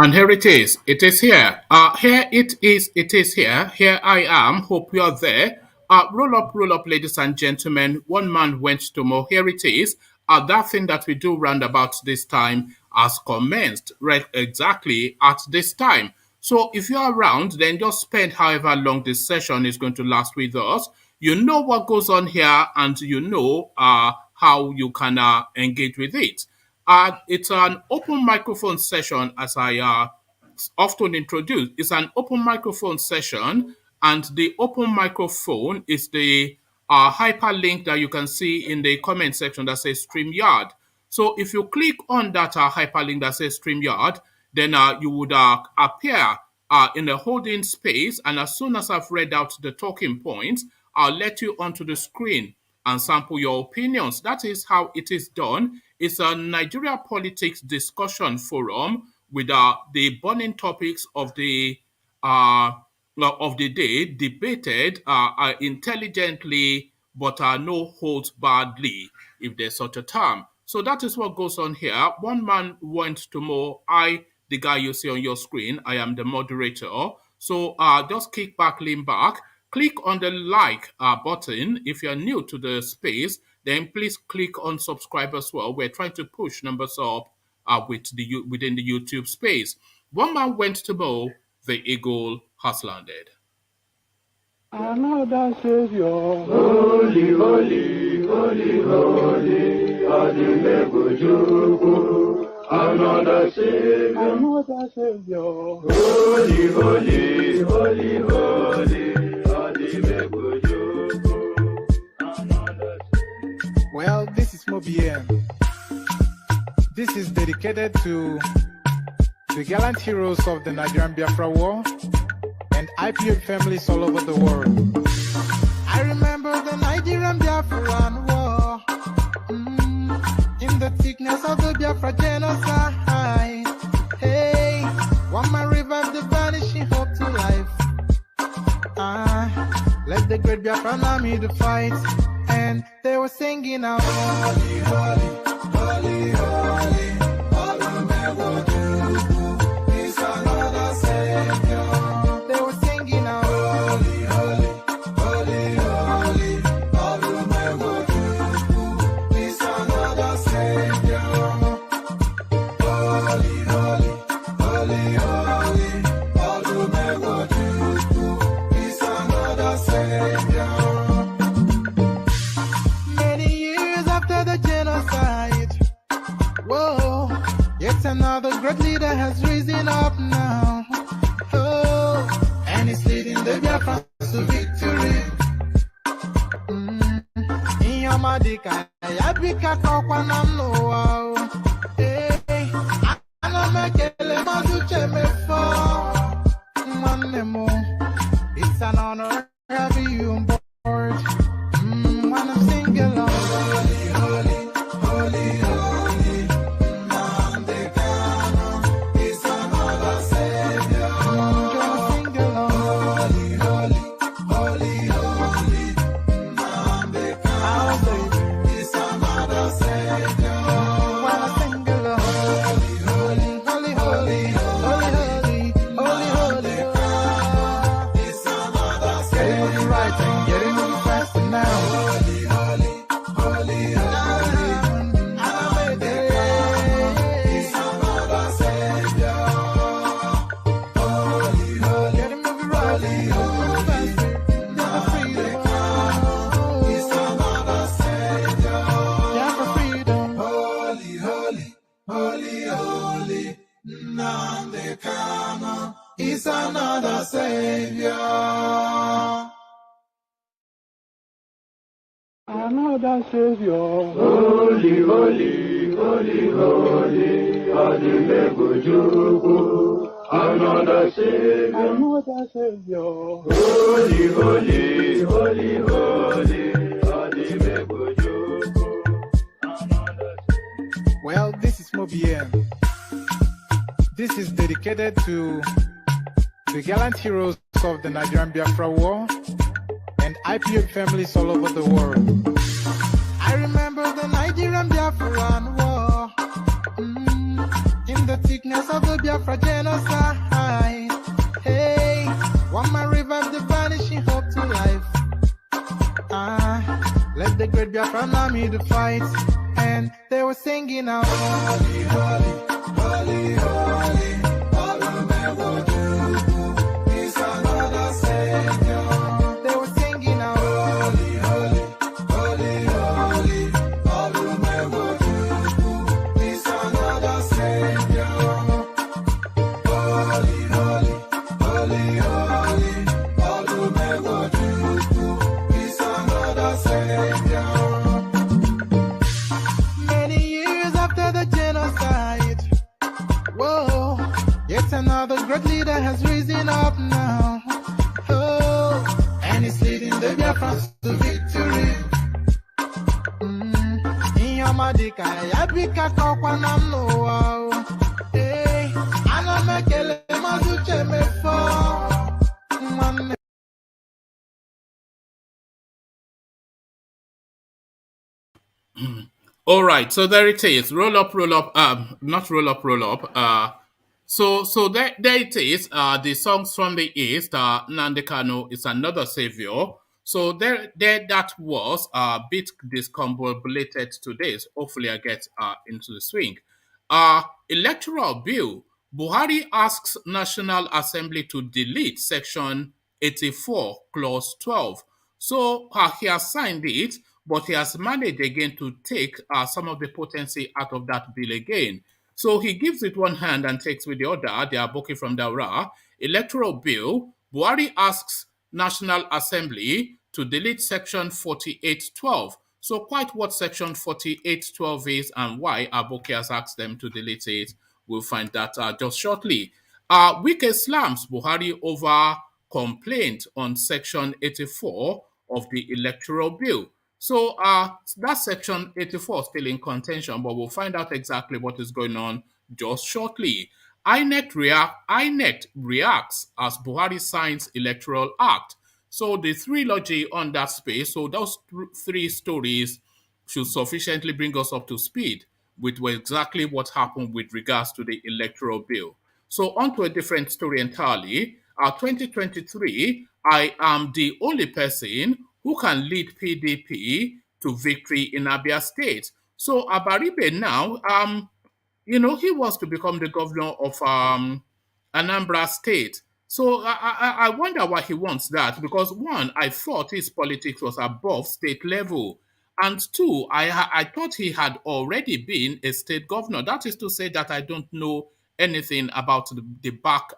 And here it is. It is here. Here it is. It is here. Here I am. Hope you are there. Roll up, ladies and gentlemen. One man went to more. Here it is. That thing that we do round about this time has commenced right exactly at this time. So if you're around, then just spend however long this session is going to last with us. You know what goes on here, and you know how you can engage with it. It's an open microphone session, as I often introduce. It's an open microphone session, and the open microphone is the hyperlink that you can see in the comment section that says StreamYard. So if you click on that hyperlink that says StreamYard, then you would appear in the holding space, and as soon as I've read out the talking points, I'll let you onto the screen and sample your opinions. That is how it is done. It's a Nigeria politics discussion forum with the burning topics of the day debated intelligently, but no holds barredly, if there's such a term. So that is what goes on here. One man went to more. The guy you see on your screen, I am the moderator. So just kick back, lean back. Click on the like button. If you're new to the space, then please click on subscribe as well. We're trying to push numbers up within the YouTube space. One man went to bow, the eagle has landed. Another Savior, holy, holy, holy, holy, Adimebujuku. Another Savior, holy, holy, holy, holy, Adimebujuku. Well, this is Mobien. This is dedicated to the gallant heroes of the Nigerian Biafra War and IPA families all over the world. I remember the Nigerian Biafran War, in the thickness of the Biafra genocide. Hey, one man revived the vanishing hope to life. Let the great Biafran army to fight, and they were singing out, holy, holy, holy, holy, is another Savior. They were singing out, holy, holy, holy, holy, is another Savior. Holy, holy, holy, holy, is another Savior. Many years after the genocide, whoa, yet another great leader has risen up now. Oh, and he's leading the Biafrans to victory. In your Madika, Yabika Kokwanano. Hey, I don't make it, it's an honor to have you on board. When I'm singing along, holy, holy, holy, holy, Nnamdi Kanu is another Savior. Just sing along, holy, holy, holy, holy, Nnamdi Kanu is another Savior. When I sing along, holy, holy, holy, holy, holy, holy, holy, holy, is another Savior. Getting it right and getting it faster now. Holy, holy, holy, holy, is another Savior. Holy, holy, getting it right, holy, faster, never freedom. Is another Savior. Yeah, for freedom. Holy, holy, holy, holy, Nnamdi Kanu is another Savior. Another Savior, holy, holy, holy, holy, Adimebujuku. Another Savior, holy, holy, holy, holy, Adimebujuku. Well, this is Mobien. This is dedicated to the gallant heroes of the Nigerian Biafra War and IPA families all over the world. I remember the Nigerian Biafran War, in the sickness of the Biafra genocide. Hey, one man revive the vanishing hope to life. Let the great Biafra army to fight. And they were singing out, holy, holy, holy, holy, Olumewoju is another Savior. They were singing out, holy, holy, holy, holy, Olumewoju is another Savior. Holy, holy, holy, holy, Olumewoju is another Savior. Many years after the genocide, whoa, yet another great leader has risen up now. Oh, and he's leading the Biafrans to victory. Inyamadika yabika kokwanam no wow. Hey, anamekele mazuche mefo. All right, so there it is. Roll up, roll up. Not roll up, roll up. So there it is. The songs from the East. Nnamdi Kanu is another savior. So there that was a bit discombobulated to this. Hopefully, I get into the swing. Electoral bill. Buhari asks National Assembly to delete Section 84, Clause 12. So he has signed it, but he has managed again to take some of the potency out of that bill again. So he gives it one hand and takes with the other. They are booking from Daura. Electoral bill. Buhari asks National Assembly to delete Section 4812. So quite what Section 4812 is and why Aboki has asked them to delete it, we'll find that just shortly. Wike slams Buhari over complaint on Section 84 of the electoral bill. So that Section 84 is still in contention, but we'll find out exactly what is going on just shortly. INEC reacts as Buhari signs Electoral Act. So the trilogy on that space, so those three stories should sufficiently bring us up to speed with exactly what happened with regards to the electoral bill. So on to a different story entirely. 2023, I am the only person who can lead PDP to victory in Abia State. So Abaribe now, he wants to become the governor of Anambra State. So I wonder why he wants that, because one, I thought his politics was above state level. And two, I thought he had already been a state governor. That is to say that I don't know anything about the back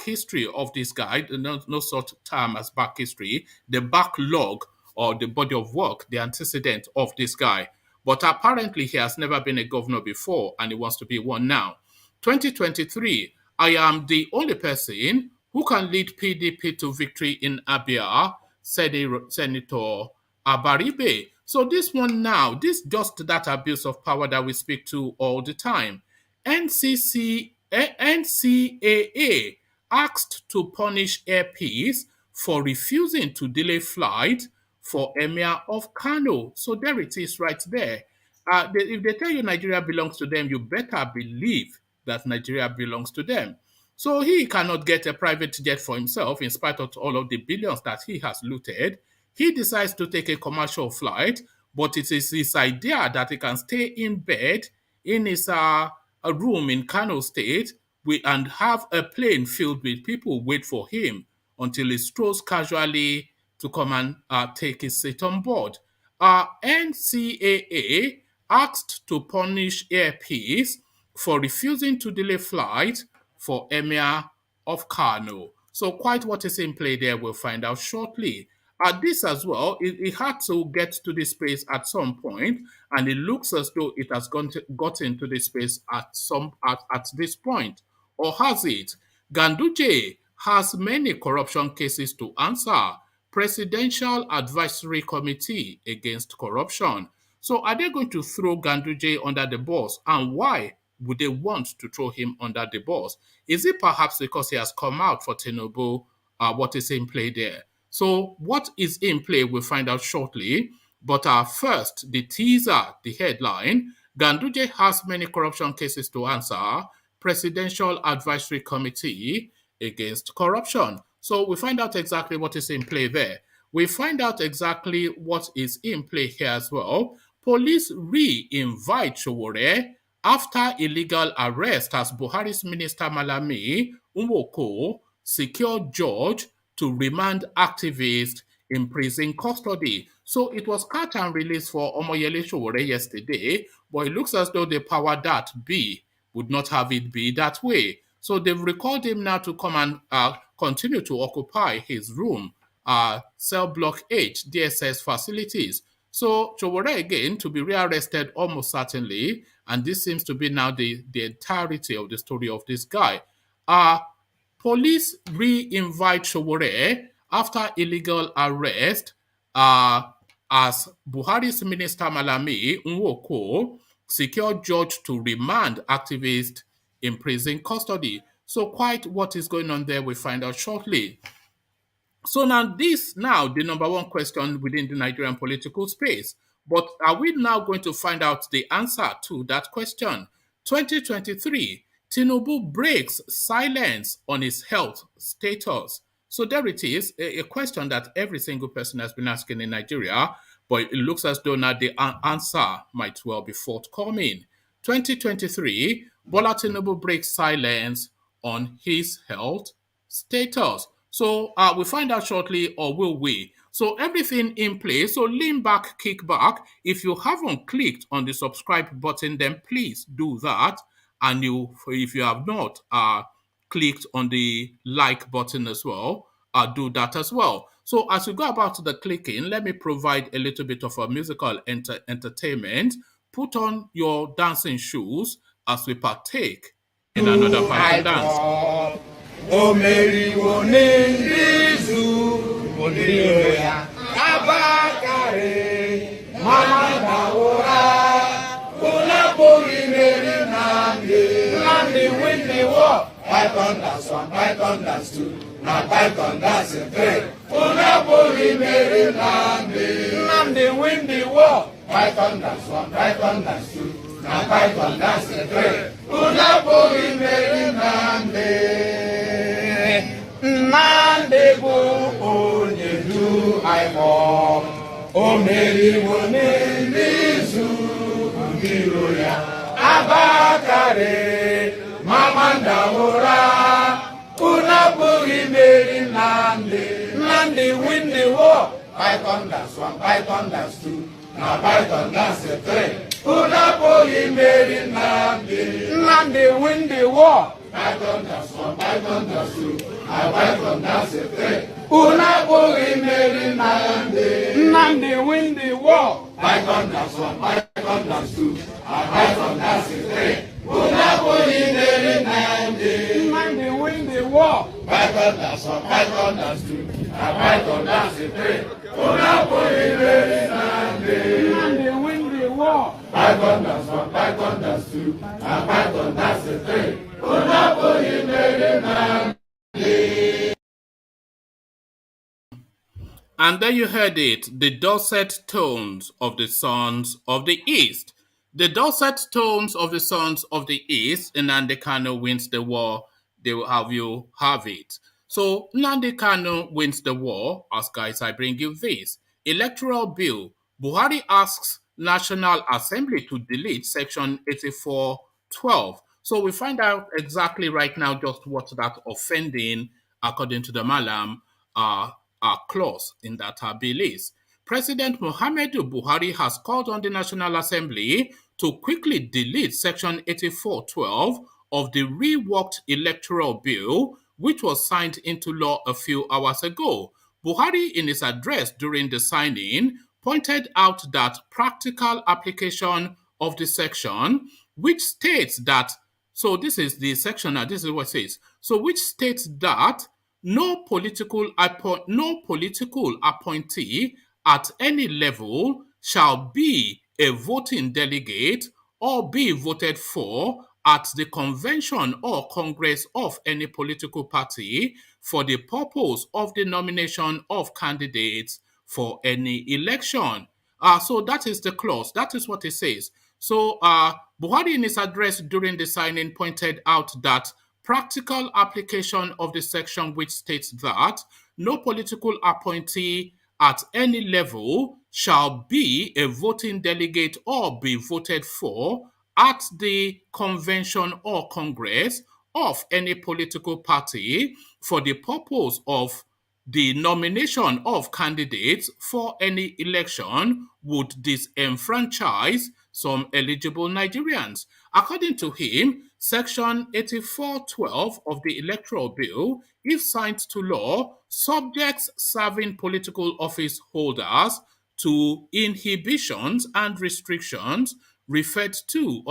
history of this guy. No such term as back history. The backlog or the body of work, the antecedent of this guy. But apparently he has never been a governor before and he wants to be one now. 2023, I am the only person who can lead PDP to victory in ABIA, said Senator Abaribe. So this one now, this just that abuse of power that we speak to all the time. NCAA asked to punish Air Peace for refusing to delay flight for Emir of Kano. So there it is right there. If they tell you Nigeria belongs to them, you better believe that Nigeria belongs to them. So he cannot get a private jet for himself in spite of all of the billions that he has looted. He decides to take a commercial flight, but it is his idea that he can stay in bed in his a room in Kano State and have a plane filled with people wait for him until he strolls casually to come and take his seat on board. NCAA asked to punish Air Peace for refusing to delay flight for Emir of Kano. So quite what is in play there, we'll find out shortly. This as well, it had to get to this space at some point, and it looks as though it has gotten to this space at this point. Or has it? Ganduje has many corruption cases to answer. Presidential Advisory Committee Against Corruption. So are they going to throw Ganduje under the bus? And why would they want to throw him under the bus? Is it perhaps because he has come out for Tinubu? What is in play there? So what is in play, we'll find out shortly. But first, the teaser, the headline. Ganduje has many corruption cases to answer. Presidential Advisory Committee against corruption. So we find out exactly what is in play there. We find out exactly what is in play here as well. Police re-invite Sowore after illegal arrest as Buhari's Minister Malami Nwoko secured judge to remand activist in prison custody. So it was catch and release for Omoyele Sowore yesterday, but it looks as though the power that be would not have it be that way. So they've recalled him now to come and continue to occupy his room, cell block H, DSS facilities. So Sowore again to be rearrested almost certainly, and this seems to be now the entirety of the story of this guy. Police re-invite Sowore after illegal arrest as Buhari's Minister Malami Nwoko secured judge to remand activist in prison custody. So quite what is going on there, we find out shortly. So now the number one question within the Nigerian political space. But are we now going to find out the answer to that question? 2023, Tinubu breaks silence on his health status. So there it is, a question that every single person has been asking in Nigeria, but it looks as though now the answer might well be forthcoming. 2023, Bola Tinubu breaks silence on his health status. So we'll find out shortly, or will we? So everything in place. So lean back, kick back. If you haven't clicked on the subscribe button, then please do that. And if you have not clicked on the like button as well, do that as well. So as we go about the clicking, let me provide a little bit of a musical entertainment. Put on your dancing shoes as we partake in another Python dance. Omeriwo n'Izu Olile ya Abakare Mama Dawora Olabori Meri Nandi win the war Python that's one, Python that's two Now Python that's a three Olabori Meri Nandi win the war Python that's one, Python that's two Now Python that's a three Olabori Meri Nandi Nande bo onye du aimo Omeriwo n'Izu Mbiro ya Abakare Mamanda Ora Unaburi Meri Nandi win the war Python that's one, Python that's two Now Python that's a three Unaburi Meri Nandi win the war Python that's one, Python that's two Python that's a three Unaburi Meri Nandi win the war Python that's one, Python that's two Python that's a three Unaburi Meri Nandi win the war Python that's one, Python that's two Python that's a three Unaburi Meri Nandi win the war Python that's one, Python that's two Python that's a three Unaburi Meri Nandi. And there you heard it, the dulcet tones of the sons of the East. The dulcet tones of the sons of the East, Nnamdi Kanu wins the war, they will have you have it. So Nnamdi Kanu wins the war, as guys I bring you this. Electoral bill, Buhari asks National Assembly to delete section 8412. So we find out exactly right now just what that offending, according to the Mallam, clause in that bill is. President Muhammadu Buhari has called on the National Assembly to quickly delete Section 8412 of the reworked electoral bill, which was signed into law a few hours ago. Buhari, in his address during the signing, pointed out that practical application of the section, which states that, so this is the section now, this is what it says, so which states that no political appointee at any level shall be a voting delegate or be voted for at the convention or congress of any political party for the purpose of the nomination of candidates for any election. So that is the clause. That is what it says. So Buhari in his address during the signing pointed out that practical application of the section which states that no political appointee at any level shall be a voting delegate or be voted for at the convention or congress of any political party for the purpose of the nomination of candidates for any election would disenfranchise some eligible Nigerians. According to him, Section 8412 of the Electoral Bill, if signed to law, subjects serving political office holders to inhibitions and restrictions referred to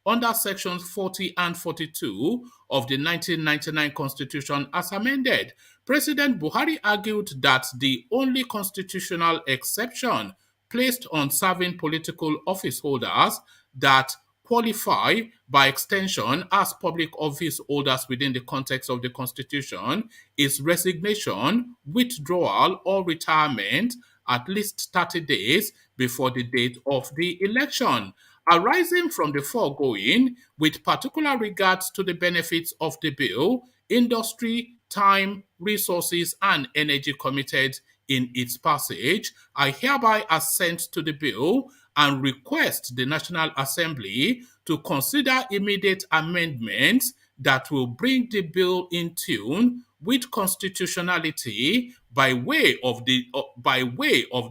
under sections 40 and 42 of the 1999 Constitution as amended. President Buhari argued that the only constitutional exception placed on serving political office holders that qualify by extension as public office holders within the context of the Constitution is resignation, withdrawal, or retirement at least 30 days before the date of the election. Arising from the foregoing, with particular regards to the benefits of the bill, industry, time, resources, and energy committed in its passage, I hereby assent to the bill and request the National Assembly to consider immediate amendments that will bring the bill in tune with constitutionality by way of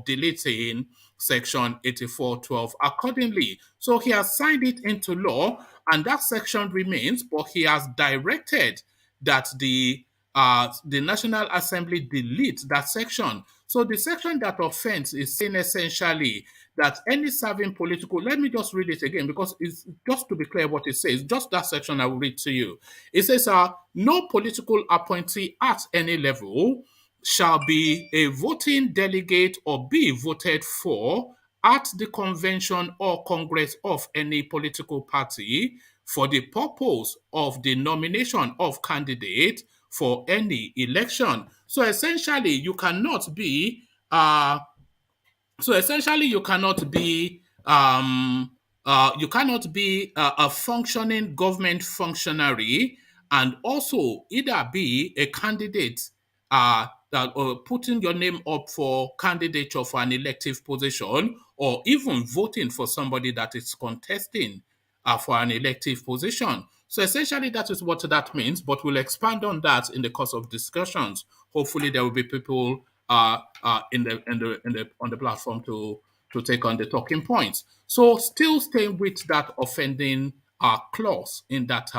deleting section 8412 accordingly. So he has signed it into law, and that section remains, but he has directed that the National Assembly delete that section. So the section that offends is saying essentially that any serving political, let me just read it again because it's just to be clear what it says, just that section I will read to you. It says, no political appointee at any level shall be a voting delegate or be voted for at the convention or congress of any political party for the purpose of the nomination of candidate for any election. So essentially, you cannot be a functioning government functionary and also either be a candidate or putting your name up for candidature for an elective position or even voting for somebody that is contesting for an elective position. So essentially, that is what that means, but we'll expand on that in the course of discussions. Hopefully, there will be people on the platform to take on the talking points. So, still staying with that offending clause in that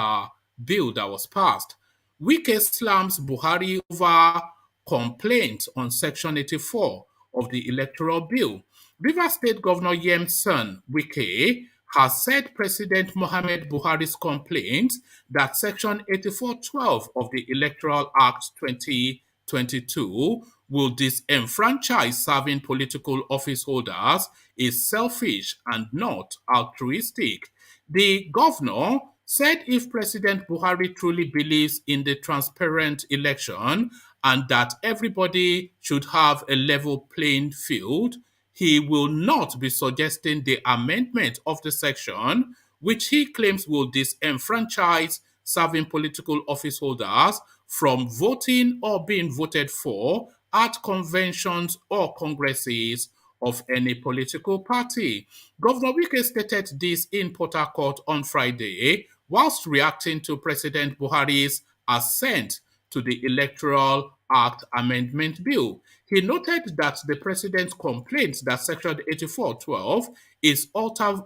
bill that was passed, Wike slams Buhari over complaint on Section 84 of the Electoral Bill. Rivers State Governor Yemson Wike has said President Mohamed Buhari's complaint that Section 8412 of the Electoral Act 2022 will disenfranchise serving political office holders is selfish and not altruistic. The governor said if President Buhari truly believes in the transparent election and that everybody should have a level playing field, he will not be suggesting the amendment of the section which he claims will disenfranchise serving political office holders from voting or being voted for at conventions or congresses of any political party. Governor Wike stated this in Port Harcourt on Friday whilst reacting to President Buhari's assent to the Electoral Act Amendment Bill. He noted that the president's complaint that Section 8412 is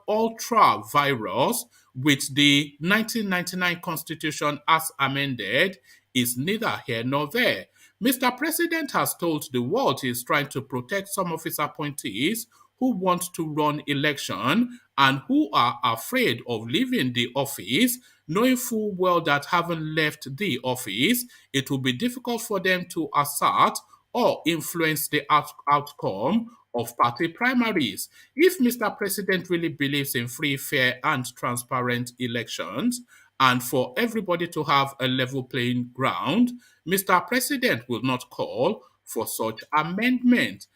ultra-virus with the 1999 Constitution as amended is neither here nor there. Mr. President has told the world he is trying to protect some of his appointees who want to run election and who are afraid of leaving the office, knowing full well that having left the office, it will be difficult for them to assert or influence the outcome of party primaries. If Mr. President really believes in free, fair, and transparent elections, and for everybody to have a level playing ground, Mr. President will not call for such amendment.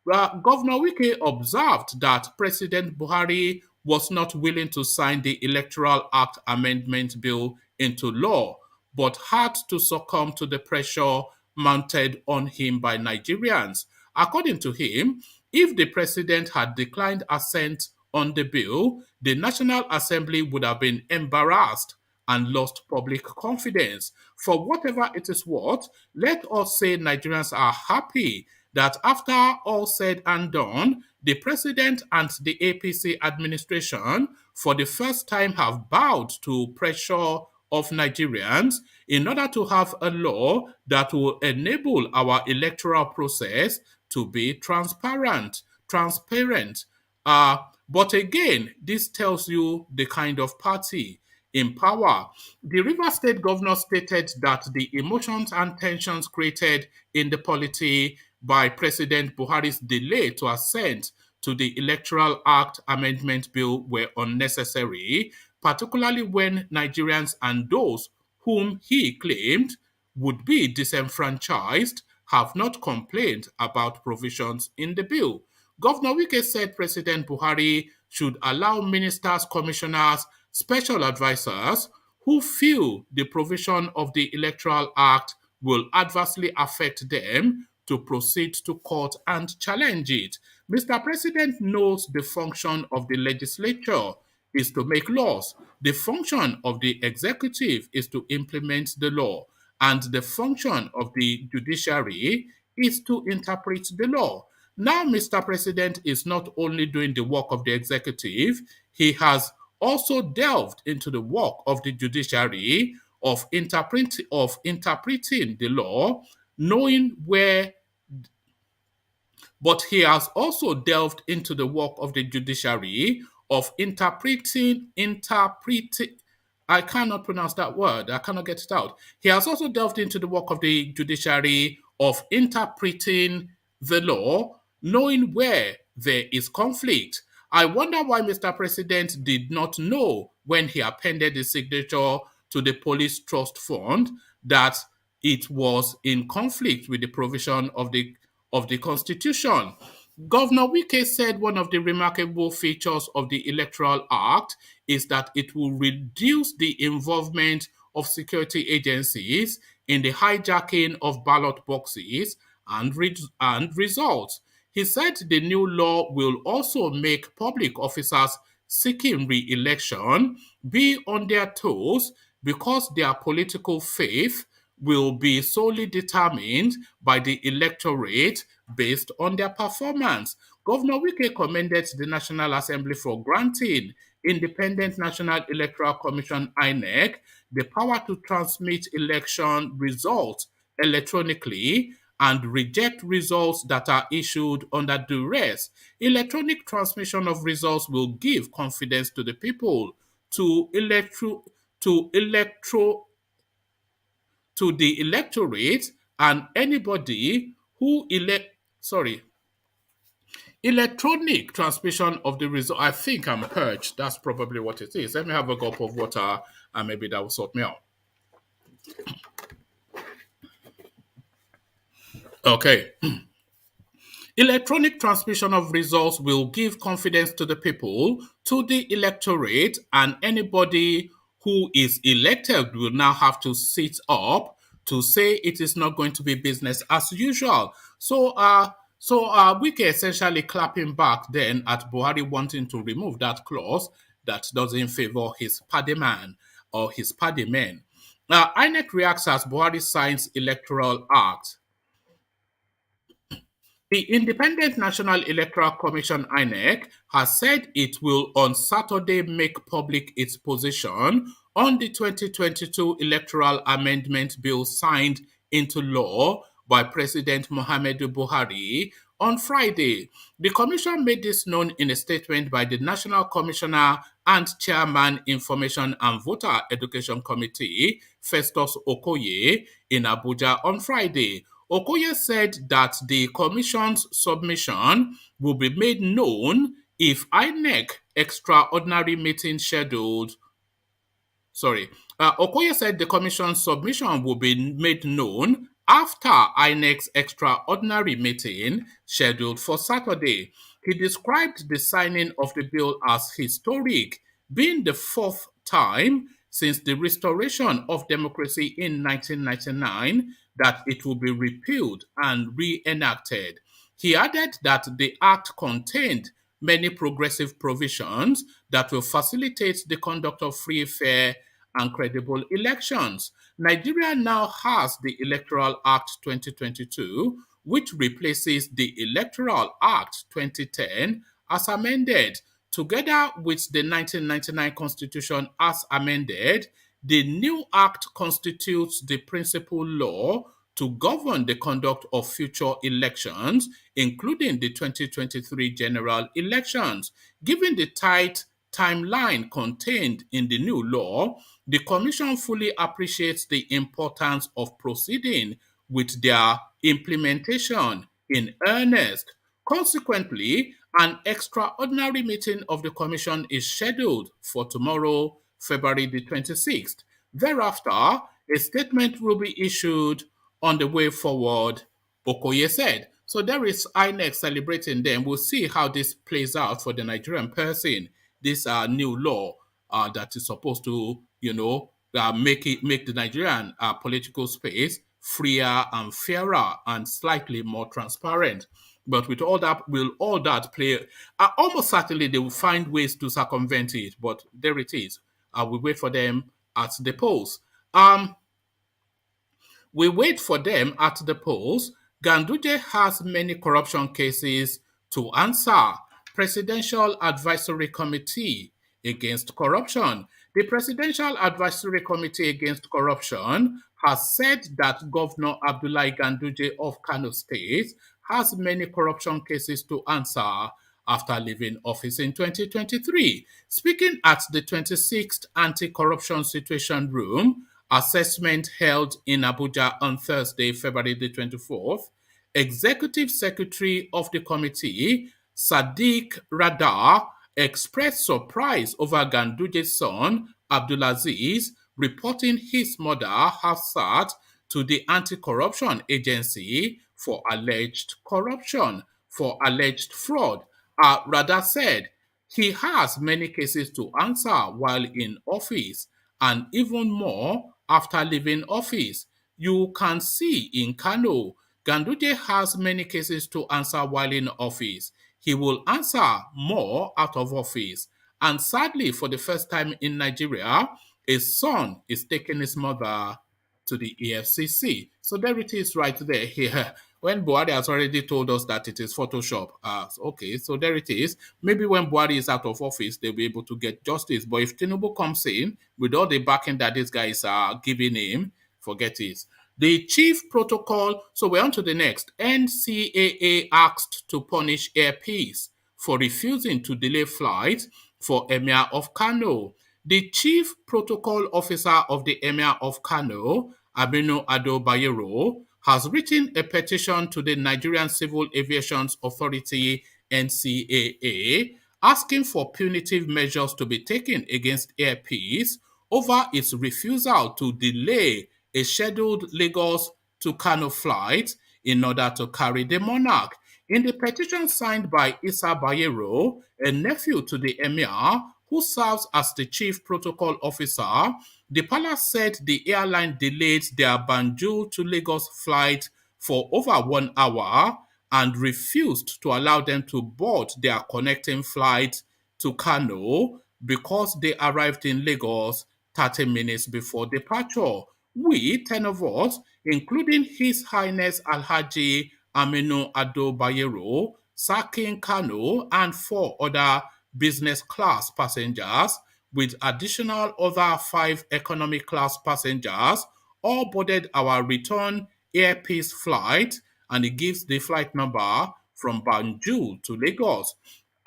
Governor Wike observed that President Buhari was not willing to sign the Electoral Act Amendment Bill into law, but had to succumb to the pressure mounted on him by Nigerians. According to him, if the president had declined assent on the bill, the National Assembly would have been embarrassed and lost public confidence. For whatever it is worth, let us say Nigerians are happy that after all said and done, the president and the APC administration for the first time have bowed to pressure of Nigerians in order to have a law that will enable our electoral process to be transparent. But again, this tells you the kind of party in power. The River State governor stated that the emotions and tensions created in the polity by President Buhari's delay to assent to the Electoral Act Amendment Bill were unnecessary, particularly when Nigerians and those whom he claimed would be disenfranchised have not complained about provisions in the bill. Governor Wike said President Buhari should allow ministers, commissioners, special advisors who feel the provision of the Electoral Act will adversely affect them to proceed to court and challenge it. Mr. President knows the function of the legislature is to make laws. The function of the executive is to implement the law. And the function of the judiciary is to interpret the law. Now, Mr. President is not only doing the work of the executive, he has also delved into the work of the judiciary of interpreting the law, knowing where but he has also delved into the work of the judiciary of interpreting. I cannot pronounce that word. I cannot get it out. He has also delved into the work of the judiciary of interpreting the law, knowing where there is conflict. I wonder why Mr. President did not know when he appended the signature to the Police Trust Fund that it was in conflict with the provision of the Constitution. Governor Wike said one of the remarkable features of the Electoral Act is that it will reduce the involvement of security agencies in the hijacking of ballot boxes and results. He said the new law will also make public officers seeking re-election be on their toes because their political faith will be solely determined by the electorate based on their performance. Governor Wike commended the National Assembly for granting Independent National Electoral Commission INEC the power to transmit election results electronically and reject results that are issued under duress. Electronic transmission of results will give confidence to the people to to electro to the electorate and anybody who electronic transmission of the result. I think I'm purged. That's probably what it is. Let me have a gulp of water and maybe that will sort me out. Okay. Electronic transmission of results will give confidence to the people, to the electorate, and anybody who is elected will now have to sit up to say it is not going to be business as usual. Wike essentially clapping back then at Buhari wanting to remove that clause that doesn't favor his party man or his party men. INEC reacts as Buhari signs Electoral Act. The Independent National Electoral Commission (INEC) has said it will on Saturday make public its position on the 2022 Electoral Amendment Bill signed into law by President Muhammadu Buhari on Friday. The Commission made this known in a statement by the National Commissioner and Chairman Information and Voter Education Committee, Festus Okoye, in Abuja on Friday. Okoye said that the Commission's submission will be made known if INEC extraordinary meeting scheduled. Okoye said the Commission's submission will be made known after INEC's extraordinary meeting scheduled for Saturday. He described the signing of the bill as historic, being the fourth time since the restoration of democracy in 1999 that it will be repealed and re-enacted. He added that the act contained many progressive provisions that will facilitate the conduct of free, fair, and credible elections. Nigeria now has the Electoral Act 2022, which replaces the Electoral Act 2010 as amended. Together with the 1999 Constitution as amended, the new act constitutes the principal law to govern the conduct of future elections, including the 2023 general elections. Given the tight timeline contained in the new law, the Commission fully appreciates the importance of proceeding with their implementation in earnest. Consequently, an extraordinary meeting of the Commission is scheduled for tomorrow, February the 26th. Thereafter, a statement will be issued on the way forward, Okoye said. So there is INEC celebrating them. We'll see how this plays out for the Nigerian person. This new law that is supposed to, make the Nigerian political space freer and fairer and slightly more transparent. But with all that, will all that play? Almost certainly they will find ways to circumvent it. But there it is. We wait for them at the polls. We wait for them at the polls. Ganduje has many corruption cases to answer. Presidential Advisory Committee Against Corruption. The Presidential Advisory Committee Against Corruption has said that Governor Abdullahi Ganduje of Kano State has many corruption cases to answer after leaving office in 2023. Speaking at the 26th Anti-Corruption Situation Room, assessment held in Abuja on Thursday, February the 24th, Executive Secretary of the committee, Sadiq Radar, expressed surprise over Ganduje's son, Abdulaziz, reporting his mother, Hafsat, to the Anti-Corruption Agency for alleged corruption, for alleged fraud. Radar said he has many cases to answer while in office and even more after leaving office. You can see in Kano, Ganduje has many cases to answer while in office. He will answer more out of office. And sadly, for the first time in Nigeria, a son is taking his mother to the EFCC. So there it is right there here. When Buhari has already told us that it is Photoshop. Okay, so there it is. Maybe when Buhari is out of office, they'll be able to get justice. But if Tinubu comes in with all the backing that these guys are giving him, forget it. The chief protocol, so we're on to the next. NCAA asked to punish Air Peace for refusing to delay flights for Emir of Kano. The chief protocol officer of the Emir of Kano, Aminu Ado Bayero, has written a petition to the Nigerian Civil Aviation Authority, NCAA, asking for punitive measures to be taken against Air Peace over its refusal to delay a scheduled Lagos to Kano flight in order to carry the monarch. In the petition signed by Issa Bayero, a nephew to the Emir, who serves as the chief protocol officer, the palace said the airline delayed their Banjul to Lagos flight for over 1 hour and refused to allow them to board their connecting flight to Kano because they arrived in Lagos 30 minutes before departure. We, 10 of us, including His Highness Alhaji Aminu Ado Bayero, Sakin Kano, and 4 other business class passengers, with additional other 5 economy class passengers, all boarded our return Air Peace flight, and it gives the flight number from Banjul to Lagos.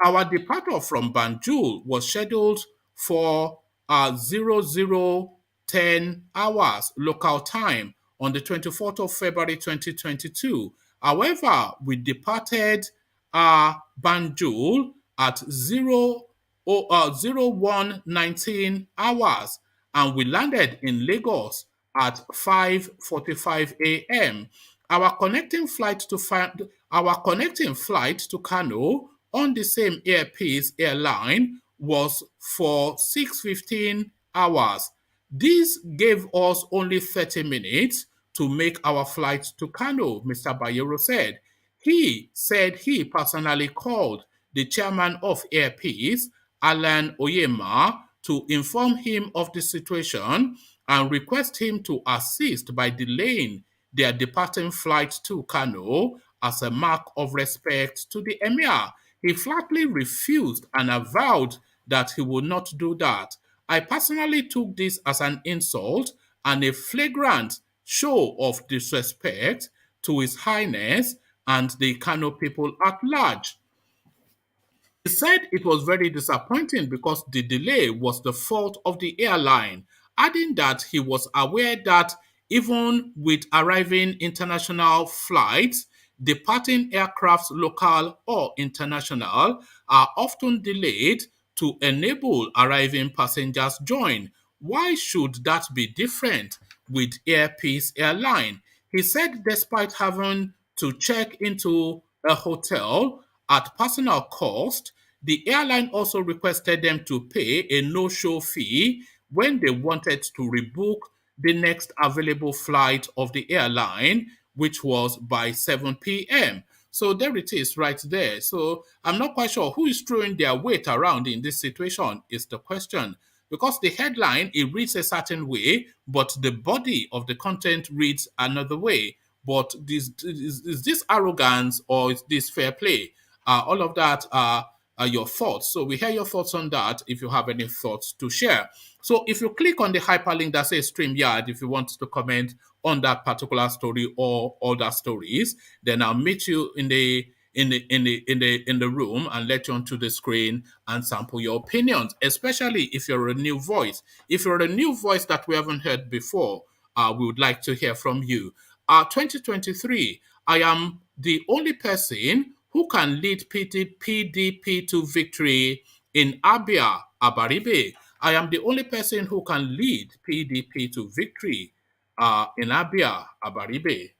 Our departure from Banjul was scheduled for 0010 hours local time on the 24th of February 2022. However, we departed Banjul at 0119 hours and we landed in Lagos at 5:45 a.m. Our connecting flight to Kano on the same Airpeace airline was for 6:15 hours. This gave us only 30 minutes to make our flight to Kano, Mr. Bayero said. He said he personally called the chairman of Airpeace, Alan Oyema, to inform him of the situation and request him to assist by delaying their departing flight to Kano as a mark of respect to the emir. He flatly refused and avowed that he would not do that. I personally took this as an insult and a flagrant show of disrespect to His Highness and the Kano people at large. He said it was very disappointing because the delay was the fault of the airline, adding that he was aware that even with arriving international flights, departing aircrafts, local or international, are often delayed to enable arriving passengers join. Why should that be different with Airpeace Airline? He said despite having to check into a hotel at personal cost, the airline also requested them to pay a no-show fee when they wanted to rebook the next available flight of the airline, which was by 7 p.m. So there it is right there. So I'm not quite sure who is throwing their weight around in this situation is the question. Because the headline, it reads a certain way, but the body of the content reads another way. But is this arrogance or is this fair play? All of that are your thoughts. So we hear your thoughts on that if you have any thoughts to share. So if you click on the hyperlink that says StreamYard, if you want to comment on that particular story or other stories, then I'll meet you in the room and let you onto the screen and sample your opinions, especially if you're a new voice. If you're a new voice that we haven't heard before, we would like to hear from you. 2023, I am the only person who can lead PDP to victory in ABIA, Abaribe. I am the only person who can lead PDP to victory in ABIA, Abaribe.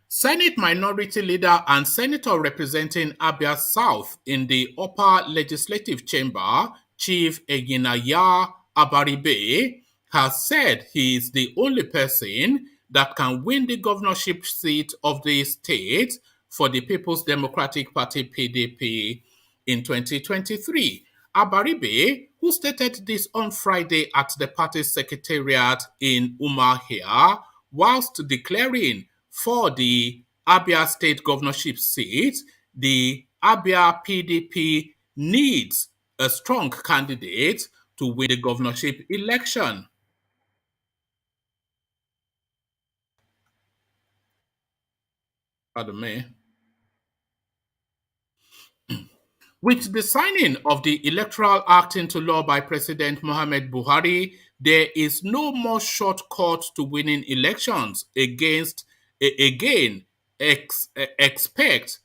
Senate Minority Leader and Senator representing Abia South in the Upper Legislative Chamber, Chief Eginaya Abaribe, has said he is the only person that can win the governorship seat of the state for the People's Democratic Party PDP in 2023. Abaribe, who stated this on Friday at the party's secretariat in Umuahia, whilst declaring for the Abia state governorship seat, the Abia PDP needs a strong candidate to win the governorship election. Pardon me. With the signing of the Electoral Act into law by President Muhammad Buhari, there is no more shortcut to winning elections again. Expect.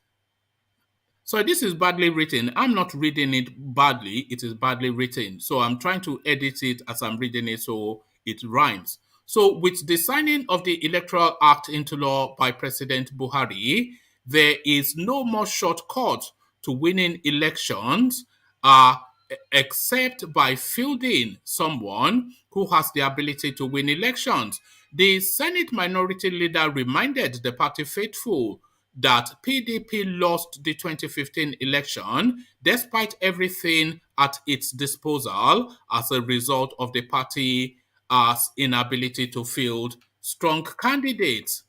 So this is badly written. I'm not reading it badly. It is badly written. So I'm trying to edit it as I'm reading it so it rhymes. So with the signing of the Electoral Act into law by President Buhari, there is no more shortcut to winning elections except by fielding someone who has the ability to win elections. The Senate Minority Leader reminded the party faithful that PDP lost the 2015 election despite everything at its disposal as a result of the party's inability to field strong candidates.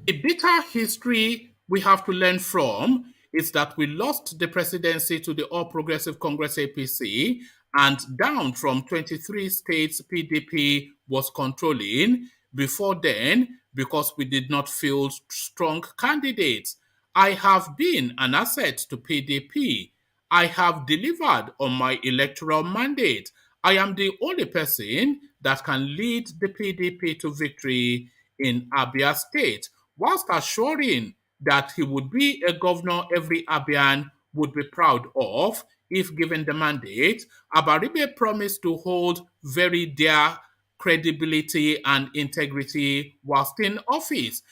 The bitter history we have to learn from is that we lost the presidency to the All Progressive Congress APC and down from 23 states PDP was controlling before then because we did not field strong candidates. I have been an asset to PDP. I have delivered on my electoral mandate. I am the only person that can lead the PDP to victory in Abia State, whilst assuring that he would be a governor every Abian would be proud of if given the mandate. Abaribe promised to hold very dear credibility and integrity whilst in office.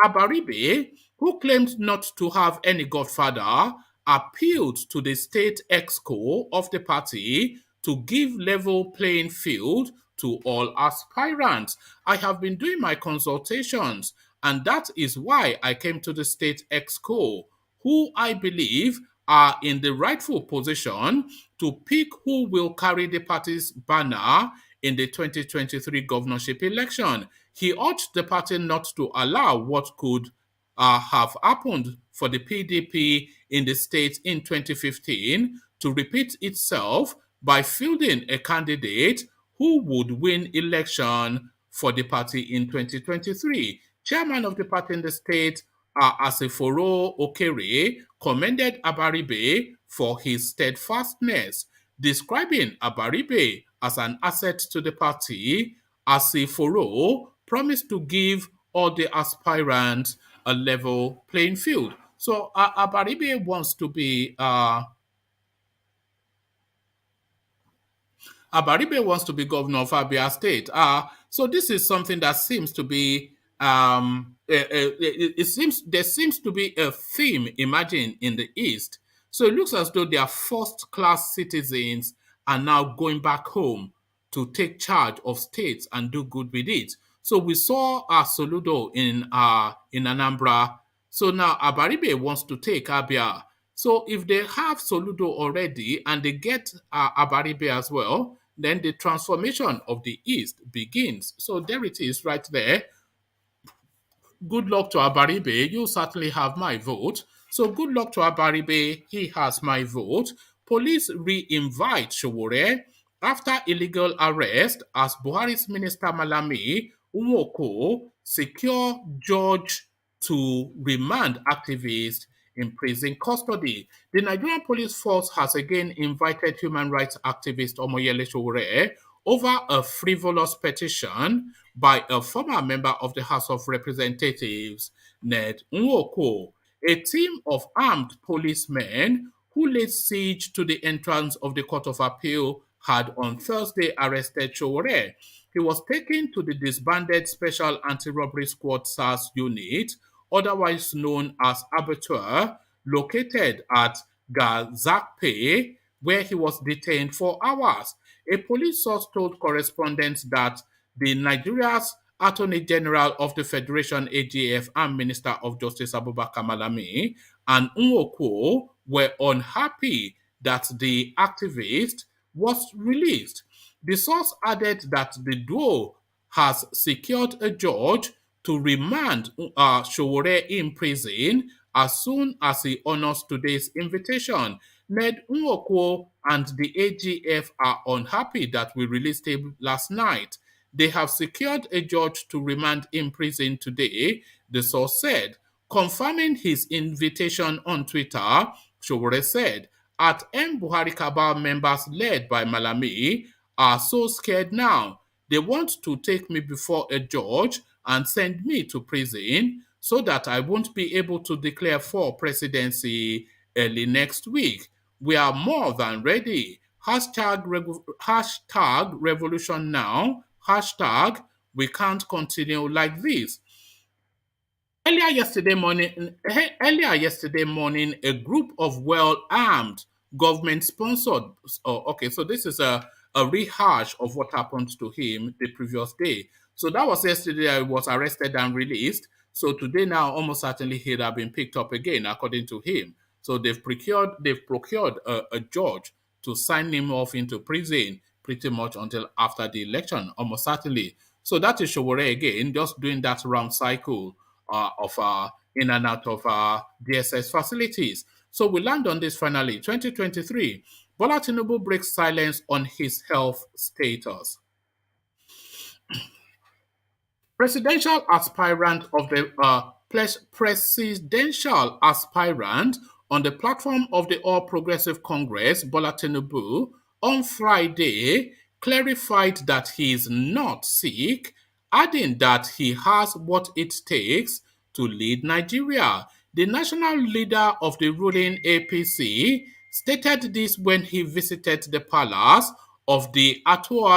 Abaribe, who claimed not to have any godfather, appealed to the state exco of the party to give level playing field to all aspirants. I have been doing my consultations, and that is why I came to the state exco, who I believe are in the rightful position to pick who will carry the party's banner in the 2023 governorship election. He urged the party not to allow what could have happened for the PDP in the state in 2015 to repeat itself by fielding a candidate who would win election for the party in 2023. Chairman of the party in the state, Asiforo Okere, commended Abaribe for his steadfastness, describing Abaribe as an asset to the party. Asiforo promised to give all the aspirants a level playing field. So Abaribe wants to be Abaribe wants to be governor of Abia State. So this is something that seems to be it seems there seems to be a theme emerging in the East. So it looks as though their first class citizens are now going back home to take charge of states and do good with it. So we saw Soludo in Anambra. So now Abaribe wants to take Abia. So if they have Soludo already and they get Abaribe as well, then the transformation of the East begins. So there it is right there. Good luck to Abaribe. You certainly have my vote. So good luck to Abaribe. He has my vote. Police re-invite Sowore after illegal arrest as Buhari's Minister Malami Umoko secure judge to remand activists in prison custody. The Nigerian police force has again invited human rights activist Omoyele Sowore over a frivolous petition by a former member of the House of Representatives, Ned Nwoko. A team of armed policemen who laid siege to the entrance of the Court of Appeal had on Thursday arrested Sowore. He was taken to the disbanded Special Anti-Robbery Squad SARS unit, otherwise known as Abattoir, located at Gazakpe, where he was detained for hours. A police source told correspondents that the Nigeria's Attorney General of the Federation AGF and Minister of Justice Abubakar Malami and Nwoko were unhappy that the activist was released. The source added that the duo has secured a judge to remand Sowore in prison as soon as he honors today's invitation. Ned Nwoko and the AGF are unhappy that we released him last night. They have secured a judge to remand in prison today, the source said. Confirming his invitation on Twitter, Sowore said, at M. Buhari Cabal members led by Malami are so scared now. They want to take me before a judge and send me to prison so that I won't be able to declare for presidency early next week. We are more than ready. Hashtag revolution now. Hashtag we can't continue like this. Earlier yesterday morning, a group of well-armed, government-sponsored. Oh, okay, so this is a rehash of what happened to him the previous day. So that was yesterday. He was arrested and released. So today, now, almost certainly he'd have been picked up again, according to him. So they've procured a judge to sign him off into prison pretty much until after the election, almost certainly. So that is Sowore again, just doing that round cycle of in and out of DSS facilities. So we land on this finally. 2023, Bola Tinubu breaks silence on his health status. Presidential aspirant of the presidential aspirant on the platform of the All Progressive Congress, Bola Tinubu, on Friday clarified that he is not sick adding that he has what it takes to lead Nigeria. The national leader of the ruling APC stated this when he visited the palace of the Ato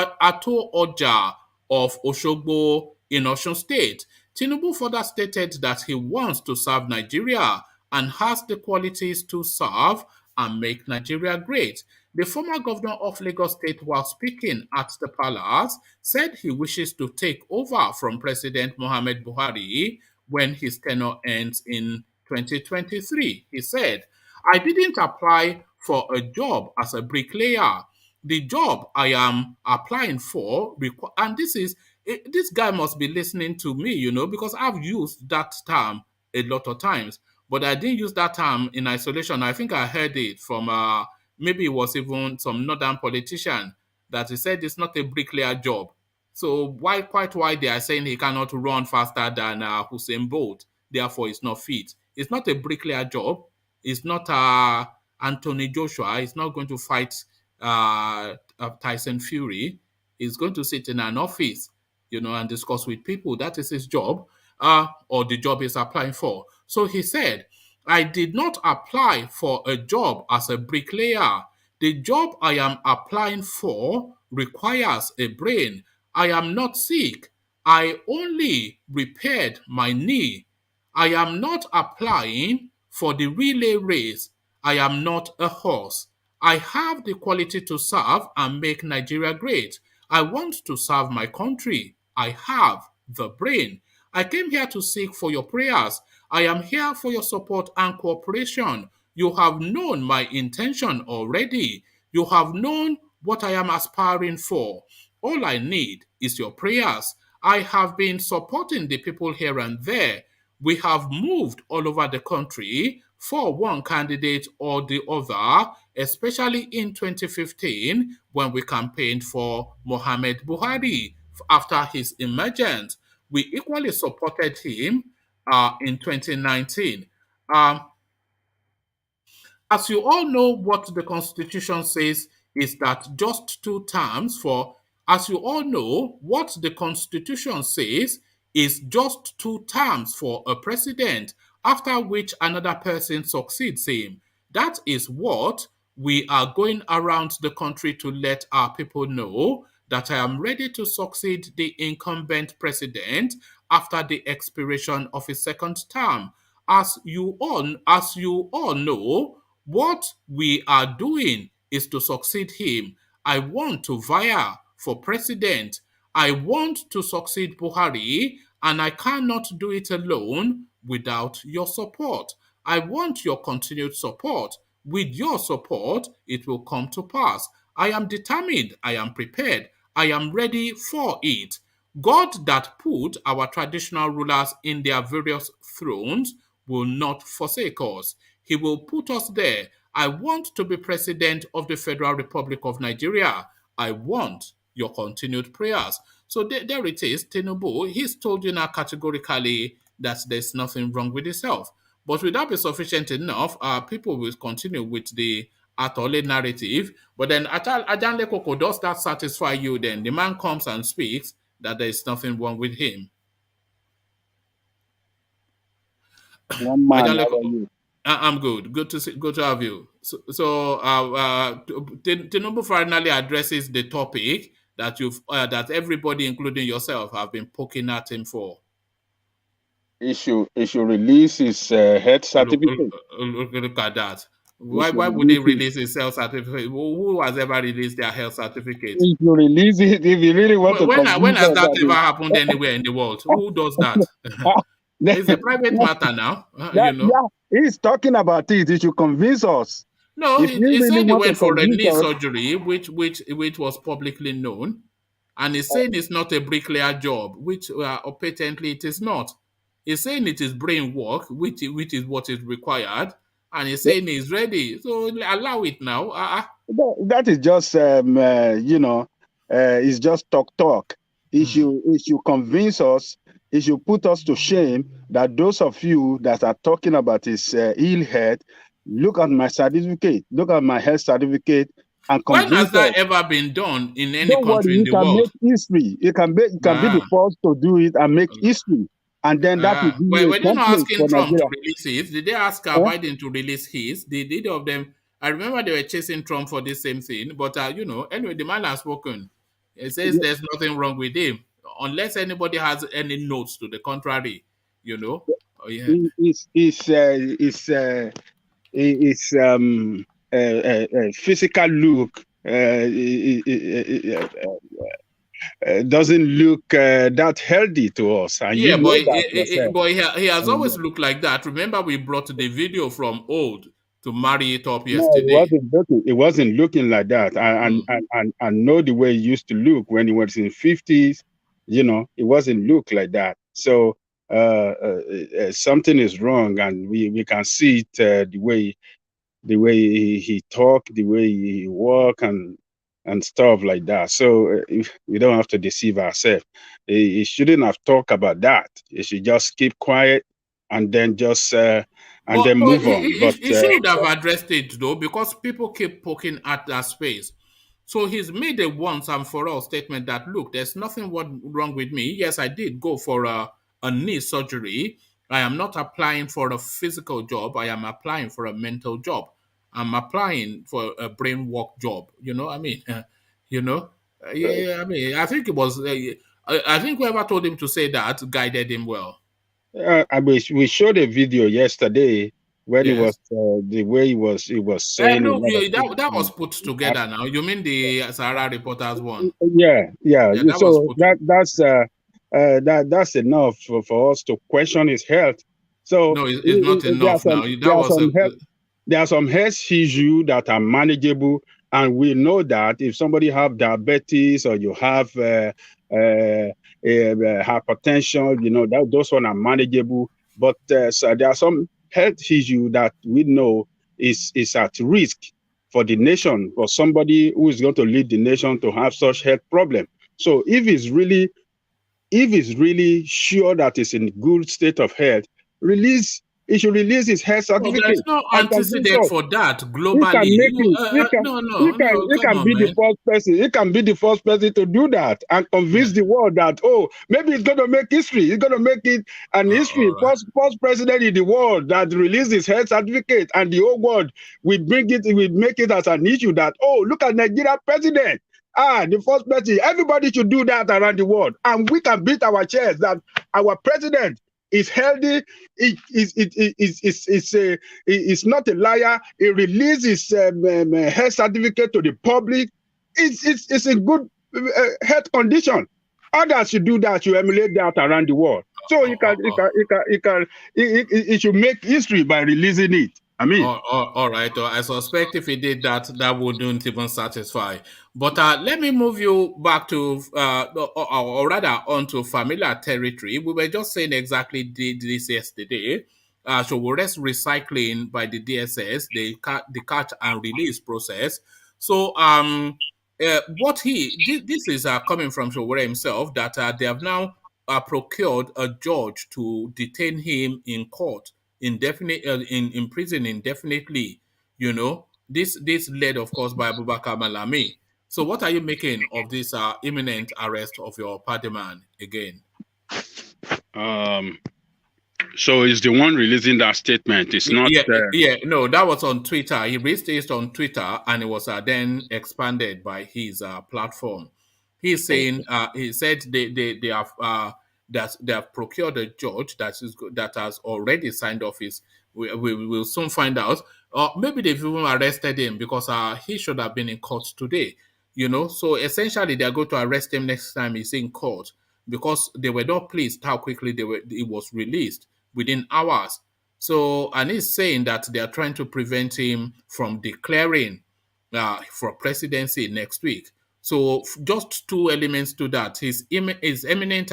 Oja of Oshogbo in Osun State. Tinubu further stated that he wants to serve Nigeria and has the qualities to serve and make Nigeria great. The former governor of Lagos State, while speaking at the palace, said he wishes to take over from President Muhammad Buhari when his tenure ends in 2023. He said, I didn't apply for a job as a bricklayer. The job I am applying for, and this guy must be listening to me, because I've used that term a lot of times, but I didn't use that term in isolation. I think I heard it from maybe it was even some northern politician that he said it's not a bricklayer job. So quite why they are saying he cannot run faster than Hussein Bolt, therefore he's not fit. It's not a bricklayer job. It's not Anthony Joshua. He's not going to fight Tyson Fury. He's going to sit in an office, and discuss with people. That is his job, or the job he's applying for. So he said, I did not apply for a job as a bricklayer. The job I am applying for requires a brain. I am not sick. I only repaired my knee. I am not applying for the relay race. I am not a horse. I have the quality to serve and make Nigeria great. I want to serve my country. I have the brain. I came here to seek for your prayers. I am here for your support and cooperation. You have known my intention already. You have known what I am aspiring for. All I need is your prayers. I have been supporting the people here and there. We have moved all over the country for one candidate or the other, especially in 2015 when we campaigned for Muhammad Buhari after his emergence. We equally supported him in 2019. Um, as you all know, what the Constitution says is that just two terms for, as you all know, what the Constitution says is just two terms for a president, after which another person succeeds him. That is what we are going around the country to let our people know, that I am ready to succeed the incumbent president after the expiration of his second term. As you all know, what we are doing is to succeed him. I want to vie for president. I want to succeed Buhari, and I cannot do it alone without your support. I want your continued support. With your support, it will come to pass. I am determined. I am prepared. I am ready for it. God that put our traditional rulers in their various thrones will not forsake us. He will put us there. I want to be president of the Federal Republic of Nigeria. I want your continued prayers. So there it is, Tinubu. He's told you now categorically that there's nothing wrong with himself. But will that be sufficient enough? People will continue with the Atole narrative. But then Ajanle Koko, does that satisfy you then? The man comes and speaks that there is nothing wrong with him. One man, Ajanle how are Koko. you? I'm good. Good to have you. Tinubu finally addresses the topic that everybody, including yourself, have been poking at him for. He should release his health certificate. Look at that. Why would they release his health certificate? Who has ever released their health certificate? If you release it, if you really want to When has that ever it. happened anywhere in the world? Who does that? It's a private matter now, Yeah, he's talking about it. He should convince us. No, If he you really said he want to went for a convince knee us, surgery, which was publicly known, and he's saying it's not a bricklayer job, which patently it is not. He's saying it is brain work, which is what is required, and he's saying he's ready. So allow it now. that is just it's just talk. He should convince us. He should put us to shame that those of you that are talking about his ill health, look at my certificate, look at my health certificate. and When has convince that us. ever been done in any Don't worry, country in you the can world? make history. You can be the Ah. first to do it and make history, and then that will give Well, you we're a not template asking for Trump to Nigeria. release his. Did they ask Eh? Biden to release his? Did either of them? I remember they were chasing Trump for this same thing. But, anyway, the man has spoken. He says there's nothing wrong with him. Unless anybody has any notes to the contrary, you know. Oh, yeah. His physical look doesn't look that healthy to us, and you Yeah, know but, that yourself. he has And, always looked like that. Remember, we brought the video from old to marry it up no, it yesterday. wasn't looking. It wasn't looking like that. Mm. I know the way he used to look when he was in 50s. You know, it wasn't look like that. So something is wrong, and we can see it the way he talk, the way he walk, and stuff like that. So we don't have to deceive ourselves. He shouldn't have talked about that. He should just keep quiet and then just and then But move on. But he should have addressed it though, because people keep poking at that space. So he's made a once and for all statement that, look, there's nothing wrong with me. Yes, I did go for a knee surgery. I am not applying for a physical job. I am applying for a mental job. I'm applying for a brain work job. You know, what I mean, you know, yeah. I mean, I think it was. I think whoever told him to say that guided him well. we showed a video yesterday when he was Yes. the way he was saying a No, lot of that things. was put together now. You mean the Sahara Reporters one? Yeah. Yeah, that was So put. that's enough for us to question his health. So No, it's not there are enough now. some That was a. there are some health issues that are manageable, and we know that if somebody have diabetes or you have hypertension, you know that those one are manageable. But so there are some health issues that we know is at risk for the nation, for somebody who is going to lead the nation to have such health problem. So if he's really sure that he's in good state of health, he should release his health No, there's certificate no and convince antecedent us. for that He can globally. make it. No, no, no. He Come can on, be the man. first person. He can be the first person to do that and Yeah. convince the world that, oh, maybe he's going to make history. He's going to make it an history. All right. First president in the world that released his health certificate, and the whole world we make it as an issue that, oh, look at Nigeria president. The first president. Everybody should do that around the world, and we can beat our chest that our president is healthy. It's not a liar. He released his health certificate to the public. It's a good health condition. Others should do that. You emulate that around the world. So he should make history by releasing it. I mean, All right. I suspect if he did that, that wouldn't even satisfy. But let me move you back to, or rather, onto familiar territory. We were just saying exactly this yesterday. Sowore's recycling by the DSS, the catch and release process. So, this is coming from Sowore himself, that they have now procured a judge to detain him in court in prison indefinitely. This led, of course, by Abubakar Malami. So what are you making of this imminent arrest of your party man again? so it's the one releasing that statement. It's not. No, that was on Twitter. He raised it on Twitter, and it was then expanded by his platform. He's saying he said they have that they have procured a judge that has already signed off his. We will soon find out. Maybe they've even arrested him, because he should have been in court today. So essentially they are going to arrest him next time he's in court, because they were not pleased how quickly it was released within hours. So, and he's saying that they are trying to prevent him from declaring for presidency next week. So, just two elements to that: his eminent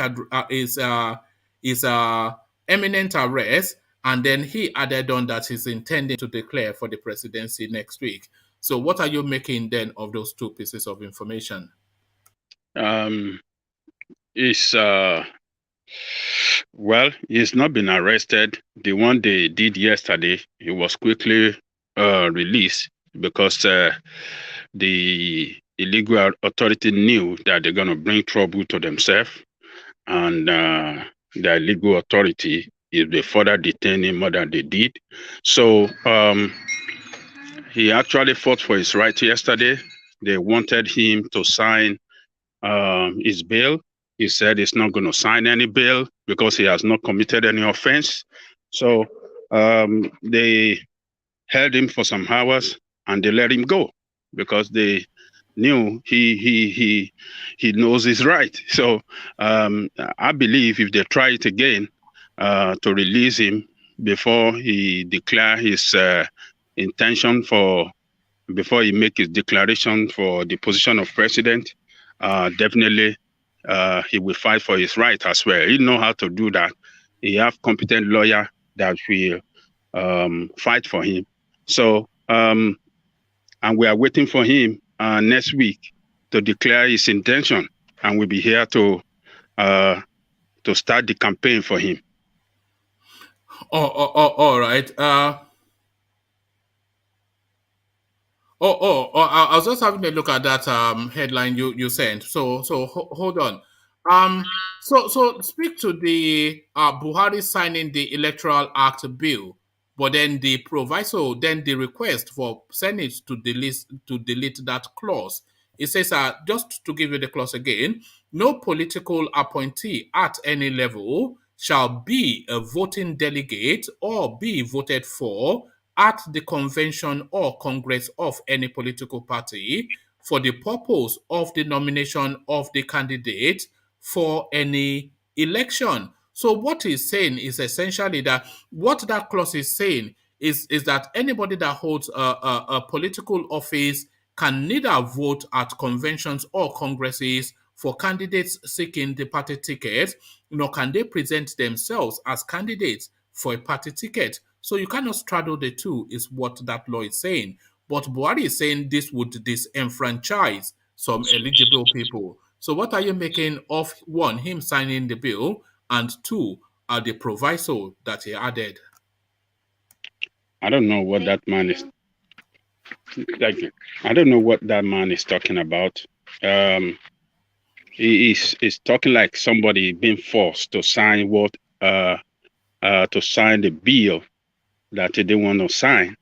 eminent arrest, and then he added on that he's intending to declare for the presidency next week. So, what are you making then of those two pieces of information? Is well, he's not been arrested. The one they did yesterday, he was quickly released because the illegal authority knew that they're going to bring trouble to themselves, and the legal authority, if they further detain him more than they did. So he actually fought for his right yesterday. They wanted him to sign his bail. He said he's not going to sign any bail because he has not committed any offense. So they held him for some hours and they let him go because they knew he knows his right. So I believe if they try it again to release him before he declare his intention for, before he make his declaration for the position of president, definitely he will fight for his right as well. He know how to do that. He have competent lawyer that will fight for him. So and we are waiting for him next week to declare his intention, and we'll be here to start the campaign for him. All right. I was just having a look at that headline you sent. So hold on. So speak to the Buhari signing the Electoral Act bill, but then the proviso, then the request for Senate to delete that clause. It says, just to give you the clause again, no political appointee at any level shall be a voting delegate or be voted for at the convention or congress of any political party for the purpose of the nomination of the candidate for any election. So what he's saying is essentially that what that clause is saying is that anybody that holds a political office can neither vote at conventions or congresses for candidates seeking the party ticket, nor can they present themselves as candidates for a party ticket. So you cannot straddle the two, is what that law is saying. But Buhari is saying this would disenfranchise some eligible people. So what are you making of, one, him signing the bill, and two, the proviso that he added? I don't know what that man is. I don't know what that man is talking about. He is talking like somebody being forced to sign to sign the bill that they want to sign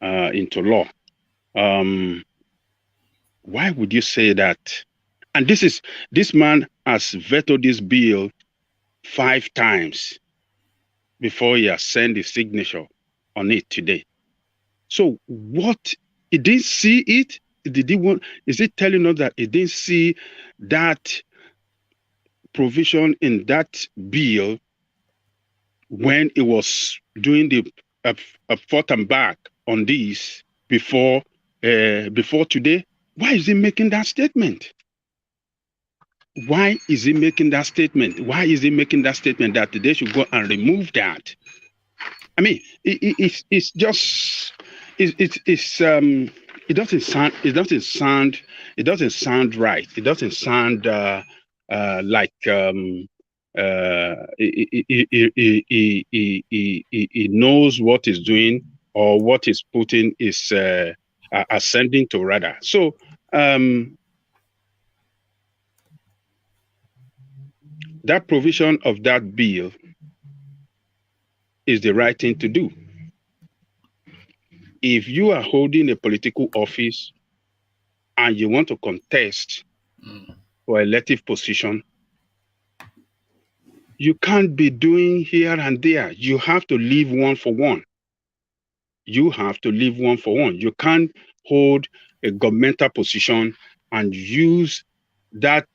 into law. Why would you say that? And this man has vetoed this bill 5 times before he has sent his signature on it today. So what? He didn't see it? Did he want? Is it telling us that he didn't see that provision in that bill when it was doing the forth and back on this before today? Why is he making that statement? Why is he making that statement? Why is he making that statement that they should go and remove that? I mean, it's just it doesn't sound right. It doesn't sound like he knows what he's doing or what he's putting is ascending to rather. So that provision of that bill is the right thing to do. If you are holding a political office and you want to contest for elective position, you can't be doing here and there. You have to leave one for one. You have to leave one for one. You can't hold a governmental position and use that,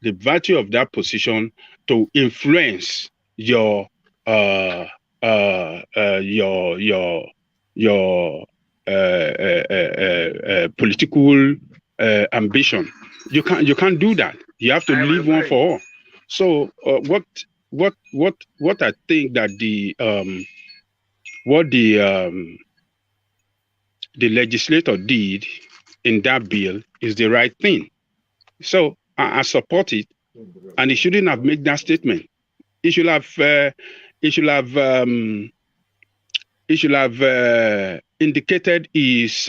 the virtue of that position, to influence your political ambition. You can't do that. You have to leave one for all. So what I think that the legislator did in that bill is the right thing. So I support it, and he shouldn't have made that statement. He should have indicated his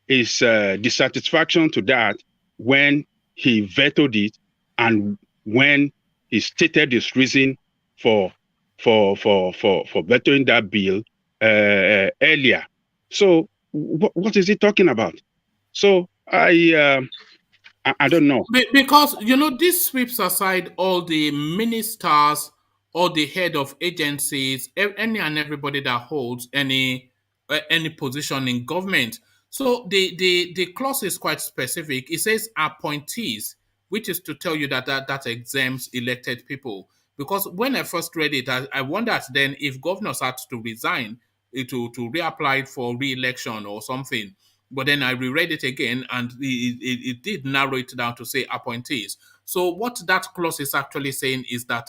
his dissatisfaction to that when he vetoed it and when he stated his reason for vetoing that bill earlier. So what is he talking about? So I don't know. Because, this sweeps aside all the ministers, all the head of agencies, any and everybody that holds any position in government. So the clause is quite specific. It says appointees, which is to tell you that exempts elected people. Because when I first read it, I wondered then if governors had to resign to reapply for re-election or something. But then I reread it again, and it did narrow it down to say appointees. So what that clause is actually saying is that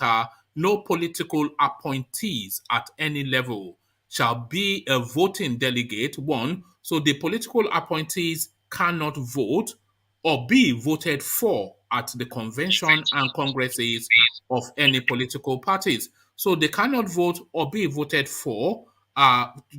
no political appointees at any level shall be a voting delegate, one. So the political appointees cannot vote or be voted for at the convention and congresses of any political parties. So they cannot vote or be voted for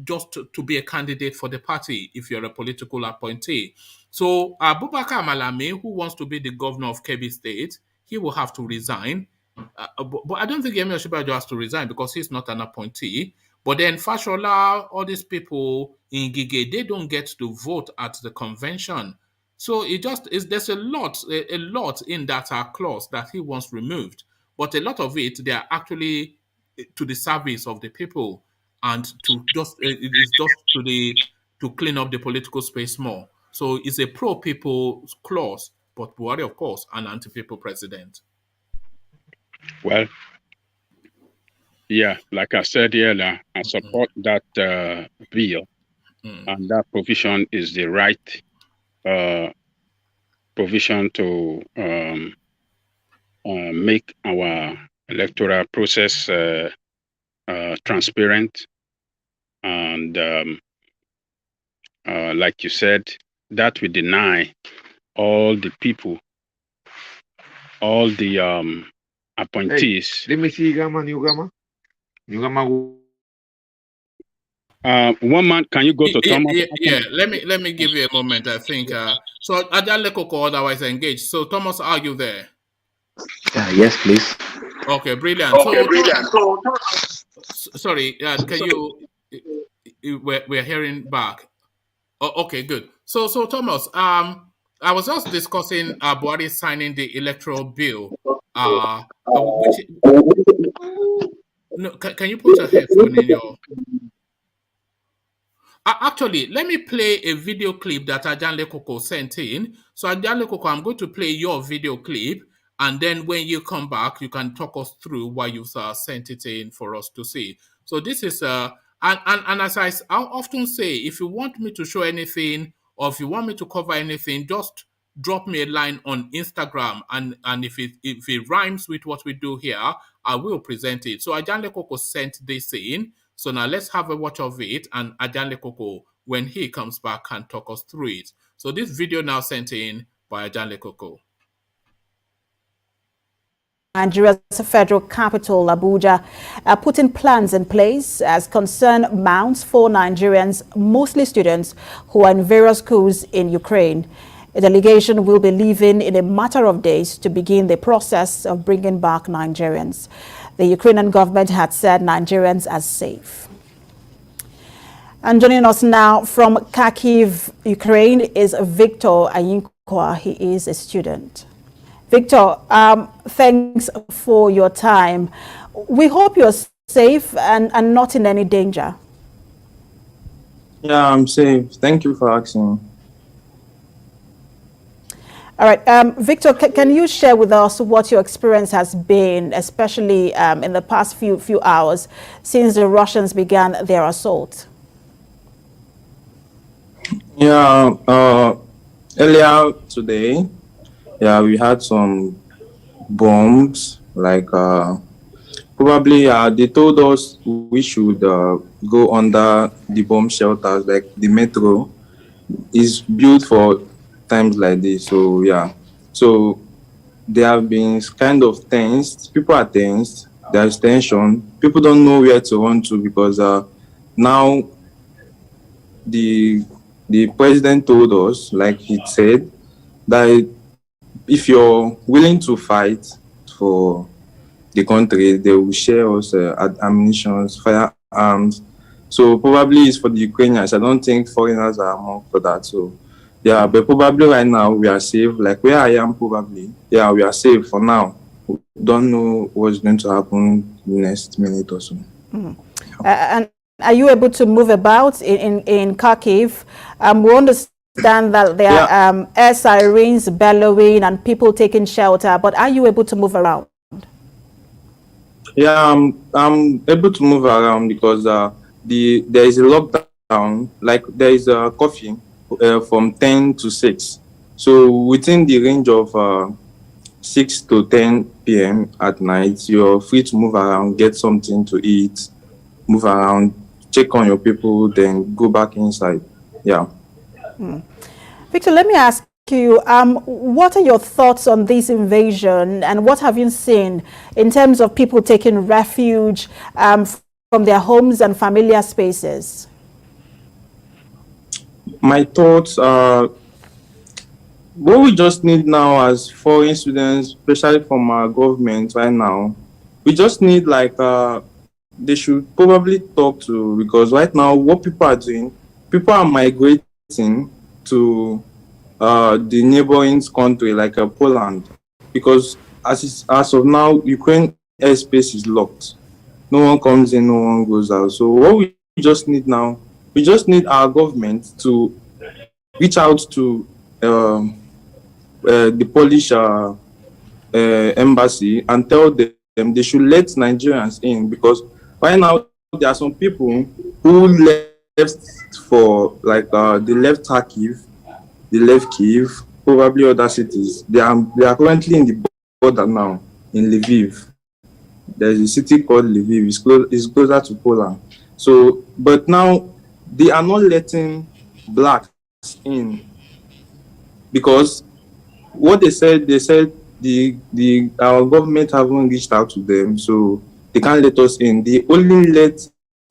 just to be a candidate for the party if you're a political appointee. So Abubakar Malami, who wants to be the governor of Kebbi State, he will have to resign. But I don't think Emir Shibaju has to resign because he's not an appointee. But then Fashola, all these people in Gige, they don't get to vote at the convention. So it just is, there's a lot in that clause that he wants removed. But a lot of it, they are actually to the service of the people and to just it is just to clean up the political space more. So it's a pro-people clause, but Buhari, of course, an anti-people president. Well, yeah, like I said earlier, I support that bill, and that provision is the right provision to make our electoral process transparent. And like you said, that will deny all the people, all the appointees. Let me see, Newgama. One man, can you go to Thomas? Yeah. Let me give you a moment. I think so. Adale Koko otherwise engaged. So Thomas, are you there? Yes, please. Okay, brilliant. Sorry, can you? We're hearing back. Oh, okay, good. So Thomas, I was just discussing Buhari signing the electoral bill. Which no, can you put a headphone in your? Actually, let me play a video clip that Ajanle Koko sent in. So Ajanle Koko, I'm going to play your video clip, and then when you come back, you can talk us through why you sent it in for us to see. So this is and as I often say, if you want me to show anything or if you want me to cover anything, just drop me a line on Instagram, and if it rhymes with what we do here, I will present it. So Ajanle Koko sent this in. So now let's have a watch of it, and Ajanle Koko, when he comes back, can talk us through it. So this video now sent in by Ajanle Koko. Nigeria's federal capital, Abuja, are putting plans in place as concern mounts for Nigerians, mostly students, who are in various schools in Ukraine. A delegation will be leaving in a matter of days to begin the process of bringing back Nigerians. The Ukrainian government had said Nigerians are safe. And joining us now from Kharkiv, Ukraine, is Victor Ayinkwa. He is a student. Victor, thanks for your time. We hope you're safe and not in any danger. Yeah, I'm safe. Thank you for asking. All right, Victor, can you share with us what your experience has been, especially in the past few hours since the Russians began their assault? Yeah, earlier today, yeah, we had some bombs. Like probably they told us we should go under the bomb shelters, like the metro is built for times like this. So yeah, so they have been kind of tensed. People are tensed. There's tension. People don't know where to run to because now the the president told us, like he said, that if you're willing to fight for the country, they will share us ammunition, firearms. So probably it's for the Ukrainians. I don't think foreigners are among for that. So yeah, but probably right now we are safe. Like where I am, probably yeah, we are safe for now. We don't know what's going to happen next minute or so. And are you able to move about in Kharkiv? We understand that there are air sirens bellowing and people taking shelter, but are you able to move around? Yeah, I'm able to move around because there is a lockdown. Like there is a coffee from 10 to 6. So within the range of 6 to 10 p.m. at night, you're free to move around, get something to eat, move around, check on your people, then go back inside. Yeah. Victor, let me ask you, what are your thoughts on this invasion, and what have you seen in terms of people taking refuge from their homes and familiar spaces? My thoughts are, what we just need now as foreign students, especially from our government right now, we just need like they should probably talk to, because right now what people are doing, people are migrating to the neighboring country like Poland, because as of now Ukraine airspace is locked. No one comes in, no one goes out. So what we just need now, we just need our government to reach out to the Polish embassy and tell them they should let Nigerians in, because right now there are some people who left for like they left Kharkiv, they left Kiev, probably other cities. They are currently in the border now in Lviv. There's a city called Lviv. It's closer to Poland. So, but now they are not letting blacks in, because what they said our government haven't reached out to them, so they can't let us in. They only let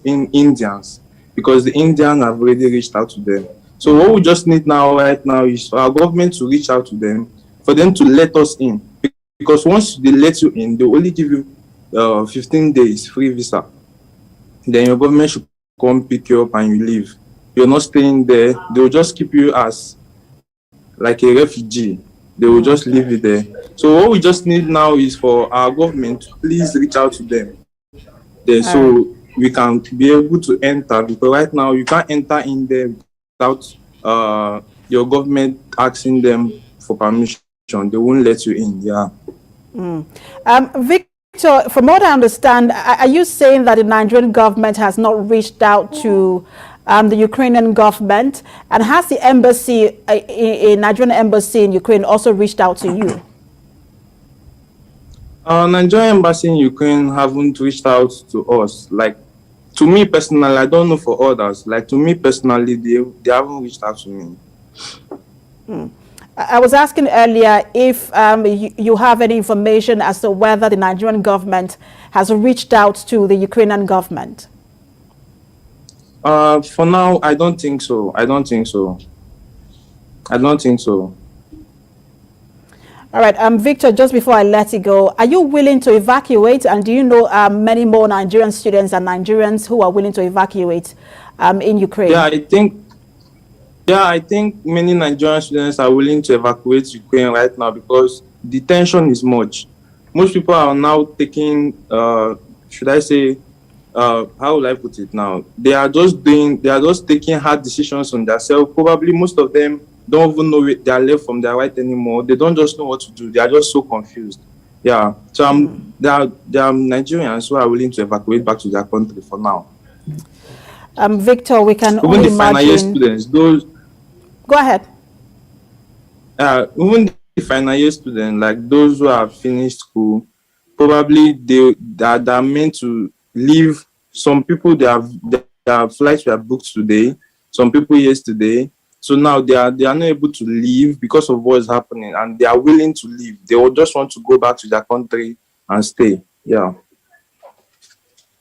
in Indians, because the Indians have already reached out to them. So what we just need right now is for our government to reach out to them, for them to let us in, because once they let you in, they only give you 15 days free visa. Then your government should come pick you up and you leave. You're not staying there. They will just keep you as like a refugee. They will just leave you there. So what we just need now is for our government to please reach out to them there, so we can be able to enter, because right now you can't enter in there without your government asking them for permission. They won't let you in. Yeah. Victor, from what I understand, are you saying that the Nigerian government has not reached out to the Ukrainian government, and has the embassy, a Nigerian embassy in Ukraine, also reached out to you? Nigerian embassy in Ukraine haven't reached out to us. Like, to me personally, I don't know for others. Like, to me personally, they haven't reached out to me. I was asking earlier if you have any information as to whether the Nigerian government has reached out to the Ukrainian government. For now, I don't think so. I don't think so. All right, Victor, just before I let you go, are you willing to evacuate? And do you know many more Nigerian students and Nigerians who are willing to evacuate in Ukraine? Yeah, I think many Nigerian students are willing to evacuate Ukraine right now, because the tension is much. Most people are now taking, should I say, how will I put it now? They are just taking hard decisions on themselves. Probably most of them don't even know their left from their right anymore. They don't just know what to do. They are just so confused. Yeah. So there are Nigerians who are willing to evacuate back to their country for now. Victor, we can even only the final year imagine. students, those. Go ahead. Even the final year students, like those who have finished school, probably they are meant to leave. Some people their flights were booked today. Some people yesterday. So now they are not able to leave because of what is happening, and they are willing to leave. They will just want to go back to their country and stay. Yeah.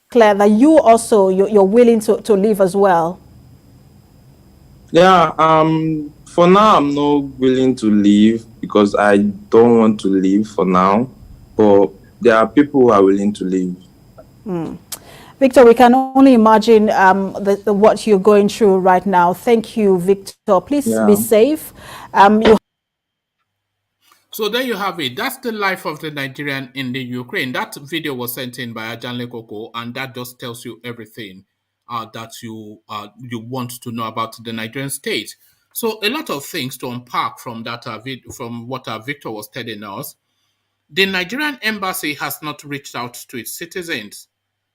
Claire, that you also you're willing to leave as well. Yeah, for now, I'm not willing to leave because I don't want to leave for now. But there are people who are willing to leave. Victor, we can only imagine what you're going through right now. Thank you, Victor. Please be Yeah. safe. So there you have it. That's the life of the Nigerian in the Ukraine. That video was sent in by Ajanle Koko, and that just tells you everything that you want to know about the Nigerian state. So a lot of things to unpack from that from what Victor was telling us. The Nigerian embassy has not reached out to its citizens,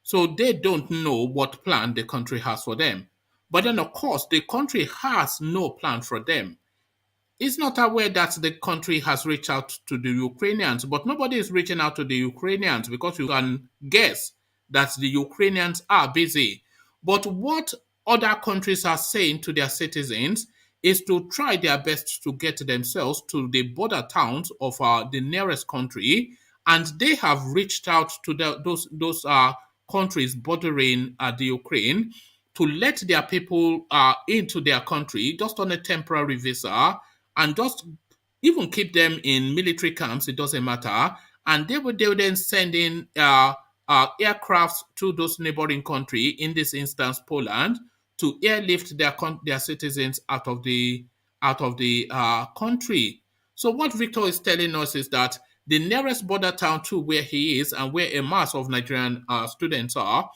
so they don't know what plan the country has for them. But then, of course, the country has no plan for them. Is not aware that the country has reached out to the Ukrainians, but nobody is reaching out to the Ukrainians because you can guess that the Ukrainians are busy. But what other countries are saying to their citizens is to try their best to get themselves to the border towns of the nearest country, and they have reached out to those countries bordering the Ukraine to let their people into their country just on a temporary visa and just even keep them in military camps, it doesn't matter. And they will then send in aircrafts to those neighboring country, in this instance Poland, to airlift their citizens out of the country. So what Victor is telling us is that the nearest border town to where he is and where a mass of Nigerian students are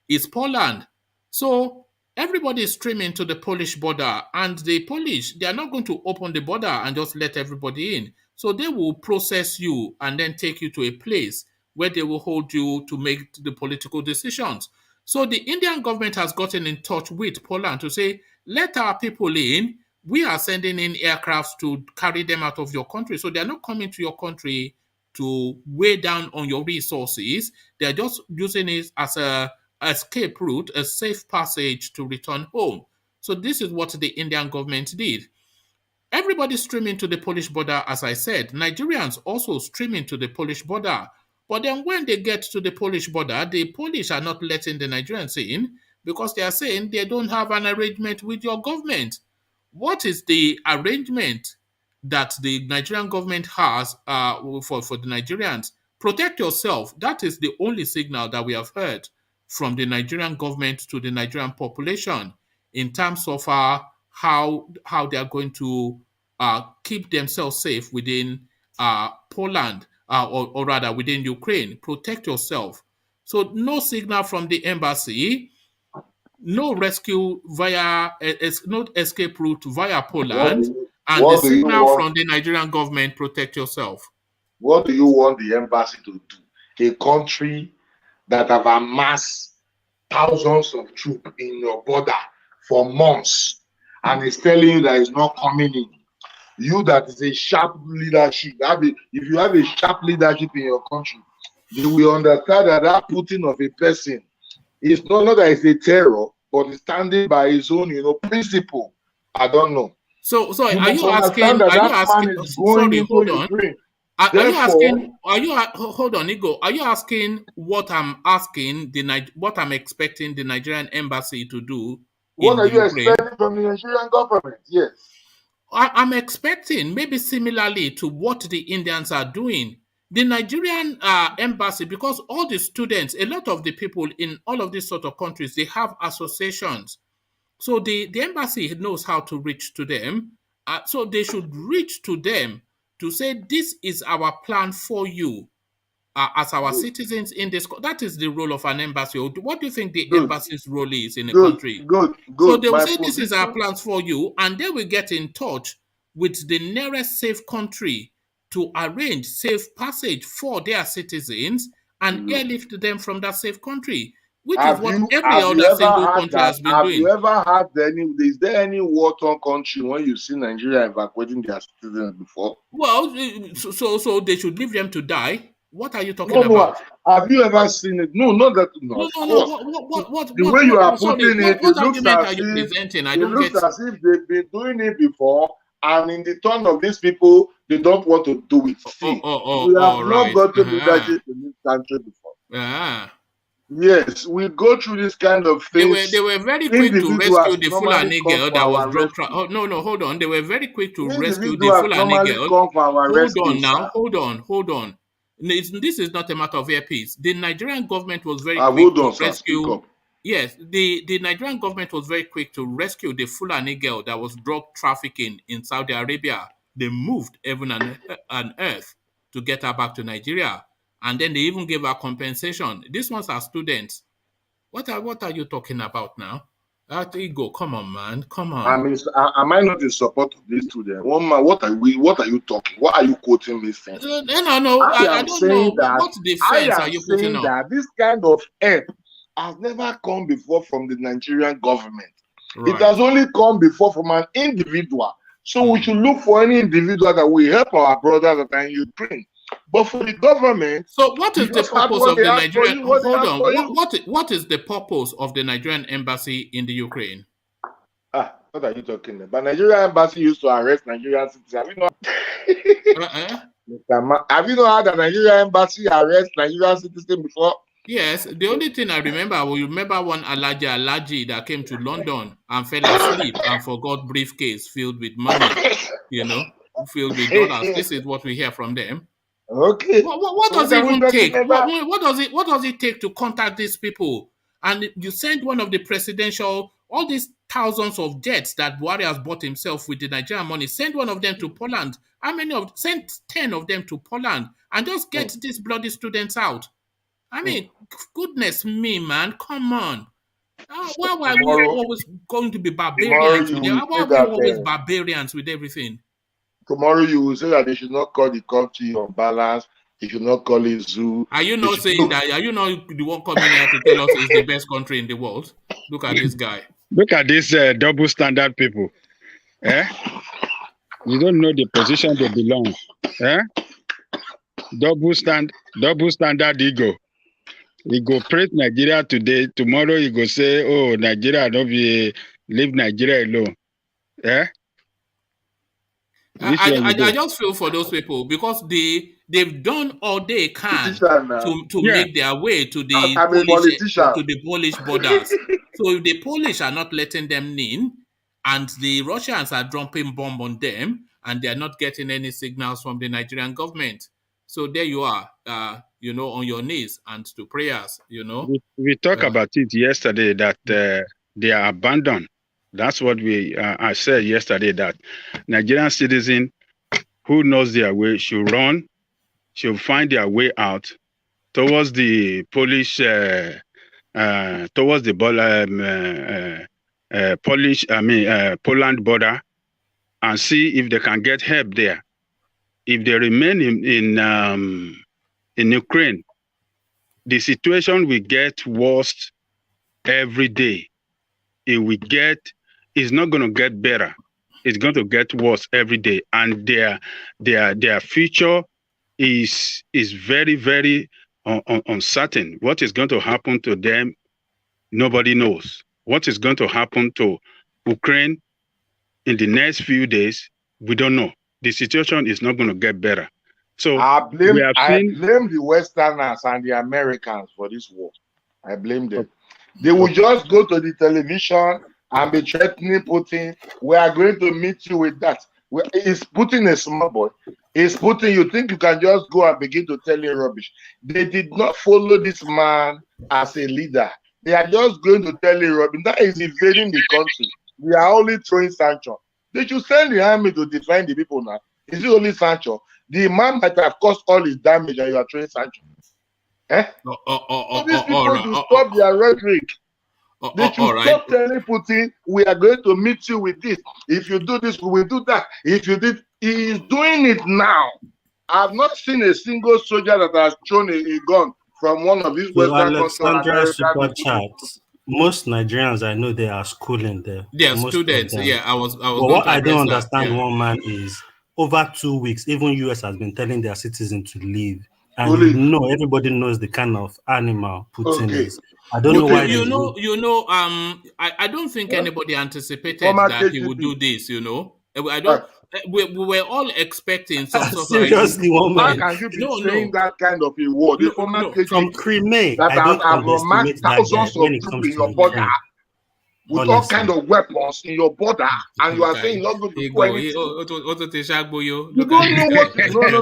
is Poland. So everybody is streaming to the Polish border, and the Polish, they are not going to open the border and just let everybody in. So they will process you and then take you to a place where they will hold you to make the political decisions. So the Indian government has gotten in touch with Poland to say, let our people in. We are sending in aircrafts to carry them out of your country. So they're not coming to your country to weigh down on your resources. They're just using it as a escape route, a safe passage to return home. So this is what the Indian government did. Everybody streaming to the Polish border, as I said. Nigerians also streaming to the Polish border. But then when they get to the Polish border, the Polish are not letting the Nigerians in because they are saying they don't have an arrangement with your government. What is the arrangement that the Nigerian government has for the Nigerians? Protect yourself. That is the only signal that we have heard from the Nigerian government to the Nigerian population in terms of how they are going to keep themselves safe within Poland, or rather within Ukraine. Protect yourself. So no signal from the embassy, no rescue via no escape route via What do Poland, you and the what do you signal want from the Nigerian government: protect yourself. what do you want the embassy to do? A country that have amassed thousands of troops in your border for months and is telling you that it's not coming in. You that is a sharp leadership, if you have a sharp leadership in your country, you will understand that that putting of a person is not that it's a terror, but it's standing by his own, principle. I don't know. So You are must you understand asking? that Are you that asking? man is going Sorry, into hold on. Ukraine. Are you Therefore, asking? Hold on, Igo? Are you asking what I'm asking what I'm expecting the Nigerian embassy to do what in are the you Ukraine? expecting from the Nigerian government? Yes. I'm expecting maybe similarly to what the Indians are doing. The Nigerian embassy, because all the students, a lot of the people in all of these sort of countries, they have associations. So the embassy knows how to reach to them. So they should reach to them to say, this is our plan for you as our Good, citizens in this. That is the role of an embassy. What do you think the good, embassy's role is in a good, country? good, So good. they will My say, this is our position, plans for you, and they will get in touch with the nearest safe country to arrange safe passage for their citizens and airlift them from that safe country, which is have what you every have you other ever single had country that? has been Have you doing. ever had is there any war-torn country when you see Nigeria evacuating their citizens before? Well, so they should leave them to die. What are you No, talking no. about? Have you ever seen it? No, not that. No, No, of no, no. course. The way you are Sorry, putting it, what argument are you presenting? I it don't looks get. as if they've been doing it before, and in the turn of these people, they don't want to do it. See, we have All not right. got to leadership in this country before. Yeah. Yes, we go through this kind of things. They were very quick to rescue Individuals the normally Fulani come girl for that was our drug rescue. oh no, hold on. They were very quick to rescue the Individuals Fulani normally girl. come for our Hold rescue, on now, sir. hold on. This is not a matter of earpiece. The Nigerian government was very quick Hold to on, sir. Speak rescue. up. Yes, the Nigerian government was very quick to rescue the Fulani girl that was drug trafficking in Saudi Arabia. They moved heaven and earth to get her back to Nigeria. And then they even gave her compensation. These ones are students. What are you talking about now? That ego, come on, man, come I on. mean, am I not in support of this student? One man, what are you talking? What are you quoting me saying? No, I am don't know. saying that What defense are you putting up? that this kind of help has never come before from the Nigerian government. It has only come before from an individual. So we should look for any individual that will help our brothers that are in Ukraine. But for the government, So what is the purpose of the Nigerian? Hold on. What is the purpose of the Nigerian embassy in the Ukraine? What are you talking about? Nigerian embassy used to arrest Nigerian citizens. Have you not? Have you not had a Nigerian embassy arrest Nigerian citizens before? Yes, the only thing I remember one Alaji that came to London and fell asleep and forgot briefcase filled with money, filled with dollars. This is what we hear from them. Okay. What does it even take? What does it take to contact these people? And you send one of the presidential, all these thousands of jets that Buhari has bought himself with the Nigerian money, send one of them to Poland. Send 10 of them to Poland and just get these bloody students out. I mean, goodness me, man, come on. Why are we always going to be barbarians with them? Why are we always barbarians with everything? Tomorrow you will say that they should not call the country unbalanced. They should not call it zoo. Are you not saying that? Are you not the one coming here to tell us it's the best country in the world? Look at this guy. Look at these double standard people. You don't know the position they belong. Double standard ego. We go praise Nigeria today. Tomorrow you go say, "Oh, Nigeria, don't be leave Nigeria alone." I just feel for those people because they've done all they can to make their way to the Polish borders. So if the Polish are not letting them in, and the Russians are dropping bomb on them, and they are not getting any signals from the Nigerian government. So there you are, on your knees and to prayers, We talked about it yesterday that they are abandoned. That's what I said yesterday, that Nigerian citizen who knows their way should run, should find their way out towards the Polish, towards the Poland border, and see if they can get help there. If they remain in Ukraine, the situation will get worse every day. It's not going to get better. It's going to get worse every day, and their future is very, very uncertain. What is going to happen to them? Nobody knows. What is going to happen to Ukraine in the next few days? We don't know. The situation is not going to get better. So I blame the Westerners and the Americans for this war. I blame them. They will just go to the television and be threatening Putin. We are going to meet you with that. Is Putin a small boy? Is Putin, you think you can just go and begin to tell him rubbish? They did not follow this man as a leader. They are just going to tell him rubbish. That is invading the country. We are only throwing sanctions. They should send the army to defend the people now. Is it only sanctions? The man might have caused all his damage and you are throwing sanctions. These people should stop their rhetoric. They should stop telling Putin, we are going to meet you with this. If you do this, we will do that. If you did, he is doing it now. I've not seen a single soldier that has thrown a gun from one of these Western countries. Most Nigerians I know, they are schooling there. They are students. Yeah, I was. But what I don't understand, one man, is over 2 weeks, even US has been telling their citizens to leave. And everybody knows the kind of animal Putin is. I don't know why. I don't think anybody anticipated that he would do this. I don't. we were all expecting some sort of Seriously, one How man. can you be no, saying no, that kind of a word? A no, former no. From KGB Crimea, that I don't have amassed underestimate that guy thousands when of it troops comes in to your border Ukraine. with all kind Honestly. of weapons in your border, and you are Guy, saying you're not going to he do go. anything. Auto Shagboyo. You Look at don't this know guy. what.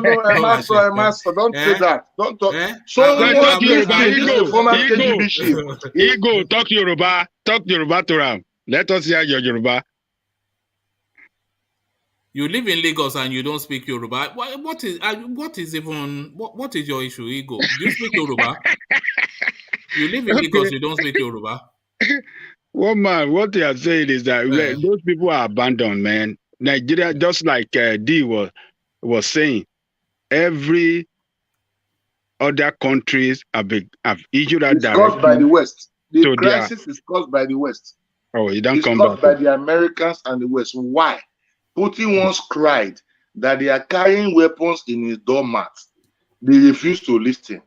No, Oh my shit. Emasa, don't say Eh? that. Don't talk. Eh? Well, Someone talk Yoruba. listening. This is a former KGB chief. Ego, talk Yoruba. Talk Yoruba to Ram. Let us hear your Yoruba. You live in Lagos and you don't speak Yoruba. What is your issue, Ego? Do you speak Yoruba? You live in Lagos, you don't speak Yoruba. One man, what they are saying is that those people are abandoned, man. Nigeria, just like D was saying, every other countries have issued that It's caused by the West. The So crisis is caused by the West. Oh, you don't It's come caused back. by the Americans and the West. Why? Putin once cried that they are carrying weapons in his doormat. They refuse to listen.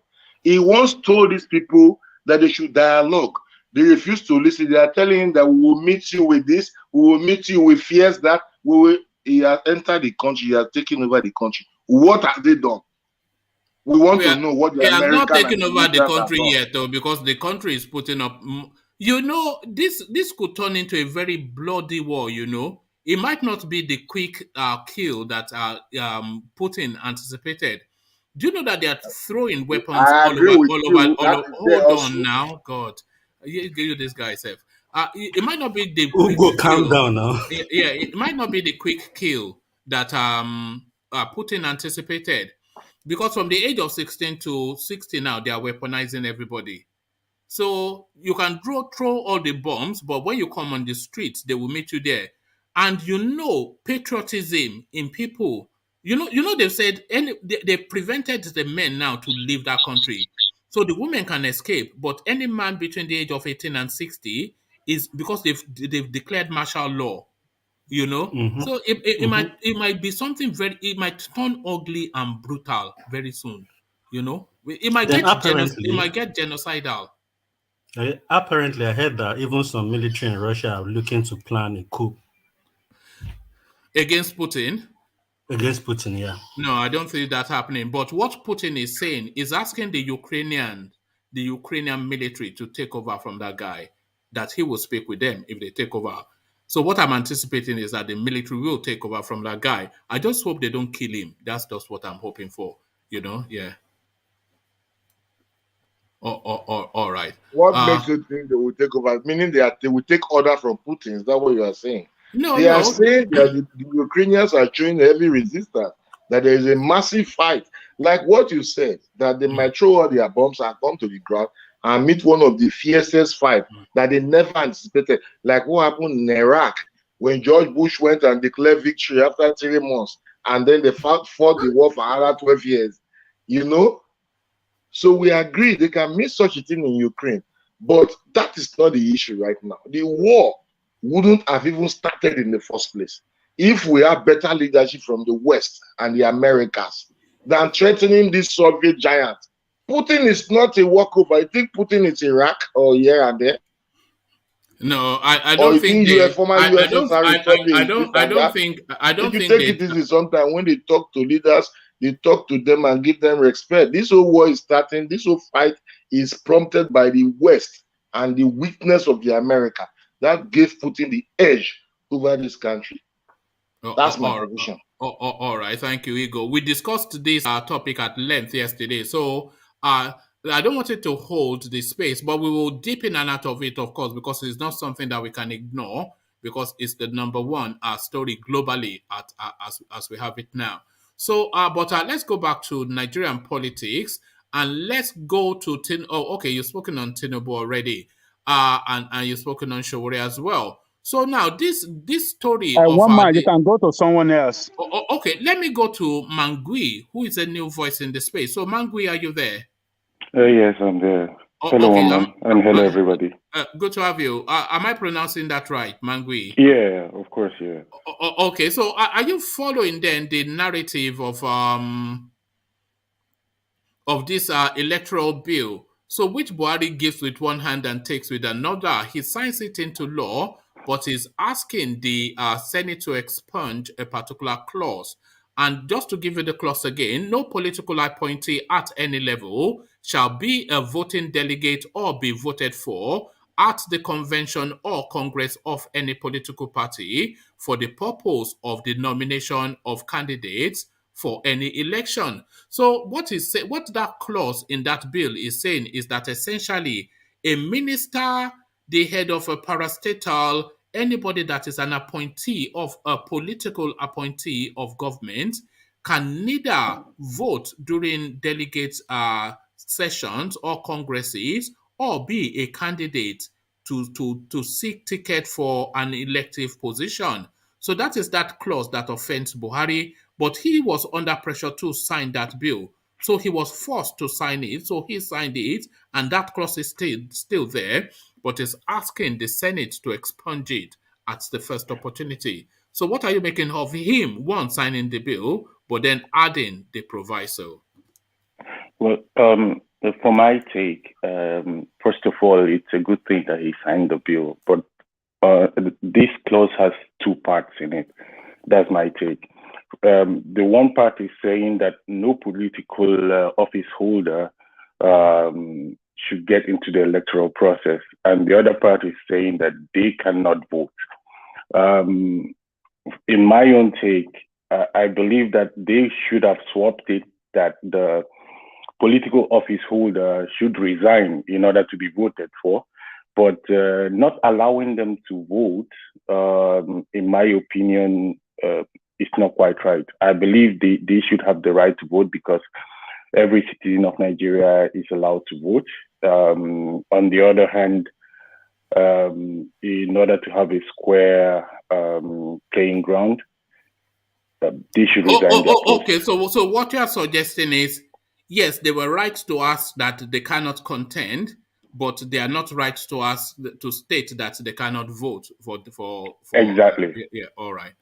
He once told these people that they should dialogue. They refuse to listen. They are telling him that we will meet you with this, we will meet you with fears that we will. He has entered the country, he has taken over the country. What have they done? We want to know what the He has American not taken and the over the Europeans have country done. yet, though, because the country is putting up. You know, this could turn into a very bloody war. You know, it might not be the quick kill that Putin anticipated. Do you know that they are throwing weapons I all agree over, with all over, you. all That over? is there Hold also. on now, God. You this guy, Seth. It might not be the quick Ugo, calm kill. down now. Yeah, it might not be the quick kill that Putin anticipated. Because from the age of 16 to 60 now, they are weaponizing everybody. So you can throw all the bombs, but when you come on the streets, they will meet you there. And you know, patriotism in people. They've said they prevented the men now to leave that country. So the women can escape, but any man between the age of 18 and 60 is because they've declared martial law. So it might be something it might turn ugly and brutal very soon. It might Then get genocidal. apparently, I heard that even some military in Russia are looking to plan a coup Against Putin. against Putin. Yeah. No, I don't think that's happening. But what Putin is saying is asking the Ukrainian military to take over from that guy, that he will speak with them if they take over. So what I'm anticipating is that the military will take over from that guy. I just hope they don't kill him. That's just what I'm hoping for. Yeah. All right. What makes you think they will take over? Meaning they will take order from Putin. Is that what you are saying? No, They are no. saying that the Ukrainians are showing heavy resistance, that there is a massive fight. Like what you said, that they might throw all their bombs and come to the ground and meet one of the fiercest fights that they never anticipated. Like what happened in Iraq when George Bush went and declared victory after 3 months, and then they fought the war for another 12 years. So we agree they can miss such a thing in Ukraine, but that is not the issue right now. The war wouldn't have even started in the first place if we have better leadership from the West and the Americas than threatening this Soviet giant. Putin is not a walkover. I think Putin is Iraq or here and there. No, I don't think you former USSR I don't think if you they take it easy sometimes when they talk to leaders, they talk to them and give them respect. This whole war is starting, this whole fight is prompted by the West and the weakness of the America. That gave Putin the edge over this country. That's my position. All right, thank you, Igor. We discussed this topic at length yesterday, so I don't want it to hold the space, but we will dip in and out of it, of course, because it's not something that we can ignore, because it's the number one story globally as we have it now. So, but let's go back to Nigerian politics and let's go to okay, you've spoken on Tinubu already, and you've spoken on Sowore as well. So now this story of one man, you can go to someone else. Okay, let me go to Mangui, who is a new voice in the space. So Mangui, are you there? Yes, I'm there. Hello, okay, Woman, and hello, everybody. Good to have you. Am I pronouncing that right, Mangui? Yeah, of course, yeah. Okay, so are you following then the narrative of this electoral bill? So which Buhari gives with one hand and takes with another. He signs it into law but is asking the Senate to expunge a particular clause. And just to give you the clause again, no political appointee at any level shall be a voting delegate or be voted for at the convention or congress of any political party for the purpose of the nomination of candidates for any election. So what that clause in that bill is saying is that essentially a minister, the head of a parastatal, anybody that is an appointee of a political appointee of government can neither vote during delegate sessions or congresses or be a candidate to seek ticket for an elective position. So that is that clause that offends Buhari, but he was under pressure to sign that bill. So he was forced to sign it. So he signed it, and that clause is still there, but is asking the Senate to expunge it at the first opportunity. So what are you making of him, one, signing the bill, but then adding the proviso? Well, for my take, first of all, it's a good thing that he signed the bill, but this clause has two parts in it. That's my take. The one part is saying that no political office holder should get into the electoral process, and the other part is saying that they cannot vote. In my own take, I believe that they should have swapped it, that the political office holder should resign in order to be voted for, but not allowing them to vote, in my opinion, is not quite right. I believe they should have the right to vote because every citizen of Nigeria is allowed to vote. On the other hand, in order to have a square playing ground, they should resign their post. Okay, so what you are suggesting is, yes, they were right to ask that they cannot contend, but they are not right to ask to state that they cannot vote for exactly. Yeah, all right.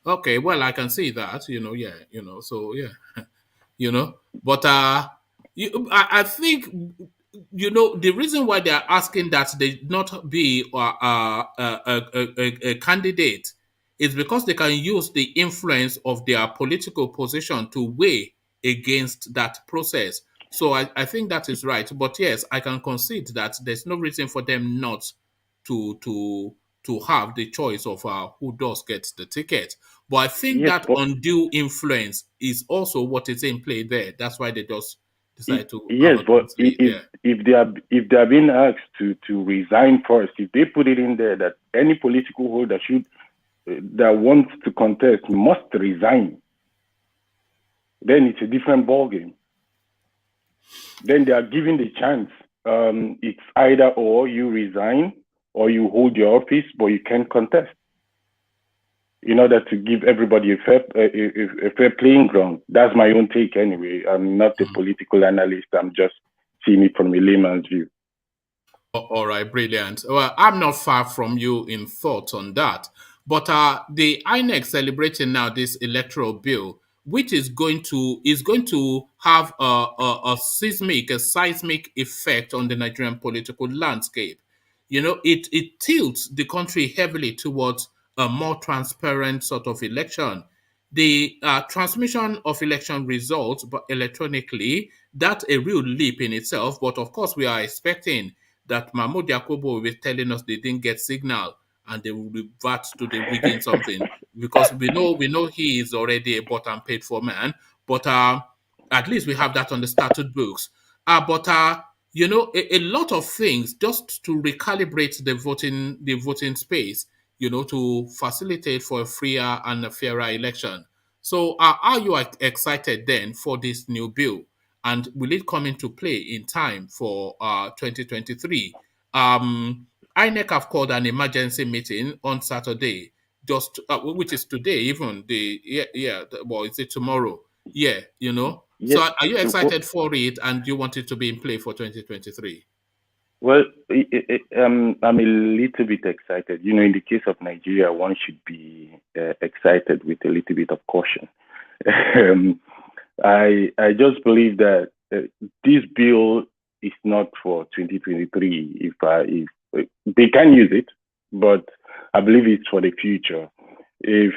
Okay, well, I can see that, so yeah, but I think, the reason why they are asking that they not be a candidate is because they can use the influence of their political position to weigh against that process. So I think that is right. But yes, I can concede that there's no reason for them not to have the choice of who does get the ticket. But I think that undue influence is also what is in play there. That's why they just decide to. Yes, but if they are being asked to resign first, if they put it in there that any political holder that wants to contest must resign, then it's a different ballgame. Then they are given the chance. It's either or, you resign or you hold your office, but you can't contest, in order to give everybody a fair playing ground. That's my own take anyway. I'm not a political analyst. I'm just seeing it from a layman's view. All right, brilliant. Well, I'm not far from you in thought on that. But the INEC celebrating now this electoral bill, which is going to have a seismic effect on the Nigerian political landscape. It tilts the country heavily towards a more transparent sort of election. The transmission of election results but electronically, that's a real leap in itself. But of course, we are expecting that Mahmoud Yakubu will be telling us they didn't get signal and they will revert to the rigging something, because we know he is already a bought and paid for man. But at least we have that on the statute books. But a lot of things just to recalibrate the voting space, to facilitate for a freer and a fairer election. So are you excited then for this new bill? And will it come into play in time for 2023? INEC have called an emergency meeting on Saturday, which is today, even is it tomorrow? Yeah, Yes. So are you excited for it, and do you want it to be in play for 2023? Well, I'm a little bit excited. In the case of Nigeria, one should be excited with a little bit of caution. I just believe that this bill is not for 2023. If they can use it, but I believe it's for the future. If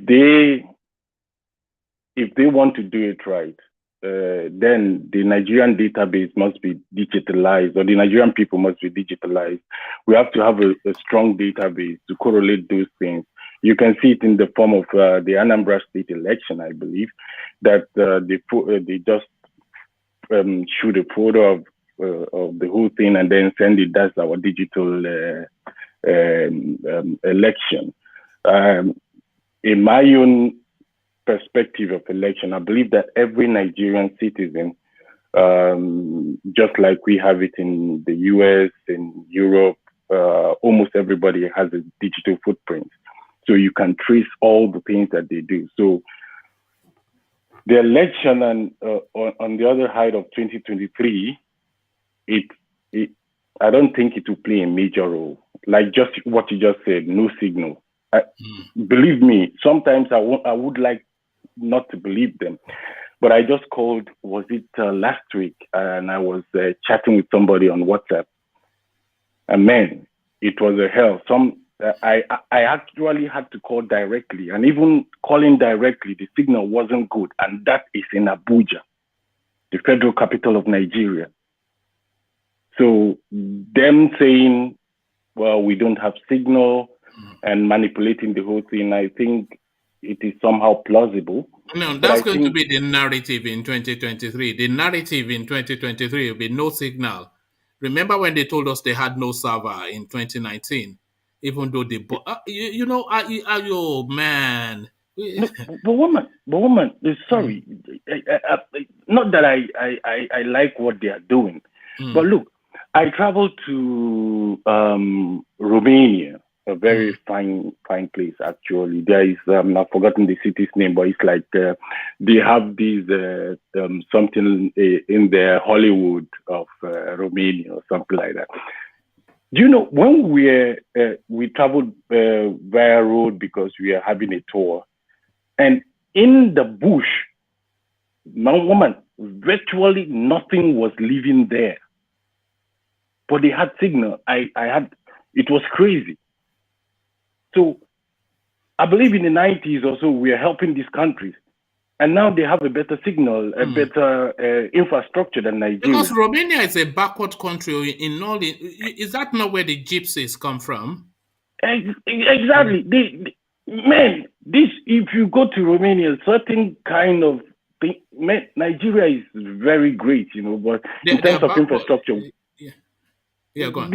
they want to do it right, then the Nigerian database must be digitalized, or the Nigerian people must be digitalized. We have to have a strong database to correlate those things. You can see it in the form of the Anambra State election, I believe, that they just shoot a photo of the whole thing and then send it. That's our digital election. In my own perspective of election, I believe that every Nigerian citizen, just like we have it in the US, in Europe, almost everybody has a digital footprint. So you can trace all the things that they do. So the election and on the other side of 2023, I don't think it will play a major role. Like just what you just said, no signal. Believe me, sometimes I would like not to believe them, but I just called, was it last week? And I was chatting with somebody on WhatsApp. And man, it was a hell. I actually had to call directly, and even calling directly, the signal wasn't good. And that is in Abuja, the federal capital of Nigeria. So them saying, well, we don't have signal and manipulating the whole thing, I think it is somehow plausible. No, that's going to be the narrative in 2023. The narrative in 2023 will be no signal. Remember when they told us they had no server in 2019? Even though they, man. But woman, sorry, not that I like what they are doing, but look, I traveled to Romania, a very fine place actually. There is I've forgotten the city's name, but it's like they have these something in the Hollywood of Romania or something like that. Do you know, when we traveled via road because we are having a tour, and in the bush, my woman, virtually nothing was living there, but they had signal. It was crazy. So I believe in the 90s or so, we are helping these countries. And now they have a better signal, a better infrastructure than Nigeria. Because Romania is a backward country in all. Is that not where the gypsies come from? Exactly. If you go to Romania, certain kind of thing, Nigeria is very great, but in terms of infrastructure, go on.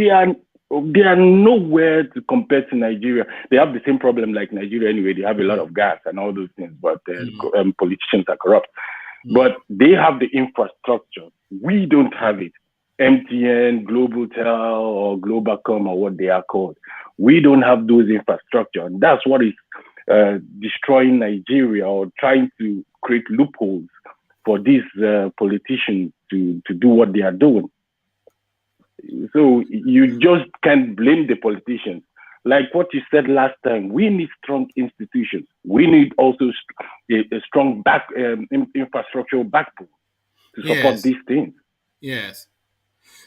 They are nowhere to compare to Nigeria. They have the same problem like Nigeria anyway. They have a lot of gas and all those things, but politicians are corrupt. But they have the infrastructure. We don't have it. MTN, Globaltel, or Globalcom, or what they are called. We don't have those infrastructure. And that's what is destroying Nigeria, or trying to create loopholes for these politicians to do what they are doing. So you just can't blame the politicians. Like what you said last time, we need strong institutions. We need also a strong infrastructural backbone to support these things. Yes.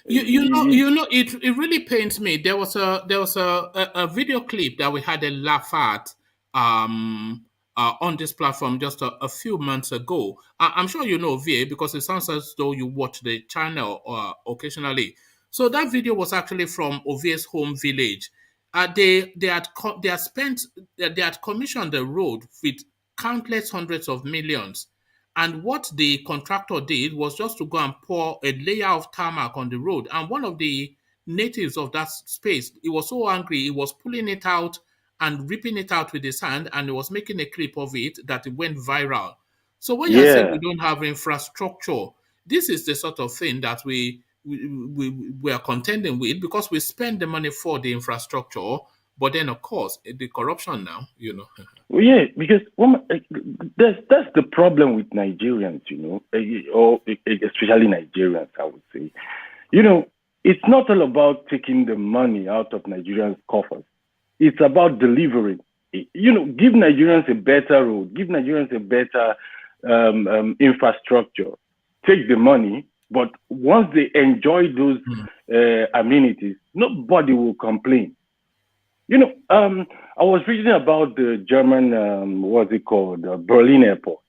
You know, it really pains me. There was a video clip that we had a laugh at on this platform just a few months ago. I'm sure you know VA, because it sounds as though you watch the channel occasionally. So that video was actually from Ovia's home village. They had commissioned the road with countless hundreds of millions. And what the contractor did was just to go and pour a layer of tarmac on the road. And one of the natives of that space, he was so angry, he was pulling it out and ripping it out with his hand, and he was making a clip of it that it went viral. So when you say we don't have infrastructure, this is the sort of thing that we are contending with, because we spend the money for the infrastructure, but then of course the corruption now, Well, yeah, because that's the problem with Nigerians, or especially Nigerians, I would say. It's not all about taking the money out of Nigerians' coffers. It's about delivering. Give Nigerians a better road, give Nigerians a better infrastructure. Take the money, but once they enjoy those amenities, nobody will complain. You know, I was reading about the German, what's it called, Berlin airport,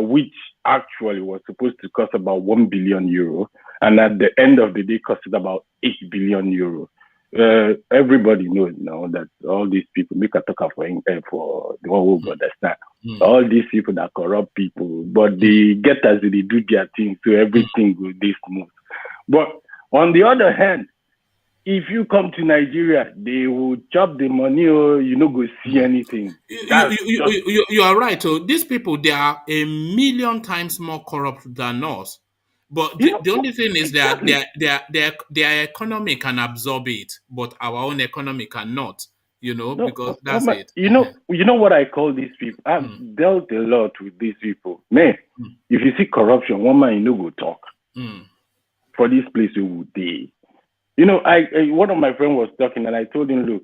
which actually was supposed to cost about 1 billion euro, and at the end of the day, costed about 8 billion euro. Everybody knows now that all these people make a talk for the one who understand. All these people that corrupt people, but they get as they do their thing, so everything goes this smooth. But on the other hand, if you come to Nigeria, they will chop the money or you no go see anything. You are right. So these people, they are a million times more corrupt than us. But the only thing is that their economy can absorb it, but our own economy cannot. Because that's it. You know what I call these people? I've dealt a lot with these people. Man, if you see corruption, one man you know go talk. For this place you would be. You know, one of my friends was talking, and I told him, look,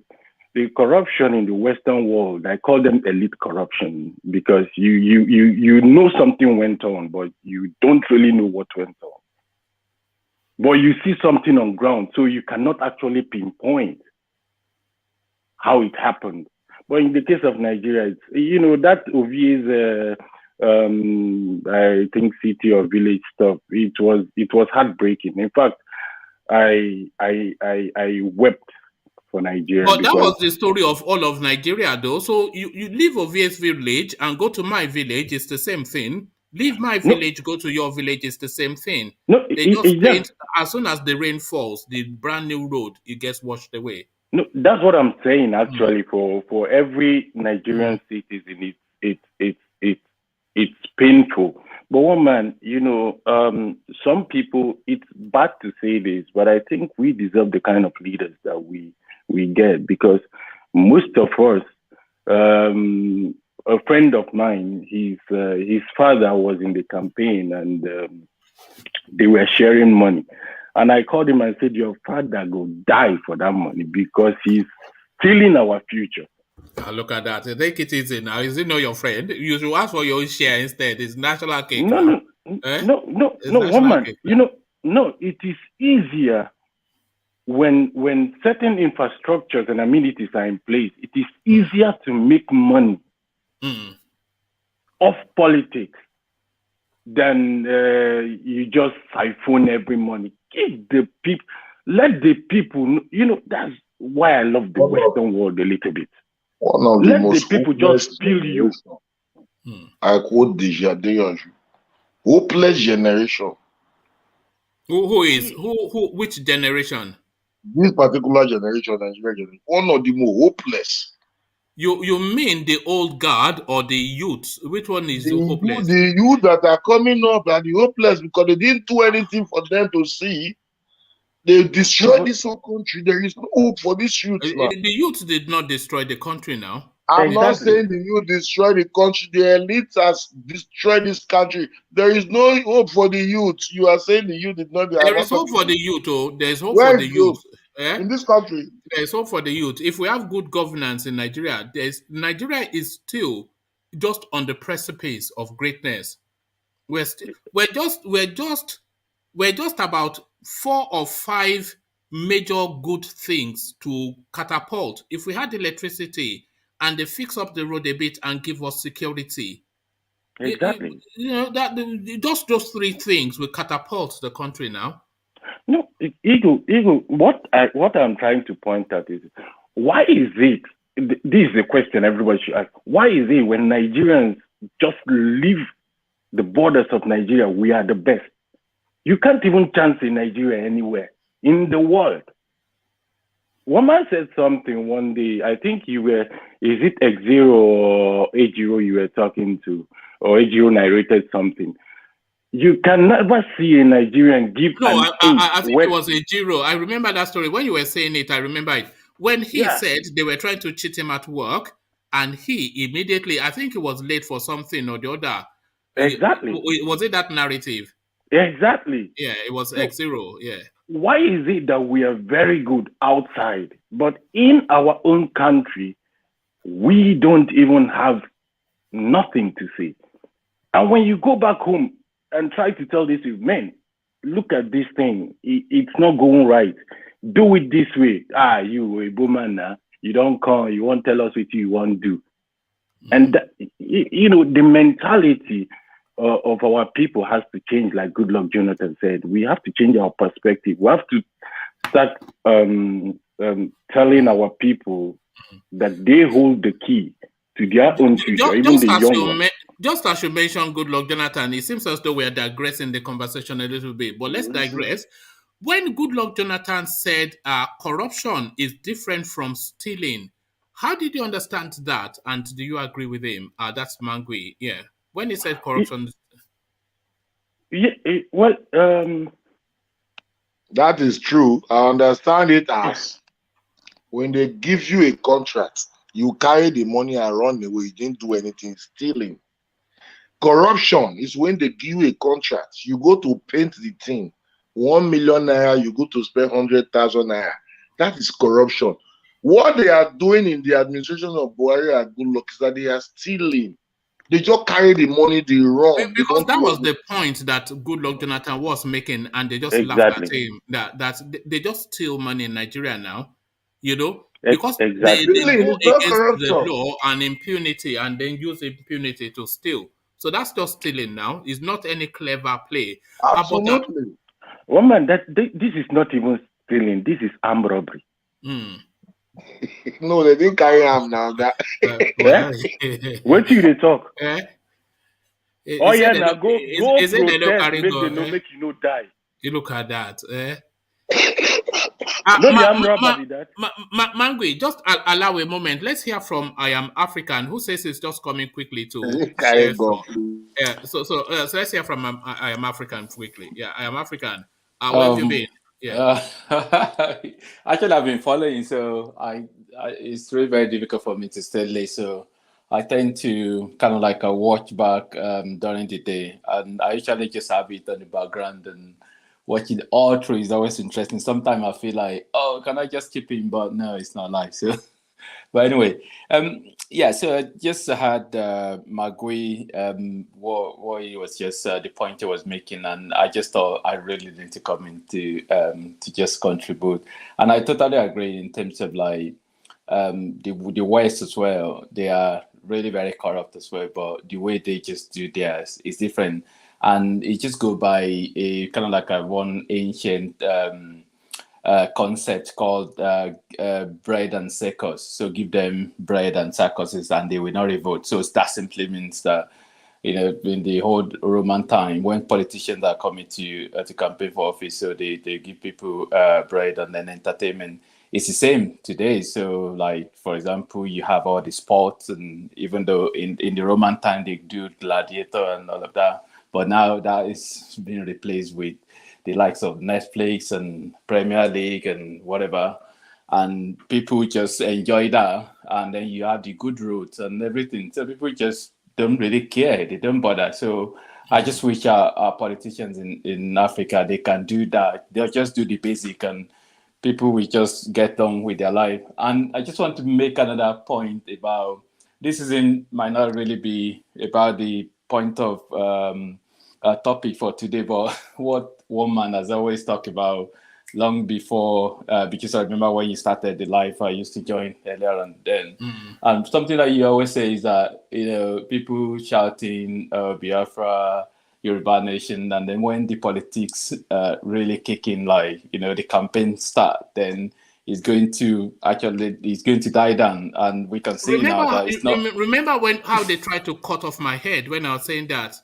the corruption in the Western world, I call them elite corruption because you know something went on, but you don't really know what went on. But you see something on ground, so you cannot actually pinpoint how it happened. But in the case of Nigeria, it's, that Ovie's, I think city or village stuff, it was heartbreaking. In fact, I wept for Nigeria. But that was the story of all of Nigeria, though. So you leave Ovie's village and go to my village, it's the same thing. Leave my village, go to your village, it's the same thing. No, they just paint, as soon as the rain falls, the brand new road, it gets washed away. No, that's what I'm saying. Actually, for every Nigerian citizen, it's painful. But one man, some people, it's bad to say this, but I think we deserve the kind of leaders that we get, because most of us, a friend of mine, his father was in the campaign and they were sharing money. And I called him and said, your father go die for that money because he's stealing our future. Look at that. Take it easy now. Is it not your friend? You should ask for your own share instead. It's national cake. No, woman. No, it is easier when certain infrastructures and amenities are in place. It is easier to make money off politics than you just siphon every money. Give the people, let the people, that's why I love the Western world a little bit. One of the most people just feel you. I quote Deja hopeless generation. Which generation? This particular generation, Nigerian generation, one of the more hopeless. You mean the old guard or the youth? Which one is hopeless? The youth that are coming up are the hopeless because they didn't do anything for them to see. They destroyed this whole country. There is no hope for this youth now. The youth did not destroy the country now. I'm not saying the youth destroyed the country. The elite has destroyed this country. There is no hope for the youth. You are saying the youth did not. There is hope for the youth. There's hope for the youth. In this country, there's hope for the youth. If we have good governance in Nigeria, Nigeria is still just on the precipice of greatness. We're just about 4 or 5 major good things to catapult. If we had electricity and they fix up the road a bit and give us security, exactly. Just those 3 things will catapult the country now. No, Eagle. What I'm trying to point out is, why is it? This is a question everybody should ask. Why is it when Nigerians just leave the borders of Nigeria, we are the best? You can't even chance in Nigeria anywhere in the world. One man said something one day. I think is it X0 or A0 you were talking to, or A0 narrated something. You can never see a Nigerian give. No, I think it was A0. I remember that story. When you were saying it, I remember it. When he said they were trying to cheat him at work, and he immediately, I think he was late for something or the other. Exactly. Was it that narrative? Exactly. Yeah, it was X0. Yeah. Why is it that we are very good outside, but in our own country, we don't even have nothing to say? And when you go back home and try to tell this, man, look at this thing. It's not going right. Do it this way. You a woman now. You don't come, you won't tell us what you want to do. And that, the mentality of our people has to change, like Goodluck Jonathan said. We have to change our perspective. We have to start telling our people that they hold the key to their own future, even the young ones. Just as you mentioned Goodluck Jonathan, it seems as though we are digressing the conversation a little bit, but let's digress. When Goodluck Jonathan said corruption is different from stealing, how did you understand that? And do you agree with him? That's Mangui. Yeah. When he said corruption. That is true. I understand it as when they give you a contract, you carry the money and run away. You didn't do anything, stealing. Corruption is when they give you a contract, you go to paint the thing. 1 million naira, you go to spend 100,000 naira. That is corruption. What they are doing in the administration of Buhari and Goodluck is that they are stealing. They just carry the money, they run. Because that was the point that Goodluck Jonathan was making, and they just laughed at him. That they just steal money in Nigeria now, because they go against the law and impunity, and then use impunity to steal. So that's just stealing now. It's not any clever play. Absolutely. Well, man, this is not even stealing. This is armed robbery. No, they didn't carry arm now. Wait till they talk. Now go is it they don't carry make you no die. You look at that. Mangui, just allow a moment. Let's hear from I Am African, who says it's just coming quickly to share so let's hear from I Am African quickly. Yeah, I Am African. Where have you been? Yeah. Actually, I've been following, so it's really very difficult for me to stay late. So I tend to kind of like watch back during the day, and I usually just have it on the background and watching all through is always interesting. Sometimes I feel like, oh, can I just keep in? But no, it's not like so. But anyway, so I just had Magui, what he was just the point he was making, and I just thought I really need to come in to just contribute. And I totally agree in terms of like the West as well. They are really very corrupt as well, but the way they just do theirs is different. And it just go by a kind of like one ancient concept called bread and circus. So give them bread and circuses and they will not revolt. So that simply means that, in the whole Roman time, when politicians are coming to campaign for office, so they give people bread and then entertainment. It's the same today. So like, for example, you have all the sports, and even though in the Roman time, they do gladiator and all of that, but now that is being replaced with the likes of Netflix and Premier League and whatever. And people just enjoy that. And then you have the good roads and everything. So people just don't really care. They don't bother. So I just wish our politicians in Africa, they can do that. They'll just do the basic and people will just get on with their life. And I just want to make another point about, might not really be about the point of topic for today, but what one man has always talked about long before, because I remember when you started the life, I used to join earlier and then. And something that you always say is that, people shouting Biafra, Yoruba Nation, and then when the politics really kick in, like, the campaign start, then it's going to die down, and we can see now that it's not. Remember how they tried to cut off my head when I was saying that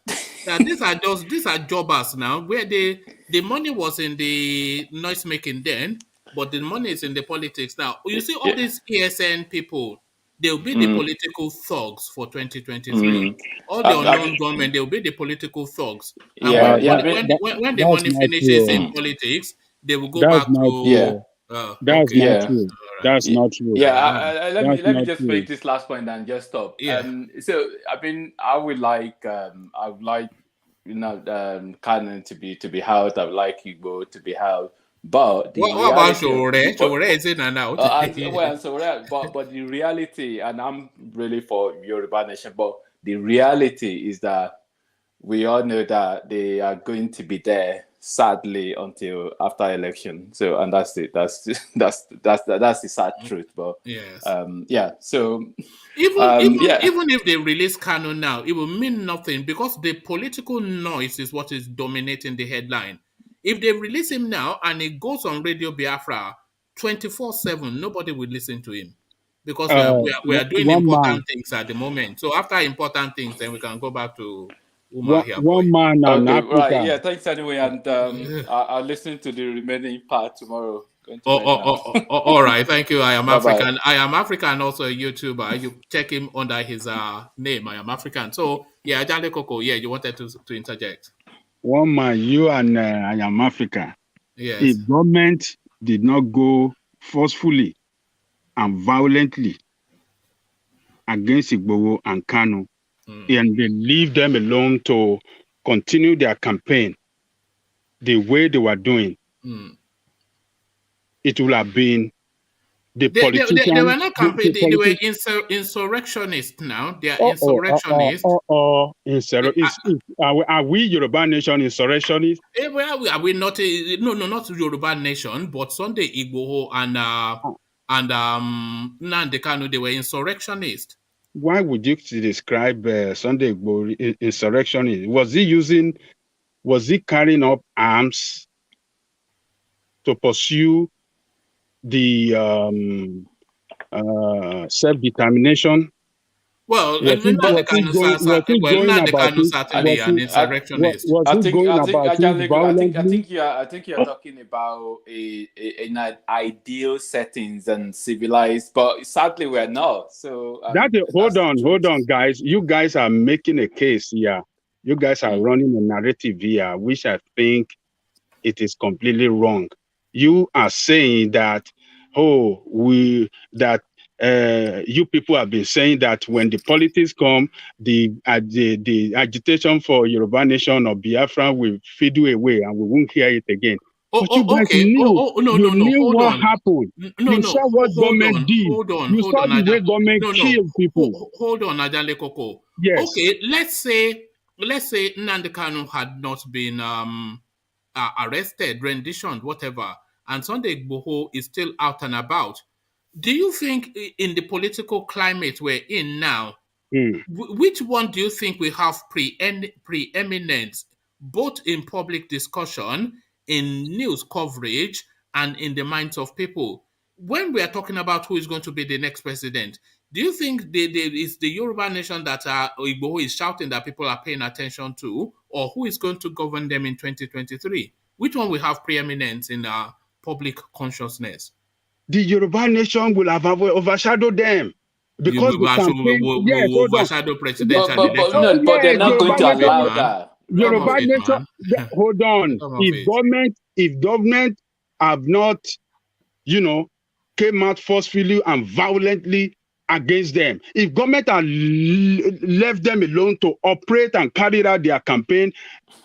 these are jobbers now, where the money was in the noise making then, but the money is in the politics now. You see all these ESN people, they'll be the political thugs for 2023. All the unknown government, they'll be the political thugs. And when the money finishes in politics, they will go back to. That's not true. That's not true. Let me just make this last point and just stop. So I would like Kano to be held. I would like Igbo to be held. But what about Sowore? Sowore is in and out. But the reality, and I'm really for Yoruba Nation, but the reality is that we all know that they are going to be there sadly, until after election. So, and that's it. That's the sad truth. But yes, yeah. So even if they release Kano now, it will mean nothing because the political noise is what is dominating the headline. If they release him now and it goes on Radio Biafra 24/7, nobody will listen to him because we are doing important things at the moment. So after important things, then we can go back to Umar here. One man and okay, Africa. right? Yeah, thanks anyway, and I'll listen to the remaining part tomorrow. All right, thank you. I am Bye-bye. African. I am African, also a YouTuber. You check him under his name. I am African. So yeah, Jale Koko. Yeah, you wanted to interject. One man, you and I am Africa. Yes. If government did not go forcefully and violently against Igboho and Kano, and they leave them alone to continue their campaign the way they were doing, it would have been the politicians. They were not campaigning. They were insurrectionists now. They are insurrectionists. Are we Yoruba nation insurrectionists? Well, are we not? No, not Yoruba nation, but Sunday Igboho and Nnamdi Kanu, they were insurrectionists. Why would you describe Sunday Igboho insurrectionist? Was he carrying up arms to pursue the self-determination? Well, Nnamdi Kanu certainly an insurrectionist. I think you're talking about an ideal settings and civilized, but sadly we're not. So hold on, guys. You guys are making a case here. You guys are running a narrative here, which I think it is completely wrong. You are saying that, you people have been saying that when the politics come, the agitation for Yoruba nation or Biafra will fade away and we won't hear it again. But you guys knew what happened. You saw what government did. You saw the way government killed people. Hold on, Ajale Koko. Yes. Okay, let's say Nnamdi Kanu had not been arrested, renditioned, whatever, and Sunday Igboho is still out and about. Do you think in the political climate we're in now, which one do you think we have preeminence, both in public discussion, in news coverage, and in the minds of people? When we are talking about who is going to be the next president, do you think it's the Yoruba nation that Igboho is shouting that people are paying attention to, or who is going to govern them in 2023? Which one will have preeminence in public consciousness? The Yoruba nation will have overshadowed them. Because will overshadow presidential election. But they're not going to allow that. Yoruba nation, hold on. If government have not, came out forcefully and violently against them, if government had left them alone to operate and carry out their campaign,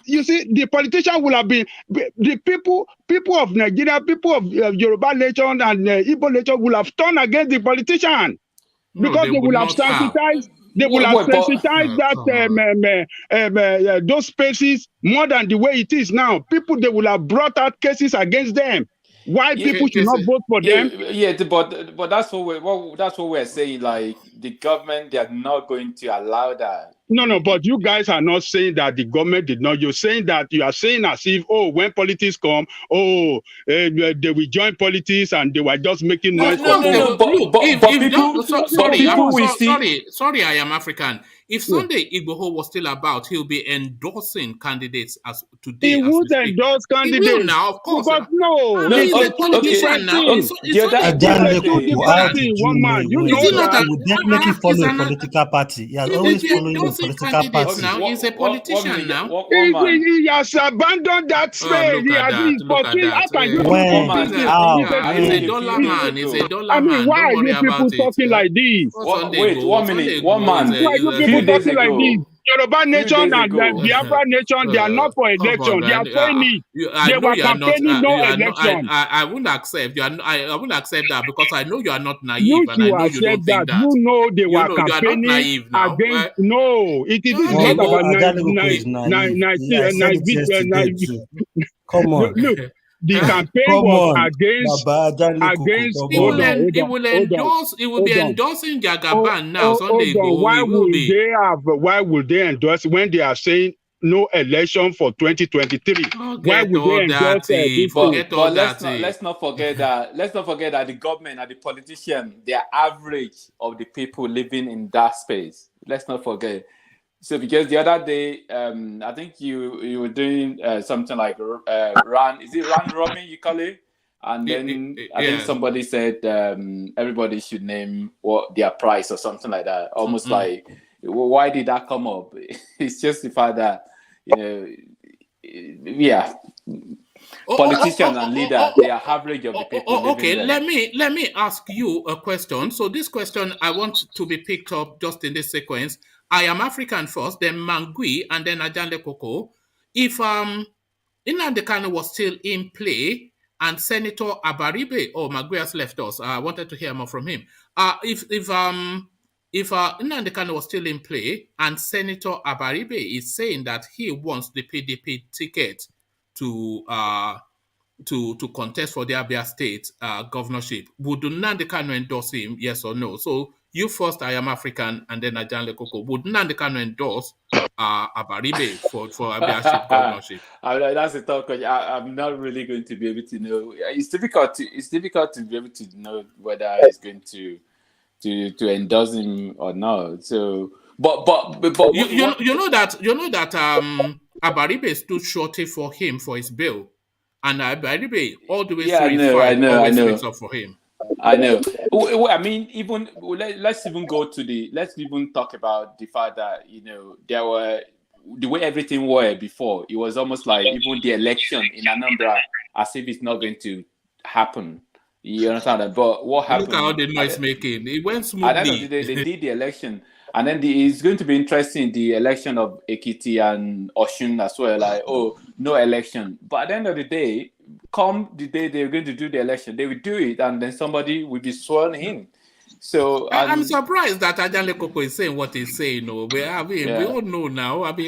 you see, the politician will have been the people of Nigeria, people of Yoruba nation and Igbo nation will have turned against the politician because they will have sensitized. They will have sensitized those spaces more than the way it is now. They will have brought out cases against them. Why people should not vote for them? Yeah, but that's what we're saying. Like the government, they are not going to allow that. No, but you guys are not saying that the government did not. You're saying that you are saying as if, when politics come, they will join politics and they were just making noise. Sorry, I am African. If Sunday Igboho was still about, he'll be endorsing candidates as today. He would endorse candidates. He will now, of course. But no, he's a politician now. One man, you know that will definitely follow a political party. He has always followed a political party. Now he's a politician now. He has abandoned that space. He has been He's a dollar man. He's a dollar man. Why are you people talking like this? Wait, 1 minute. One man. Why are you people talking like this? Yoruba nation days and ago. Biafra nation, they are not for Come election. on, They are saying it. I They know were you are not. campaigning no You are not. election. I wouldn't accept. I wouldn't accept that because I know you are not naive, You and I should know you don't accept that. think that. You know they You were know you are not campaigning naive now. against. No, this is Okay, not Well, about Ajani Koko is naive. Yeah, I said it yesterday too. Come on. Look, the campaign Come was on. against Baba Ajani Koko, come It will, on. it will endorse. It will be endorsing Jagaban now. Sunday Hold on. go. It will be. Why would they endorse when they are saying no election for 2023? Why Forget would they all endorse that. this thing? Forget all let's that. not forget that the government and the politician, they are average of the people living in that space. Let's not forget. So because the other day, I think you were doing something like run. Is it run robin you call it? And then I think somebody said everybody should name what their price or something like that. Almost like, why did that come up? It's just the fact that politicians and leaders, they are average of the people living okay, there. let me ask you a question. So this question I want to be picked up just in this sequence. I am African first, then Mangui, and then Ajande Koko. If Nnamdi Kanu was still in play and Senator Abaribe, Mangui has left us. I wanted to hear more from him. If Nnamdi Kanu was still in play and Senator Abaribe is saying that he wants the PDP ticket to contest for the Abia State governorship, would Nnamdi Kanu endorse him? Yes or no? So you first, I am African, and then Ajanle Koko. Would Nnamdi Kanu endorse Abaribe for Abia State governorship? That's a tough question. I'm not really going to be able to know. It's difficult to be able to know whether he's going to endorse him or not. So, but you know that Abaribe stood shorty for him for his bill, and Abaribe all the way through his fight always speaks up for him. I know. I mean, even let's even talk about the fact that there were the way everything were before. It was almost like even the election in Anambra, as if it's not going to happen. You understand that? But what happened? Look at all the noise making. It went smoothly. At the end of the day, they did the election. And then it's going to be interesting, the election of Ekiti and Oshun as well. Like, no election. But at the end of the day, come the day they're going to do the election, they will do it, and then somebody will be sworn in. So I'm surprised that Ajanle Koko is saying what he's saying. We all know now. If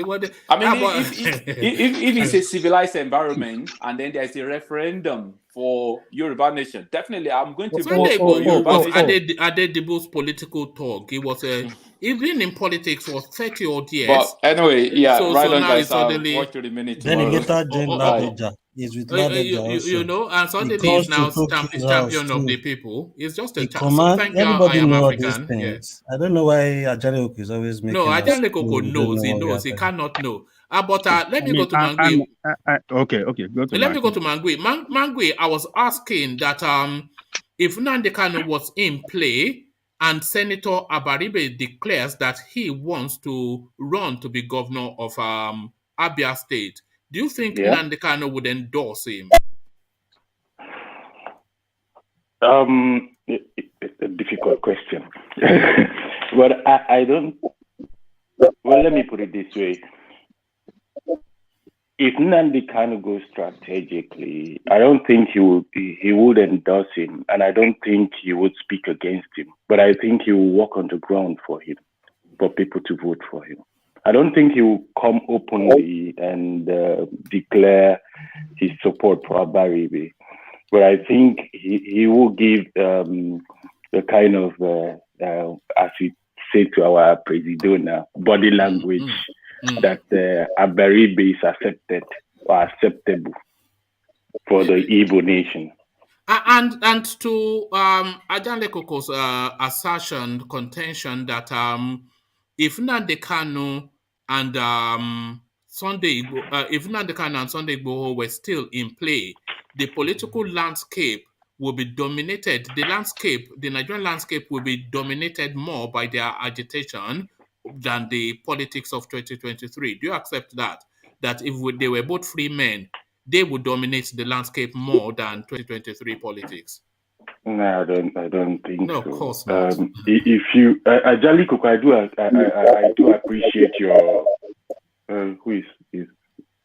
it's a civilized environment and then there's a referendum for Yoruba nation, definitely I'm going to vote for Yoruba nation. Adedibo's political talk. He was he's been in politics for 30 odd years. But anyway, so right on, now guys. Suddenly, I'll watch the minute Then he later joined Ladeja. He's with Ladeja also. And suddenly he's now champion of the people. It's just a command. Thank you, Everybody I am knows African. these things. I don't know why Ajani Koko is always making. No, Ajani Koko knows. He knows. He cannot know. But let me go to Mangui. Okay. Go to Let me go to Mangui. Mangui, I was asking that if Nnamdi Kanu was in play and Senator Abaribe declares that he wants to run to be governor of Abia State, do you think Nnamdi Kanu would endorse him? A difficult question. But I don't. Well, let me put it this way. If Nnamdi Kanu goes strategically, I don't think he would endorse him, and I don't think he would speak against him. But I think he will walk on the ground for him, for people to vote for him. I don't think he will come openly and declare his support for Abaribe. But I think he will give the kind of, as we say to our president now, body language that Abaribe is accepted or acceptable for the Igbo nation. And to Ajanle Koko's contention that if Nnamdi Kanu and Sunday Igboho were still in play, the political landscape will be dominated. The Nigerian landscape will be dominated more by their agitation than the politics of 2023. Do you accept that? That if they were both free men, they would dominate the landscape more than 2023 politics? No, I don't think No, so. of course not. If you, Ajali Koko, I do appreciate your. Who is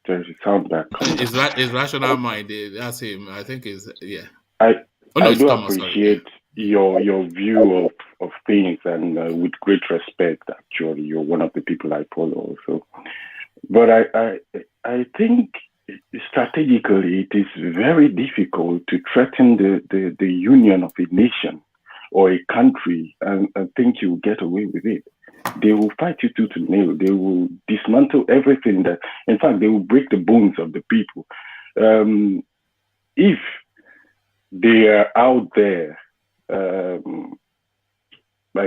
there's a sound back coming. It's rational mind. That's him. I think is yeah. I it's do Thomas, appreciate your view of things, and with great respect. Actually, you're one of the people I follow also. But I think strategically it is very difficult to threaten the union of a nation or a country and think you get away with it. They will fight you tooth and nail. They will dismantle everything that, in fact, they will break the bones of the people. If they are out there, I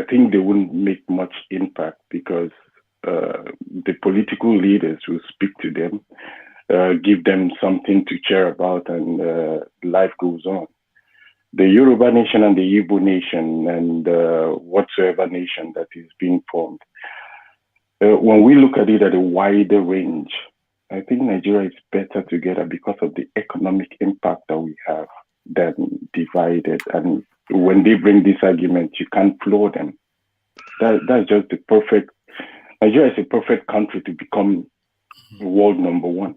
think they wouldn't make much impact because the political leaders will speak to them, give them something to cheer about, and life goes on. The Yoruba nation and the Igbo nation and whatsoever nation that is being formed, when we look at it at a wider range, I think Nigeria is better together because of the economic impact that we have than divided. And when they bring this argument, you can't floor them. That's just the perfect. Nigeria is a perfect country to become world number one.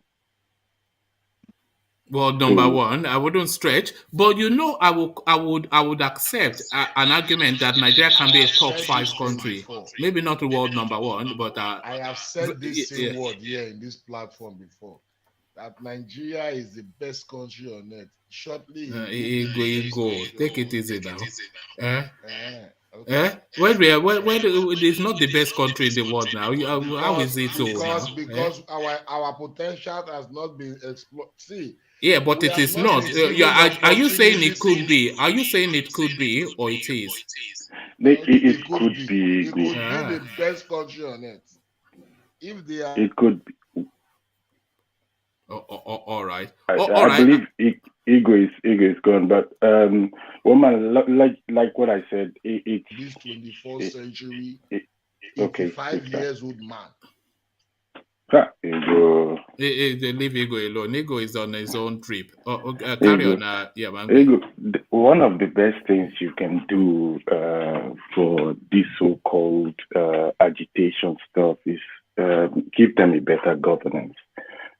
Well, number one, I wouldn't stretch, but I would accept an argument that Nigeria can be a top 5 country. Maybe not the world number one, but I have said this same word here in this platform before. That Nigeria is the best country on earth. Shortly, go. Take it easy now. When it's not the best country in the world now. How is it so now? Because our potential has not been explored. See. Yeah, but it is not. Are you saying it could be? Are you saying it could be or it is? It could be. It could be the best country on earth. If they are. It could be. All right. I believe ego is gone, but woman, like what I said, it's this 24th century, 85 years old man. Ego. They leave Ego alone. Ego is on his own trip. Carry on. Man. Ego, one of the best things you can do for this so-called agitation stuff is give them a better governance.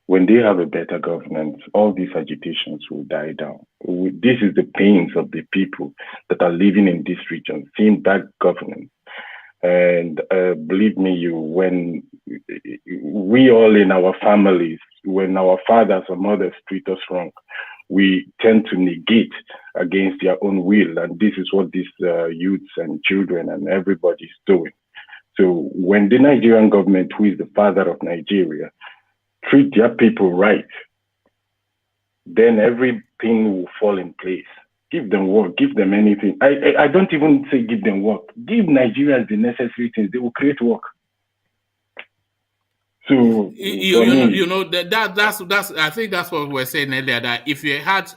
When they have a better governance, all these agitations will die down. This is the pains of the people that are living in this region, seeing bad governance. And believe me, when we all in our families, when our fathers or mothers treat us wrong, we tend to negate against their own will. And this is what these youths and children and everybody is doing. So when the Nigerian government, who is the father of Nigeria, treat their people right, then everything will fall in place. Give them work, give them anything. I don't even say give them work. Give Nigerians the necessary things. They will create work. So that's I think that's what we were saying earlier, that if you had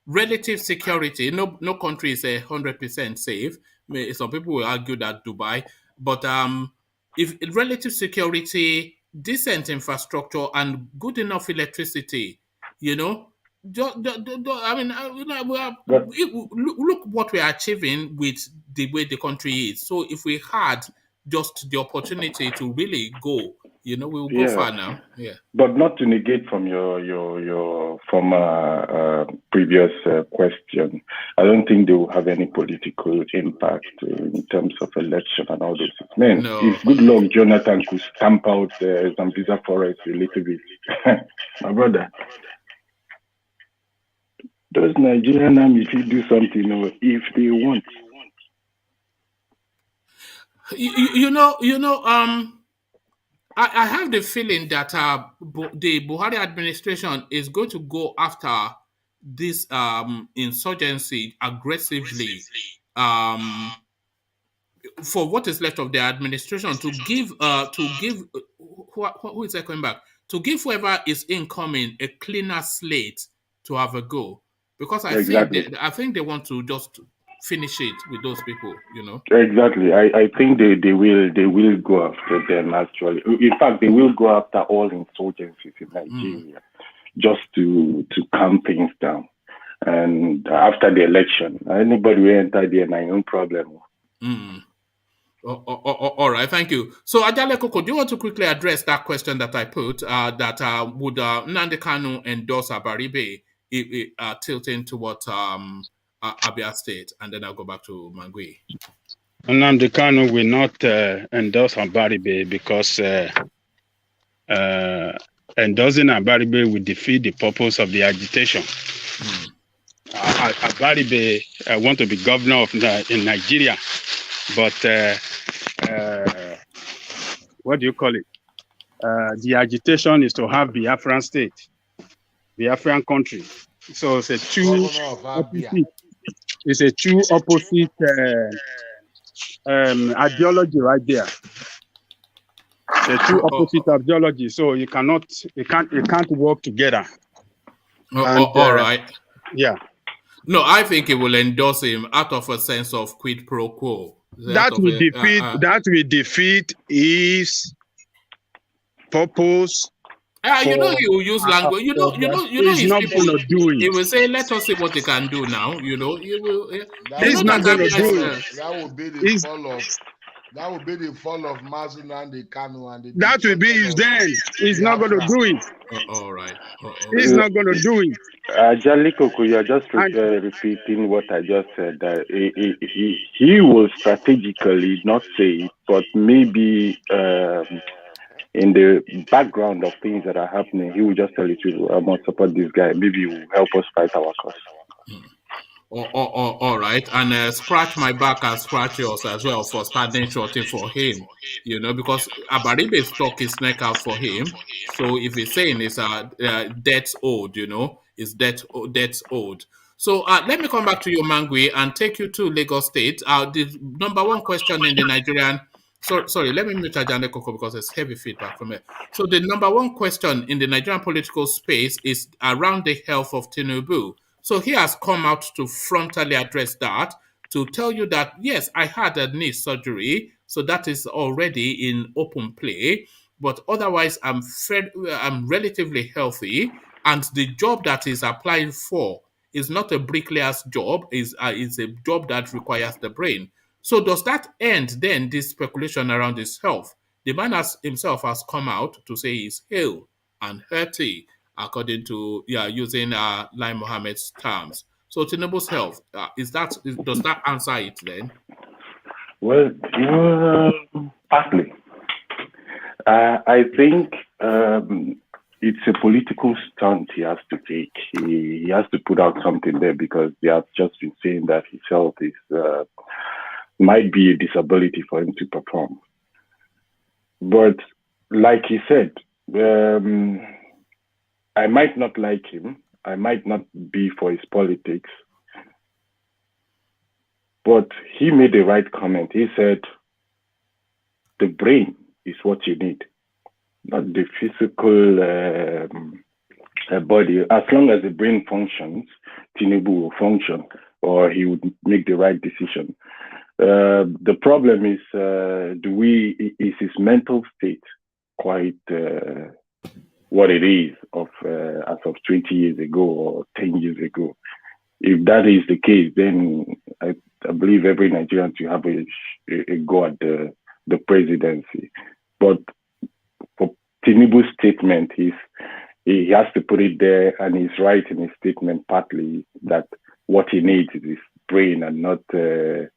relative security, no country is 100% safe. Some people will argue that Dubai, but if relative security, decent infrastructure, and good enough electricity, look what we are achieving with the way the country is. So if we had just the opportunity to really go, we will go far now. Yeah. But not to negate from your former previous question, I don't think they will have any political impact in terms of election and all those things. If good luck Jonathan could stamp out the Zambeza forest a little bit, my brother, those Nigerian army, if you do something, if they want. I have the feeling that the Buhari administration is going to go after this insurgency aggressively for what is left of the administration, to give who is that coming back, to give whoever is incoming a cleaner slate to have a go, because I think they want to just finish it with those people, Exactly. I think they will go after them, actually. In fact, they will go after all insurgencies in Nigeria just to calm things down. And after the election, anybody will enter there, no problem. All right, thank you. So, Ajale Koko, do you want to quickly address that question that I put, that would Nnamdi Kanu endorse Abaribe tilting towards Abia State? And then I'll go back to Mangui. Nnamdi Kanu will not endorse Abaribe because endorsing Abaribe will defeat the purpose of the agitation. Abaribe want to be governor in Nigeria, but what do you call it? The agitation is to have Biafran state, Biafran country. So it's a two opposite ideology right there. The two opposite ideology, so it can't work together. All right. Yeah. No, I think it will endorse him out of a sense of quid pro quo. That will defeat his purpose. You know, he will use language. You know. He's not going to do it. He will say, "Let us see what they can do now." You know, he will. He's not going to do it. That would be the fall of. That would be the fall of Nnamdi Kanu and that will be his end. He's not going to do it. All right. He's not going to do it. Ajale Koko, you're just repeating what I just said. He will strategically not say it, but maybe in the background of things that are happening, he will just tell you, I must support this guy. Maybe he will help us fight our cause. All right, and scratch my back and scratch yours as well for standing shorting for him, you know, because Abaribe stuck his neck out for him. So if he's saying it's debt's owed, you know, it's debt's owed. So let me come back to you, Mangui, and take you to Lagos State. The number one question in the Nigerian... Sorry, let me mute Ajane Koko because there's heavy feedback from it. So the number one question in the Nigerian political space is around the health of Tinubu. So he has come out to frontally address that, to tell you that, yes, I had a knee surgery, so that is already in open play, but otherwise I'm relatively healthy, and the job that he's applying for is not a bricklayer's job, is a job that requires the brain. So does that end then this speculation around his health? The man himself has come out to say he's hale and hearty, according to using Lai Mohammed's terms. So Tinubu's health, does that answer it then? Well, partly. I think it's a political stunt he has to take. He has to put out something there because they have just been saying that his health is might be a disability for him to perform. But like he said, I might not like him. I might not be for his politics. But he made the right comment. He said, the brain is what you need, not the physical body. As long as the brain functions, Tinubu will function, or he would make the right decision. The problem is, is his mental state quite what it is as of 20 years ago or 10 years ago? If that is the case, then I believe every Nigerian should have a go at the presidency. But for Tinubu's statement, he has to put it there, and he's right in his statement partly that what he needs is his brain and not the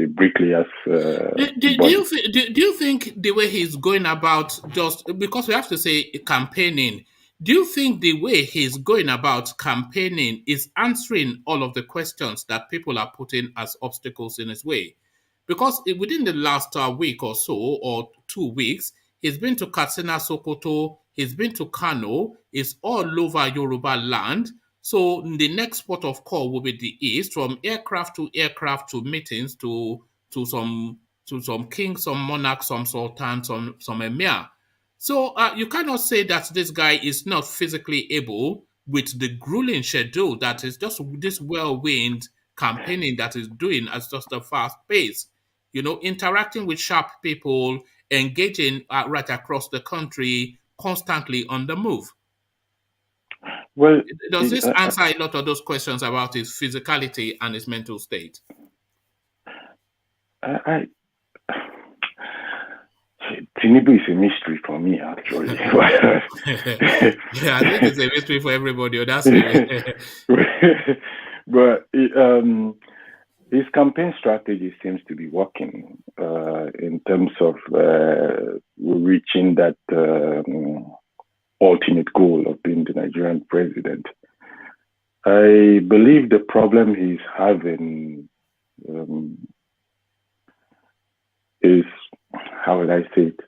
bricklayers. Do you think the way he's going about, just because we have to say campaigning, do you think the way he's going about campaigning is answering all of the questions that people are putting as obstacles in his way? Because within the last week or so, or 2 weeks, he's been to Katsina, Sokoto, he's been to Kano, he's all over Yoruba land. So the next port of call will be the East, from aircraft to meetings to some kings, some monarchs, some sultans, some emir. So you cannot say that this guy is not physically able with the grueling schedule that is just this whirlwind campaigning that is doing at just a fast pace. You know, interacting with sharp people, engaging right across the country, constantly on the move. Well, does this answer a lot of those questions about his physicality and his mental state? Tinubu is a mystery for me, actually. Yeah, I think it's a mystery for everybody. That's but his campaign strategy seems to be working in terms of reaching that ultimate goal of being the Nigerian president. I believe the problem he's having is, how would I say it?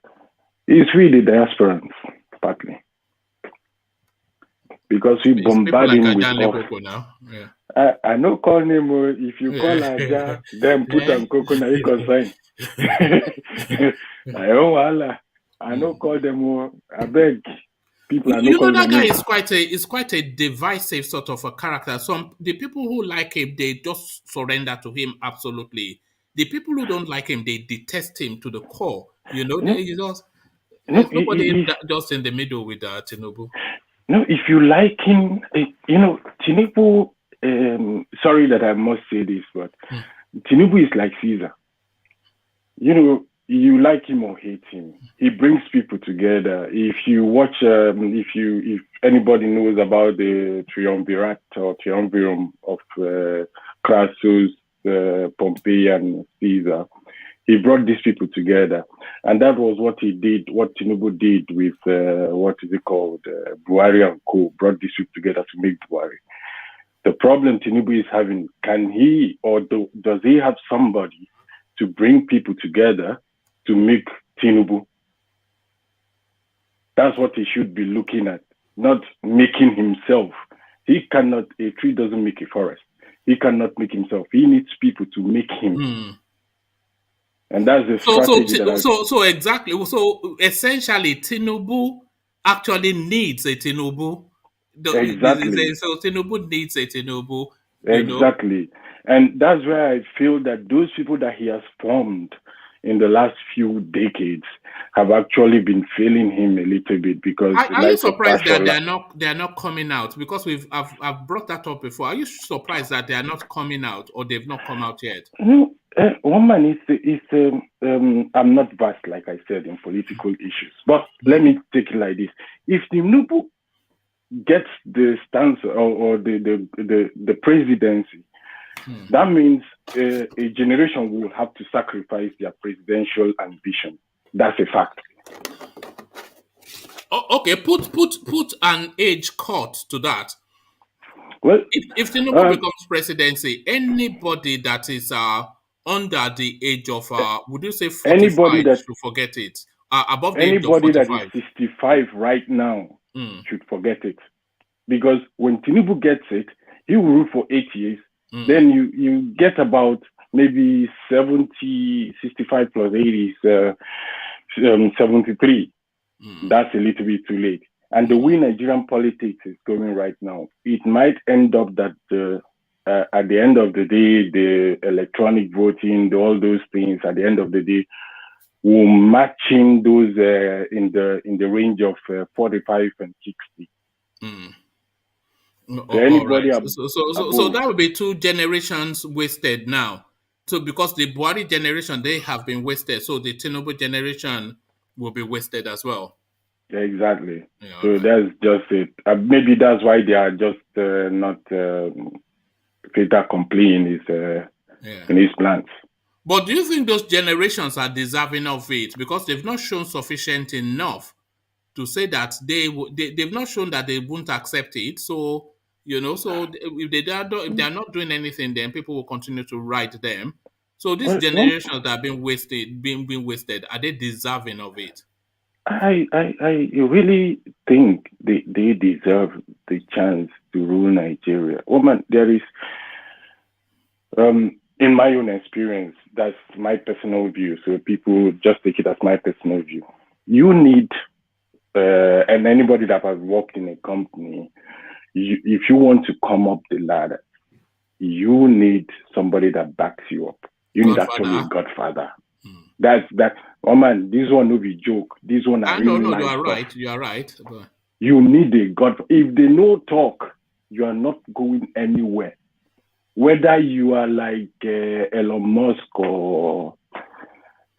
It's really diasporans, partly. Because we bombard him with now. Yeah. I know call name, if you call Aja, then put on coconut, you can sign. I know call them, I beg. People are that guy is quite a divisive sort of a character. The people who like him, they just surrender to him absolutely. The people who don't like him, they detest him to the core. You know, nobody just in the middle with Tinubu. No, if you like him, Tinubu. Sorry that I must say this, but Tinubu is like Caesar. You like him or hate him, he brings people together. If you watch, if anybody knows about the triumvirate or triumvirum of Crassus, Pompey, and Caesar, he brought these people together, and that was what he did. What Tinubu did with Buhari and Co. Brought these people together to make Buhari. The problem Tinubu is having: can he or does he have somebody to bring people together to make Tinubu? That's what he should be looking at, not making himself. He cannot, a tree doesn't make a forest. He cannot make himself. He needs people to make him. And that's the strategy. So exactly. So essentially, Tinubu actually needs a Tinubu. Exactly. So Tinubu needs a Tinubu. Exactly. And that's where I feel that those people that he has formed in the last few decades have actually been failing him a little bit, because are you surprised that they are not coming out? Because I've brought that up before. Are you surprised that they are not coming out, or they've not come out yet? No, woman I'm not vast, like I said, in political issues, but let me take it like this: if Tinubu gets the stance or the presidency, that means a generation will have to sacrifice their presidential ambition. That's a fact. Okay, put an age cut to that. Well, if Tinubu becomes presidency, anybody that is under the age of would you say 45 should forget it? Above the age of 45. Anybody that is 65 right now should forget it, because when Tinubu gets it, he will rule for 8 years. Then you get about maybe 70, 65 plus 80 is 73. That's a little bit too late. And the way Nigerian politics is going right now, it might end up that at the end of the day, the electronic voting, all those things, at the end of the day, will matching those in the range of 45 and 60. Anybody so that would be 2 generations wasted now. So because the Buhari generation, they have been wasted, so the Tinubu generation will be wasted as well. Exactly. Yeah, so that's just it. Maybe that's why they are just not fait accompli in his plans. But do you think those generations are deserving of it, because they've not shown sufficient enough to say that they've not shown that they won't accept it? So so if they are not doing anything, then people will continue to write them. So these generations that have been wasted, are they deserving of it? I really think they deserve the chance to rule Nigeria. There is, in my own experience, that's my personal view. So people just take it as my personal view. You need, and anybody that has worked in a company, if you want to come up the ladder, you need somebody that backs you up. You need actually a godfather. That's that. Oh man, this one will be joke. This one. No, you are right. You are right. You need a God. If they no talk, you are not going anywhere. Whether you are like Elon Musk or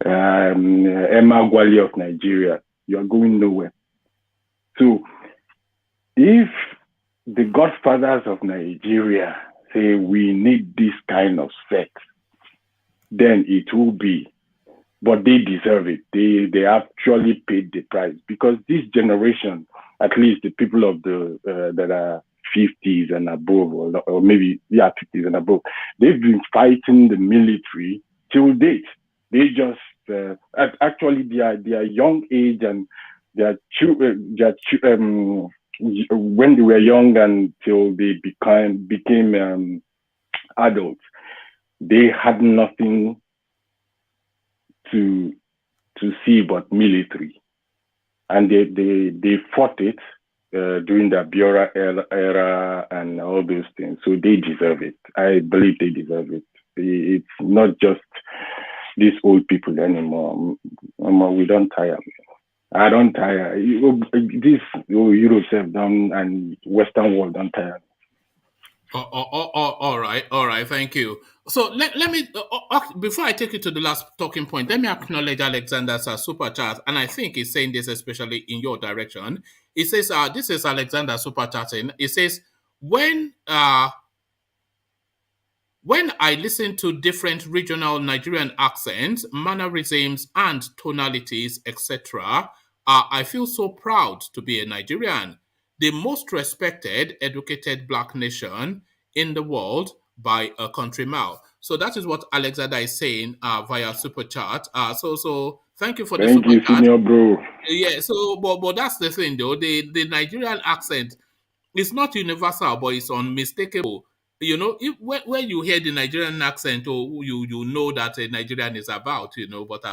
Emma Gwali of Nigeria, you are going nowhere. So if the godfathers of Nigeria say we need this kind of sex, then it will be. But they deserve it. They actually paid the price, because this generation, at least the people of the that are 50s and above, or maybe 50s and above, they've been fighting the military till date. They just actually their young age and their when they were young until they became adults, they had nothing to see but military, and they fought it during the Abia era and all those things. So they deserve it. I believe they deserve it. It's not just these old people anymore. We don't tire. I don't tire. This Europe have done and Western world don't tire. All right. Thank you. So let me before I take you to the last talking point, let me acknowledge Alexander's super chat, and I think he's saying this especially in your direction. He says, "This is Alexander super chatting." He says, when I listen to different regional Nigerian accents, mannerisms, and tonalities, etc., I feel so proud to be a Nigerian, the most respected, educated black nation in the world by a country mile. So that is what Alexander is saying via super chat. So thank you for the super chat. Thank you, senior bro. Yeah. So, but that's the thing, though. The Nigerian accent is not universal, but it's unmistakable. You know, when you hear the Nigerian accent, or you know that a Nigerian is about, but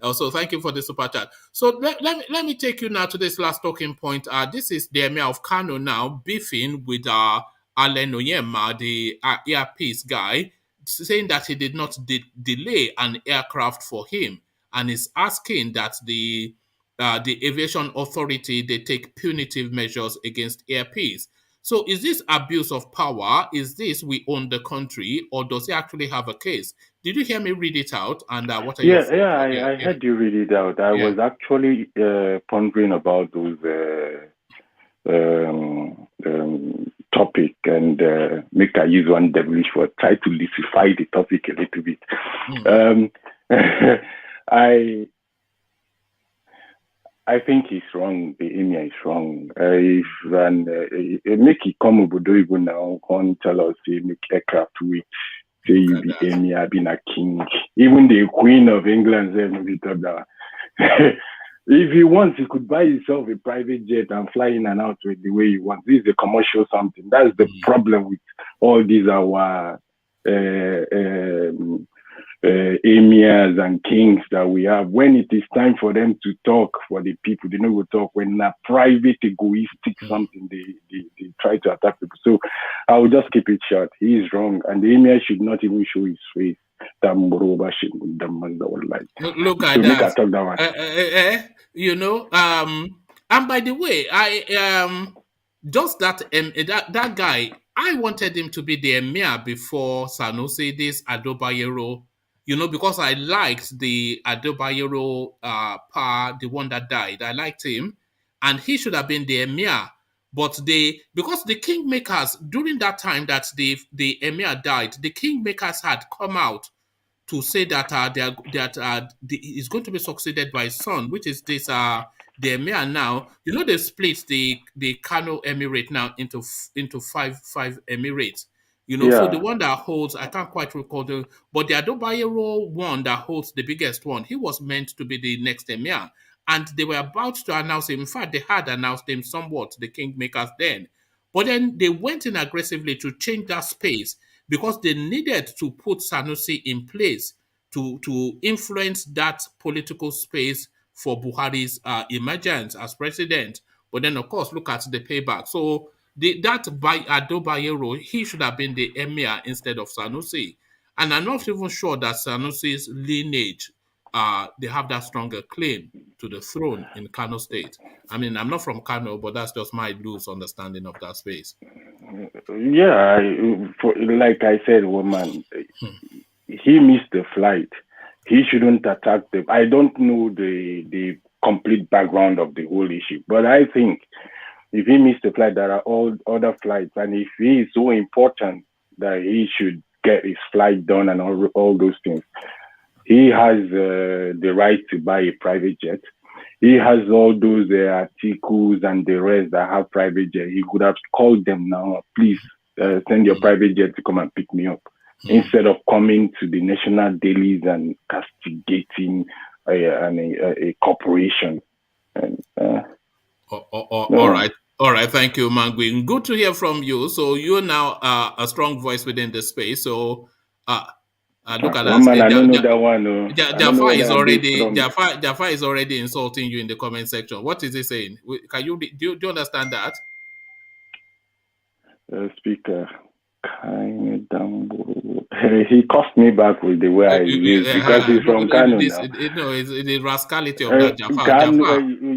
also thank you for the super chat. So let me take you now to this last talking point. This is the Emir of Kano now beefing with Alain Onyema, the earpiece guy, saying that he did not delay an aircraft for him, and is asking that the aviation authority, they take punitive measures against airpeace. So is this abuse of power? Is this we own the country, or does he actually have a case? Did you hear me read it out? And what are your thoughts? I heard you read it out. I was actually pondering about those topic, and make I use one devilish word, try to liquefy the topic a little bit. I think he's wrong. The Emir is wrong. Make it come Obodo Igbo now, can't tell us, make aircraft with, say you be Emir, being a king. Even the Queen of England said, maybe that. If he wants, he could buy himself a private jet and fly in and out with the way he wants. This is a commercial something. That's the problem with all these our emirs and kings that we have. When it is time for them to talk for the people, they know talk. When a private egoistic something, they try to attack people. So I will just keep it short. He is wrong, and the emir should not even show his face. Look at that. And by the way, I just that guy, I wanted him to be the emir before Sanusi, this Adobayero, because I liked the Adobayero the one that died. I liked him, and he should have been the emir. But because the kingmakers, during that time that the emir died, the kingmakers had come out to say that he's going to be succeeded by his son, which is this the emir now. They split the Kano Emirate now into five emirates. So the one that holds, I can't quite recall but the Adobayero one that holds the biggest one, he was meant to be the next emir. And they were about to announce him. In fact, they had announced him somewhat, the kingmakers then. But then they went in aggressively to change that space because they needed to put Sanusi in place to influence that political space for Buhari's emergence as president. But then, of course, look at the payback. So that by Adobayero, he should have been the emir instead of Sanusi. And I'm not even sure that Sanusi's lineage they have that stronger claim to the throne in Kano State. I mean, I'm not from Kano, but that's just my loose understanding of that space. Yeah, like I said, woman, he missed the flight. He shouldn't attack them. I don't know the complete background of the whole issue, but I think if he missed the flight, there are all other flights, and if he is so important that he should get his flight done and all those things, he has the right to buy a private jet. He has all those articles and the rest that have private jet. He could have called them now, please send your private jet to come and pick me up, instead of coming to the national dailies and castigating a corporation. And, all right. All right, thank you, Mangui. Good to hear from you. So you're now a strong voice within the space. So look at that. Man, I don't know that one. Jafar is already insulting you in the comment section. What is he saying? Can you do you understand that? Speaker, he cussed me back with the way I used because he's from Kano now. No, it's the rascality of that Jafar.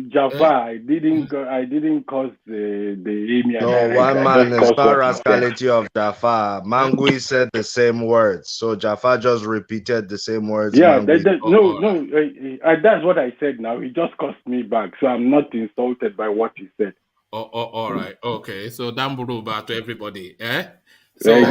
Jafar, I didn't cause the Emir. No, one man is not rascality of Jafar. Mangui said the same words, so Jafar just repeated the same words. Yeah, that's what I said. Now he just cussed me back, so I'm not insulted by what he said. All right, okay. So Damburuba to everybody, eh? So we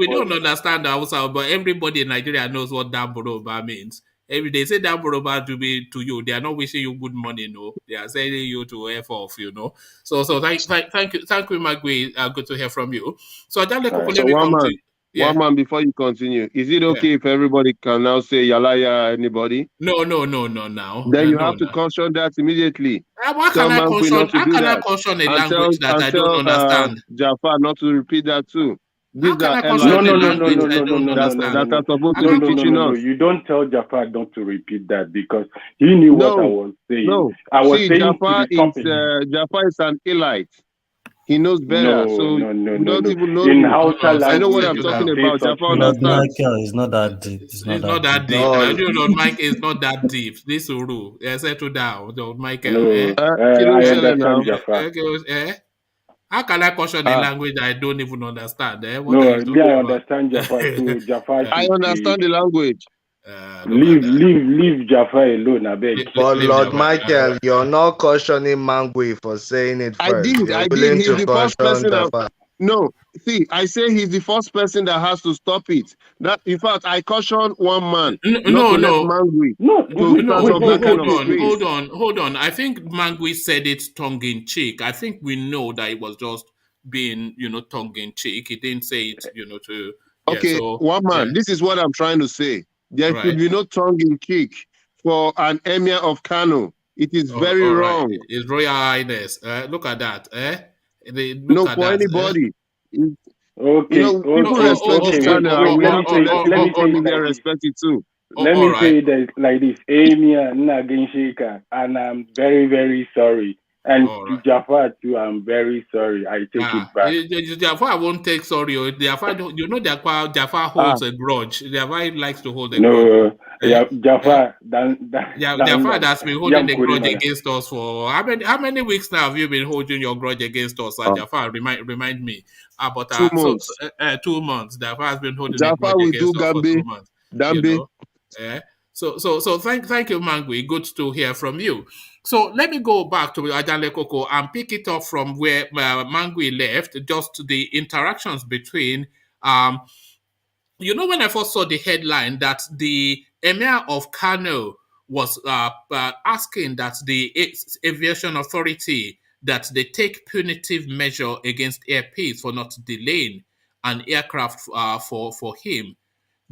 don't understand Hausa, but everybody in Nigeria knows what Damburuba means. If they say Damburuba to you, they are not wishing you good money, no. They are sending you to F off, you know. So thank you, Magui. Good to hear from you. So one man, before you continue, is it okay if everybody can now say Yalaya anybody? No. Now then you have to caution that immediately. How can I caution a language that I don't understand? Jafar not to repeat that too. How can I caution a language I don't understand? That are supposed to be teaching us. You don't tell Jafar not to repeat that because he knew what I was saying. No, Jafar is an elite. He knows better, so you don't even know. In Hausa language, I know what I'm talking about. Jafar understands. It's not that deep. It's not that deep. I do Lord Mike is not that deep. This Uru, settle down, Lord Michael. How can I caution a language I don't even understand? I understand Jafar too. I understand the language. Leave Jafar alone, I beg. But Lord Michael, you're not cautioning Mangui for saying it first. I did. He's the first person. No, see, I say he's the first person that has to stop it. That, in fact, I caution one man. Hold on. I think Mangui said it tongue in cheek. I think we know that it was just being, tongue in cheek. He didn't say it, to. Okay, one man. This is what I'm trying to say. There should be no tongue in cheek for an Emir of Kano. It is very wrong. His Royal Highness. Look at that. Anybody. Okay. People respect this channel. We have to let people respect it too. Let me say this like this. Emir Naginshika, and I'm very, very sorry. And to Jafar too, I'm very sorry. I take it back. Jafar won't take sorry. Jafar, Jafar holds a grudge. Jafar likes to hold a grudge. Jafar, Jafar has been holding a grudge against us for how many weeks now have you been holding your grudge against us? Jafar, remind me. But 2 months. 2 months. Jafar has been holding a grudge against us for 2 months. So thank you, Mangui. Good to hear from you. So let me go back to Ajale Koko and pick it up from where Mangui left, just the interactions between, when I first saw the headline that the Emir of Kano was asking that the Aviation Authority, that they take punitive measure against Air Peace for not delaying an aircraft for him.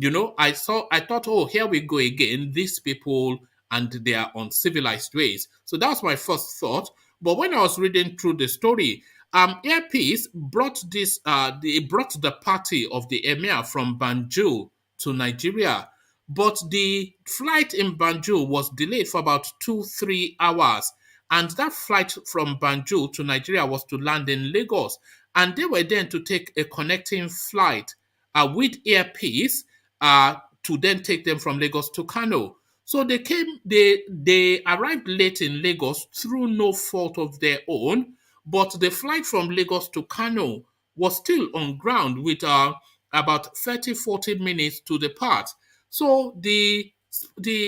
I thought, here we go again, these people and their uncivilized ways. So that was my first thought. But when I was reading through the story, Air Peace brought the party of the Emir from Banjul to Nigeria. But the flight in Banjul was delayed for about 2-3 hours. And that flight from Banjul to Nigeria was to land in Lagos. And they were then to take a connecting flight with Air Peace to to then take them from Lagos to Kano. So they arrived late in Lagos through no fault of their own, but the flight from Lagos to Kano was still on ground with about 30-40 minutes to depart. So the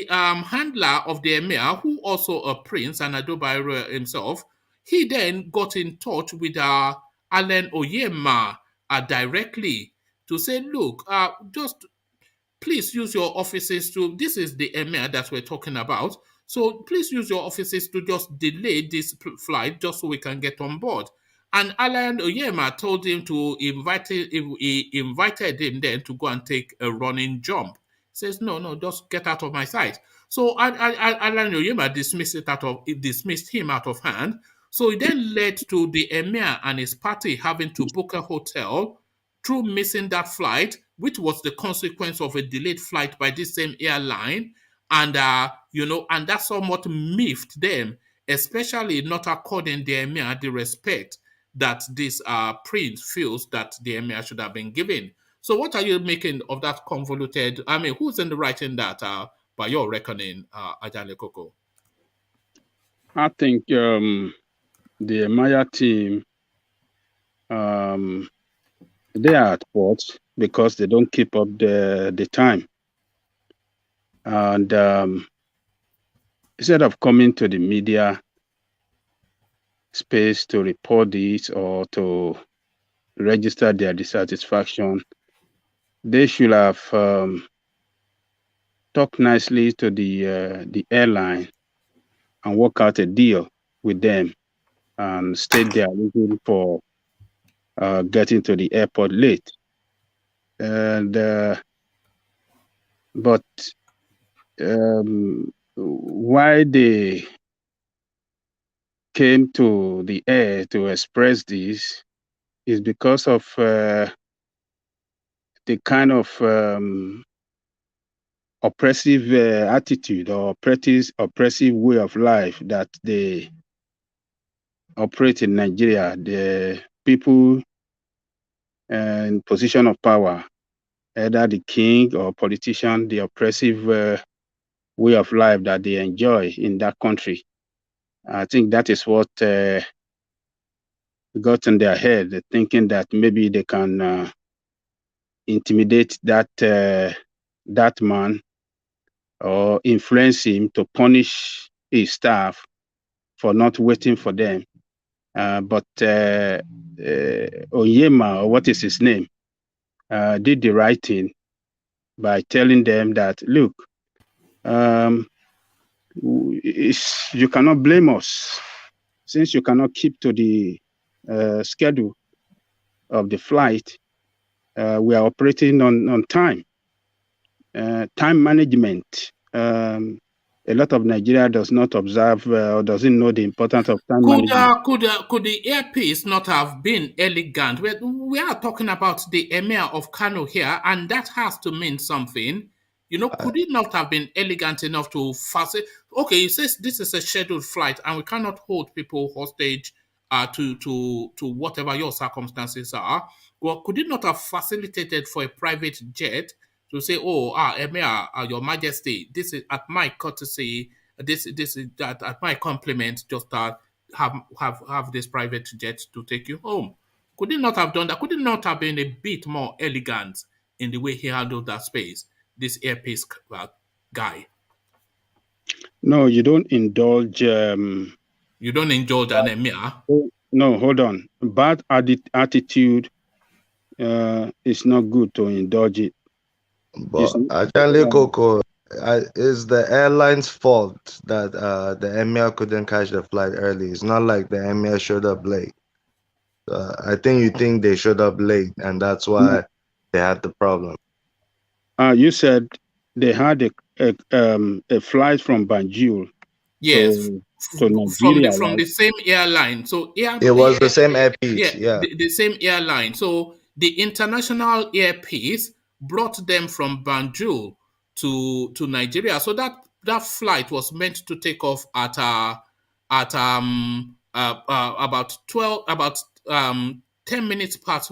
handler of the emir, who also a prince and Adobairo himself, he then got in touch with Alan Oyema directly to say, look, just please use your offices to, this is the emir that we're talking about, so please use your offices to just delay this flight just so we can get on board. And Alan Oyema told him to he invited him then to go and take a running jump. He says, no, just get out of my sight. So Alan Oyema dismissed him out of hand. So it then led to the emir and his party having to book a hotel through missing that flight, which was the consequence of a delayed flight by this same airline. And, and that somewhat miffed them, especially not according the emir the respect that this prince feels that the emir should have been given. So what are you making of that convoluted, I mean, who's in the right in that, by your reckoning, Ajale Koko? I think the Maya team, they are at fault because they don't keep up the time. And instead of coming to the media space to report this or to register their dissatisfaction, they should have talked nicely to the airline and work out a deal with them and state their reason for getting to the airport late. And but why they came to the air to express this is because of the kind of oppressive attitude or oppressive way of life that they operate in Nigeria. The people in position of power, either the king or politician, the oppressive way of life that they enjoy in that country. I think that is what got in their head, thinking that maybe they can intimidate that man or influence him to punish his staff for not waiting for them. But Oyema, or what is his name, did the right thing by telling them that, look, you cannot blame us since you cannot keep to the schedule of the flight. We are operating on time. Time management. A lot of Nigeria does not observe or doesn't know the importance of time management. Could the earpiece not have been elegant? We are talking about the Emir of Kano here, and that has to mean something. Could it not have been elegant enough to facilitate? Okay, it says this is a scheduled flight, and we cannot hold people hostage to whatever your circumstances are. Well, could it not have facilitated for a private jet to say, Emir, Your Majesty, this is at my courtesy, this is that at my compliment, just have this private jet to take you home. Could it not have done that? Could it not have been a bit more elegant in the way he handled that space, this airpiece guy? No, you don't indulge. You don't indulge an emir? No, hold on. Bad attitude is not good to indulge it. But Ajale Koko, it's the airline's fault that the emir couldn't catch the flight early. It's not like the emir showed up late. I think you think they showed up late, and that's why they had the problem. You said they had a flight from Banjul. Yes, to Nigeria, from the same airline. So it was the same airpiece. Yeah. The same airline. So the international airpiece brought them from Banjul to Nigeria. So that flight was meant to take off at about 10 minutes past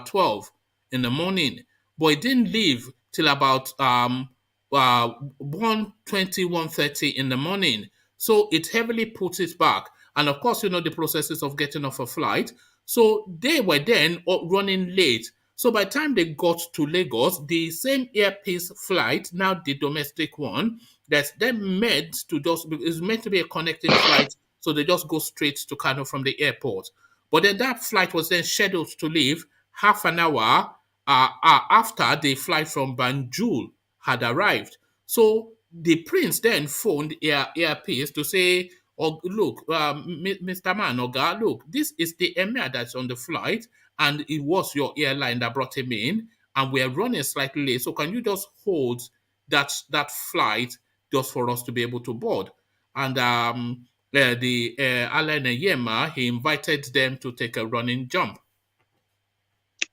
12 in the morning, but it didn't leave till about 1:20, 1:30 in the morning. So it heavily puts it back. And of course, the processes of getting off a flight. So they were then running late. So by the time they got to Lagos, the same Airpeace flight, now the domestic one, that's then meant to is meant to be a connecting flight. So they just go straight to Kano from the airport. But then that flight was then scheduled to leave half an hour after the flight from Banjul had arrived. So the prince then phoned Airpeace to say, oh, look, Mr. Man, Oga, look, this is the emir that's on the flight, and it was your airline that brought him in, and we're running slightly late. So can you just hold that flight just for us to be able to board? And the airline Yema, he invited them to take a running jump.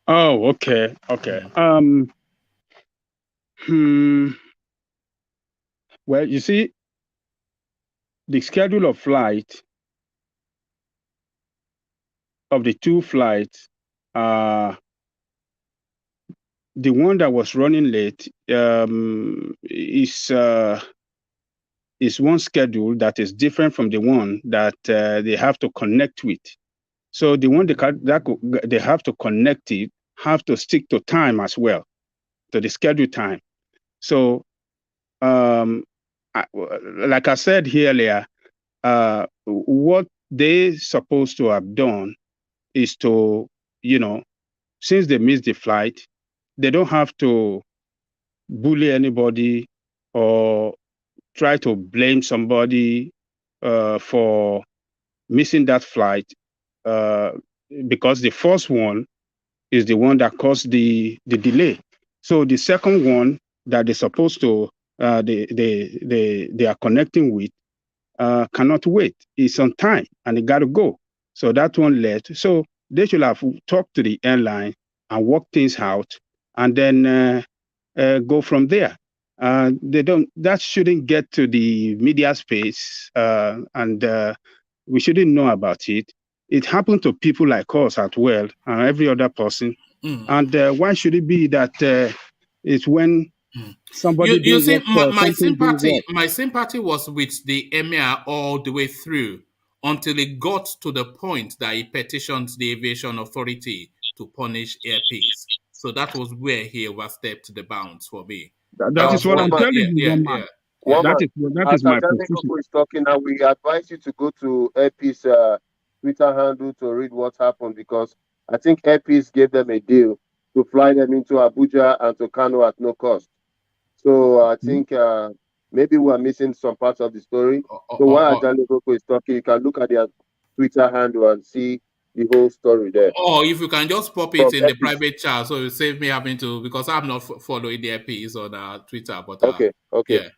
Oh, okay. Well, you see, the schedule of flight of the two flights, the one that was running late is one schedule that is different from the one that they have to connect with. So the one that they have to connect it have to stick to time as well, to the scheduled time. So, like I said earlier, what they supposed to have done is to, since they missed the flight, they don't have to bully anybody or try to blame somebody for missing that flight, because the first one is the one that caused the delay. So the second one that they're supposed to they are connecting with cannot wait. It's on time and it got to go. So that one left. So they should have talked to the airline and worked things out, and then go from there. That shouldn't get to the media space, and we shouldn't know about it. It happened to people like us as well, and every other person. And why should it be that it's when somebody you see, my sympathy sympathy was with the emir all the way through until it got to the point that he petitioned the aviation authority to punish Airpeace. So that was where he overstepped the bounds for me. That is what I'm telling you. That is my position. Is talking now. We advise you to go to Airpeace Twitter handle to read what happened, because I think Airpeace gave them a deal to fly them into Abuja and to Kano at no cost. So I think maybe we're missing some parts of the story. So while Ajale Koko is talking, you can look at their Twitter handle and see the whole story there. Or if you can just pop it in the private chat, so it save me having to, because I'm not following the Airpeace on Twitter. But okay. Yeah.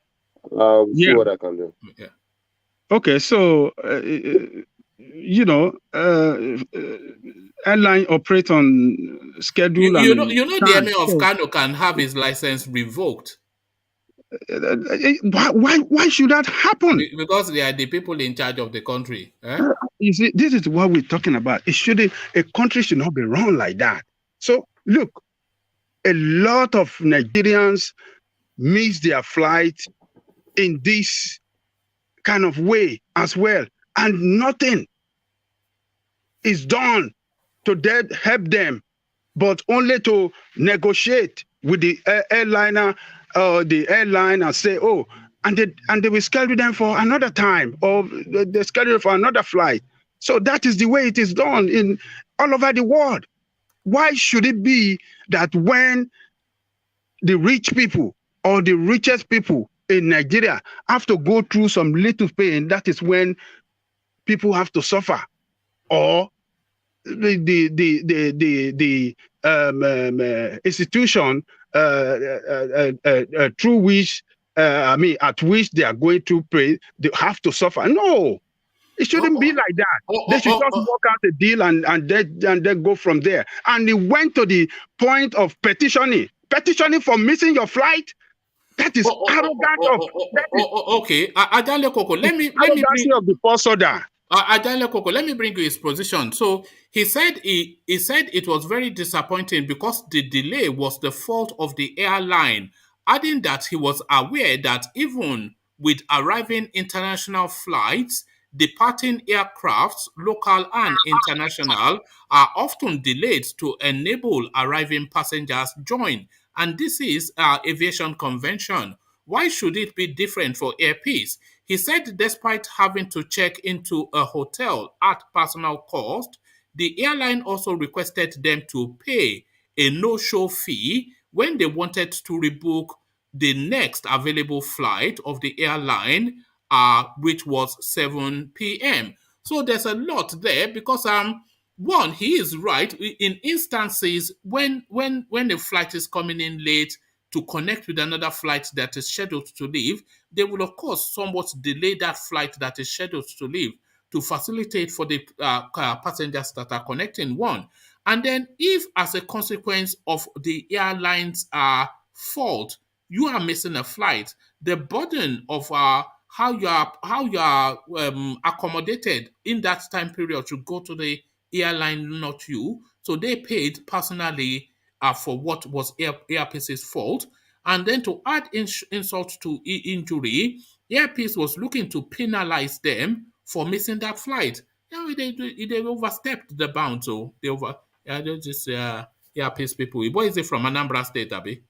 See what I can do. Yeah. Okay, so airline operate on schedule. The Emir of Kano can have his license revoked. Why should that happen? Because they are the people in charge of the country. You see, this is what we're talking about. A country should not be run like that. So look, a lot of Nigerians miss their flight in this kind of way as well, and nothing is done to help them, but only to negotiate with the airliner, the airline, and say, oh, and they will schedule them for another time, or they schedule for another flight. So that is the way it is done in all over the world. Why should it be that when the rich people or the richest people in Nigeria have to go through some little pain, that is when people have to suffer, or the institution through which at which they are going to pay, they have to suffer? No, it shouldn't be like that. They should just work out a deal and then go from there. And it went to the point of petitioning for missing your flight. That is arrogant. Okay, Ajale Koko, let me bring of the first order. Ajale Koko, let me bring you his position. So He said it was very disappointing because the delay was the fault of the airline, adding that he was aware that even with arriving international flights, departing aircrafts, local and international, are often delayed to enable arriving passengers join. And this is our aviation convention. Why should it be different for Air Peace? He said despite having to check into a hotel at personal cost, the airline also requested them to pay a no-show fee when they wanted to rebook the next available flight of the airline, which was 7 p.m. So there's a lot there because one, he is right. In instances when a flight is coming in late to connect with another flight that is scheduled to leave, they will of course somewhat delay that flight that is scheduled to leave to facilitate for the passengers that are connecting one. And then if as a consequence of the airline's fault, you are missing a flight, the burden of how you are accommodated in that time period to go to the airline, not you. So they paid personally for what was Airpeace's fault. And then to add insult to injury, Airpeace was looking to penalize them for missing that flight. They overstepped the bound. So they Airpeace people. What is it from Anambra State, Abi?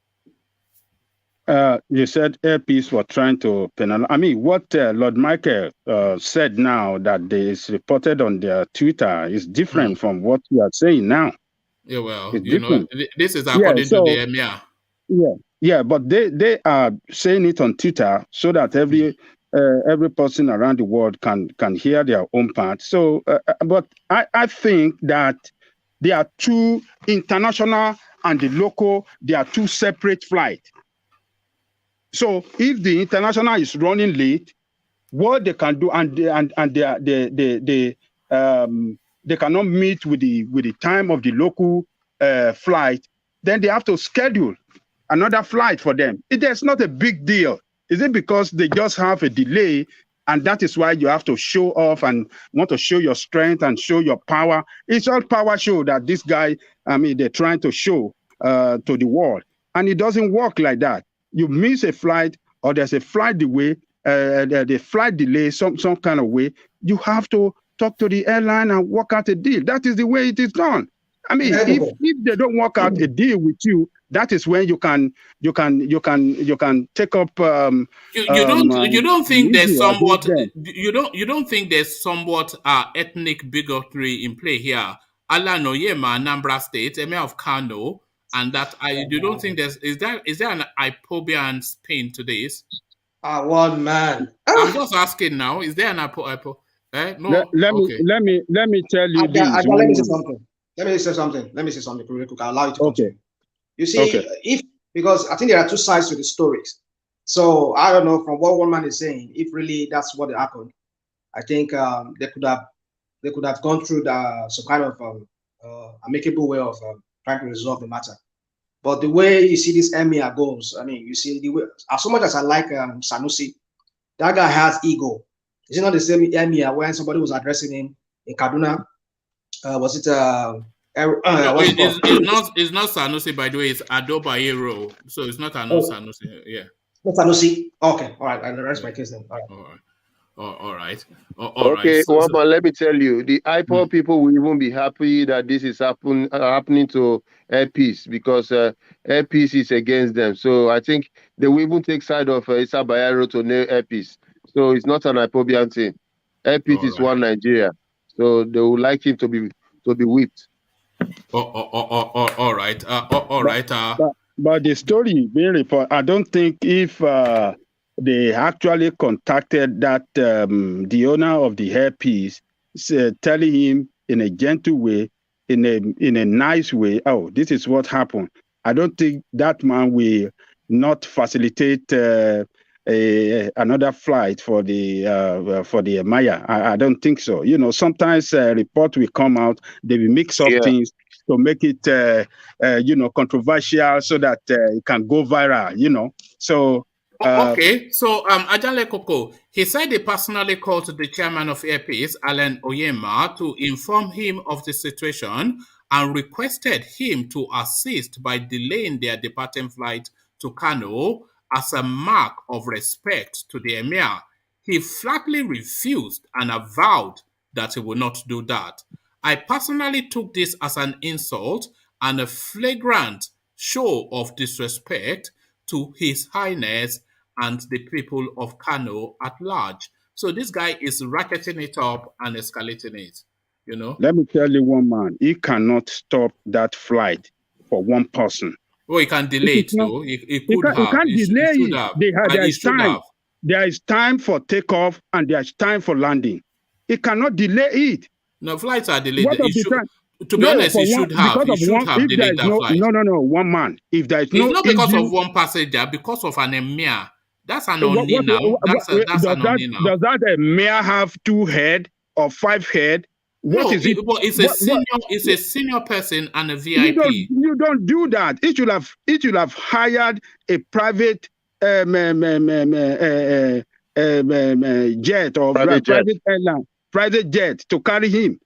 You said Airpeace were trying to penalize. I mean, what Lord Michael said now that is reported on their Twitter is different from what you are saying now. Yeah, well, it's different. This is according to the Emir. Yeah, but they are saying it on Twitter so that every person around the world can hear their own part. So, but I think that there are two international and the local. They are two separate flights. So if the international is running late, what they can do, and they cannot meet with the time of the local flight, then they have to schedule another flight for them. It's not a big deal. Is it because they just have a delay, and that is why you have to show off and want to show your strength and show your power? It's all power show that this guy, they're trying to show to the world, and it doesn't work like that. You miss a flight or there's a flight delay, the flight delay some kind of way, you have to talk to the airline and work out a deal. That is the way it is done. I mean, if they don't work out a deal with you, that is when you can take up. You don't think there's somewhat ethnic bigotry in play here? Alan Oyema, Anambra State, Emir of Kano. And that you don't think is there an hypobia and spin to this? One man. I'm just asking now. Is there an hypo? No. Let me tell you this. Let me say something. Let me say something. I'll allow you to continue. You see, because I think there are two sides to the stories. So I don't know from what one man is saying, if really that's what happened. I think they could have gone through some kind of amicable way of trying to resolve the matter. But the way you see this Emir goes, I mean, you see the way, as much as I like Sanusi, that guy has ego. Is it not the same Emir when somebody was addressing him in Kaduna? Was it it's not Sanusi, by the way, it's Ado Bayero. So it's not Sanusi. Yeah. Not Sanusi. Okay, all right. I'll rest my case then. All right. All right. Okay, but let me tell you, the IPOB people will even be happy that this is happening to Airpeace, because Airpeace is against them. So I think they will even take side of Issa Bayero to nail Airpeace. So it's not an IPOBian thing. Airpeace is one Nigeria. So they would like him to be whipped. All right. All right. But the story being reported, I don't think if they actually contacted that the owner of the Airpeace, telling him in a gentle way, in a nice way, oh, this is what happened. I don't think that man will not facilitate another flight for the Maya. I don't think so. You know, sometimes a report will come out, they will mix up things to make it controversial so that it can go viral. You know, so Okay, so Ajale Koko, he said he personally called the chairman of Airpeace, Alan Oyema, to inform him of the situation and requested him to assist by delaying their departing flight to Kano as a mark of respect to the emir. He flatly refused and avowed that he would not do that. I personally took this as an insult and a flagrant show of disrespect to His Highness and the people of Kano at large. So this guy is ratcheting it up and escalating it, you know. Let me tell you one man, he cannot stop that flight for one person. Oh, he can delay it though. He could have. He can't delay should it. have. There He is should time. have. There is time for takeoff and there is time for landing. He cannot delay it. No, flights are delayed. What of the time? To be honest, he should have. He should have delayed that flight. No, one man. If there is no, it's not because of one passenger, because of an emir. That's an oni now. That's an oni now. Does that emir have 2 head or 5 head? What is it? But it's a senior. It's a senior person and a VIP. You don't do that. It should have hired a private jet or private airline, private jet to carry him.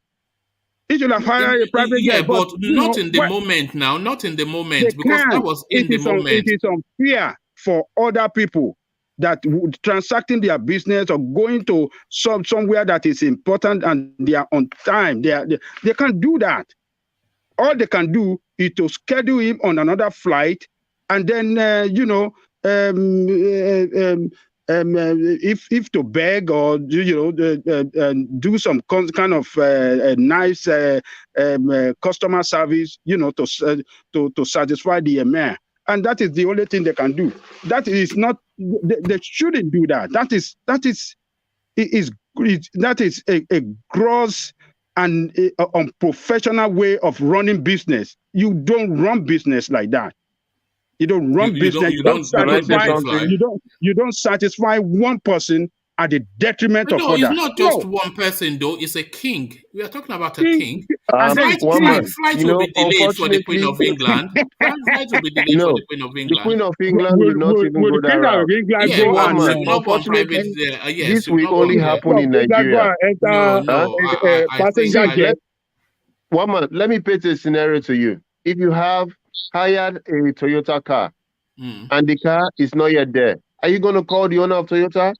It should have hired a private jet. But not in the moment now. Not in the moment because that was in the moment. It is unfair for other people that would transacting their business or going to somewhere that is important and they are on time. They can't do that. All they can do is to schedule him on another flight, and then if to beg or do some kind of nice customer service, to satisfy the emir. And that is the only thing they can do. That is not. They shouldn't do that. That is a gross and unprofessional way of running business. You don't run business like that. You don't run business. You don't satisfy one person at the detriment of others. No, it's not just one person though. It's a king. We are talking about a king. Flight will be delayed for the Queen of England. Flight will be delayed for the Queen of England. The Queen of England will not even go that route. This will only happen in Nigeria. Let me paint a scenario to you. If you have hired a Toyota car and the car is not yet there, are you going to call the owner of Toyota?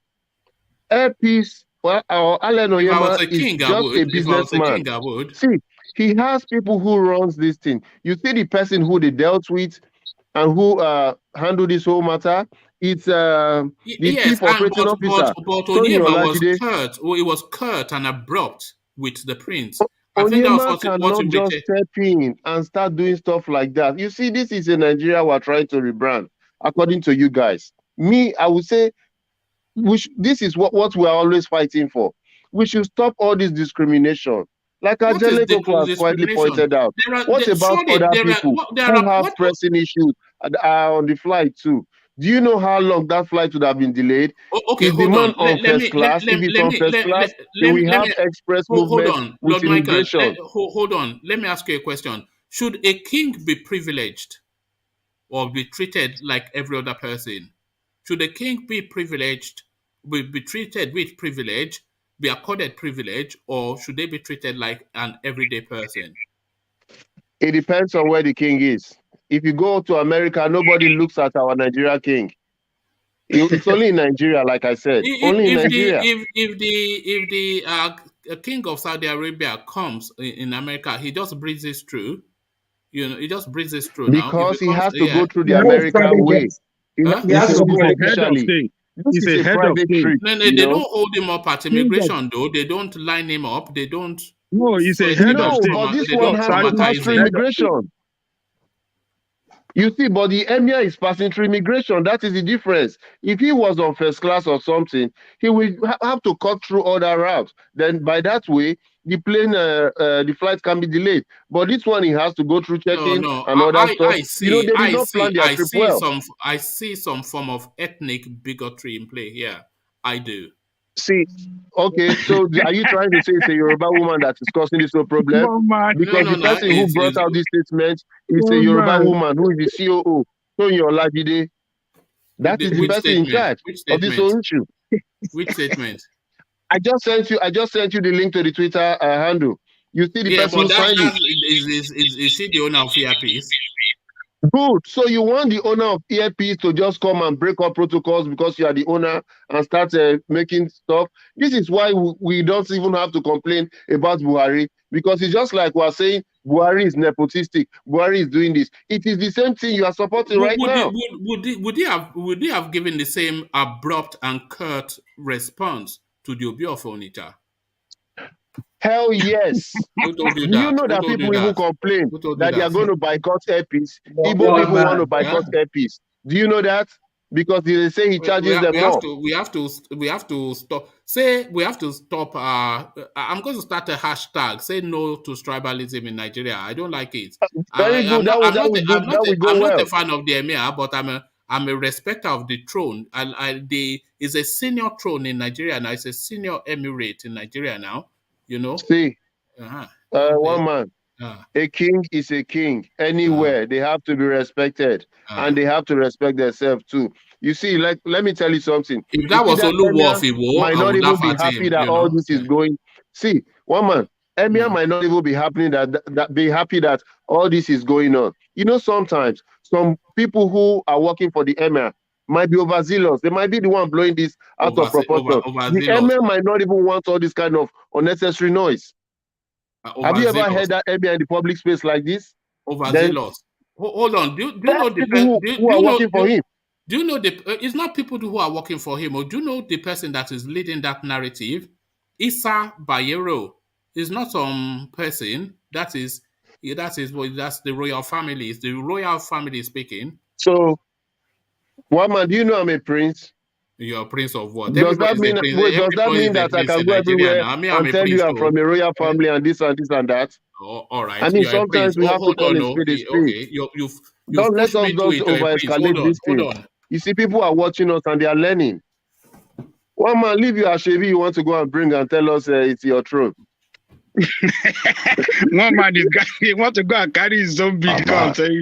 Airpeace or Alan Oyema is just a businessman. See, he has people who runs this thing. You see the person who they dealt with and who handled this whole matter. It's the chief operating officer. But Oyema was curt. It was curt and abrupt with the prince. Oyema cannot just step in and start doing stuff like that. You see, this is a Nigeria we're trying to rebrand, according to you guys. Me, I would say, this is what we're always fighting for. We should stop all this discrimination. Like Ajale Koko has quietly pointed out. What about other people who have pressing issues and are on the flight too? Do you know how long that flight would have been delayed? Okay, is the man on first class? If it's on first class, then we have express movement with immigration. Hold on. Let me ask you a question. Should a king be privileged or be treated like every other person? Should a king be privileged, be treated with privilege, be accorded privilege, or should they be treated like an everyday person? It depends on where the king is. If you go to America, nobody looks at our Nigeria king. It's only in Nigeria, like I said. Only in Nigeria. If the king of Saudi Arabia comes in America, he just breezes through. He just breezes through because he has to go through the American way. He has to go officially. He's a head of state. They don't hold him up at immigration, though. They don't line him up. They don't. No, he's a head of state. But this one has to pass through immigration. You see, but the emir is passing through immigration. That is the difference. If he was on first class or something, he will have to cut through other routes. Then by that way, the plane, the flight can be delayed. But this one, he has to go through check-in and other stuff. They did not plan their trip well. I see some form of ethnic bigotry in play here. I do. See, okay, so are you trying to say it's a Yoruba woman that is causing this whole problem? Because the person who brought out this statement is a Yoruba woman who is the COO. So in your life, That is the person in charge of this whole issue. Which statement? I just sent you the link to the Twitter handle. You see the person who signed it. Is he the owner of Earpiece? Good. So you want the owner of Earpiece to just come and break up protocols because you are the owner and start making stuff? This is why we don't even have to complain about Buhari, because it's just like we're saying Buhari is nepotistic. Buhari is doing this. It is the same thing you are supporting now. Would he have given the same abrupt and curt response to the Obi of Onitsha? Hell yes. Who told you Do that? you know that people even complain that they are going to boycott Airpiece? Igbo people want to boycott Airpiece. Do you know that? Because they say he charges them more. We have to stop. Say we have to stop. I'm going to start a hashtag. Say no to tribalism in Nigeria. I don't like it. Very good. I'm not a fan of the Emir, but I'm a respecter of the throne. It's a senior throne in Nigeria now. It's a senior emirate in Nigeria now. You know. See, one man. A king is a king anywhere. They have to be respected, and they have to respect themselves too. You see, like, let me tell you something. If that was Oluwo, might not even be happy that all this is going. See, one man, Emir might not even be happy that all this is going on. You know, sometimes some people who are working for the Emir might be overzealous. They might be the one blowing this out of proportion. The Emir might not even want all this kind of unnecessary noise. Have you ever heard that Emir in the public space like this? Overzealous. Hold on. Do you know the people who are working for him? Do you know it's not people who are working for him, or do you know the person that is leading that narrative? Issa Bayero is not some person. That's the royal family. It's the royal family speaking. So, Wama, do you know I'm a prince? You're a prince of what? Does that mean that I can go everywhere and tell you I'm from a royal family and this and this and that? Oh, all right. I mean, sometimes we have to call it spade a spade. Okay, don't let us over-escalate this thing. You see, people are watching us and they are learning. One man, leave your Ashevi you want to go and bring and tell us it's your throne. One man is he want to go and carry his own big gun. You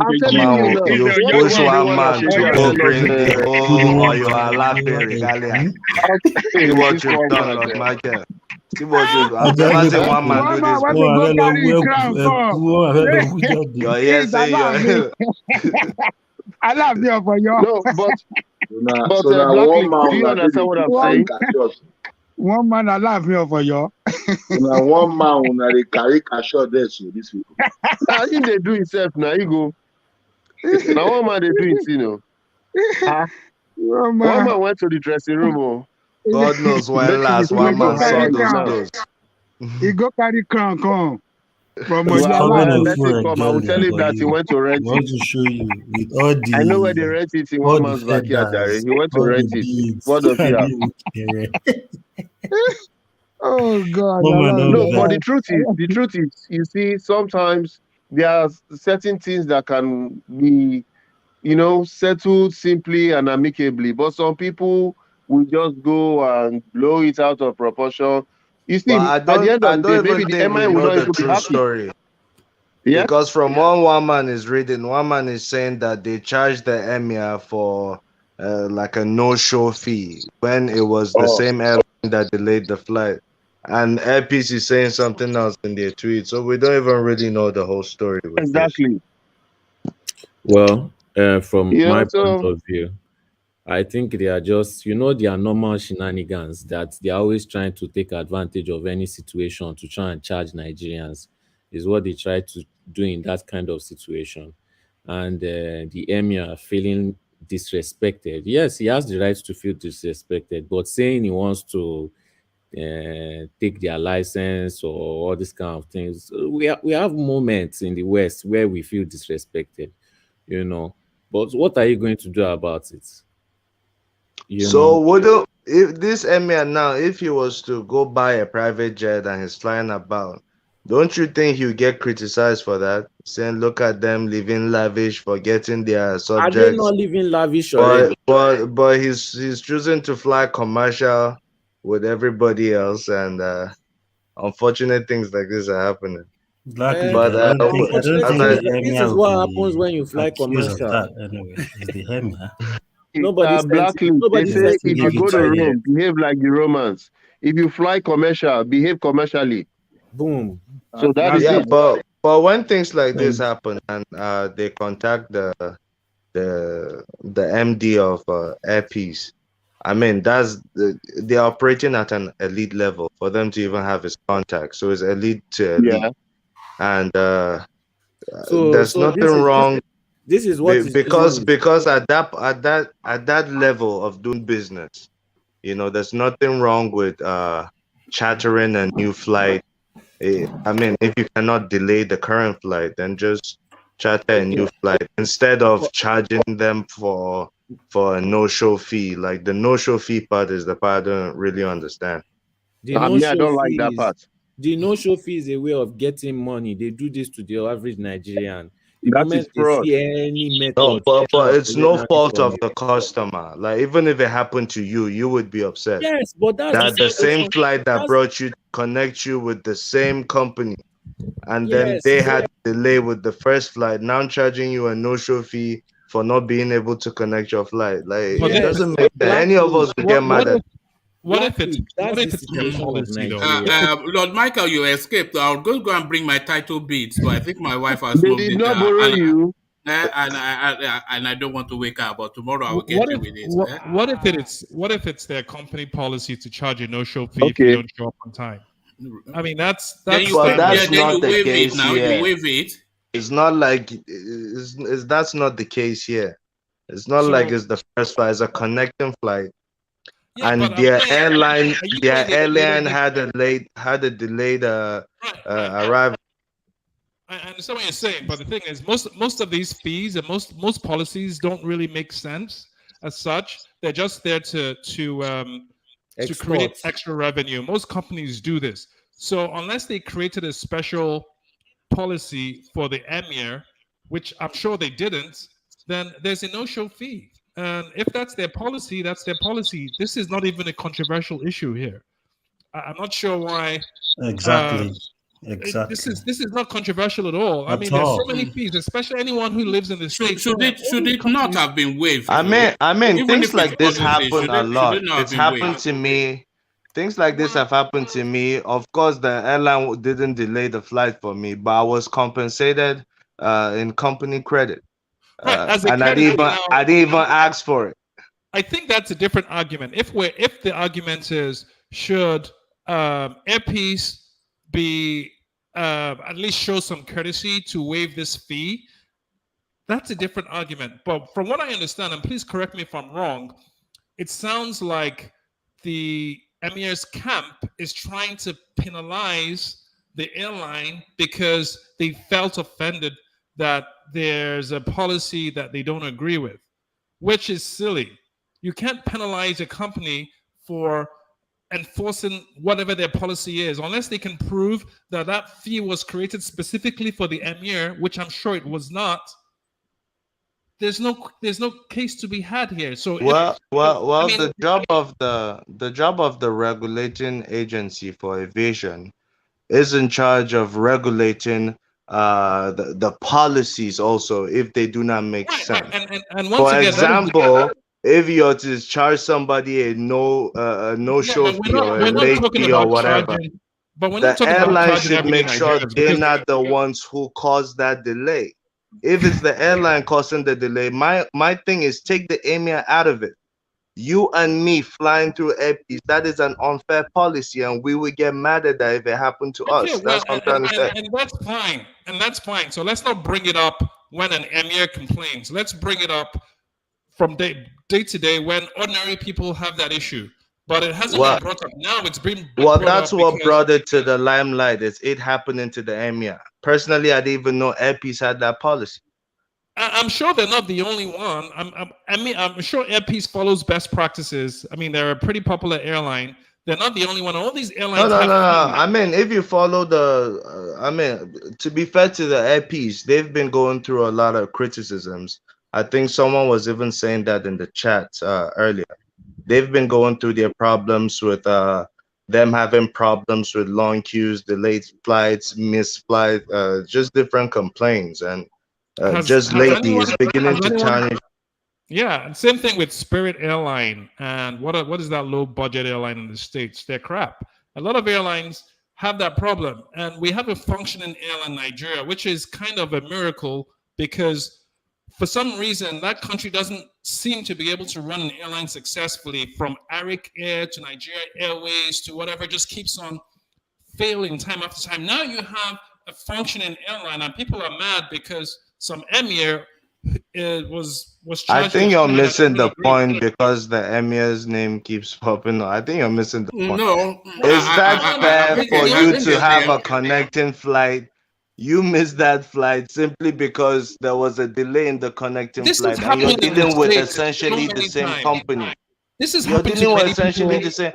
push one man to go bring the whole or you are laughing regalia. See what you've done, Lord Michael. See what you've done. I've never seen one man do this. Your ears say your I love you for your. No, but do you understand what I'm saying? One man, I love you for you. Now, one man, when they carry cash out there, so these people. If they do itself, now you go. Now, one man, they do it, you know. One man went to the dressing room. Oh. God knows when last one man saw those. He go carry crown, come. From let him come. I will tell him that he went to rent it. I want to show you with all the. I know where they rent it in one man's backyard. He went to rent it. What does he have? Oh God! No, but the truth is, you see, sometimes there are certain things that can be, settled simply and amicably. But some people will just go and blow it out of proportion. You see, at the end of the day, maybe the MI will not even be happy. Story. Yeah? Because from one man is reading, one man is saying that they charged the Emir for like a no-show fee when it was the same airline that delayed the flight. And Airpiece is saying something else in their tweet. So we don't even really know the whole story. Exactly. Well, from my point of view, I think they are just, they are normal shenanigans that they are always trying to take advantage of any situation to try and charge Nigerians is what they try to do in that kind of situation. And the Emir feeling disrespected. Yes, he has the right to feel disrespected, but saying he wants to take their license or all these kind of things, we have moments in the West where we feel disrespected, But what are you going to do about it? So if this Emir now, if he was to go buy a private jet and he's flying about, don't you think he'll get criticized for that? Saying, look at them living lavish, forgetting their subjects. Are they not living lavish but he's choosing to fly commercial with everybody else, and unfortunate things like this are happening. But this is what happens when you fly commercial. Anyway, it's the Emir. Nobody's Blacklist, they nobody's say if you go to inside here. Rome, behave like the Romans. If you fly commercial, behave commercially. Boom. So that is it. but when things like this happen and they contact the MD of Airpeace, I mean they're operating at an elite level for them to even have his contact. So it's elite to elite, and there's nothing wrong. This is what because at that level of doing business, there's nothing wrong with chartering a new flight. I mean, if you cannot delay the current flight, then just charter a new flight instead of charging them for a no-show fee. Like the no-show fee part is the part I don't really understand. I don't like that part. The no-show fee is a way of getting money. They do this to the average Nigerian. The That moment is fraud. they see any method, No, but it's no fault of the customer. Like even if it happened to you, you would be upset. Yes, but that's the same flight that brought you connect you with the same company, and then they had delay with the first flight. Now charging you a no-show fee for not being able to connect your flight. Like it doesn't make sense. Any of us would get mad at. What if it's policy though? Lord Michael, you escaped. I'll go and bring my title beads, but I think my wife has They moved did it. not borrow you. And I don't want to wake up, but tomorrow I will get you with it. What if it's their company policy to charge a no-show fee if you don't show up on time? I mean, that's not the case here. You waive it. It's not like that's not the case here. It's not like it's the first flight. It's a connecting flight. And their airline had a delayed arrival. I understand what you're saying, but the thing is, most of these fees and most policies don't really make sense as such. They're just there to create extra revenue. Most companies do this. So unless they created a special policy for the Emir, which I'm sure they didn't, then there's a no-show fee. And if that's their policy, that's their policy. This is not even a controversial issue here. I'm not sure why. Exactly. This is not controversial at all. I mean, there's so many fees, especially anyone who lives in the States. Should it not have been waived? I mean, things like this happen a lot. It's happened to me. Things like this have happened to me. Of course, the airline didn't delay the flight for me, but I was compensated in company credit. And I didn't even ask for it. I think that's a different argument. If the argument is should Airpeace be at least show some courtesy to waive this fee, that's a different argument. But from what I understand, and please correct me if I'm wrong, it sounds like the Emir's camp is trying to penalize the airline because they felt offended that there's a policy that they don't agree with, which is silly. You can't penalize a company for enforcing whatever their policy is unless they can prove that that fee was created specifically for the Emir, which I'm sure it was not. There's no case to be had here. So the job of the regulating agency for aviation is in charge of regulating the policies also if they do not make sense. And for example, if you are to charge somebody a no-show fee or a late fee or whatever, the airline should make sure they're not the ones who caused that delay. If it's the airline causing the delay, my thing is take the Emir out of it. You and me flying through Airpeace, that is an unfair policy, and we would get mad at that if it happened to us. That's what I'm trying to say. And that's fine. So let's not bring it up when an Emir complains. Let's bring it up from day to day when ordinary people have that issue. But it hasn't been brought up. Now it's been brought that's up what brought it to the limelight. Is it happening to the Emir? Personally, I didn't even know Airpeace had that policy. I'm sure they're not the only one. I'm sure Airpeace follows best practices. I mean, they're a pretty popular airline. They're not the only one. All these airlines. No. I mean, if you follow to be fair to the Airpeace, they've been going through a lot of criticisms. I think someone was even saying that in the chat earlier. They've been going through their problems with them having problems with long queues, delayed flights, missed flights, just different complaints. And just lately, it's beginning to tarnish. Yeah, and same thing with Spirit Airline. And what is that low budget airline in the States? They're crap. A lot of airlines have that problem. And we have a functioning airline in Nigeria, which is kind of a miracle because for some reason, that country doesn't seem to be able to run an airline successfully, from Arik Air to Nigeria Airways to whatever, just keeps on failing time after time. Now you have a functioning airline, and people are mad because some emir was I charged think with you're something that missing they the couldn't agree. point because the emir's name keeps popping up. I think you're missing the point. No, Is that fair for you to have a here. connecting flight? You missed that flight simply because there was a delay in the connecting This has flight, and you're happened in the dealing with States essentially so the many same times. company. This has You're happened to dealing with many essentially people. the same.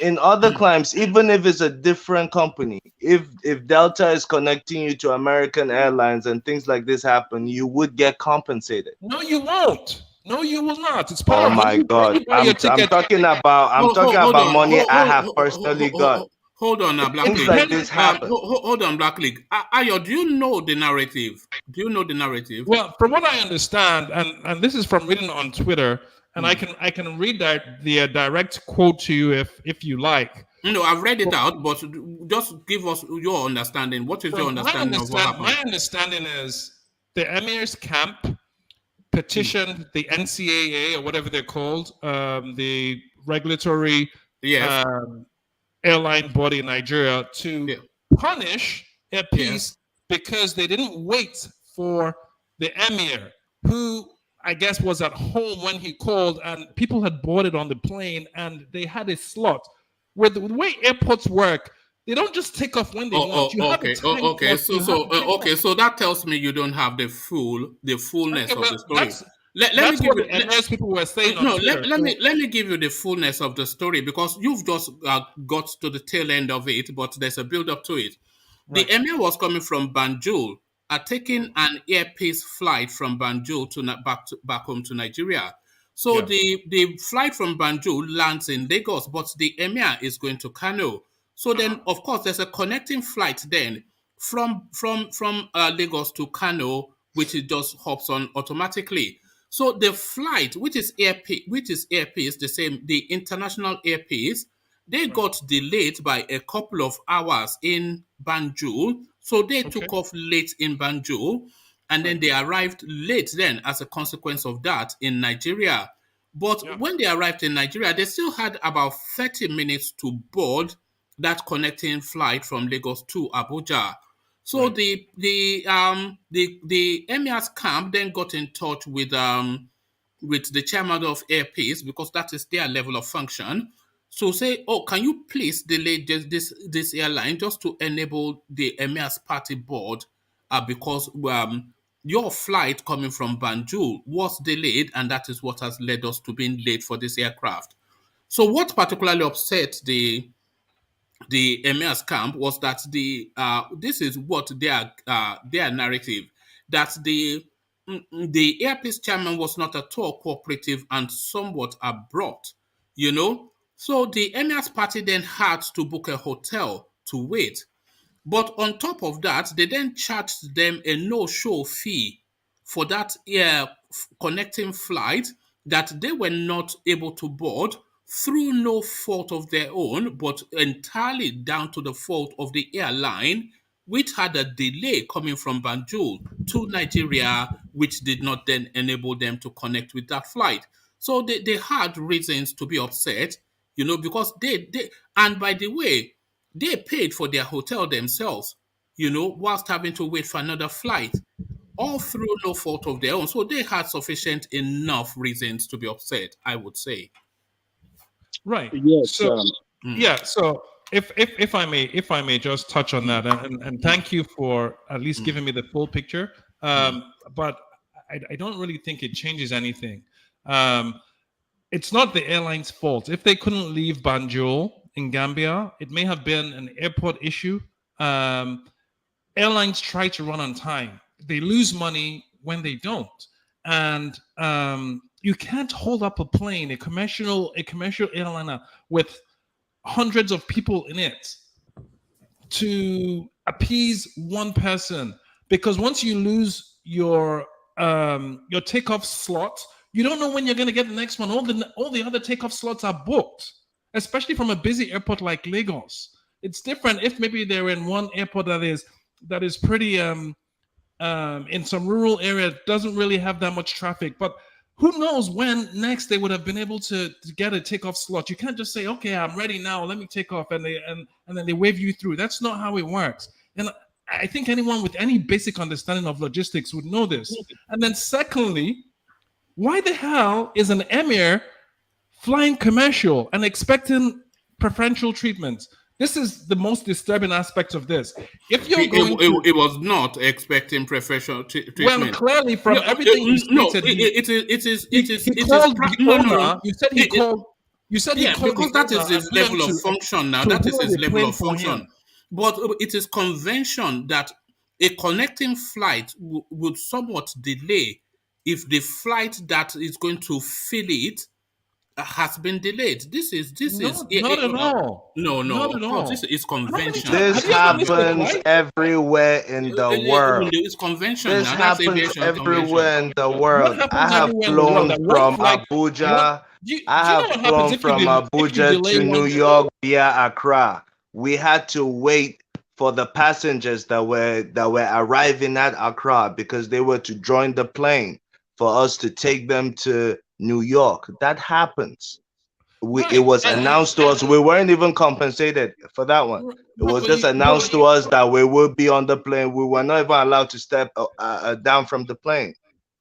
In other climes, even if it's a different company, if Delta is connecting you to American Airlines and things like this happen, you would get compensated. No, you won't. No, you will not. It's part Oh of my when God! you buy your I'm ticket. talking about money I have personally got. Hold on, Black Things League. like this happen. Hold on, Black League. Ayo, do you know the narrative? Do you know the narrative? Well, from what I understand, and this is from reading on Twitter, and I can read the direct quote to you if you like. No, I've read it out, but just give us your understanding. What is your understanding of what happened? My understanding is the emir's camp petitioned the NCAA or whatever they're called, the regulatory airline body in Nigeria, to punish Air Peace because they didn't wait for the emir, who I guess was at home when he called, and people had boarded on the plane and they had a slot. With the way airports work, they don't just take off when they want. You have a time slot. So that tells me you don't have the fullness of the story. Let me That's give what you, the MS people were saying on no, Twitter. let me give you the fullness of the story, because you've just got to the tail end of it, but there's a build up to it. Right. The emir was coming from Banjul, taking an Air Peace flight from Banjul to back home to Nigeria. So the flight from Banjul lands in Lagos, but the emir is going to Kano. So then, of course, there's a connecting flight then from Lagos to Kano, which it just hops on automatically. So the flight, which is Air Peace, the same, the international Air Peace, they got delayed by a couple of hours in Banjul. So they took off late in Banjul, and then they arrived late then as a consequence of that in Nigeria. But when they arrived in Nigeria, they still had about 30 minutes to board that connecting flight from Lagos to Abuja. So the emir's camp then got in touch with the chairman of Air Peace, because that is their level of function. So say, oh, can you please delay this airline just to enable the emir's party board, because your flight coming from Banjul was delayed, and that is what has led us to being late for this aircraft. So what particularly upset the emir's camp was that this is what their narrative, that the Air Peace chairman was not at all cooperative and somewhat abrupt, So the emir's party then had to book a hotel to wait. But on top of that, they then charged them a no-show fee for that connecting flight that they were not able to board through no fault of their own, but entirely down to the fault of the airline, which had a delay coming from Banjul to Nigeria, which did not then enable them to connect with that flight. So they had reasons to be upset, because and by the way, they paid for their hotel themselves, whilst having to wait for another flight, all through no fault of their own. So they had sufficient enough reasons to be upset, I would say. Right. Yes. So So if I may just touch on that, and thank you for at least giving me the full picture. But I don't really think it changes anything. It's not the airline's fault. If they couldn't leave Banjul in Gambia, it may have been an airport issue. Airlines try to run on time. They lose money when they don't. And you can't hold up a plane, a commercial airliner with hundreds of people in it, to appease one person. Because once you lose your takeoff slot, you don't know when you're going to get the next one. All the other takeoff slots are booked, especially from a busy airport like Lagos. It's different if maybe they're in one airport that is pretty in some rural area, doesn't really have that much traffic. But who knows when next they would have been able to get a takeoff slot. You can't just say, okay, I'm ready now, let me take off, and then they wave you through. That's not how it works. And I think anyone with any basic understanding of logistics would know this. And then secondly, why the hell is an emir flying commercial and expecting preferential treatment? This is the most disturbing aspect of this. If you're it was not expecting preferential treatment. Well, clearly from everything you stated, You said he called because that is his level of function now. That is his level of function. But it is convention that a connecting flight would somewhat delay if the flight that is going to fill it has been delayed. This is not at all. No, not at all. This is convention. This happens everywhere in the world. It's convention. This happens everywhere in the world. I have flown from Abuja. I have flown from Abuja to New York via Accra. We had to wait for the passengers that were arriving at Accra because they were to join the plane for us to take them to New York. That happens. It was announced to us. We weren't even compensated for that one. It was just announced to us that we would be on the plane. We were not even allowed to step down from the plane.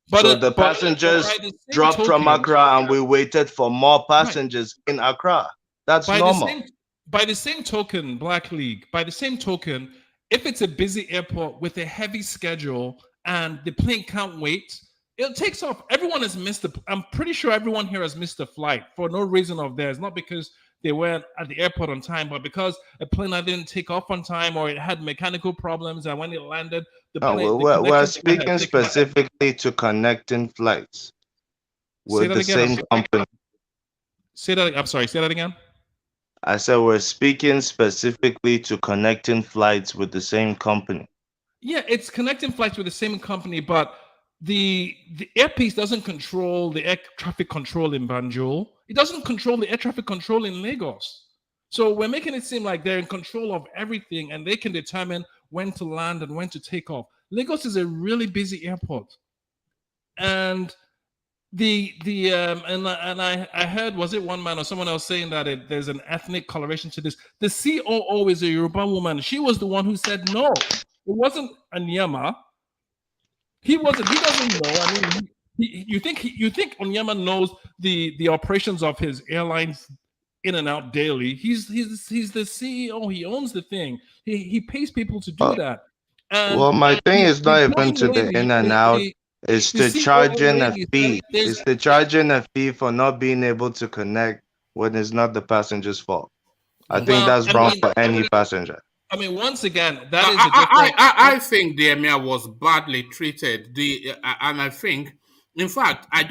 So the passengers dropped from Accra, and we waited for more passengers in Accra. That's normal. By the same token, Black League, if it's a busy airport with a heavy schedule and the plane can't wait, it takes off. Everyone has missed I'm pretty sure everyone here has missed a flight for no reason of theirs, not because they weren't at the airport on time, but because a plane didn't take off on time or it had mechanical problems, and when it landed, the plane... We're speaking specifically to connecting flights with the same company. I'm sorry, say that again. I said we're speaking specifically to connecting flights with the same company. Yeah, it's connecting flights with the same company, but the airpiece doesn't control the air traffic control in Banjul. It doesn't control the air traffic control in Lagos. So we're making it seem like they're in control of everything and they can determine when to land and when to take off. Lagos is a really busy airport. And I heard, was it one man or someone else saying that there's an ethnic coloration to this? The COO is a Yoruba woman. She was the one who said no. It wasn't Onyema. He doesn't know. I mean, you think Onyema knows the operations of his airlines in and out daily? He's the CEO. He owns the thing. He pays people to do that. And well, my thing is not even to the in and out. It's to charging a fee. It's to charging a fee for not being able to connect when it's not the passenger's fault. I think that's wrong for any passenger. I mean, once again, that is a different... I think the emir was badly treated. And I think, in fact, I'm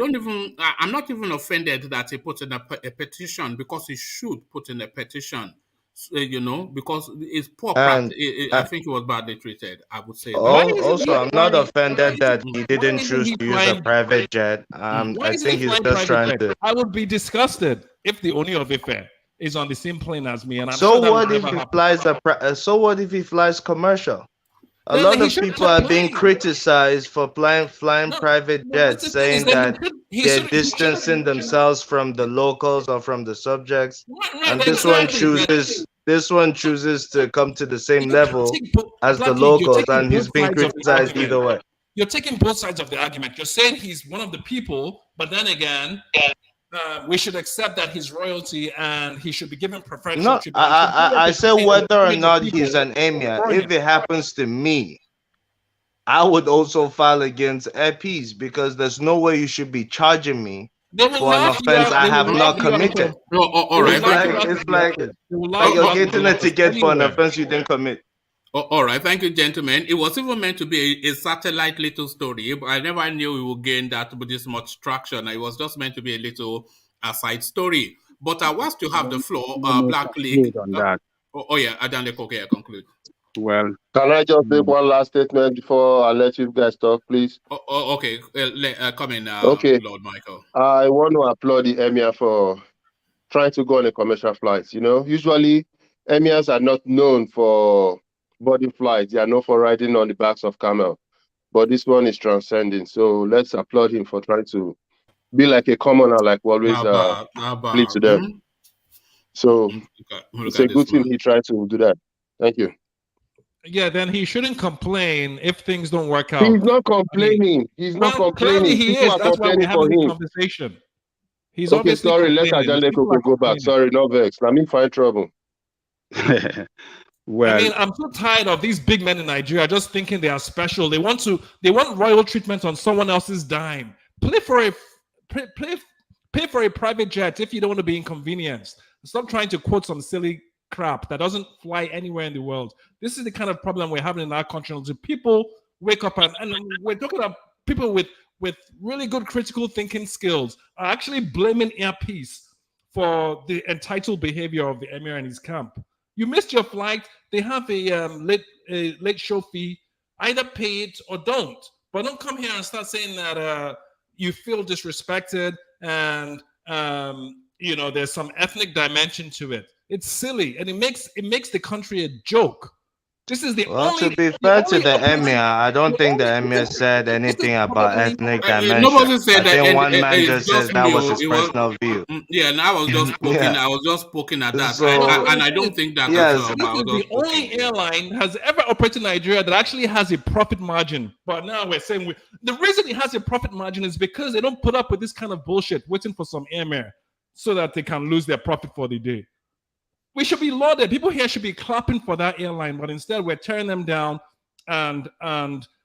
not even offended that he put in a petition, because he should put in a petition. Because it's poor practice. I think he was badly treated, I would say. Also, I'm not offended that he didn't choose to use a private jet. I think he's just trying to... I would be disgusted if the Oni of Ife is on the same plane as me. And so what if he flies commercial? A lot of people are being criticized for flying private jets, saying that they're distancing themselves from the locals or from the subjects. And this one chooses to come to the same level as the locals, and he's being criticized either way. You're taking both sides of the argument. You're saying he's one of the people, but then again, we should accept that he's royalty and he should be given preferential treatment. I said whether or not he's an emir. If it happens to me, I would also file against APs, because there's no way you should be charging me for an offense I have not committed. All right. It's like you're getting a ticket for an offense you didn't commit. All right, thank you, gentlemen. It was even meant to be a satellite little story, but I never knew we would gain that with this much traction. It was just meant to be a little side story. But I was to have the floor, Black League. On that. Yeah, Adanle Koke, conclude. Well, can I just make one last statement before I let you guys talk, please? Okay. Come in, Okay. Lord Michael. I want to applaud the Emir for trying to go on a commercial flight. You know, usually emirs are not known for boarding flights. They are known for riding on the backs of camel. But this one is transcending. So let's applaud him for trying to be like a commoner, like we always plead to them. So it's a good thing he tried to do that. Thank you. Yeah, then he shouldn't complain if things don't work out. He's not complaining. He's not complaining. Clearly he People is. are That's why complaining we're for having this him. conversation. He's Okay, obviously sorry. Let complaining. Ajale People are go back. complaining. Sorry, no vex. Let me find trouble. Well, I mean, I'm so tired of these big men in Nigeria just thinking they are special. They want royal treatment on someone else's dime. Pay for a private jet if you don't want to be inconvenienced. Stop trying to quote some silly crap that doesn't fly anywhere in the world. This is the kind of problem we're having in our country. Until people wake up and we're talking about people with really good critical thinking skills are actually blaming Earpiece for the entitled behavior of the emir and his camp. You missed your flight. They have a late show fee. Either pay it or don't. But don't come here and start saying that you feel disrespected and there's some ethnic dimension to it. It's silly and it makes the country a joke. This is the Well, only. to be fair to the emir, I don't think the emir said anything about ethnic dimension. Nobody said I that. think one man It's just said just that me. was his It was, personal view. yeah, and I was just poking. Yeah. I was just poking at that. So, I don't think that yes, as well. This But I is was the just poking. only airline has ever operated in Nigeria that actually has a profit margin. But now we're saying the reason it has a profit margin is because they don't put up with this kind of bullshit, waiting for some airmare so that they can lose their profit for the day. We should be lauded. People here should be clapping for that airline, but instead we're tearing them down and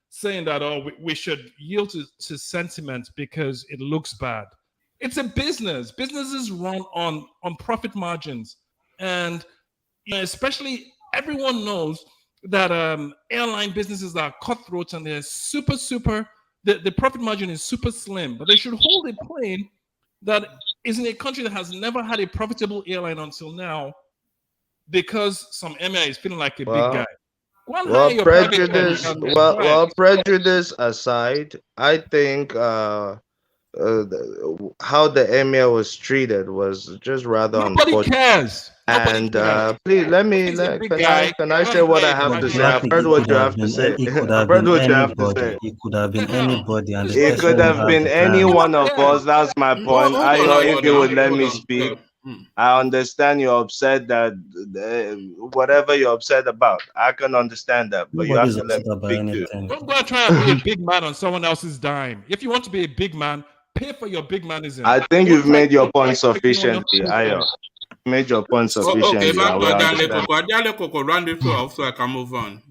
saying that we should yield to sentiment because it looks bad. It's a business. Businesses run on profit margins, and especially everyone knows that airline businesses are cutthroat and they're super. The profit margin is super slim, but they should hold a plane that is in a country that has never had a profitable airline until now, because some emir is feeling like a big guy. Go and hire your private jet. Well, prejudice aside, I think how the emir was treated was just rather Nobody unfortunate. cares. And please can I say what I have to say? I've heard what you have to say. I've heard what you have to say. It could have been anybody, and It could have been any one of us. That's my point. If you would let me speak. I understand you're upset that whatever you're upset about, I can understand that, but you have to let me speak too. Don't go and try and be a big man on someone else's dime. If you want to be a big man, pay for your big manism. I think you've made your point sufficiently, Ayo. Made your point sufficiently. Okay, back to Ajale Koko, round it off so I can move on.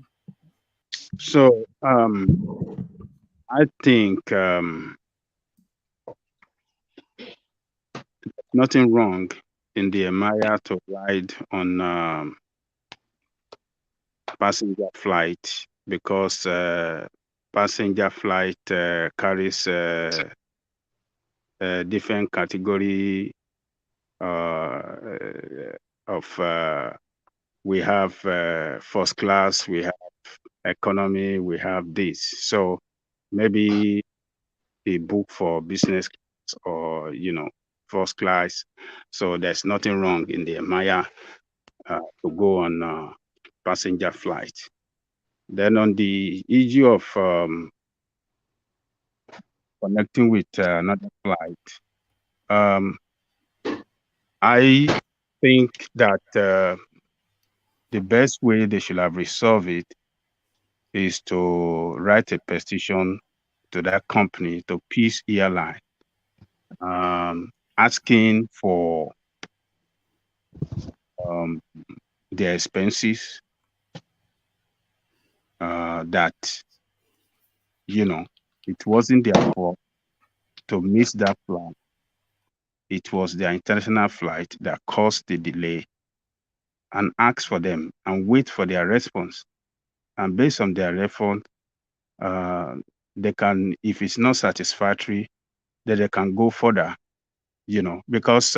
So I think nothing wrong in the Emir to ride on passenger flight, because passenger flight carries different category of we have first class, we have economy, we have this. So maybe a book for business class or first class. So there's nothing wrong in the Emir to go on passenger flight. Then on the issue of connecting with another flight, I think that the best way they should have resolved it is to write a petition to that company, to Peace Airline, asking for their expenses, that it wasn't their fault to miss that flight. It was their international flight that caused the delay, and ask for them and wait for their response. And based on their response, they can, if it's not satisfactory, then they can go further, because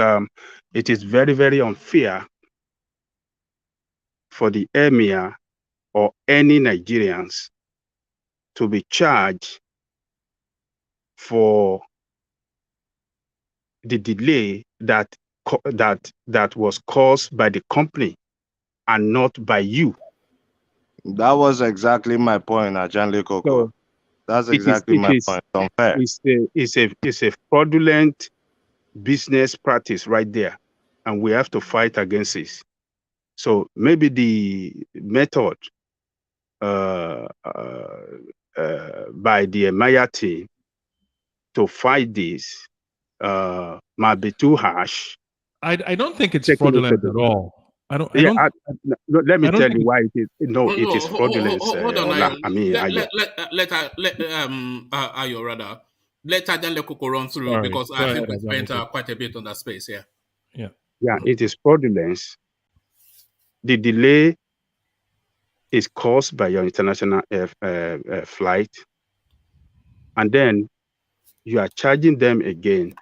it is very, very unfair for the emir or any Nigerians to be charged for the delay that was caused by the company and not by you. That was exactly my point, Ajanle Koko. So that's exactly my point. Unfair. It's a fraudulent business practice right there, and we have to fight against this. So maybe the method by the Maya team to fight this might be too harsh. I don't think it's fraudulent at all. Let me tell you why it is. No, it is fraudulent. Hold on, Ola. I mean, let Ayo rather. Let Ajanle Koko run through because I think we spent quite a bit on that space. Yeah, it is fraudulent. The delay is caused by your international flight, and then you are charging them again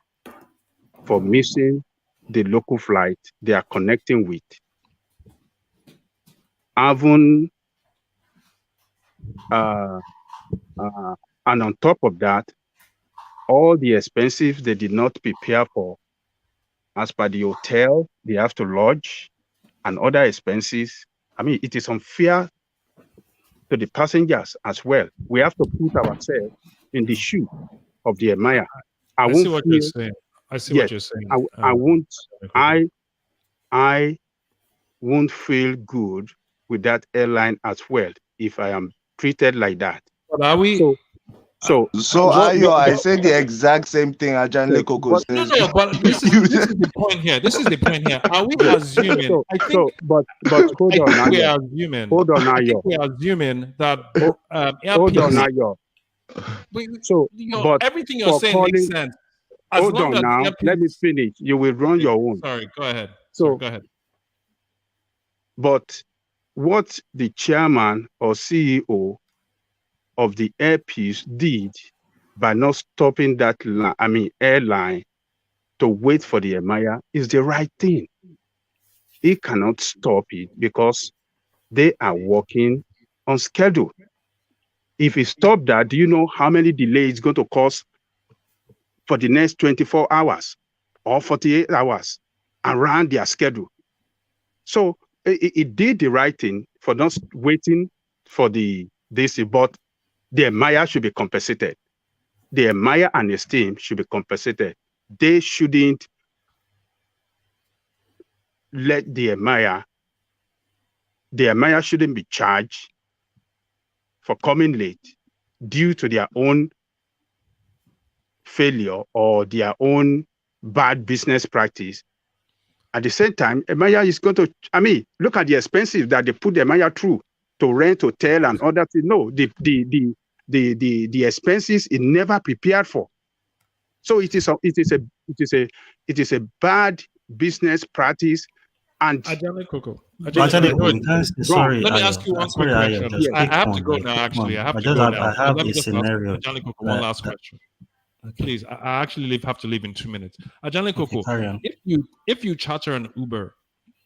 for missing the local flight they are connecting with. Even and on top of that, all the expenses they did not prepare for, as per the hotel, they have to lodge and other expenses. I mean, it is unfair to the passengers as well. We have to put ourselves in the shoe of the Emir. I see what you're saying. I see what you're saying. I won't feel good with that airline as well if I am treated like that. But are we? So Ayo, I said the exact same thing Ajanle Koko says. No, but this is the point here. This is the point here. Are we assuming? I think. But hold on, Ayo. We are assuming. Hold on, Ayo. We are assuming that. Hold on, Ayo. But everything you're saying makes sense. Hold on now. Let me finish. You will run your own. Sorry, go ahead. So go ahead. But what the chairman or CEO of the airpiece did by not stopping that airline to wait for the Emir is the right thing. He cannot stop it because they are working on schedule. If he stopped that, do you know how many delays it's going to cause for the next 24 hours or 48 hours around their schedule? So it did the right thing for not waiting for this, but the Emir should be compensated. The Emir and his team should be compensated. They shouldn't let the Emir shouldn't be charged for coming late due to their own failure or their own bad business practice. At the same time, Emir is going to, look at the expenses that they put the Emir through to rent hotel and other things. No, the expenses is never prepared for. So it is a bad business practice. And Ajanle Koko. Sorry, let me ask you one quick question. I have to go now. Actually, I have to go now. I have a scenario. Ajanle Koko, one last question. Please, I actually have to leave in 2 minutes. Ajanle Koko, if you charter an Uber,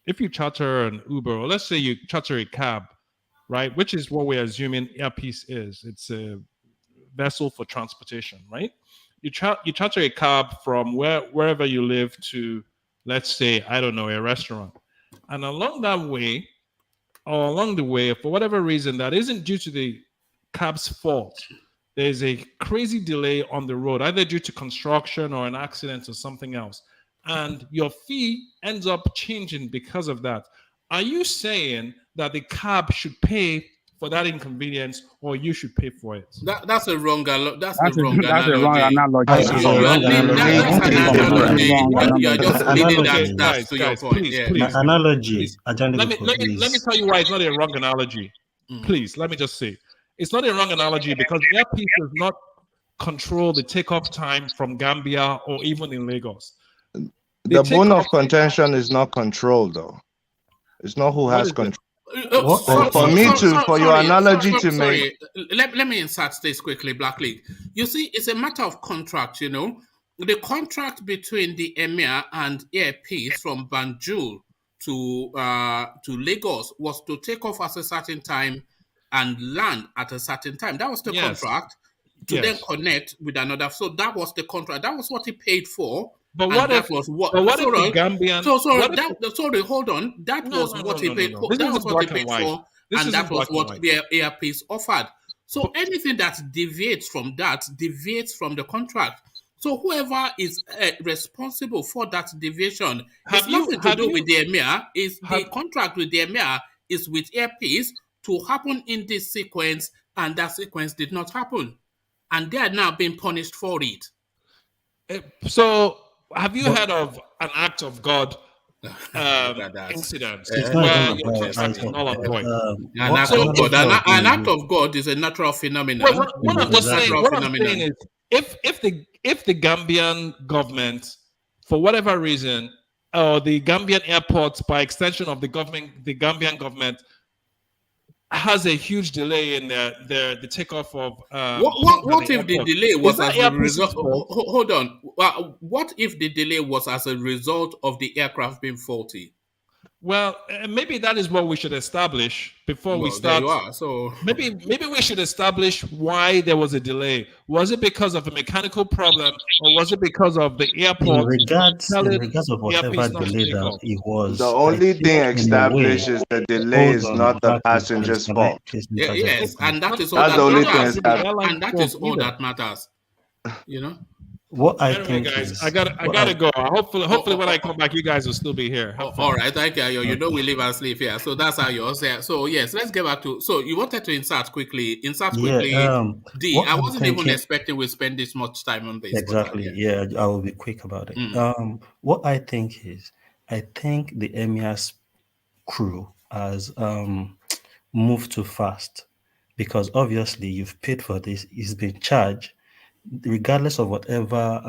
or let's say you charter a cab, right, which is what we're assuming Airpiece is. It's a vessel for transportation, right? You charter a cab from wherever you live to, let's say, I don't know, a restaurant. And along the way, for whatever reason that isn't due to the cab's fault, there's a crazy delay on the road, either due to construction or an accident or something else, and your fee ends up changing because of that. Are you saying that the cab should pay for that inconvenience, or you should pay for it? That's a wrong analogy. That's a wrong analogy. You're just leading that to your point. Please. Analogy. Let me tell you why it's not a wrong analogy. Please, let me just say. It's not a wrong analogy because Airpiece does not control the takeoff time from Gambia or even in Lagos. The bone of contention is not control, though. It's not who has control. For your analogy to make. Let me insert this quickly, Black League. You see, it's a matter of contract, you know. The contract between the Emir and Airpiece from Banjul to Lagos was to take off at a certain time and land at a certain time. That was the contract to then connect with another. So that was the contract. That was what he paid for. But what if the Gambian? Sorry, hold on. That was what he paid for. That was what he paid for, and that was what the airpiece offered. So anything that deviates from that deviates from the contract. So whoever is responsible for that deviation has nothing to do with the Emir. The contract with the Emir is with airpiece to happen in this sequence, and that sequence did not happen, and they are now being punished for it. So, have you heard of an act of God incident where your contract is null and void? An act of God is a natural phenomenon. What I'm saying is, if the Gambian government, for whatever reason, or the Gambian airports, by extension of the Gambian government, has a huge delay in the takeoff of. What if the delay was as a result? Hold on. What if the delay was as a result of the aircraft being faulty? Well, maybe that is what we should establish before we start. There you are. So maybe we should establish why there was a delay. Was it because of a mechanical problem, or was it because of the airport? In regards of whatever delay that it was, the only thing established is the delay is not the passenger's fault. Yes, and that is all that's that the only matters. thing established. And that is all that matters. You know. What I anyway, think guys, is, I gotta go. Hopefully, when I come back, you guys will still be here. All right, thank you. You know we live and sleep here, so that's how yours. So yes, let's get back to. So you wanted to insert quickly. D. I wasn't even expecting we spend this much time on this. Exactly. Yeah, I will be quick about it. What I think is, I think the Emir's crew has moved too fast, because obviously you've paid for this. It's been charged. Regardless of whatever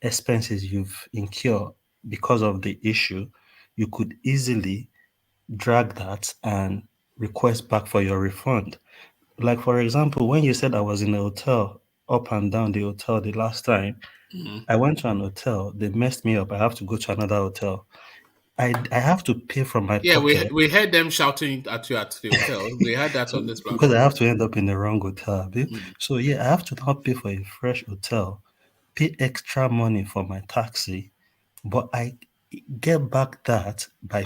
expenses you've incurred because of the issue, you could easily drag that and request back for your refund. Like, for example, when you said I was in a hotel, up and down the hotel the last time, I went to an hotel, they messed me up. I have to go to another hotel. I have to pay from my pocket. We heard them shouting at you at the hotel. We had that on this platform. Because I have to end up in the wrong hotel. So yeah, I have to now pay for a fresh hotel, pay extra money for my taxi, but I get back that by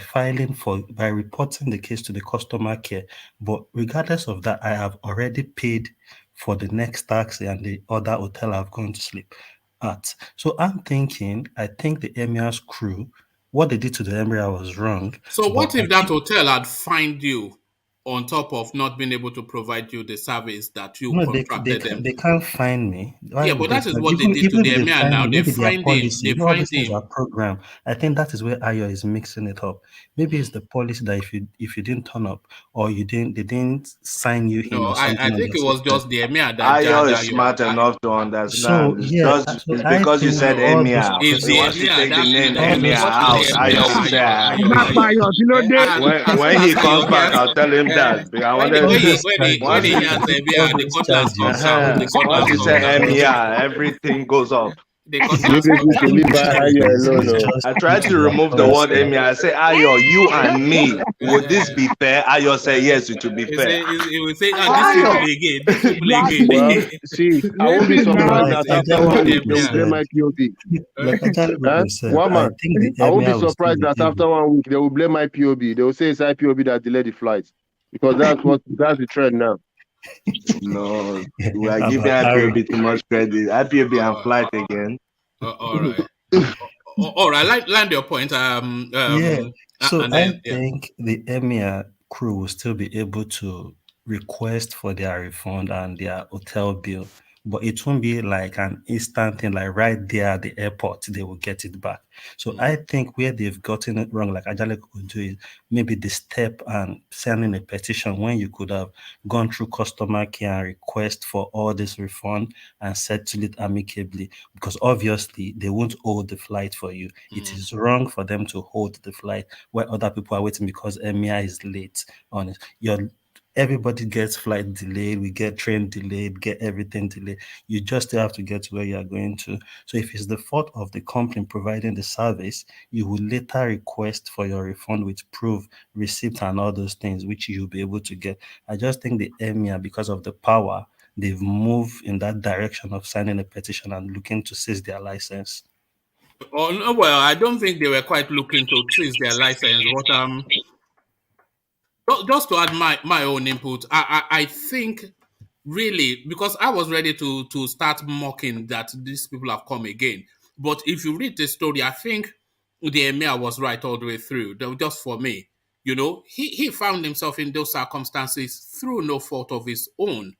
reporting the case to the customer care. But regardless of that, I have already paid for the next taxi and the other hotel I've gone to sleep at. So I think the Emir's crew, what they did to the Emir was wrong. So what if that hotel had fined you on top of not being able to provide you the service that you contracted them? They can't fine me. Yeah, but that is what they did to the Emir now. They fined him. They fined him. Our program. I think that is where Ayo is mixing it up. Maybe it's the policy that if you didn't turn up or they didn't sign you in. No, I think it was just the Emir that Ayo is smart enough to understand. So, it's because you said Emir. If the Once you take the name Emir out, Ayo will say. When he comes back, I'll tell him that. I wanted when he has the cutlass comes out. Once you say Emir, everything goes up. I tried to remove the word Emir. I say, Ayo, you and me, would this be fair? Ayo say, yes, it will be fair. He will say, this people again. Well, see, I won't be surprised that after 1 week they will blame my POB. I won't be surprised that after 1 week they will blame my POB. They will say it's IPOB that delayed the flights, because that's the trend now. No, we are giving IPOB too much credit. IPOB and flight again. All right. All right, land your point. So I think the Emir crew will still be able to request for their refund and their hotel bill, but it won't be like an instant thing, like right there at the airport, they will get it back. So I think where they've gotten it wrong, like Ajale could do, is maybe the step and sending a petition when you could have gone through customer care and request for all this refund and settle it amicably, because obviously they won't hold the flight for you. It is wrong for them to hold the flight where other people are waiting because Emir is late on it. Everybody gets flight delayed, we get train delayed, get everything delayed. You just still have to get to where you are going to. So if it's the fault of the company providing the service, you will later request for your refund with proof, receipt, and all those things, which you'll be able to get. I just think the Emir, because of the power, they've moved in that direction of signing a petition and looking to seize their license. Oh, no, well, I don't think they were quite looking to seize their license. Just to add my own input, I think really, because I was ready to start mocking that these people have come again. But if you read the story, I think the Emir was right all the way through. Just for me, he found himself in those circumstances through no fault of his own.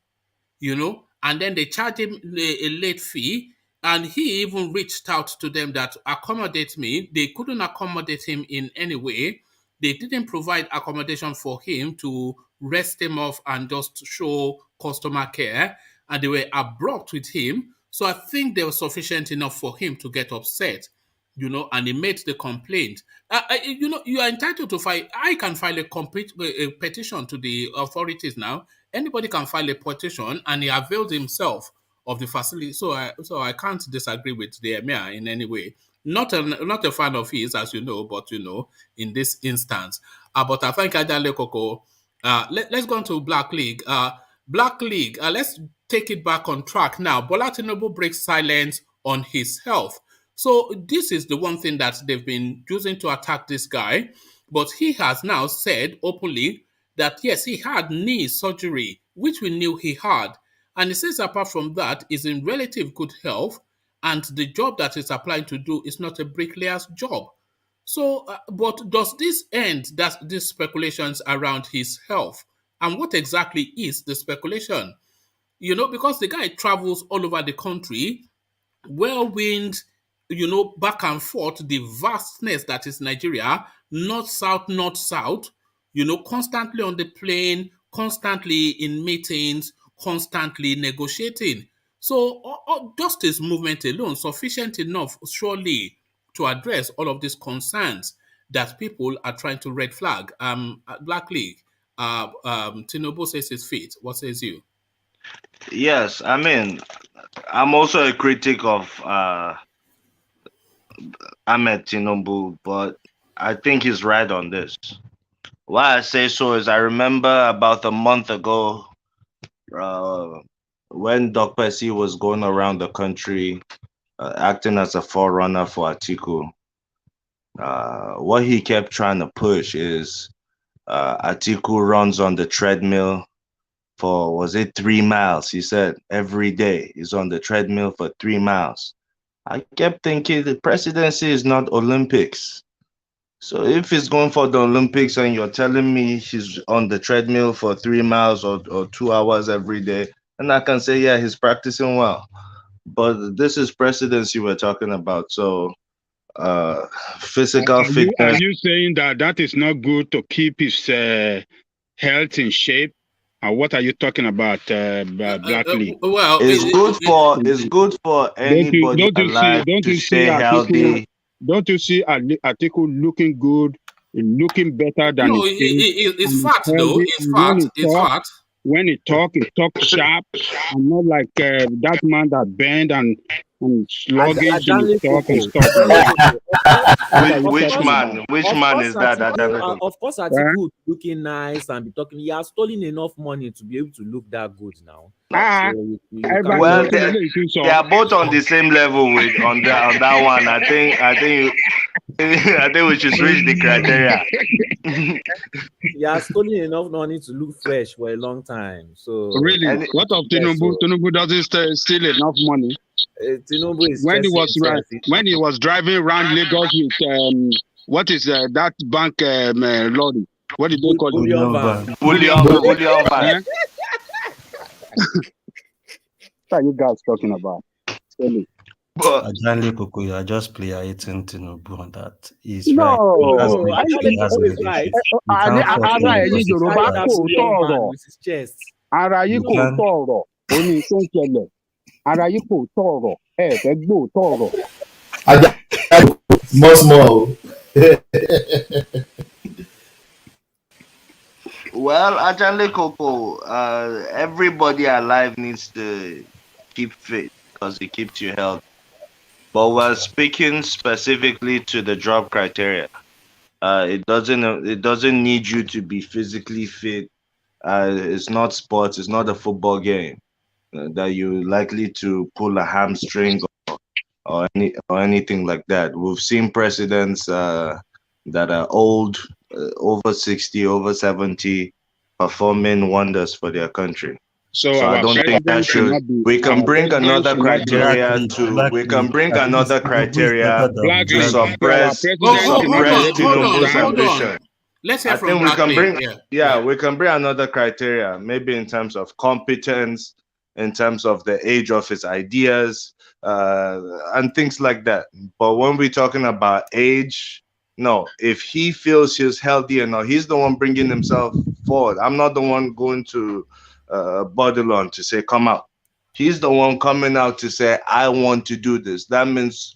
And then they charge him a late fee, and he even reached out to them that accommodate me. They couldn't accommodate him in any way. They didn't provide accommodation for him to rest him off and just show customer care, and they were abrupt with him. So I think they were sufficient enough for him to get upset, and he made the complaint. You are entitled to file. I can file a petition to the authorities now. Anybody can file a petition, and he availed himself of the facility. So I can't disagree with the Emir in any way. Not a fan of his, as you know, but in this instance. But I thank Ajale Koko. Let's go on to Black League. Black League. Let's take it back on track now. Bola Tinubu breaks silence on his health. So this is the one thing that they've been using to attack this guy. But he has now said openly that yes, he had knee surgery, which we knew he had. And he says apart from that, he's in relative good health, and the job that he's applying to do is not a bricklayer's job. So, but does this end these speculations around his health? And what exactly is the speculation? Because the guy travels all over the country, whirlwind, back and forth, the vastness that is Nigeria, north, south, constantly on the plane, constantly in meetings, constantly negotiating. So just this movement alone, sufficient enough, surely, to address all of these concerns that people are trying to red flag. Black League, Tinubu says his feet. What says you? Yes, I mean, I'm also a critic of Ahmed Tinubu, but I think he's right on this. Why I say so is I remember about a month ago when Doc Percy was going around the country acting as a forerunner for Atiku. What he kept trying to push is Atiku runs on the treadmill for, was it 3 miles? He said every day he's on the treadmill for 3 miles. I kept thinking the presidency is not Olympics. So if he's going for the Olympics and you're telling me he's on the treadmill for 3 miles or 2 hours every day, and I can say, yeah, he's practicing well. But this is presidency we're talking about. So physical fitness. Are you saying that is not good to keep his health in shape? What are you talking about, Black League? Well, it's good for anybody alive to stay healthy. Don't you see Atiku looking good, looking better than it's fat though. It's fat. When he talk sharp, and not like that man that bend and sluggish and talk and stuff. Which man is that? Of course, Atiku looking nice and be talking. He has stolen enough money to be able to look that good now. Well, they are both on the same level on that one. I think we should switch the criteria. He has stolen enough money to look fresh for a long time. So really, what of Tinubu? Tinubu doesn't steal enough money. Tinubu is when he was driving around Lagos with what is that bank lorry? What did they call it? Bullion van. What are you guys talking about? Tell me. Ajale Koko, you are just placating Tinubu on that. He's right. Ara yìí kò tọrọ, ó ní tó ń ṣẹlẹ̀. Ara yìí kò tọrọ, ẹ fẹ́ gbọ́ tọrọ. More small. Well, Ajale Coco, everybody alive needs to keep fit because it keeps you healthy. But we're speaking specifically to the job criteria. It doesn't need you to be physically fit. It's not sports. It's not a football game that you're likely to pull a hamstring or anything like that. We've seen presidents that are old, over 60, over 70, performing wonders for their country. So So I our don't think that president should. cannot be. We can Our bring president another should not be. criteria to. We can bring another criteria to Blackly. So our suppress president to should not suppress be able to Tinubu's stand. ambition. Let's hear I from think we can Blackley. bring. We can bring another criteria, maybe in terms of competence, in terms of the age of his ideas, and things like that. But when we're talking about age, no. If he feels he's healthy enough, he's the one bringing himself forward. I'm not the one going to Bodilon to say, come out. He's the one coming out to say, I want to do this. That means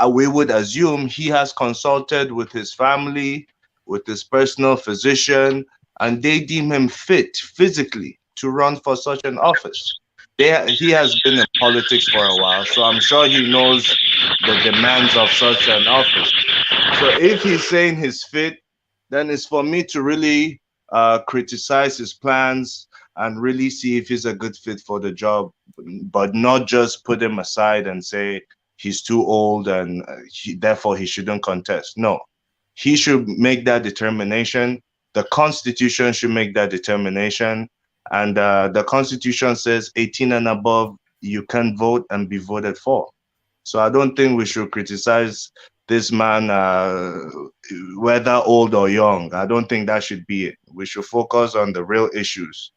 we would assume he has consulted with his family, with his personal physician, and they deem him fit physically to run for such an office. He has been in politics for a while, so I'm sure he knows the demands of such an office. So if he's saying he's fit, then it's for me to really criticize his plans and really see if he's a good fit for the job, but not just put him aside and say he's too old and therefore he shouldn't contest. No, he should make that determination. The Constitution should make that determination. And the Constitution says 18 and above, you can vote and be voted for. So I don't think we should criticize this man, whether old or young. I don't think that should be it. We should focus on the real issues.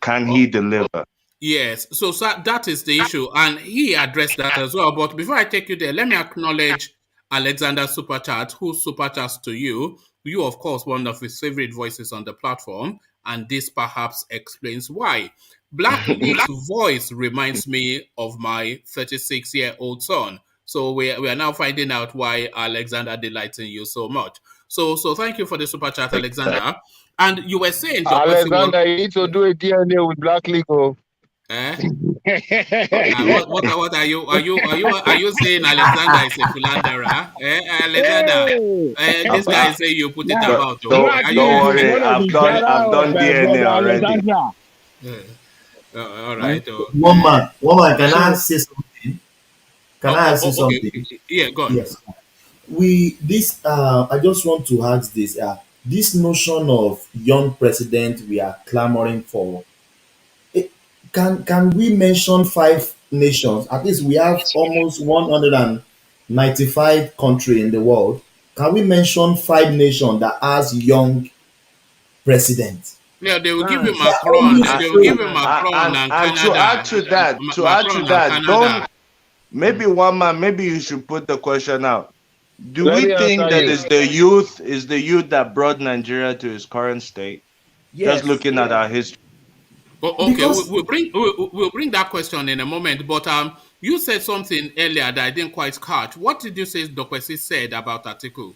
Can he deliver? Yes, so that is the issue, and he addressed that as well. But before I take you there, let me acknowledge Alexander Superchat, who superchats to you. You, of course, one of his favorite voices on the platform, and this perhaps explains why. Blackleaf's voice reminds me of my 36-year-old son. So we are now finding out why Alexander delights in you so much. So thank you for the super chat, Alexander. And you were saying, Alexander, you need to do a DNA with Black League. Eh? What are you? Are you saying Alexander is a philanderer? Alexander, this guy is saying you put it about. Don't worry, I've done DNA already. All right. One man. Can I say something? Something? Okay. Yeah, go on. Yes. I just want to ask this. This notion of young president we are clamoring for. Can we mention 5 nations? At least we have almost 195 countries in the world. Can we mention 5 nations that has young presidents? Yeah, they will give you Macron. They will give you Macron and Canada. To add to that, don't. Maybe one man. Maybe you should put the question out. Do we think that is the youth that brought Nigeria to its current state? Yes. Just looking at our history. Okay, we'll bring that question in a moment. But you said something earlier that I didn't quite catch. What did you say Dokwesi said about Atiku?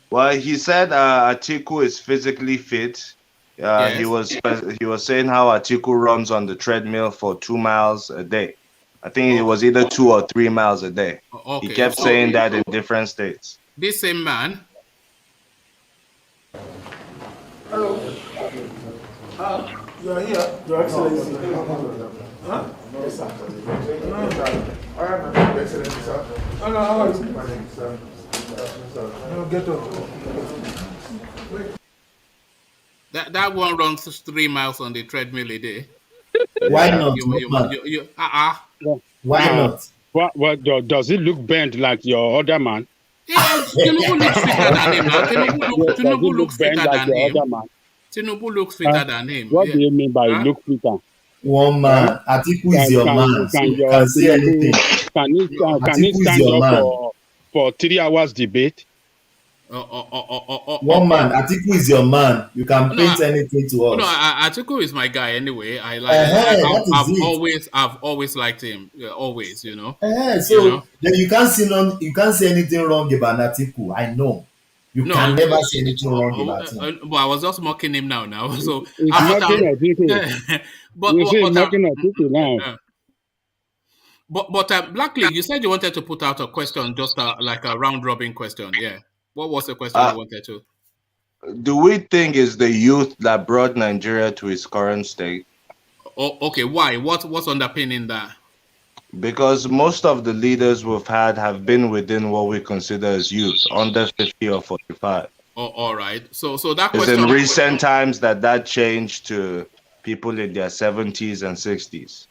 Well, he said Atiku is physically fit. Yes. He was saying how Atiku runs on the treadmill for 2 miles a day. I think it was either 2 or 3 miles a day. Okay. He kept saying that in different states. This same man. Hello. You are here, Your Excellency. Huh? Yes, sir. All right, Your Excellency, sir. Hello, how are you? My name is sir. No, get up. That one runs 3 miles on the treadmill a day. Why not? Why not? What does it look bent like your other man? Yeah, Tinubu looks fitter than him. Tinubu looks fitter than him. Tinubu looks fitter than him. What do you mean by look fitter? One man. Atiku is your man. Can say anything. Can he stand up for 3 hours debate? One man. Atiku is your man. You can paint anything to us. No, Atiku is my guy anyway. I like. I've always liked him. Always, So then you can't say anything wrong about Atiku. I know. You can never say anything wrong about him. But I was just mocking him now. So it's mocking Atiku. You see, mocking Atiku now. But Black League, you said you wanted to put out a question, just like a round robin question. Yeah. What was the question you wanted to? Do we think it's the youth that brought Nigeria to its current state? Oh, okay. Why? What's underpinning that? Because most of the leaders we've had have been within what we consider as youth, under 50 or 45. Oh, all right. So that it's question. in recent times that changed to people in their 70s and 60s.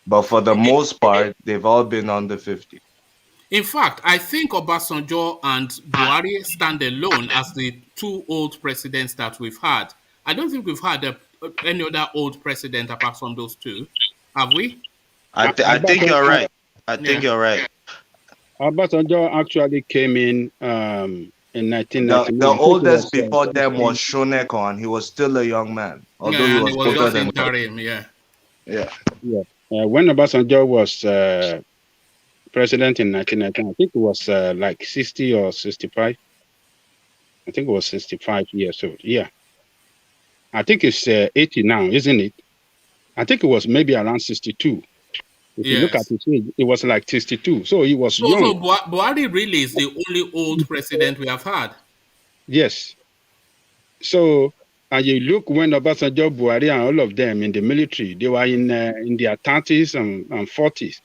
But for the most part, they've all been under 50. In fact, I think Obasanjo and Buhari stand alone as the two old presidents that we've had. I don't think we've had any other old president apart from those two. Have we? I think you're right. I think you're right. Obasanjo actually came in 1999. The oldest before them was Shoneko, and he was still a young man. Although he was older than him. Yeah. When Obasanjo was president in 1999, I think it was like 60 or 65. I think it was 65 years old. Yeah. I think it's 80 now, isn't it? I think it was maybe around 62. If you look at his age, it was like 62. So he was young. So Buhari really is the only old president we have had. Yes. So, and you look when Obasanjo, Buhari, and all of them in the military, they were in their 30s and 40s.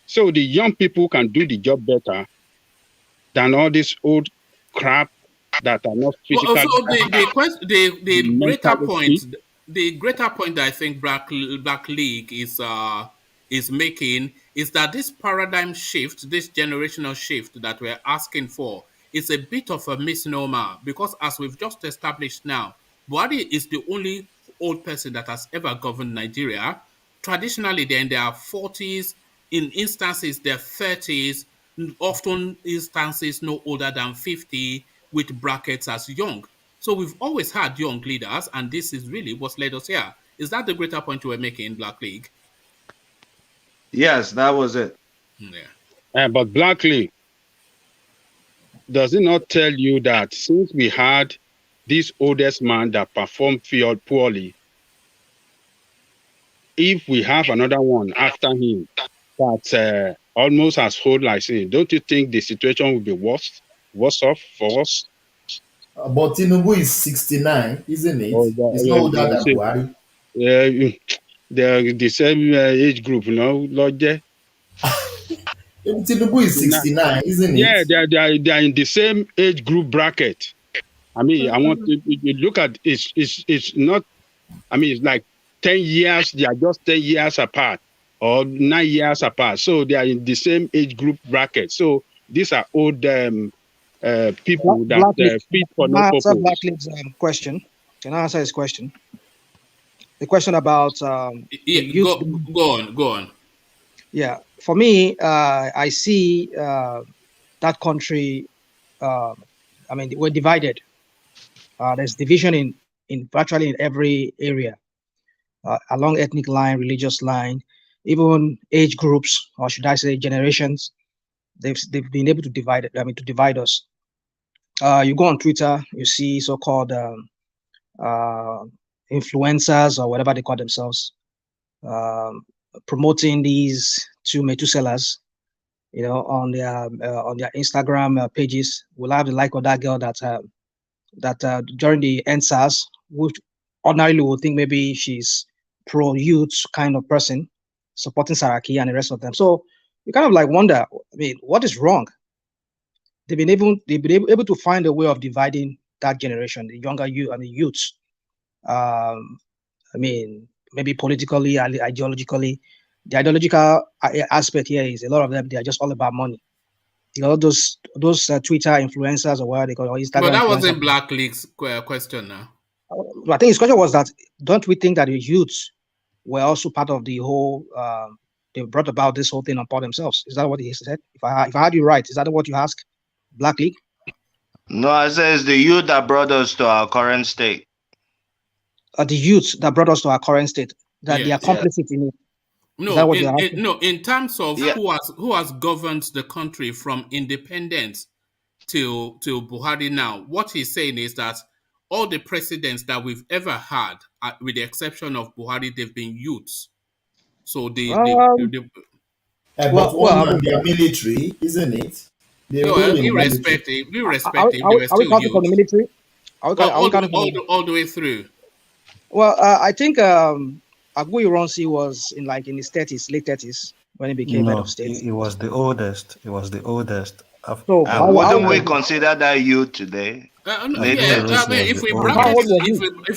So the young people can do the job better than all this old crap that are not physical. So the greater point that I think Black League is making is that this paradigm shift, this generational shift that we're asking for, is a bit of a misnomer, because as we've just established now, Buhari is the only old person that has ever governed Nigeria. Traditionally, they're in their 40s, in instances their 30s, often instances no older than 50, with brackets as young. So we've always had young leaders, and this is really what's led us here. Is that the greater point you were making, Black League? Yes, that was it. Yeah. But Black League, does it not tell you that since we had this oldest man that performed poorly, if we have another one after him that's almost as old like him, don't you think the situation will be worse off for us? But Tinubu is 69, isn't it? It's not older than Buhari. They're the same age group, Lodge. Tinubu is 69, isn't it? Yeah, they are in the same age group bracket. I mean, I want to look at it's not. I mean, it's like 10 years. They are just 10 years apart, or 9 years apart. So they are in the same age group bracket. So these are old people that fit for no purpose. Black League's question. Can I answer his question? The question about go on. Yeah, for me, I see that country. I mean, we're divided. There's division in virtually in every area, along ethnic line, religious line, even age groups, or should I say generations. They've been able to divide it. I mean, to divide us. You go on Twitter, you see so-called influencers or whatever they call themselves, promoting these two Methuselahs, on their Instagram pages. We'll have the like of that girl that during the NSAS, which ordinarily would think maybe she's pro-youth kind of person, supporting Saraki and the rest of them. So you kind of like wonder, I mean, what is wrong? They've been able to find a way of dividing that generation, the younger youth and the youths. I mean, maybe politically, ideologically. The ideological aspect here is a lot of them, they are just all about money. Those Twitter influencers or whatever they call it. But that wasn't Black League's question now. I think his question was that, don't we think that the youths were also part of the whole, they brought about this whole thing upon themselves? Is that what he said? If I heard you right, is that what you asked, Black League? No, I said it's the youth that brought us to our current state. The youth that brought us to our current state, that they are complicit in it. No, in terms of who has governed the country from independence till Buhari now, what he's saying is that all the presidents that we've ever had, with the exception of Buhari, they've been youths. So but one man, they are military, isn't it? They role in irrespective, they were Are we still counting from the youths. military? Are we counting from All the way through. Well, I think Agui Ronsi was in his 30s, late 30s, when he became head of state. He was the oldest. He was the oldest. So wouldn't we consider that youth today? If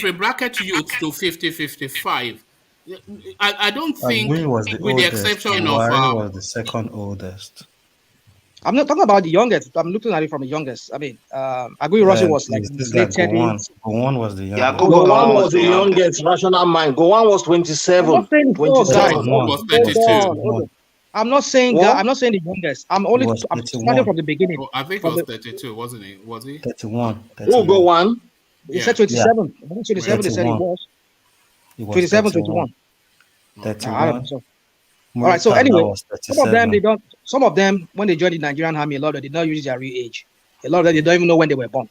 we bracket youth to 50-55, I don't think, Agui was the with the oldest. exception Buhari of was the second oldest. I'm not talking about the youngest. I'm looking at it from the youngest. I mean, Agui Ronsi was like in his late 30s. Gowon was the youngest. Gowon was the youngest. Rational mind. Gowon was 27. I'm not saying 27. was 32. I'm not saying that. I'm not saying the youngest. I'm starting from the beginning. I think it was 32, wasn't it? Was he? 31. Who Gowon? He said 27. Yeah. 27. They said he was. 27, 21. 31. I don't know. All right. So anyway, some of them when they joined the Nigerian army, a lot of them did not use their real age. A lot of them they don't even know when they were born.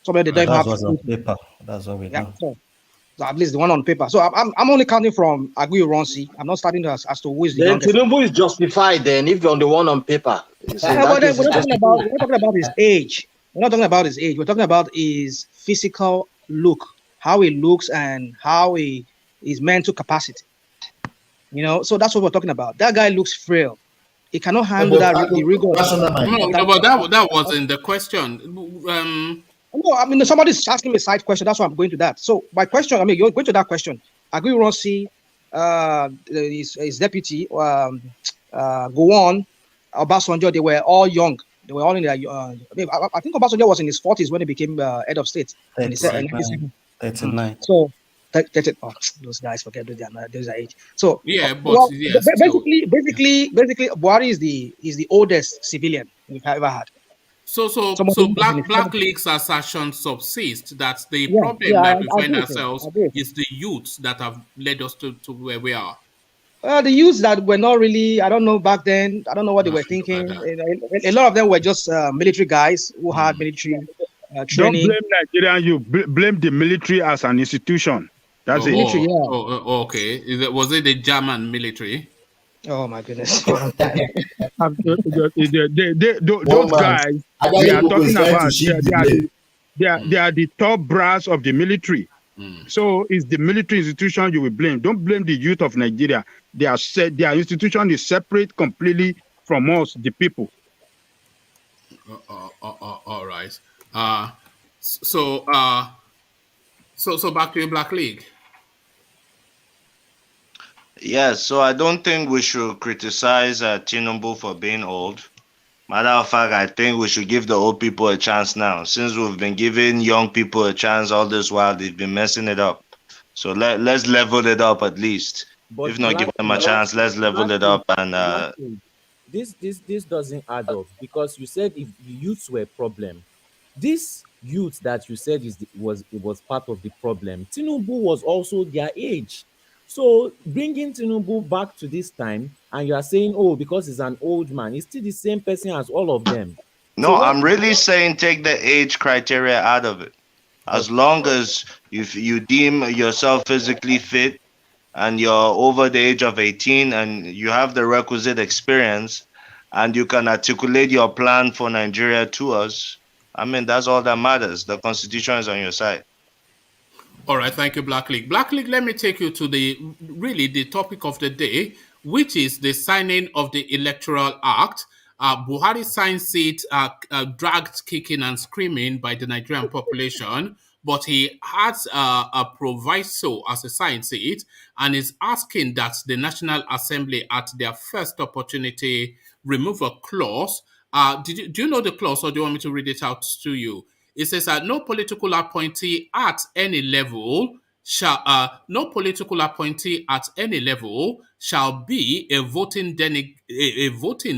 Some of them they don't even have on paper. That's what we know. So at least the one on paper. So I'm only counting from Agui Ronsi. I'm not starting as to who is the youngest. Tinubu is justified then if you're on the one on paper. We're not talking about his age. We're not talking about his age. We're talking about his physical look, how he looks, and how his mental capacity. So that's what we're talking about. That guy looks frail. He cannot handle the rigor. No, but that wasn't the question. No, I mean somebody's asking me a side question. That's why I'm going to that. So my question, you're going to that question. Agui Ronsi, his deputy, Gowon, Obasanjo, they were all young. They were all in their. I think Obasanjo was in his 40s when he became head of state. 39. So. Those guys forget their age. So yes, basically, Buhari is the oldest civilian we've ever had. So Black League's assertion subsists that the problem that we find ourselves is the youths that have led us to where we are. The youths that were not really, I don't know back then, I don't know what they were thinking. A lot of them were just military guys who had military training. Don't blame Nigerian youth, blame the military as an institution. That's it. Military, okay. Was it the German military? Oh my goodness. Those guys, we are talking about, they are the top brass of the military. So it's the military institution you will blame. Don't blame the youth of Nigeria. Their institution is separate completely from us, the people. All right. So back to the Black League. Yes, so I don't think we should criticize Tinubu for being old. Matter of fact, I think we should give the old people a chance now. Since we've been giving young people a chance all this while, they've been messing it up. So let's level it up at least. But if not give them a chance, let's level it up. And this doesn't add up, because you said if the youths were a problem, this youth that you said was part of the problem. Tinubu was also their age. So bringing Tinubu back to this time, and you are saying, oh, because he's an old man, he's still the same person as all of them. No, I'm really saying take the age criteria out of it. As long as you deem yourself physically fit and you're over the age of 18 and you have the requisite experience and you can articulate your plan for Nigeria to us, I mean, that's all that matters. The Constitution is on your side. All right, thank you, Black League. Black League, let me take you to the topic of the day, which is the signing of the Electoral Act. Buhari signs it, dragged kicking and screaming by the Nigerian population, but he has a proviso as he signs it, and is asking that the National Assembly, at their first opportunity, remove a clause. Do you know the clause, or do you want me to read it out to you? It says that no political appointee at any level shall be a voting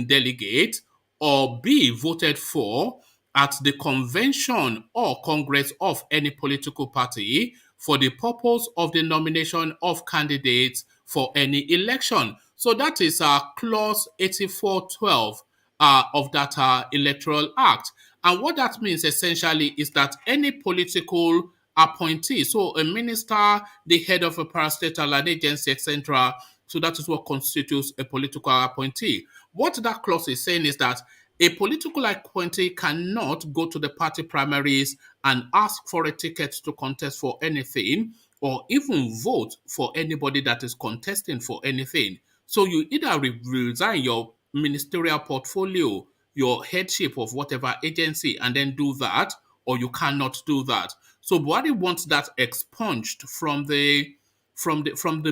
delegate or be voted for at the convention or congress of any political party for the purpose of the nomination of candidates for any election. So that is clause 8412. Electoral Act. And what that means essentially is that any political appointee, so a minister, the head of a parastatal, an agency, etc., so that is what constitutes a political appointee. What that clause is saying is that a political appointee cannot go to the party primaries and ask for a ticket to contest for anything, or even vote for anybody that is contesting for anything. So you either resign your ministerial portfolio, your headship of whatever agency, and then do that, or you cannot do that. So Buhari wants that expunged from the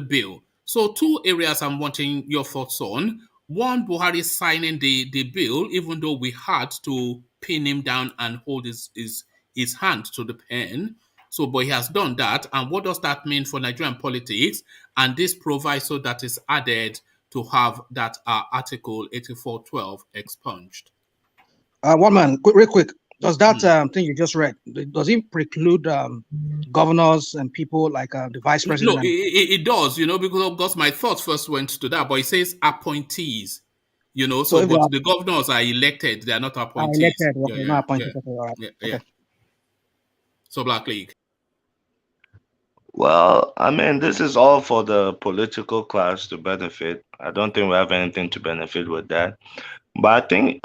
bill. So two areas I'm wanting your thoughts on. One, Buhari signing the bill, even though we had to pin him down and hold his hand to the pen. So, but he has done that. And what does that mean for Nigerian politics? And this proviso that is added to have that Article 8412 expunged. One man, real quick. Does that thing you just read, does it preclude governors and people like the vice president? No, it does, because my thoughts first went to that, but it says appointees, so but the governors are elected, they are not appointees. Not appointed. Yeah. So Black League. Well, I mean, this is all for the political class to benefit. I don't think we have anything to benefit with that. But I think,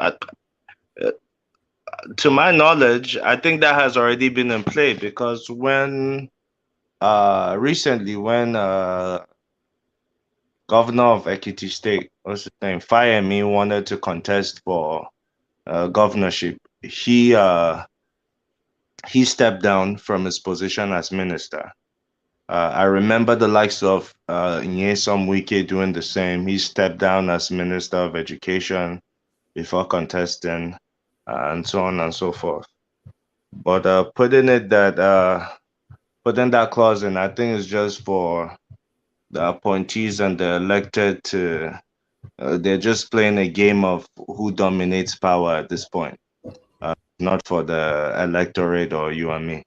to my knowledge, I think that has already been in play, because when recently, when governor of Ekiti State, what's his name, Fayemi, wanted to contest for governorship, he stepped down from his position as minister. I remember the likes of Nyesom Wike doing the same. He stepped down as Minister of Education before contesting, and so on and so forth. But putting that clause in, I think is just for the appointees and the elected to, they're just playing a game of who dominates power at this point, not for the electorate or you and me.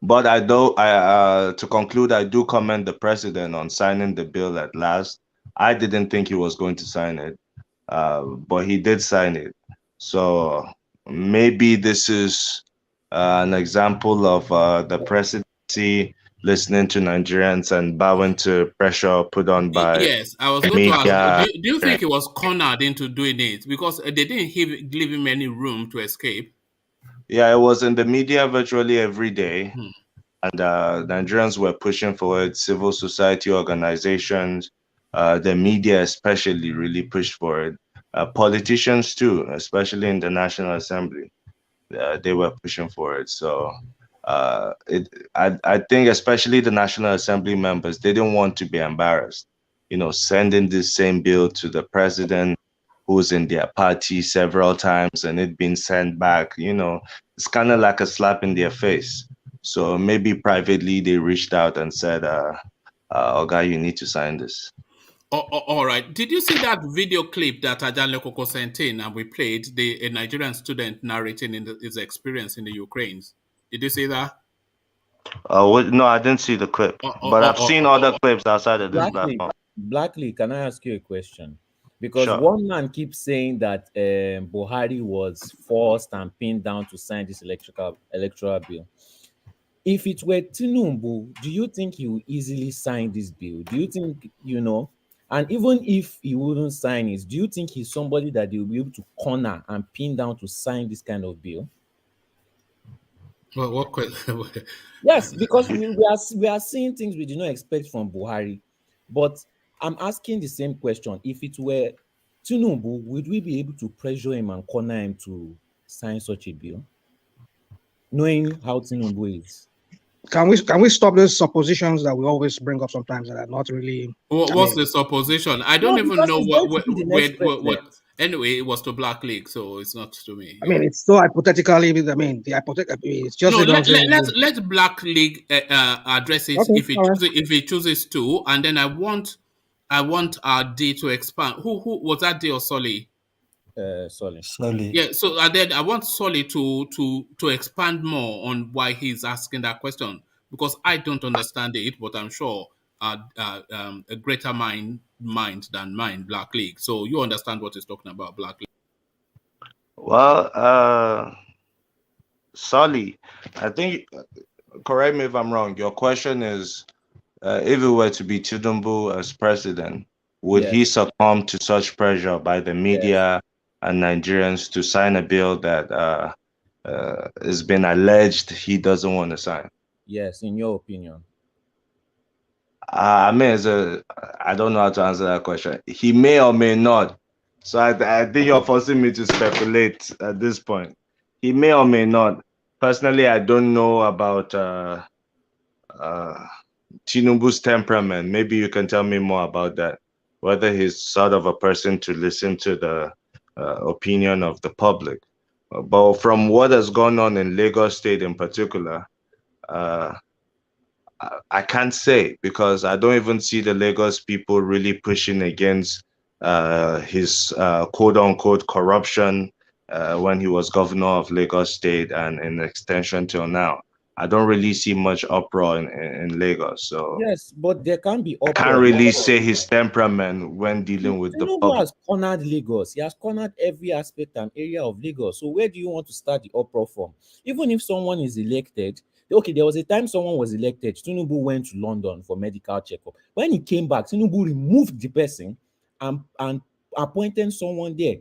But to conclude, I do commend the president on signing the bill at last. I didn't think he was going to sign it, but he did sign it. So maybe this is an example of the presidency listening to Nigerians and bowing to pressure put on by Yes, I was going to ask, do you think he was cornered into doing it? Because they didn't give him any room to escape. Yeah, it was in the media virtually every day. And Nigerians were pushing for it. Civil society organizations, the media especially, really pushed for it. Politicians too, especially in the National Assembly, they were pushing for it. So I think especially the National Assembly members, they didn't want to be embarrassed, sending this same bill to the president, who's in their party several times, and it being sent back. It's kind of like a slap in their face. So maybe privately they reached out and said, Oga, you need to sign this. All right. Did you see that video clip that Ajanle Koko sent in and we played, a Nigerian student narrating his experience in the Ukraine? Did you see that? No, I didn't see the clip, but I've seen other clips outside of this platform. Blackley, can I ask you a question? Because one man keeps saying that Buhari was forced and pinned down to sign this electoral bill. If it were Tinubu, do you think he would easily sign this bill? Do you think, and even if he wouldn't sign it, do you think he's somebody that they will be able to corner and pin down to sign this kind of bill? Well, what question? Yes, because we are seeing things we did not expect from Buhari. But I'm asking the same question. If it were Tinubu, would we be able to pressure him and corner him to sign such a bill? Knowing how Tinubu is. Can we stop those suppositions that we always bring up sometimes that are not really? What's the supposition? I don't even know what. Anyway, it was to Black League, so it's not to me. I mean, it's so hypothetically. The hypothetical. It's just let Black League address it if he chooses to, and then I want D to expand. Who was that, D or Solly? Solly. Yeah, so then I want Solly to expand more on why he's asking that question, because I don't understand it, but I'm sure a greater mind than mine, Black League. So you understand what he's talking about, Black League. Well, Solly, I think, correct me if I'm wrong, your question is, if it were to be Tinubu as president, would Yes. he succumb to such pressure by the media and Nigerians to sign a bill that has been alleged he doesn't want to sign? Yes, in your opinion. I mean, I don't know how to answer that question. He may or may not. So I think you're forcing me to speculate at this point. He may or may not. Personally, I don't know about Tinubu's temperament. Maybe you can tell me more about that. Whether he's sort of a person to listen to the opinion of the public. But from what has gone on in Lagos State in particular, I can't say, because I don't even see the Lagos people really pushing against his quote-unquote corruption when he was governor of Lagos State and in extension till now. I don't really see much uproar in Lagos. So yes, but there can be uproar. I can't really say his temperament when dealing with the Tinubu public. has cornered Lagos. He has cornered every aspect and area of Lagos. So where do you want to start the uproar from? Even if someone is elected, okay, there was a time someone was elected. Tinubu went to London for medical checkup. When he came back, Tinubu removed the person and appointed someone there.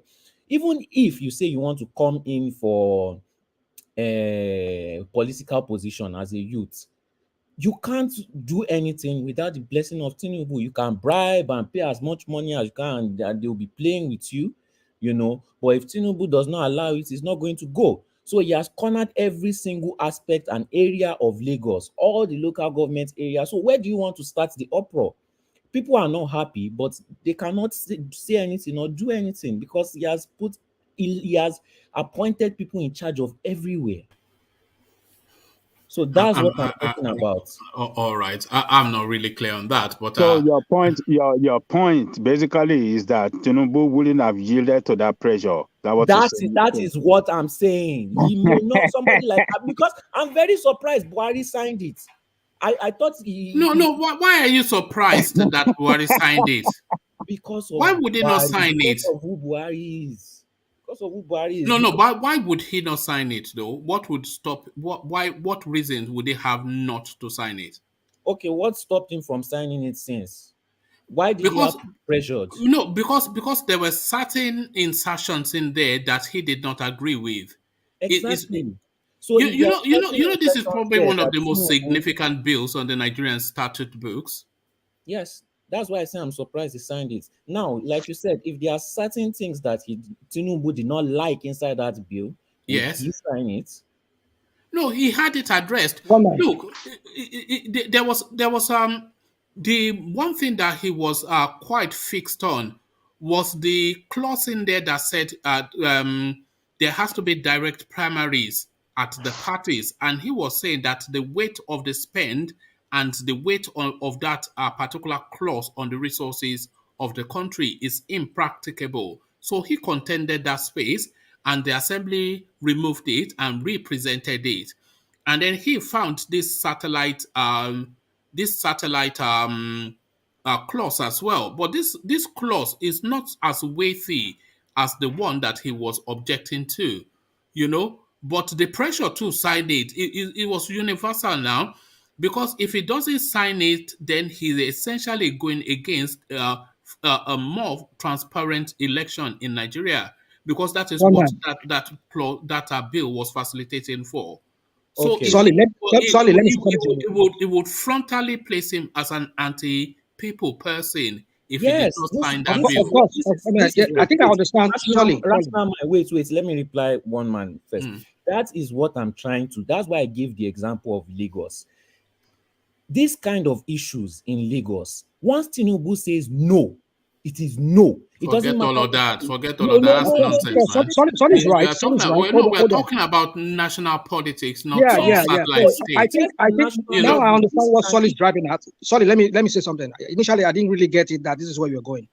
Even if you say you want to come in for a political position as a youth, you can't do anything without the blessing of Tinubu. You can bribe and pay as much money as you can, and they'll be playing with you, you know. But if Tinubu does not allow it, it's not going to go. So he has cornered every single aspect and area of Lagos, all the local government areas. So where do you want to start the uproar? People are not happy, but they cannot say anything or do anything because he has appointed people in charge of everywhere. So that's what I'm talking about. All right, I'm not really clear on that, but so your point basically is that Tinubu wouldn't have yielded to that pressure. That is what I'm saying. He may not somebody like that, because I'm very surprised Buhari signed it. I thought why are you surprised that Buhari signed it? Because of why would he not sign it? Because of who Buhari is. Because of who Buhari is. No, but why would he not sign it though? What would stop? What reasons would he have not to sign it? Okay, what stopped him from signing it since? Why did he have to be pressured? No, because there were certain insertions in there that he did not agree with. Exactly. So you know this is probably one of the most significant bills on the Nigerian statute books. Yes, that's why I say I'm surprised he signed it. Now, like you said, if there are certain things that Tinubu did not like inside that bill, yes, he signed it. No, he had it addressed. Look, there was the one thing that he was quite fixed on was the clause in there that said there has to be direct primaries at the parties, and he was saying that the weight of the spend and the weight of that particular clause on the resources of the country is impracticable. So he contended that space, and the assembly removed it and represented it. And then he found this satellite clause as well. But this clause is not as weighty as the one that he was objecting to, you know. But the pressure to sign it was universal now, because if he doesn't sign it, then he's essentially going against a more transparent election in Nigeria, because that is what that bill was facilitating for. So Okay. it would frontally place him as an anti-people person if he did not sign that bill. Of course. I think I understand. Wait, let me reply one man first. That is what I'm trying to. That's why I gave the example of Lagos. This kind of issues in Lagos, once Tinubu says no, it is no. It doesn't matter. Forget all of that. That's nonsense, man. Sonny's right. We're talking about national politics, not satellite states. I think now I understand what Sonny's driving at. Sorry, let me say something. Initially, I didn't really get it that this is where you're going.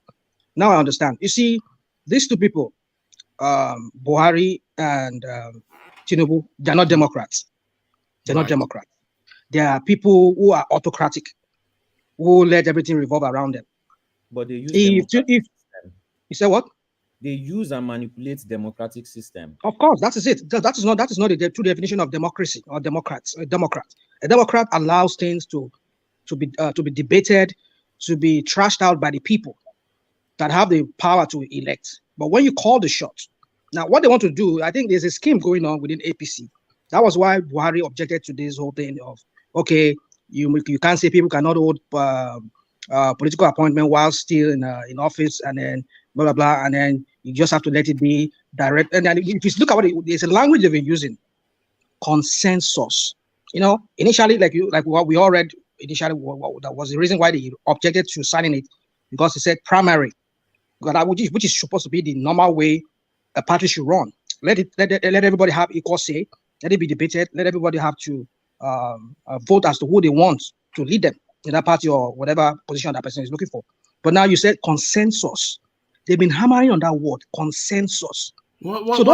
Now I understand. You see, these two people, Buhari and Tinubu, they're not Democrats. They're not Democrats. They are people who are autocratic, who let everything revolve around them. But they use If you say what? They use and manipulate democratic system. Of course, that is it. That is not the true definition of democracy or Democrats. A Democrat allows things to be debated, to be trashed out by the people that have the power to elect. But when you call the shots, now what they want to do, I think there's a scheme going on within APC. That was why Buhari objected to this whole thing of, okay, you can't say people cannot hold political appointment while still in office, and then blah blah blah, and then you just have to let it be direct. And then if you look at there's a language they've been using, consensus. Initially, like what we all read initially, that was the reason why they objected to signing it, because it said primary, which is supposed to be the normal way a party should run. Let everybody have equal say. Let it be debated. Let everybody have to vote as to who they want to lead them in that party or whatever position that person is looking for. But now you said consensus. They've been hammering on that word, consensus. What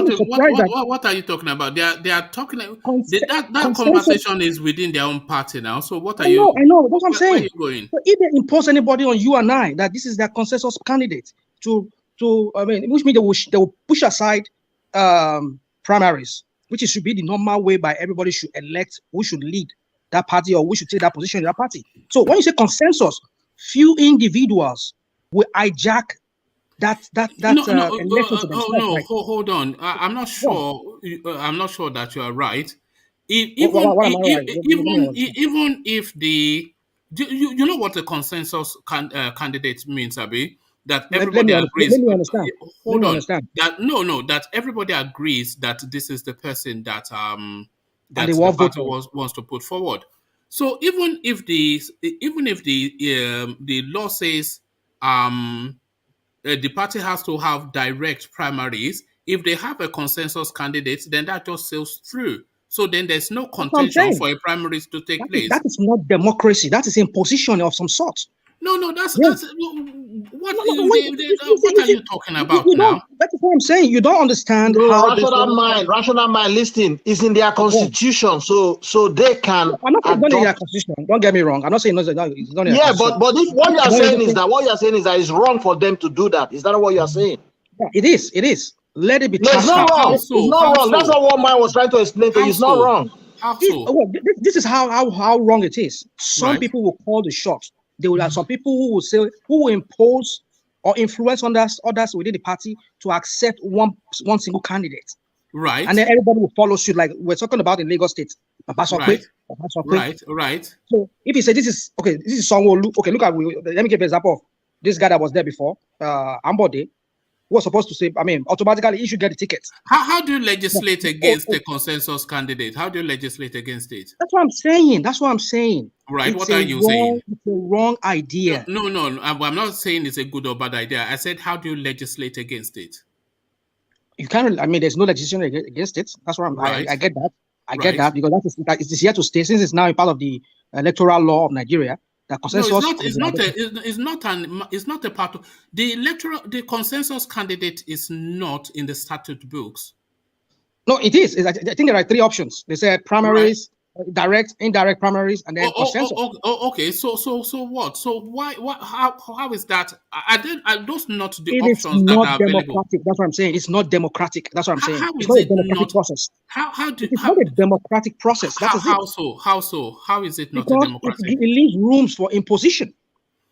are you talking about? They are talking. That conversation is within their own party now. So what are you? I know. That's what I'm saying. Where are you going? So if they impose anybody on you and I that this is their consensus candidate which means they will push aside primaries, which should be the normal way by everybody should elect who should lead that party or who should take that position in that party. So when you say consensus, few individuals will hijack that election to themselves. No, hold on. I'm not sure. I'm not sure that you are right. Even if the you know what a consensus candidate means, Abi? That everybody agrees. Let me understand. Hold on. That everybody agrees that this is the person that the party wants to put forward. So even if the law says the party has to have direct primaries, if they have a consensus candidate, then that just sails through. So then there's no contention for a primaries to take place. That is not democracy. That is imposition of some sort. No, that's what are you talking about now? That's what I'm saying. You don't understand how rational mind listing is in their constitution, so they can. I'm not saying it's in their constitution. Don't get me wrong. I'm not saying it's not in their constitution. But if what you are saying is that it's wrong for them to do that. Is that what you are saying? Yeah, it is. Let it be. No, it's not wrong. It's not wrong. That's not what mine was trying to explain to you. It's not wrong. This is how wrong it is. Some people will call the shots. There will have some people who will say, who will impose or influence others within the party to accept one single candidate. Right. And then everybody will follow suit, like we're talking about in Lagos State. Right. So if you say this is Sanwo-Olu, okay, look at, let me give an example of this guy that was there before, Ambode, who was supposed to say, automatically he should get the ticket. How do you legislate against the consensus candidate? How do you legislate against it? That's what I'm saying. Right. What are you saying? It's a wrong idea. No. I'm not saying it's a good or bad idea. I said, how do you legislate against it? You can't. There's no legislation against it. That's what I get that. I get that because it's here to stay since it's now a part of the electoral law of Nigeria. The consensus. No, it's not a part of the consensus candidate is not in the statute books. No, it is. I think there are three options. They said primaries, direct, indirect primaries, and then consensus. Okay. So what? So why? How is that? Those not the it options that are available. That's what I'm saying. It's not democratic. That's what I'm saying. It's not a democratic process. It's not a democratic process. How so? How is it not a democratic? It leaves rooms for imposition.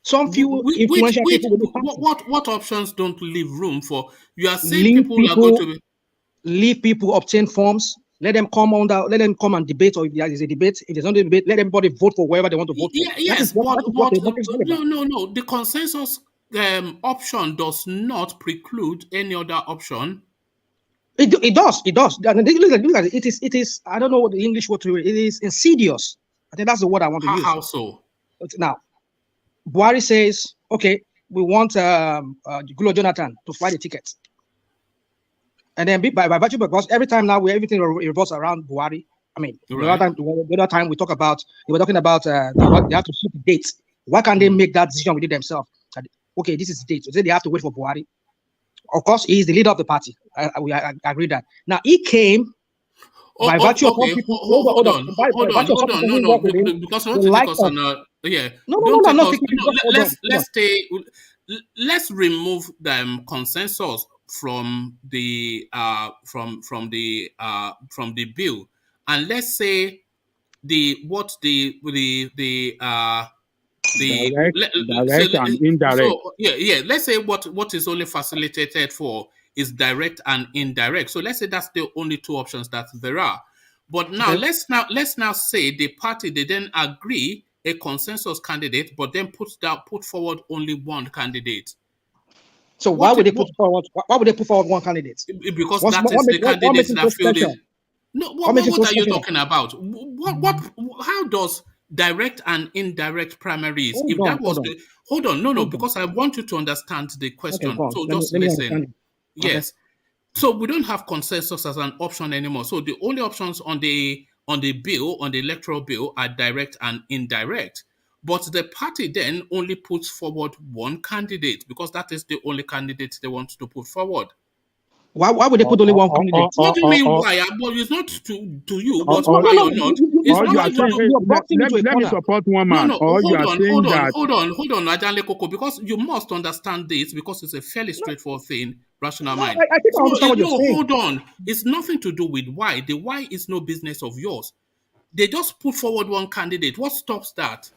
Some few influential people. What options don't leave room for? You are saying people are going to leave people obtain forms. Let them come and debate, or if there is a debate, if there's not a debate, let everybody vote for whoever they want to vote for. Yes, no. The consensus option does not preclude any other option. It does. Look at it. It is. I don't know what the English word to it. It is insidious. I think that's the word I want to use. How so? Now, Buhari says, okay, we want Gulo Jonathan to fly the tickets. And then by virtue, because every time now everything revolves around Buhari. The other time we were talking about they have to shoot the dates. Why can't they make that decision within themselves? Okay, this is the date. So they have to wait for Buhari. Of course, he is the leader of the party. I agree that. Now he came by virtue of people. Hold on. Because we want to take us on Yeah. No, Don't take I'm not us. taking No, it. Hold on. let's remove consensus from the bill, and let's say direct and indirect. so yeah, let's say what is only facilitated for is direct and indirect. So let's say that's the only two options that there are. But now Okay. let's now say the party, they then agree a consensus candidate, but then put forward only one candidate. So why would they put forward one candidate? Because that is the candidate that filled it. No, what are you talking about? How does direct and indirect primaries? Hold on, because I want you to understand the question. Okay, so just listen. Yes. Okay. So we don't have consensus as an option anymore. So the only options on the bill, on the electoral bill, are direct and indirect. But the party then only puts forward one candidate because that is the only candidate they want to put forward. Why would they put only one candidate? What do you mean why? Well, it's not to you, but why or not? Let me support one man. Hold on, Ajanle Koko, because you must understand this because it's a fairly straightforward thing, rational mind. I think I understand what you're saying. Hold on. It's nothing to do with why. The why is no business of yours. They just put forward one candidate. What stops that?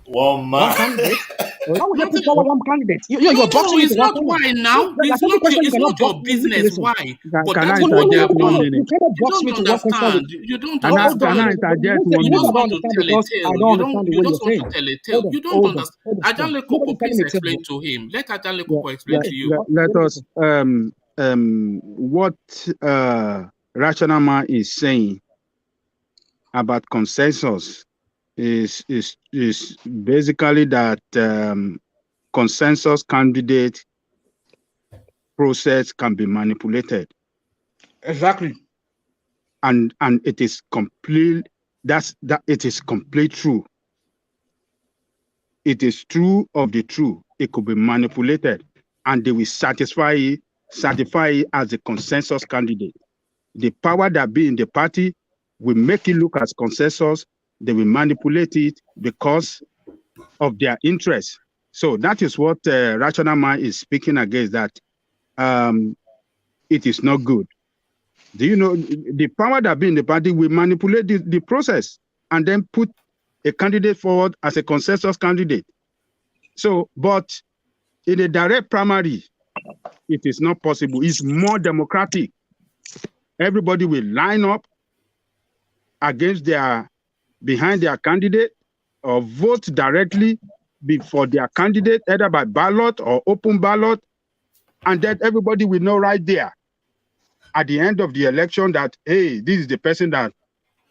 One candidate? Why would they put forward one candidate? You're boxing it's not why now. It's not your business why. But that's what they have done. You don't understand. You don't understand. You just want to tell a tale. You just want to tell a tale. You don't understand. Ajanle Koko, please explain to him. Let Ajanle Koko explain to you. Let us what Rational Man is saying about consensus is basically that consensus candidate process can be manipulated. Exactly. And it is complete. It is complete true. It is true of the true. It could be manipulated, and they will certify it as a consensus candidate. The power that be in the party will make it look as consensus. They will manipulate it because of their interest. So that is what Rational Man is speaking against, that it is not good. Do you know the power that be in the party will manipulate the process and then put a candidate forward as a consensus candidate. So, but in a direct primary, it is not possible. It's more democratic. Everybody will line up behind their candidate or vote directly before their candidate, either by ballot or open ballot, and then everybody will know right there at the end of the election that, hey, this is the person that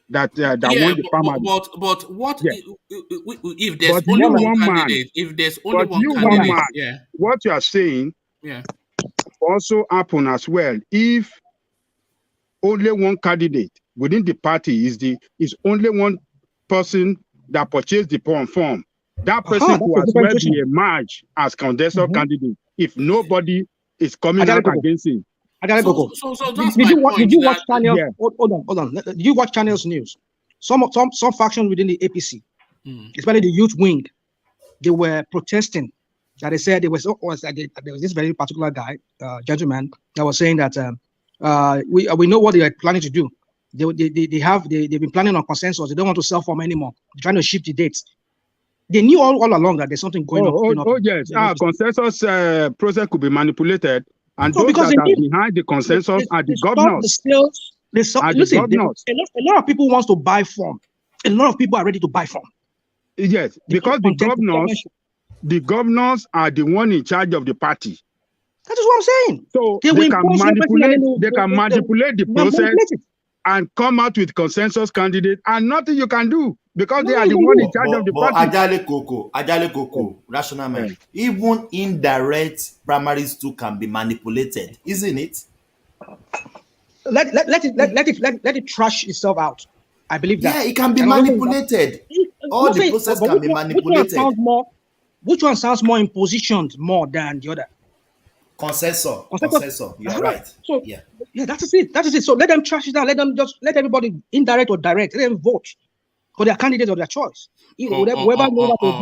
won the primary. But what if there's only one candidate? If there's only one candidate, what you are saying also happen as well. If only one candidate within the party is only one person that purchased the form, that person who as well be emerged as consensus candidate if nobody is coming out against him. So that's my point. Did you watch channels? Yeah. Hold on. Did you watch channels news? Some factions within the APC, especially the youth wing, they were protesting. That they said there was this very particular guy, gentleman, that was saying that we know what they are planning to do. They've been planning on consensus. They don't want to self-form anymore. They're trying to shift the dates. They knew all along that there's something going on. Yes. Consensus process could be manipulated, and those that are behind the consensus are the governors. A lot of people want to buy form. A lot of people are ready to buy form. Yes, because the governors are the one in charge of the party. That is what I'm saying. So they can manipulate the process and come out with consensus candidate, and nothing you can do because they are the one in charge of the party. Ajale Koko, Rational Man. Even indirect primaries too can be manipulated, isn't it? Let it trash itself out. I believe that. Yeah, it can be manipulated. All the process can be manipulated. Which one sounds more impositioned more than the other? Consensus. You're right. So yeah, that is it. So let them trash it out. Let everybody, indirect or direct, let them vote. for their candidate of their choice. All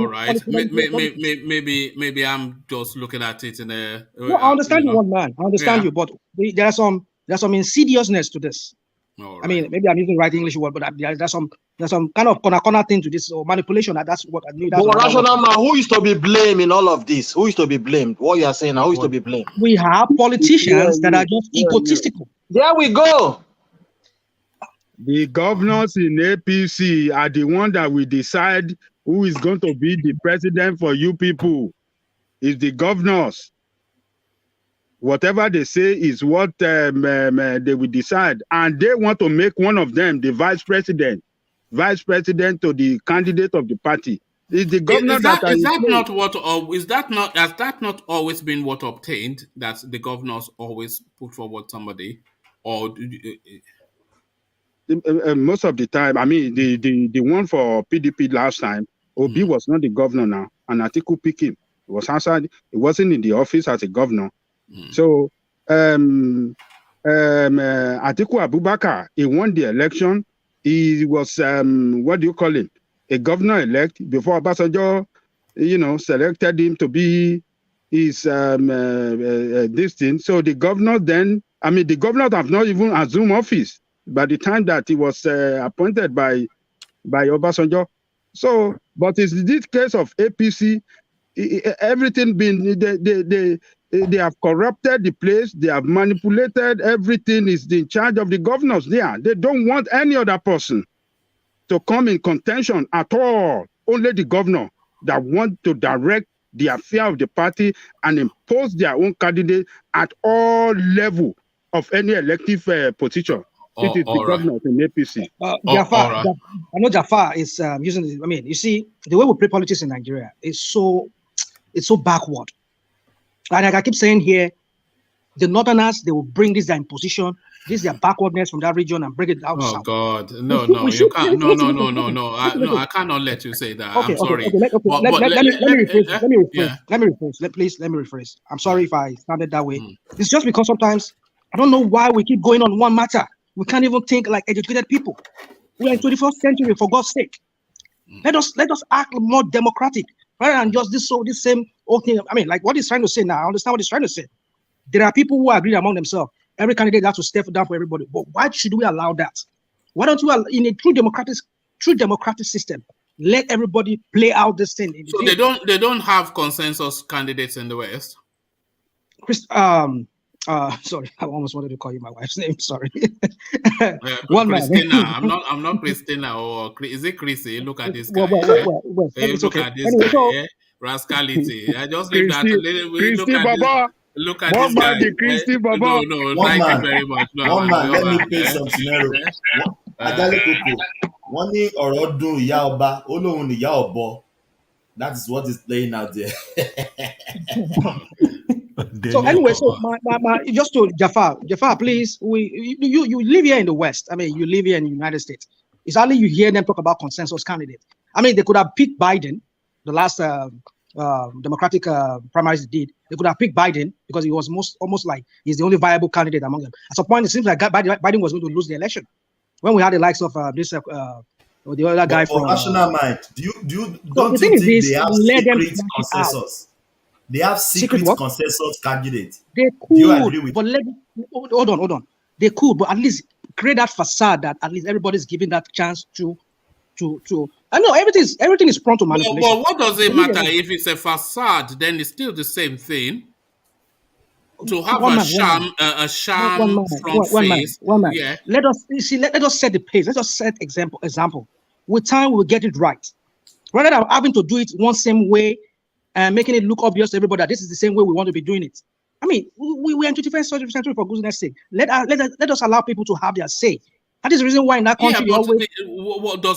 right. Maybe I'm just looking at it in a. No, I understand you, one man. I understand you, but there's some insidiousness to this. All right. I mean, maybe I'm using the right English word, but there's some kind of corner thing to this, or manipulation. That's what I mean. But rational man, who is to be blamed in all of this? Who is to be blamed? What you are saying now, who is to be blamed? We have politicians that are just egotistical. There we go. The governors in APC are the one that will decide who is going to be the president for you people. It's the governors. Whatever they say is what they will decide. And they want to make one of them the vice president to the candidate of the party. It's the governor has that not always been what obtained, that the governors always put forward somebody? Or most of the time, I mean, the one for PDP last time, Obi was not the governor now, and Atiku picked him. He was outside. He wasn't in the office as a governor. So, Atiku Abubakar, he won the election. He was, what do you call him? A governor-elect before Obasanjo, selected him to be his this thing. So the governor then, I mean, the governor have not even assumed office by the time that he was appointed by Obasanjo. So, but in this case of APC, everything been they have corrupted the place. They have manipulated everything. Is in charge of the governors there. They don't want any other person to come in contention at all. Only the governor that want to direct the affair of the party and impose their own candidate at all level of any elective position. It is the governor in APC. Jafar, I know Jafar is using. I mean, you see, the way we play politics in Nigeria is so backward. And like I keep saying here, the Northerners, they will bring this their imposition, this their backwardness from that region and bring it out south. God, no, you can't. No. I cannot let you say that. Okay, I'm sorry. Let me rephrase. I'm sorry if I sounded that way. It's just because sometimes I don't know why we keep going on one matter. We can't even think like educated people. We are in 21st century, for God's sake. Let us act more democratic rather than just this same old thing. I mean, like what he's trying to say now, I understand what he's trying to say. There are people who agree among themselves. Every candidate has to step down for everybody. But why should we allow that? Why don't you, in a true democratic system, let everybody play out this thing? So they don't have consensus candidates in the West. Sorry, I almost wanted to call you my wife's name. Sorry. One Christina. I'm not Christina, or is it Chrissy? Look at this guy. Look at this guy. Rascality. I just leave that. Look at this guy. Christy Baba. No, thank you very much. One man, let me play some scenario. Ajale Koko. Wọ́n ní ọ̀rọ̀ dùn ìyá ọba, ó lóun ní ìyá ọ̀bọ. That is what is playing out there. So anyway, so my just to Jafar, please, you live here in the West. I mean, you live here in the United States. It's only you hear them talk about consensus candidates. I mean, they could have picked Biden, the last Democratic primaries they did. They could have picked Biden because he was almost like he's the only viable candidate among them. At some point, it seems like Biden was going to lose the election when we had the likes of the other guy from National Mind. Don't you think they have secret consensus? They have secret consensus candidates. They could, do you agree with? But hold on. They could, but at least create that facade that at least everybody's given that chance to. I know everything is prone to manipulation. Well, what does it matter if it's a facade? Then it's still the same thing. To have a sham front face. One man. Yeah. Let us set the pace. Let us set example. With time, we will get it right. Rather than having to do it one same way and making it look obvious to everybody that this is the same way we want to be doing it. I mean, we are in 21st century for goodness sake. Let us allow people to have their say. That is the reason why in that country does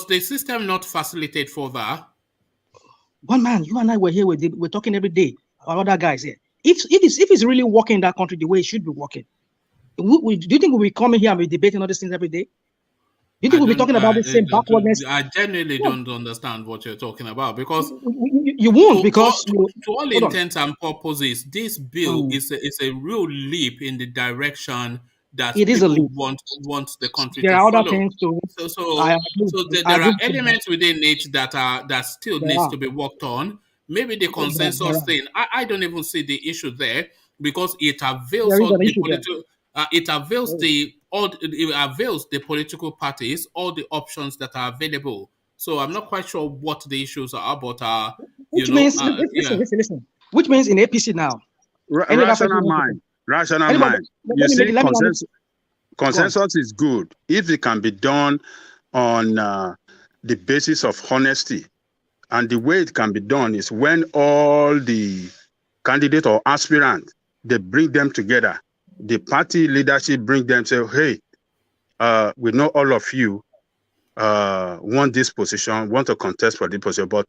the system not facilitate for that? One man, you and I were here. We're talking every day. Our other guys here. If it's really working in that country the way it should be working, do you think we'll be coming here and be debating all these things every day? Do you think we'll be talking about the same backwardness? I genuinely don't understand what you're talking about because you won't because to all intents and purposes, this bill is a real leap in the direction that it is a people leap. want the country There to are other follow. things to it. So I there agree are with you. elements within it that still There needs are. to be worked on. Maybe the There consensus are. thing, I don't even see the issue there, because it avails There is all an the issue there. political it avails the political parties all the options that are available. So I'm not quite sure what the issues are, but Which means, listen. Which means in APC now, any other person Rational wants to mind. Rational anybody, mind. let You me make see, it, let me consensus is good if it can be done on the basis of honesty. And the way it can be done is when all the candidate or aspirant, they bring them together. The party leadership bring them, say, hey, we know all of you want this position, want to contest for this position, but,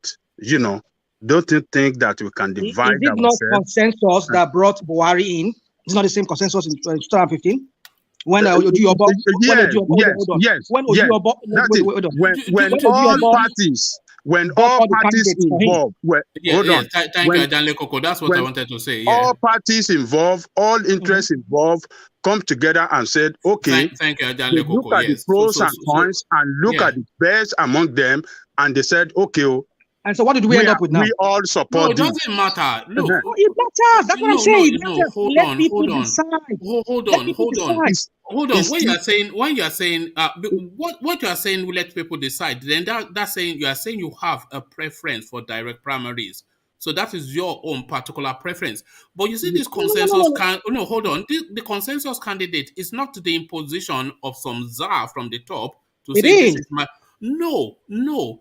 don't you think that we can divide Is it not ourselves? consensus that brought Buhari in? It's not the same consensus in 2015 when Ojuobo. Yes. When all parties involved, thank you, Adanle Koko. That's what I wanted to say. Yeah. All parties involved, all interests involved, come together and said, okay, thank you, they Adanle look Koko. at the pros and cons and look at the best among them, and they said, okay. And so what did we end up with now? We all support. No, it doesn't matter. Look, it matters. That's what I'm saying. It matters. Hold Let on. people decide. Hold on. When you are saying what you are saying, we let people decide. Then that's saying you are saying you have a preference for direct primaries. So that is your own particular preference. But you see, this consensus hold on. The consensus candidate is not the imposition of some czar from the top to say this is my. No. Hold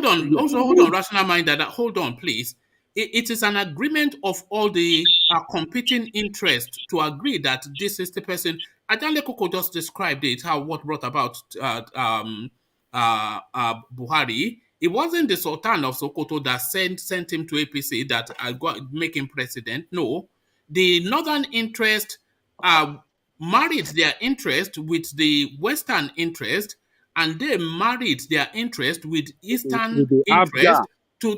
on, rational mind. Hold on, please. It is an agreement of all the competing interests to agree that this is the person. Adanle Koko just described it, what brought about Buhari. It wasn't the Sultan of Sokoto that sent him to APC that make him president. No, the northern interest married their interest with the western interest, and they married their interest with eastern interest to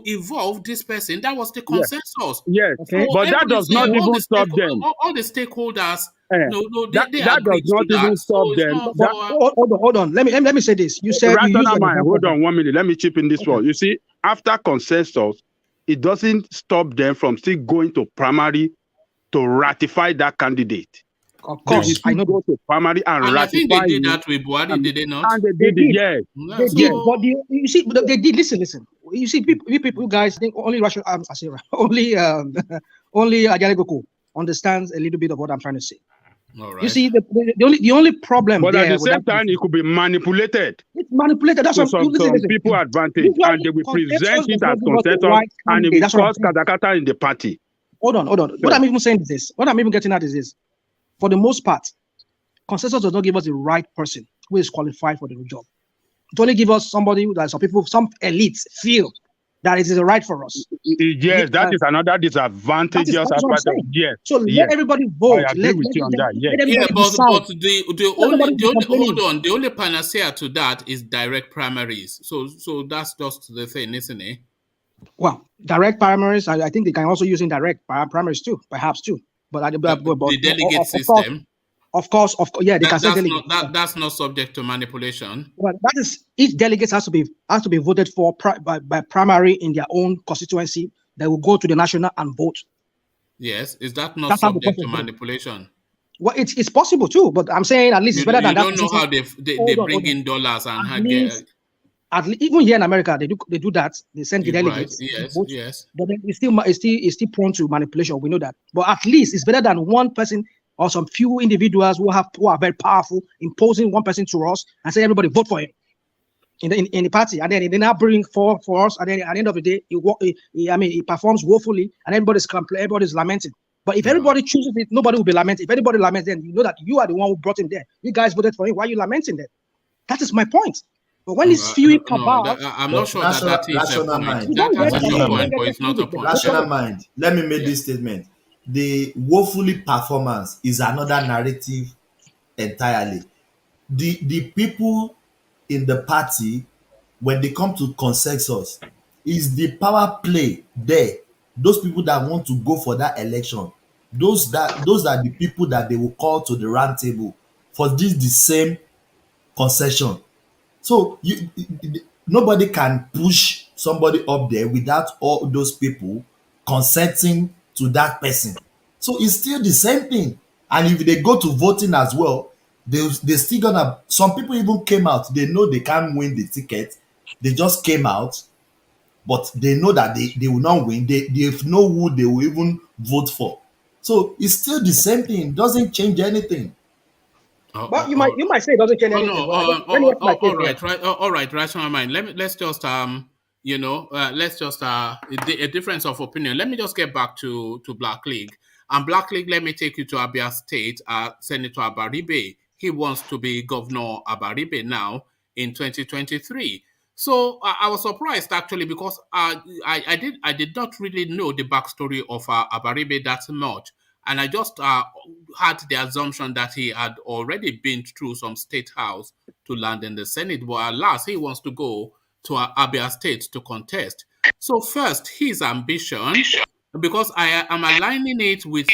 evolve this person. That was the consensus. Yes. So But that does not even stop them. All the stakeholders, that they does agreed not to that. even stop them. Hold on. Let me say this. You said rational mind. Hold on 1 minute. Let me chip in this one. You see, after consensus, it doesn't stop them from still going to primary to ratify that candidate. Of course, I know. Go to primary and ratify. I think they did that with Buhari, did they not? And they did. Yes. They did. But you see, they did. Listen. You see, people guys think only Russia. Only Ajanle Koko understands a little bit of what I'm trying to say. All right. You see, the only problem. But at the same time, it could be manipulated. It's manipulated. That's to what some people advantage, and they will present it as consensus, and it will cause katakata in the party. Hold on. So, what I'm even saying is this. What I'm even getting at is this. For the most part, consensus does not give us the right person who is qualified for the job. It only gives us somebody that some elites feel that it is the right for us. Yes, that is another disadvantageous aspect of yes. So let everybody vote. I agree with you on that. Yes. But the only panacea to that is direct primaries. So that's just the thing, isn't it? Well, direct primaries, I think they can also use indirect primaries too, perhaps too. But the delegate system. Of course, yeah, they can say delegate. That's not subject to manipulation. Well, that is, each delegate has to be voted for by primary in their own constituency. They will go to the national and vote. Yes, is that not subject to manipulation? Well, it's possible too, but I'm saying at least it's better than that. You don't know how they bring in dollars and even here in America, they do that. They send the delegates. Right. Yes. But then it's still prone to manipulation. We know that. But at least it's better than one person or some few individuals who are very powerful imposing one person to us and say everybody vote for him in the party, and then they now bring for us, and then at the end of the day, he performs woefully, and everybody's lamenting. But if everybody chooses it, nobody will be lamenting. If anybody laments, then you know that you are the one who brought him there. You guys voted for him. Why are you lamenting then? That is my point. But when it's few cabal, I'm not sure that is rational mind. That's a point, but it's not a point. Rational mind. Let me make this statement. The woefully performance is another narrative entirely. The people in the party, when they come to consensus, is the power play there. Those people that want to go for that election, those are the people that they will call to the round table for the same concession. So nobody can push somebody up there without all those people consenting to that person. So it's still the same thing. And if they go to voting as well, they still gonna, some people even came out, they know they can't win the ticket. They just came out, but they know that they will not win. They know who they will even vote for. So it's still the same thing. It doesn't change anything. But you might say it doesn't change anything. Let me ask my case here. All right, rational mind. Let's just let's just a difference of opinion. Let me just get back to Black League. And Black League, let me take you to Abia State. Senator Abaribe, he wants to be Governor Abaribe now in 2023. So I was surprised actually because I did not really know the backstory of Abaribe that much. And I just had the assumption that he had already been through some state house to land in the Senate. But alas, he wants to go to Abia State to contest. So first, his ambition, because I am aligning it with,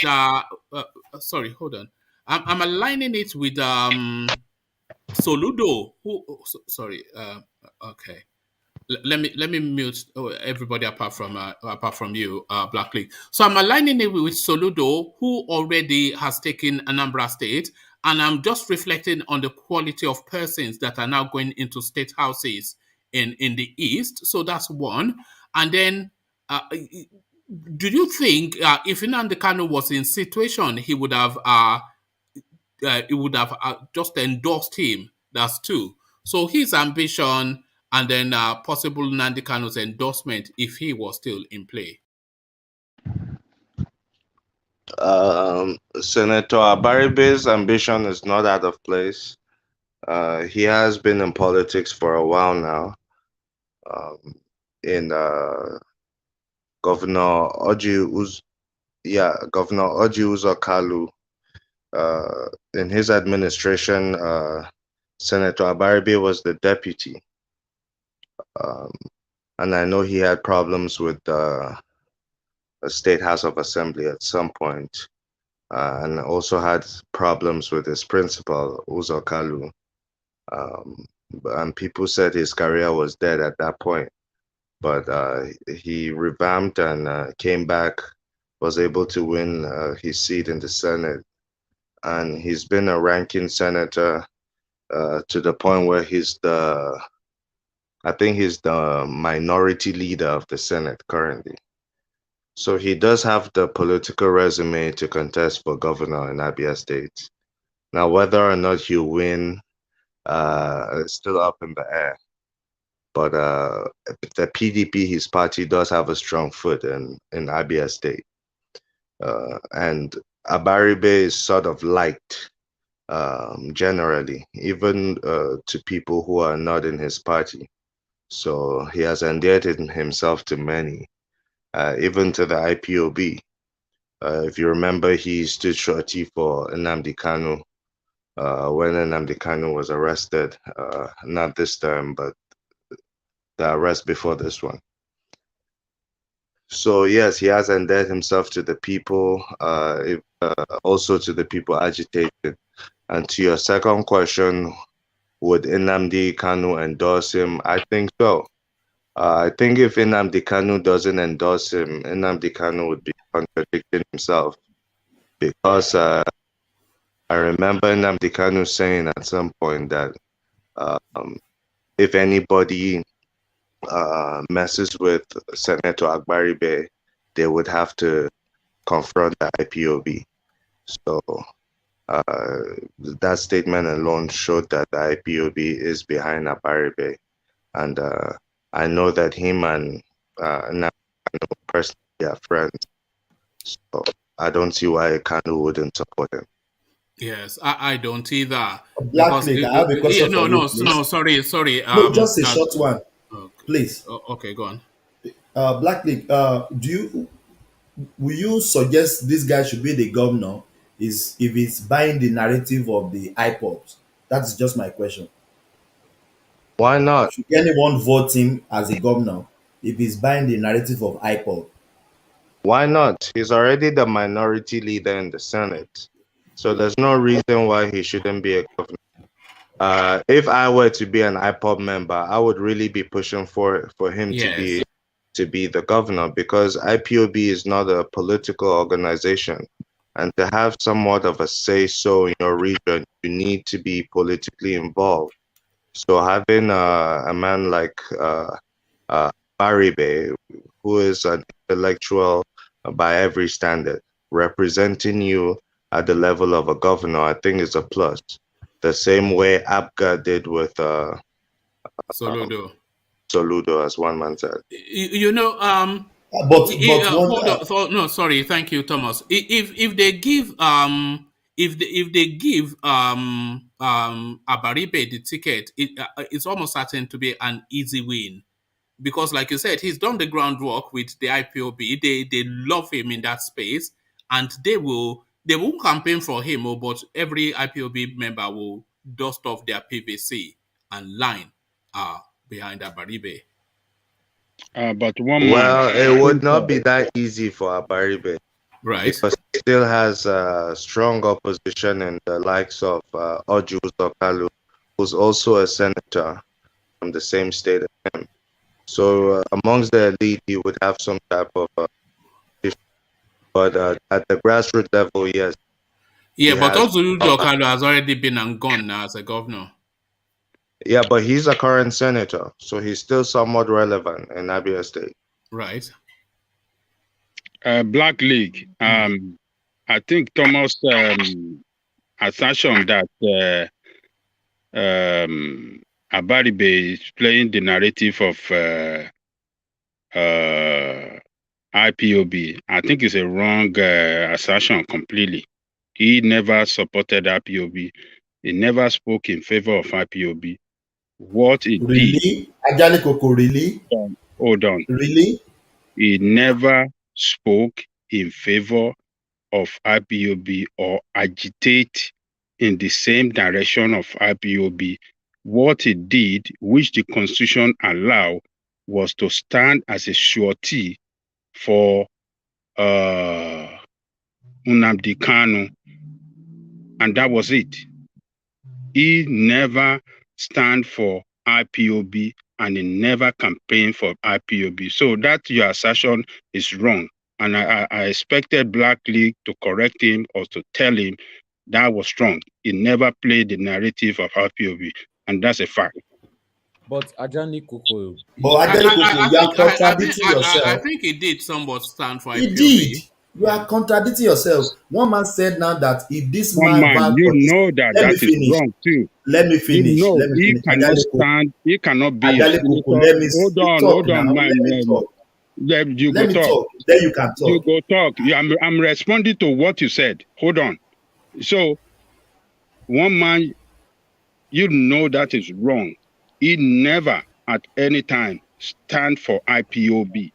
sorry, hold on. I'm aligning it with Soludo, who, sorry, okay. Let me mute everybody apart from you, Black League. So I'm aligning it with Soludo, who already has taken Anambra State, and I'm just reflecting on the quality of persons that are now going into state houses in the East. So that's one. And then, do you think if Nnamdi Kanu was in situation, he would have just endorsed him? That's two. So his ambition and then possible Nnamdi Kanu's endorsement if he was still in play. Senator Abaribe's ambition is not out of place. He has been in politics for a while now. Governor Oji Uzor Kalu, in his administration, Senator Abaribe was the deputy. And I know he had problems with the State House of Assembly at some point, and also had problems with his principal, Uzor Kalu. And people said his career was dead at that point. But he revamped and came back, was able to win his seat in the Senate. And he's been a ranking senator to the point where I think he's the minority leader of the Senate currently. So he does have the political resume to contest for governor in Abia State. Now, whether or not he'll win is still up in the air. But the PDP, his party, does have a strong foot in Abia State. And Abaribe is sort of liked generally, even to people who are not in his party. So he has endeared himself to many, even to the IPOB. If you remember, he stood shorty for Nnamdi Kanu when Nnamdi Kanu was arrested, not this time, but the arrest before this one. So yes, he has endeared himself to the people, also to the people agitated. And to your second question, would Nnamdi Kanu endorse him? I think so. I think if Nnamdi Kanu doesn't endorse him, Nnamdi Kanu would be contradicting himself. Because I remember Nnamdi Kanu saying at some point that if anybody messes with Senator Abaribe, they would have to confront the IPOB. So that statement alone showed that the IPOB is behind Abaribe. And I know that him and Kanu personally are friends. So I don't see why Kanu wouldn't support him. Yes, I don't either. Black League, I have a question for you, please. No, sorry. No, just a short one, please. Okay, go on. Black League, will you suggest this guy should be the governor if he's buying the narrative of the iPods? That's just my question. Why not? Should anyone vote him as a governor if he's buying the narrative of iPod? Why not? He's already the minority leader in the Senate. So there's no reason why he shouldn't be a governor. If I were to be an IPOB member, I would really be pushing for him Yes. to be the governor, because IPOB is not a political organization. And to have somewhat of a say-so in your region, you need to be politically involved. So having a man like Abaribe, who is an intellectual by every standard, representing you at the level of a governor, I think is a plus. The same way ABGA did with Soludo. Soludo, as one man said. You know, no, sorry, thank you, Thomas. If they give if they give Abaribe the ticket, it's almost certain to be an easy win, because, like you said, he's done the groundwork with the IPOB. They love him in that space, and they won't campaign for him, but every IPOB member will dust off their PVC and line behind Abaribe. But one man. Well, it would not be that easy for Abaribe. Right. Because he still has strong opposition in the likes of Oju Zokalu, who's also a senator from the same state as him. So amongst the elite, he would have some type of but at the grassroots level, yes. Yeah, but Oju Zokalu has already been and gone now as a governor. Yeah, but he's a current senator, so he's still somewhat relevant in ABIA State. Right. Black League. I think Thomas' assertion that Abaribe is playing the narrative of IPOB. I think it's a wrong assertion completely. He never supported IPOB. He never spoke in favor of IPOB. What he did. Ajale Koko, really? Hold on. Really? He never spoke in favor of IPOB or agitate in the same direction of IPOB. What he did, which the Constitution allowed, was to stand as a surety for Nnamdi Kanu, and that was it. He never stand for IPOB, and he never campaigned for IPOB. So that your assertion is wrong. And I expected Black League to correct him or to tell him that was wrong. He never played the narrative of IPOB, and that's a fact. But Ajani Koko. But Ajani Koko, you are contradicting yourself. I think he did somewhat stand for IPOB. He did. You are contradicting yourself. One man said now that if this man you know that is wrong too. Let me finish. You know, let me he cannot stand. He cannot be. Hold on, man. Let me talk. Then you can talk. You go talk. I'm responding to what you said. Hold on. So, one man, you know that is wrong. He never at any time stand for IPOB.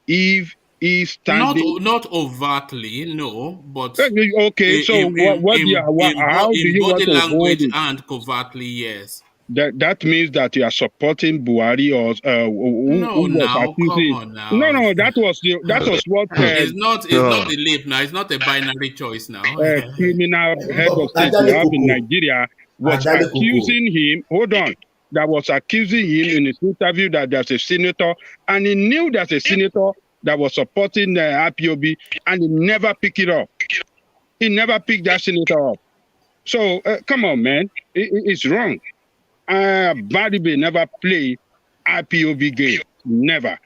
If he's standing, not overtly, no, but okay. So how do you want to language hold it? And covertly, yes. That means that you are supporting Buhari or who was accusing. Come on now. No, that was what. It's not the lip now. It's not a binary choice now. Criminal head of state we have in Nigeria was accusing him. Hold on. That was accusing him in his interview that there's a senator, and he knew there's a senator that was supporting the IPOB, and he never picked it up. He never picked that senator up. So come on, man, it's wrong. Abaribe never played IPOB game, never.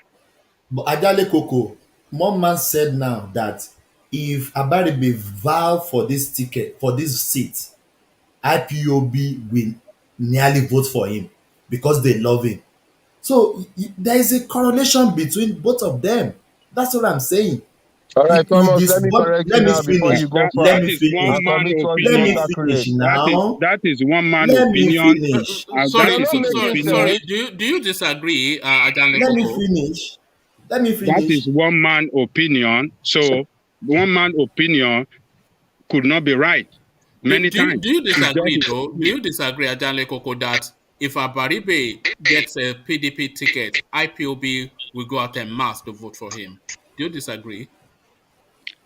But Ajale Koko, one man said now that if Abaribe vow for this ticket, for this seat, IPOB will nearly vote for him because they love him. So there is a correlation between both of them. That's what I'm saying. All right, Thomas, let me correct you now before you go far. Let me finish now. That is one man opinion. Sorry, do you disagree, Ajale Let Koko? me finish. That is one man opinion. So one man opinion could not be right. Many times. Do you disagree, though? Do you disagree, Ajale Koko, that if Abaribe gets a PDP ticket, IPOB will go out en masse to vote for him? Do you disagree?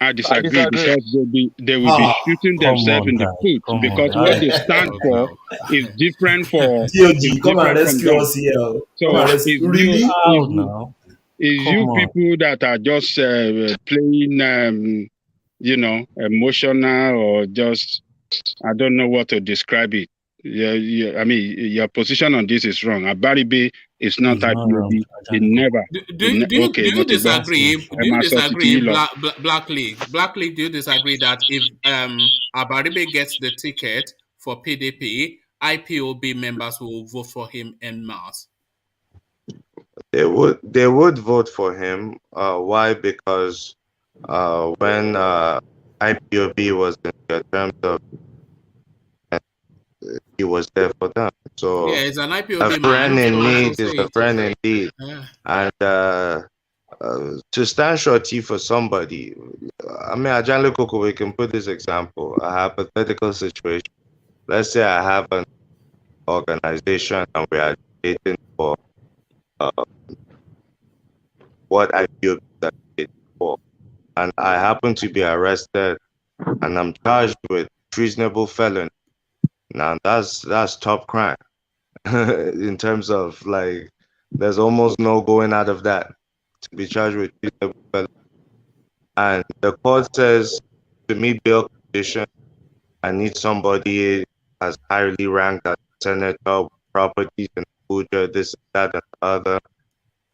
I disagree because they will be shooting themselves in the foot because what they stand for is different for TOG, come and rescue them. us here. So Come and rescue. Really? It's you people that are just playing, emotional or just, I don't know what to describe it. Yeah, I mean, your position on this is wrong. Abaribe is not IPOB. It never. Do you disagree? Do you disagree, Black League? Black League, do you disagree that if Abaribe gets the ticket for PDP, IPOB members will vote for him en masse? They would vote for him. Why? Because when IPOB was in the terms of, he was there for them. So yeah, it's an IPOB a friend in need is a friend indeed. Yeah. And to stand shorty for somebody, I mean, Ajanle Koko, we can put this example, a hypothetical situation. Let's say I have an organization and we are dating for what IPOB is dating for, and I happen to be arrested and I'm charged with treasonable felony. Now that's top crime in terms of, like, there's almost no going out of that to be charged with treasonable felony. And the court says to meet bail condition, I need somebody as highly ranked as senator, properties in Abuja, this, that, and the other.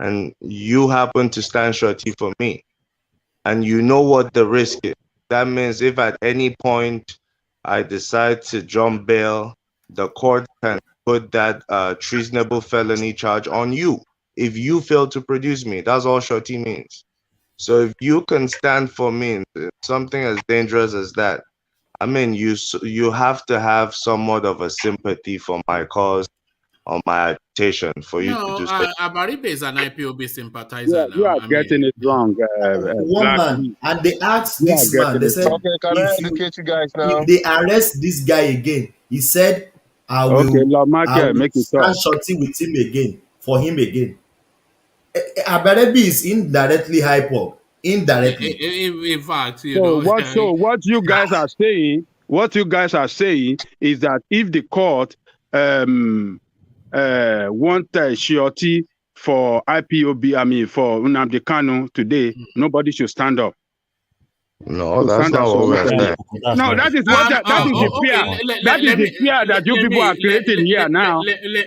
And you happen to stand shorty for me. And you know what the risk is. That means if at any point I decide to jump bail, the court can put that treasonable felony charge on you if you fail to produce me. That's all shorty means. So if you can stand for me in something as dangerous as that, I mean, you have to have somewhat of a sympathy for my cause or my agitation for you to do so. Abaribe is an IPOB sympathizer. Yeah, you are getting it wrong. One man, and they asked this man, they said, okay, can I educate you guys now? If they arrest this guy again, he said, I will stand shorty with him again, for him again. Abaribe is indirectly hypo. Indirectly. In fact, so what you guys are saying, is that if the court want surety for IPOB, I mean for Nnamdi Kanu today, nobody should stand up. No, that's not what we're saying. No, that is what that is the fear. That is the fear that you people are creating here now.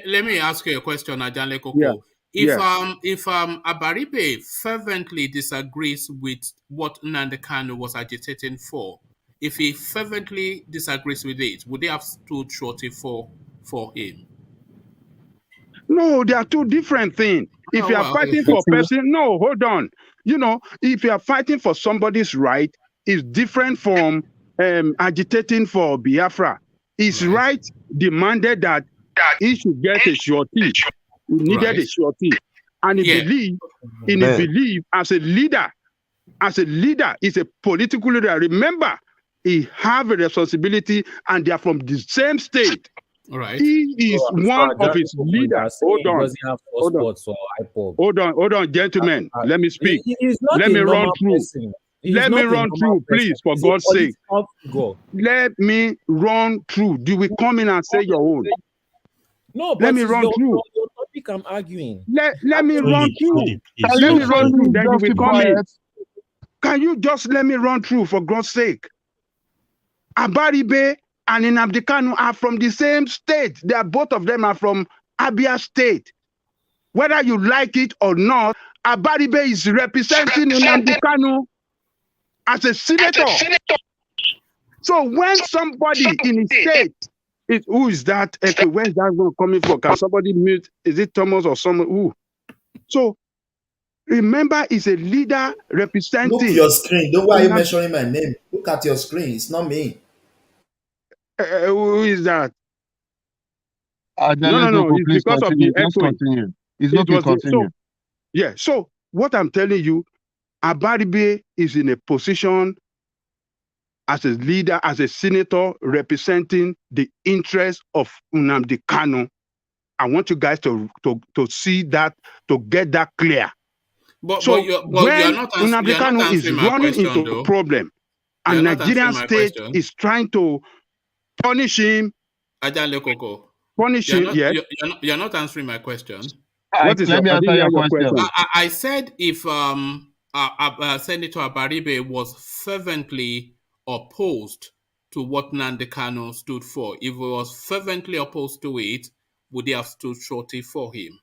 Let me ask you a question, Ajanle Koko. Yeah. If Abaribe fervently disagrees with what Nnamdi Kanu was agitating for, if he fervently disagrees with it, would they have stood shorty for him? No, they are two different things. If you are fighting for a person, no, hold on. If you are fighting for somebody's right, it's different from agitating for Biafra. His right demanded that he should get a surety. He needed a surety. And he believed as a leader, he's a political leader. Remember, he have a responsibility and they are from the same state. Right. He is one of his leaders. Hold on, gentlemen. Let me speak. Let me run through. Let me run through, please, for God's sake. Let me run through. Do we come in and say your own? No, but let me run through. Your topic I'm arguing. Let me run through. Let me run through. Then you will come in. Can you just let me run through, for God's sake? Abaribe and Nnamdi Kanu are from the same state. Both of them are from ABIA state. Whether you like it or not, Abaribe is representing Nnamdi Kanu as a senator. So when somebody in his state who is that? Okay, where's that one coming from? Can somebody mute? Is it Thomas or someone? Who? So remember, he's a leader representing. Look at your screen. Don't worry, mentioning my name. Look at your screen. It's not me. Who is that? No. It's because of the echoing. Continue. It's not going to continue. So what I'm telling you, Abaribe is in a position as a leader, as a senator representing the interests of Nnamdi Kanu. I want you guys to see that, to get that clear. But So you're when not Nnamdi Kanu is answering my running question, into a though. problem, You're and not answering Nigerian my state question. is trying to punish him, Ajale Koko. yes. You're not answering my question. What is Let me answer your question. I said if Senator Abaribe was fervently opposed to what Nnamdi Kanu stood for, if he was fervently opposed to it, would he have stood shorty for him?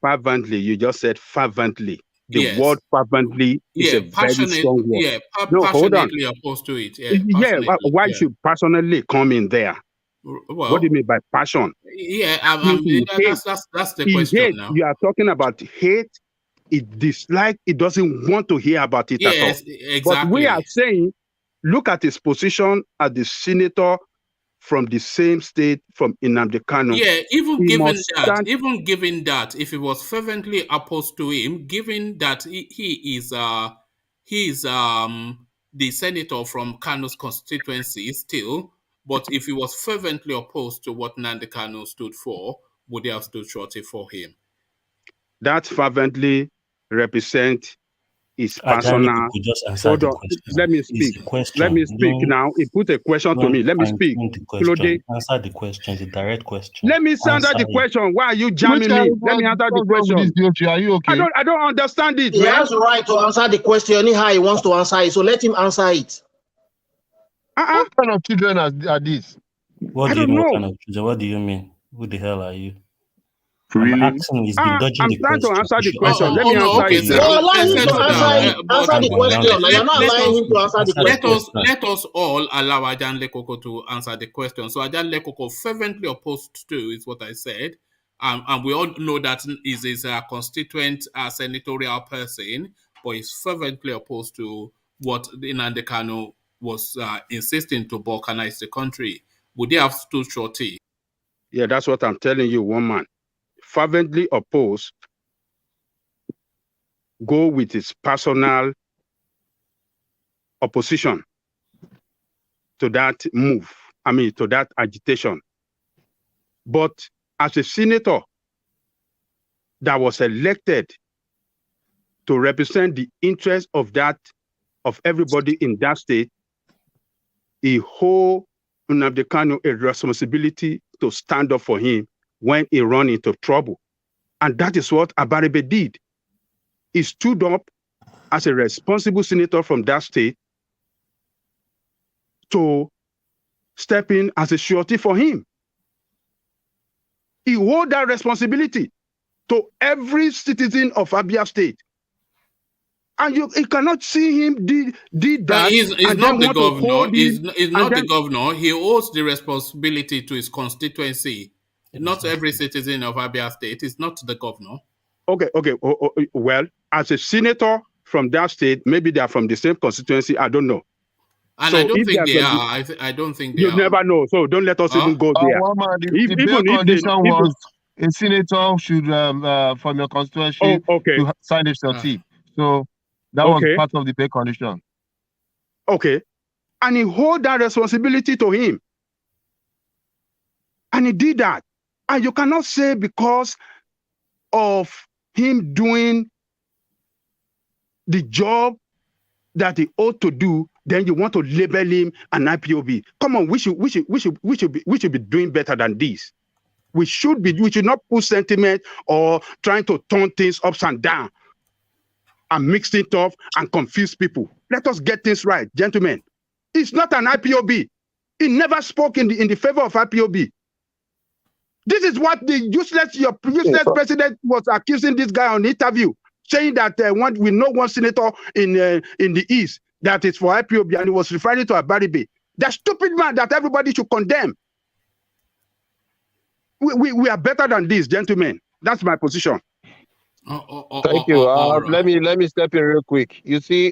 Fervently, you just said fervently. The Yes. word fervently is a very strong word. Yeah, No, hold on. passionately opposed to it. Yeah, Yeah, why should passionately come in there? Well, what do you mean by passion? Yeah, that's the He question hate. now. You are talking about hate. It dislike. It doesn't want to hear about it at all. Yes, exactly. But we are saying, look at his position as the senator from the same state from Nnamdi Kanu. Yeah, even given that, if he was fervently opposed to him, given that he is the senator from Kanu's constituency still, but if he was fervently opposed to what Nnamdi Kanu stood for, would they have stood shorty for him? That fervently represent his personal. Hold on, let me speak. Let me speak now. He put a question to me. Let me speak. Answer the question, the direct question. Let me answer the question. Why are you jamming me? Let me answer the question. Are you okay? I don't understand it. He has the right to answer the question anyhow he wants to answer it. So let him answer it. What kind of children are these? What do you mean? What kind of children? What do you mean? Who the hell are you? Really? I'm asking. He's been dodging the question. I'm trying to answer the question. Let me answer it. Allow him to answer the question. You're not allowing him to answer the question. Let us all allow Ajanle Koko to answer the question. So Ajanle Koko fervently opposed to is what I said. And we all know that is a constituent senatorial person, but he's fervently opposed to what Nnamdi Kanu was insisting to balkanize the country. Would they have stood shorty? Yeah, that's what I'm telling you, one man. Fervently opposed, go with his personal opposition to that move. To that agitation. But as a senator that was elected to represent the interest of everybody in that state, he hold Nnamdi Kanu a responsibility to stand up for him when he run into trouble. And that is what Abaribe did. He stood up as a responsible senator from that state to step in as a surety for him. He hold that responsibility to every citizen of Abia State. And you cannot see him did that. He's not the governor. He's not the governor. He owes the responsibility to his constituency. Not every citizen of Abia State is not the governor. Okay. Well, as a senator from that state, maybe they are from the same constituency. I don't know. And I don't think they are. I don't think they are. You never know. So don't let us even go there. The bail condition was a senator should, from your constituency, to sign a surety. So that was part of the bail condition. Okay. And he hold that responsibility to him. And he did that. And you cannot say because of him doing the job that he ought to do, then you want to label him an IPOB. Come on, we should be doing better than this. We should not put sentiment or trying to turn things upside down and mix it up and confuse people. Let us get things right, gentlemen. It's not an IPOB. He never spoke in the favor of IPOB. This is what the useless president was accusing this guy on interview, saying that we know one senator in the East that is for IPOB, and he was referring to Abaribe. That stupid man that everybody should condemn. We are better than this, gentlemen. That's my position. Thank you. Let me step in real quick. You see,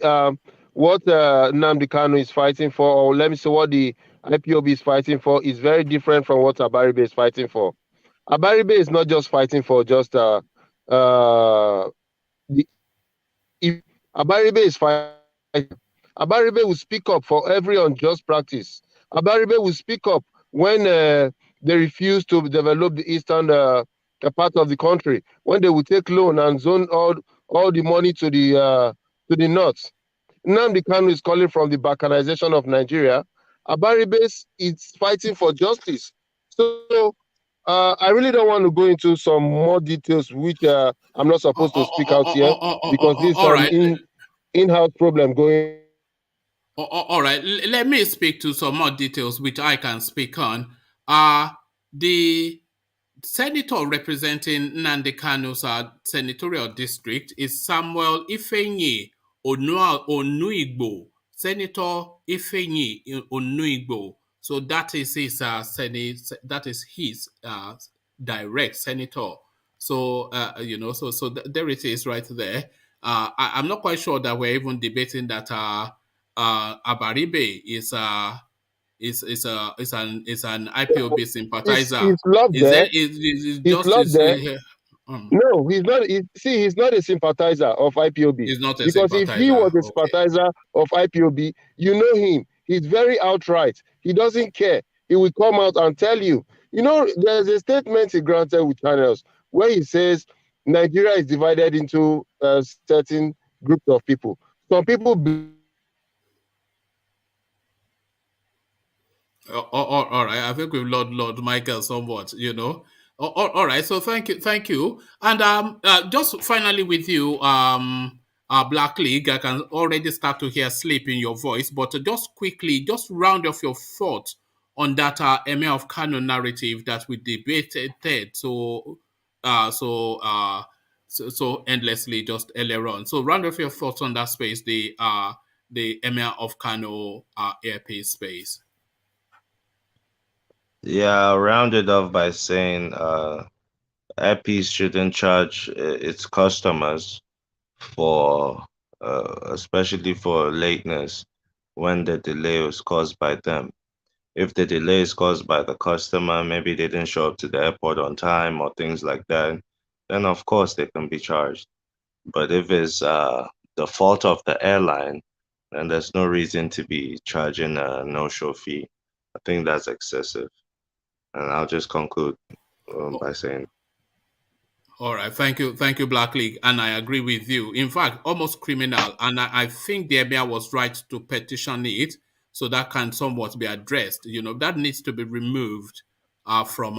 what Nnamdi Kanu is fighting for, or let me say what the IPOB is fighting for, is very different from what Abaribe is fighting for. Abaribe is not just fighting for just Abaribe is fighting. Abaribe will speak up for every unjust practice. Abaribe will speak up when they refuse to develop the Eastern a part of the country, when they will take loan and zone all the money to the north. Nnamdi Kanu is calling from the balkanization of Nigeria. Abaribe is fighting for justice. So I really don't want to go into some more details, which I'm not supposed to speak out here, because this is all an right. in-house problem going. All right. Let me speak to some more details which I can speak on. The senator representing Nnamdi Kanu's senatorial district is Samuel Ifeanyi Onuigbo. Senator Ifeanyi Onuigbo. So that is his direct senator. So there it is right there. I'm not quite sure that we're even debating that Abaribe is an IPOB sympathizer. He's loved there. Is He's loved there. um, No, he's not. He's not a sympathizer of IPOB. He's not a Because if he was a sympathizer of IPOB, you know him. He's very outright. He doesn't care. He will come out and tell you. You know, there's a statement he granted with channels where he says Nigeria is divided into certain groups of people. Some people. All right. I think we've Lord Michael somewhat. All right. So thank you. And just finally with you, Black League, I can already start to hear sleep in your voice, but just quickly, just round off your thoughts on that Emir of Kano narrative that we debated so endlessly just earlier on. So round off your thoughts on that space, the Emir of Kano airpiece space. Yeah, I'll round it off by saying Airpeace shouldn't charge its customers for, especially for lateness, when the delay was caused by them. If the delay is caused by the customer, maybe they didn't show up to the airport on time or things like that, then of course they can be charged. But if it's the fault of the airline, then there's no reason to be charging a no-show fee. I think that's excessive. And I'll just conclude by saying. All right, thank you, Black League, and I agree with you. In fact, almost criminal, and I think the ABIA was right to petition it, so that can somewhat be addressed. That needs to be removed from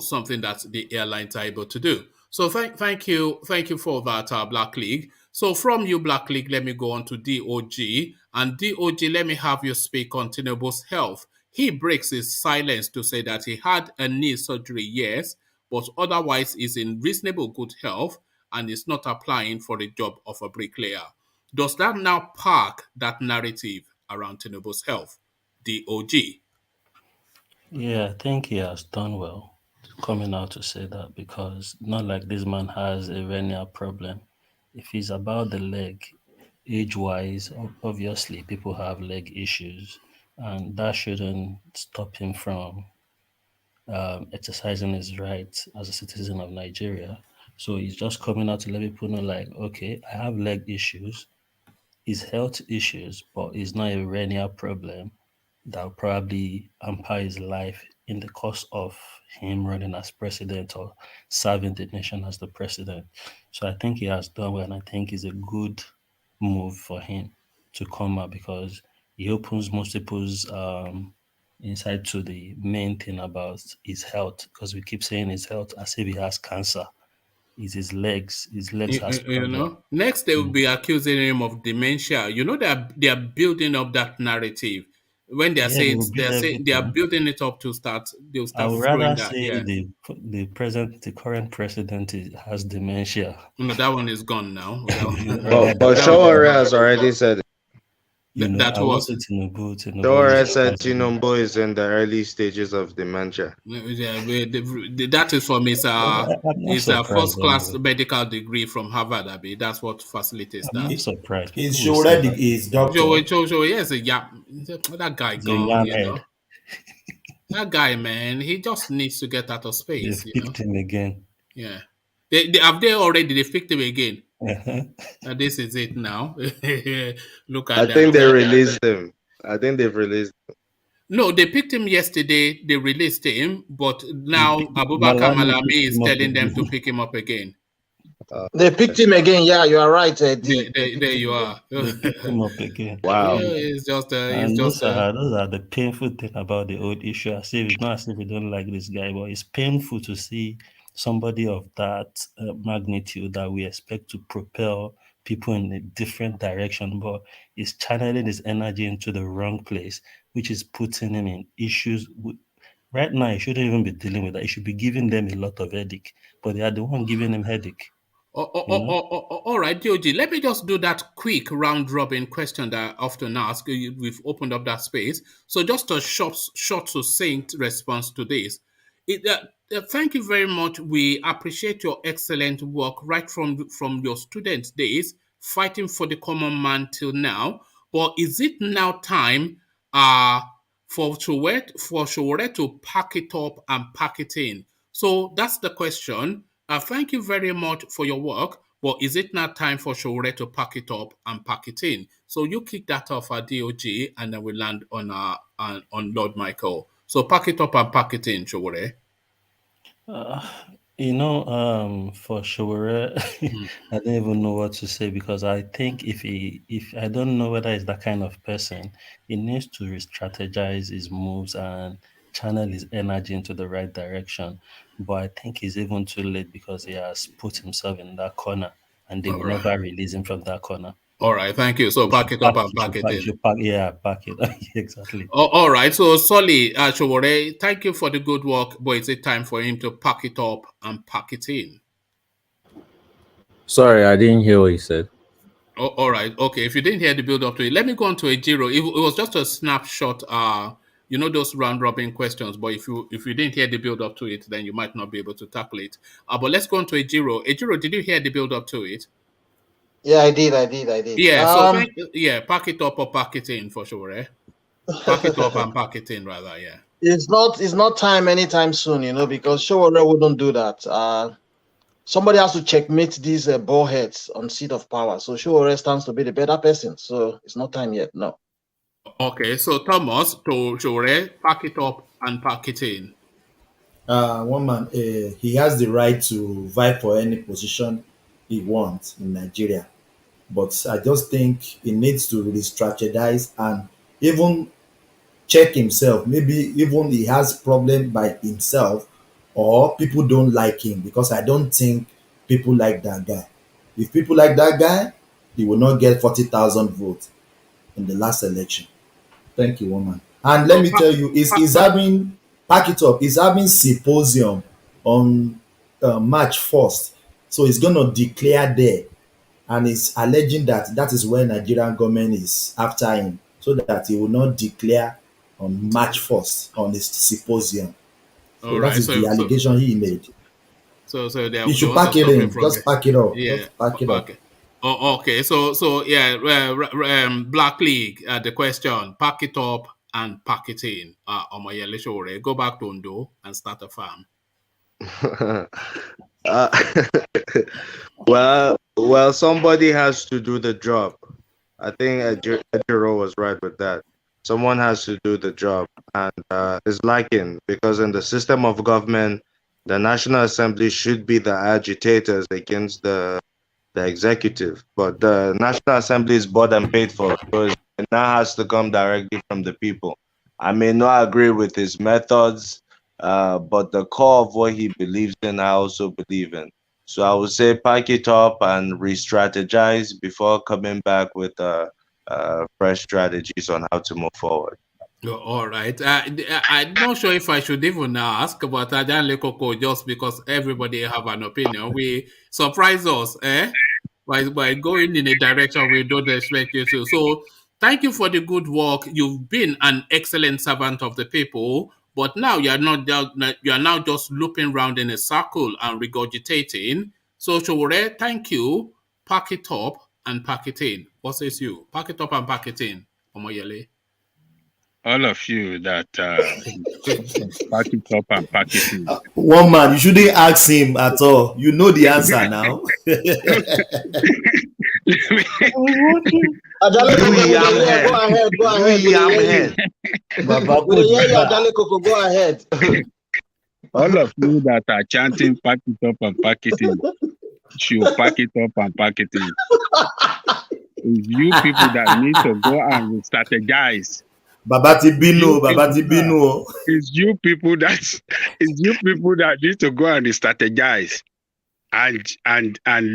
something that the airlines are able to do. So thank you for that, Black League. So from you, Black League, let me go on to DOG, and DOG, let me have you speak on Tinubu's health. He breaks his silence to say that he had a knee surgery, yes, but otherwise is in reasonable good health and is not applying for the job of a bricklayer. Does that now park that narrative around Tinubu's health? DOG. Yeah, I think he has done well coming out to say that, because not like this man has a hernia problem. If he's about the leg, age-wise, obviously people have leg issues, and that shouldn't stop him from exercising his rights as a citizen of Nigeria. So he's just coming out to let people know, like, okay, I have leg issues, it's health issues, but it's not a hernia problem that will probably hamper his life in the course of him running as president or serving the nation as the president. So I think he has done well, and I think it's a good move for him to come out, because he opens most people's insight to the main thing about his health, because we keep saying his health as if he has cancer. It's his legs. His legs has problem. Next they will be accusing him of dementia. They are building up that narrative when they are saying they are building it up to start. They'll start. I would rather say the current president has dementia. No, that one is gone now. But Sowore has already said it. That was Tinubu. Sowore said Tinubu is in the early stages of dementia. Yeah, that is from his first class medical degree from Harvard. That's what facilitates that. I'm not surprised. He's already is doctor. Yes, that guy gone. That guy, man, he just needs to get out of space. They picked him again. Yeah, they picked him again. This is it now. Look at I think they released him. I think they've released him. No, they picked him yesterday. They released him, but now Abubakar Malami is telling them to pick him up again. They picked him again. Yeah, you are right, D. There you are. They picked him up again. Wow. Yeah, it's just those are the painful thing about the old issue. As if it's not as if we don't like this guy, but it's painful to see somebody of that magnitude that we expect to propel people in a different direction, but is channeling his energy into the wrong place, which is putting him in issues. Right now, he shouldn't even be dealing with that. He should be giving them a lot of headache, but they are the one giving him headache. All right, DOG, let me just do that quick round robin question that I often ask. We've opened up that space. So just a short, succinct response to this. Thank you very much. We appreciate your excellent work right from your student days, fighting for the common man till now. But is it now time for Sowore to pack it up and pack it in? So that's the question. Thank you very much for your work, but is it now time for Sowore to pack it up and pack it in? So you kick that off at DOG, and then we land on Lord Michael. So pack it up and pack it in, Sowore. For Sowore, I don't even know what to say, because I think if I don't know whether he's that kind of person, he needs to re-strategize his moves and channel his energy into the right direction. But I think he's even too late, because he has put himself in that corner, and they will never release him from that corner. All right, thank you. So pack it up and pack it in. Pack it. Exactly. All right. So Solly, Sowore, thank you for the good work, but is it time for him to pack it up and pack it in? Sorry, I didn't hear what you said. All right. Okay. If you didn't hear the build up to it, let me go on to Ejiro. It was just a snapshot. Those round robin questions. But if you didn't hear the build up to it, then you might not be able to tackle it. But let's go on to Ejiro. Ejiro, did you hear the build up to it? Yeah, I did. Yeah. Pack it up or pack it in for sure. Eh? Pack it up and pack it in, rather. Yeah. It's not time anytime soon, because Sowore wouldn't do that. Somebody has to checkmate these ballheads on seat of power. So Sowore stands to be the better person. So it's not time yet. No. Okay. So Thomas, to Sowore, pack it up and pack it in. One man, he has the right to vie for any position he wants in Nigeria. But I just think he needs to re-strategize and even check himself. Maybe even he has problem by himself, or people don't like him, because I don't think people like that guy. If people like that guy, he will not get 40,000 votes in the last election. Thank you, woman. And let me tell you, he's having, pack it up, he's having symposium on March 1st. So he's going to declare there. And he's alleging that is where Nigerian government is after him, so that he will not declare on March 1st on his symposium. So that is the allegation he made. So you should pack it in. Just pack it up. Yeah, just pack it up. Oh, okay. So Black League. The question: pack it up and pack it in. Omoyele Sowore, go back to Ondo and start a farm. Well, somebody has to do the job. I think Ejiro was right with that. Someone has to do the job, and it's lacking, because in the system of government, the National Assembly should be the agitators against the executive. But the National Assembly is bought and paid for, so it now has to come directly from the people. I may not agree with his methods, but the core of what he believes in, I also believe in. So I would say pack it up and re-strategize before coming back with fresh strategies on how to move forward. All right. I'm not sure if I should even ask about Ajanle Koko, just because everybody have an opinion. We surprise us, by going in a direction we don't expect you to. So thank you for the good work. You've been an excellent servant of the people. But now you are now just looping around in a circle and regurgitating. So Sowore, thank you. Pack it up and pack it in. What says you? Pack it up and pack it in, Omoyele. All of you that pack it up and pack it in. One man, you shouldn't ask him at all. You know the answer now. Ajale Koko, go ahead. Baba, We hear you, Ajale Koko, go ahead. all of you that are chanting, pack it up and pack it in, should pack it up and pack it in. It's you people that need to go and strategize. Babati Bino. It's you people that need to go and strategize and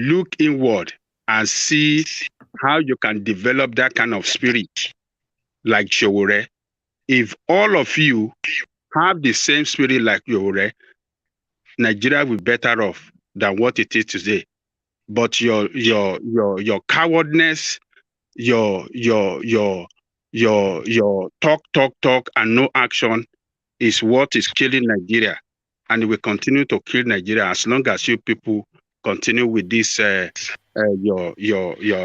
look inward and see how you can develop that kind of spirit like Sowore. If all of you have the same spirit like Sowore, Nigeria will be better off than what it is today. But your cowardness, your talk and no action is what is killing Nigeria, and it will continue to kill Nigeria as long as you people continue with this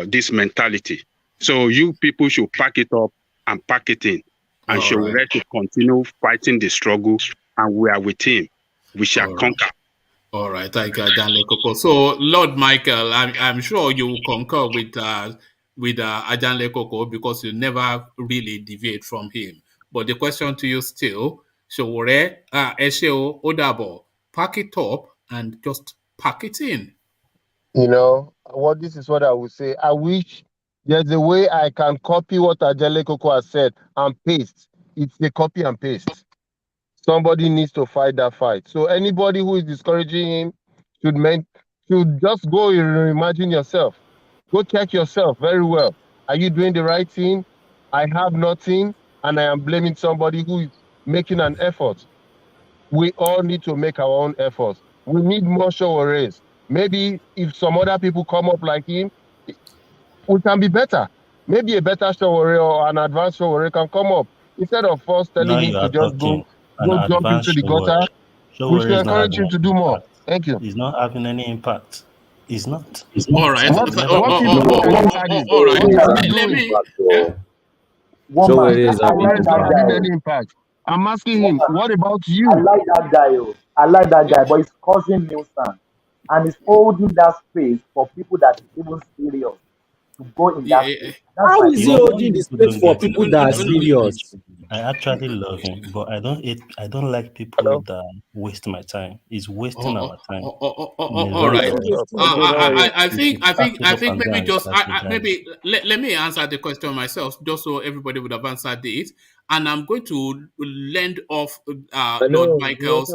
this mentality. So you people should pack it up and pack it in, and Sowore to continue fighting the struggle, and we are with him. We shall conquer. All right, thank you, Ajanle Koko. So, Lord Michael, I'm sure you will concur with Ajanle Koko because you never really deviate from him. But the question to you still, Sowore, Esheo, Odabo, pack it up and just pack it in. This is what I would say. I wish there's a way I can copy what Ajale Koko has said and paste. It's a copy and paste. Somebody needs to fight that fight. So anybody who is discouraging him should just go and imagine yourself. Go check yourself very well. Are you doing the right thing? I have nothing, and I am blaming somebody who is making an effort. We all need to make our own efforts. We need more Sowores. Maybe if some other people come up like him, we can be better. Maybe a better Sowore or an advanced Sowore can come up. Instead of us telling him to just go jump into the gutter, we should encourage him to do more. Thank you. He's not having any impact. He's not. All right. What All right. Let me. Sowore is having any impact. I'm asking him, what about you? I like that guy, but he's causing nuisance. And he's holding that space for people that is even serious to go in that space. How is he holding the space for people that are serious? I actually love him, but I don't like people that waste my time. He's wasting our time. All right. I think maybe just maybe let me answer the question myself, just so everybody would have answered it. And I'm going to lend off Lord Michael's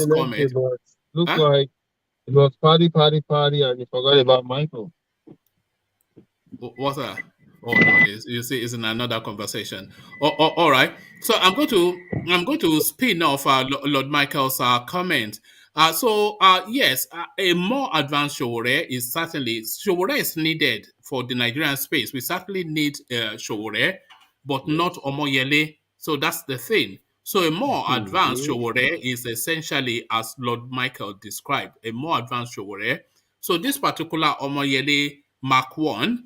comment. Looks like it was party, and you forgot about Michael. What's that? Oh no, you see, it's in another conversation. All right. So I'm going to spin off Lord Michael's comment. Yes, a more advanced Sowore is needed for the Nigerian space. We certainly need Sowore, but not Omoyele. So that's the thing. So a more advanced Sowore is essentially, as Lord Michael described, a more advanced Sowore. So this particular Omoyele Mark 1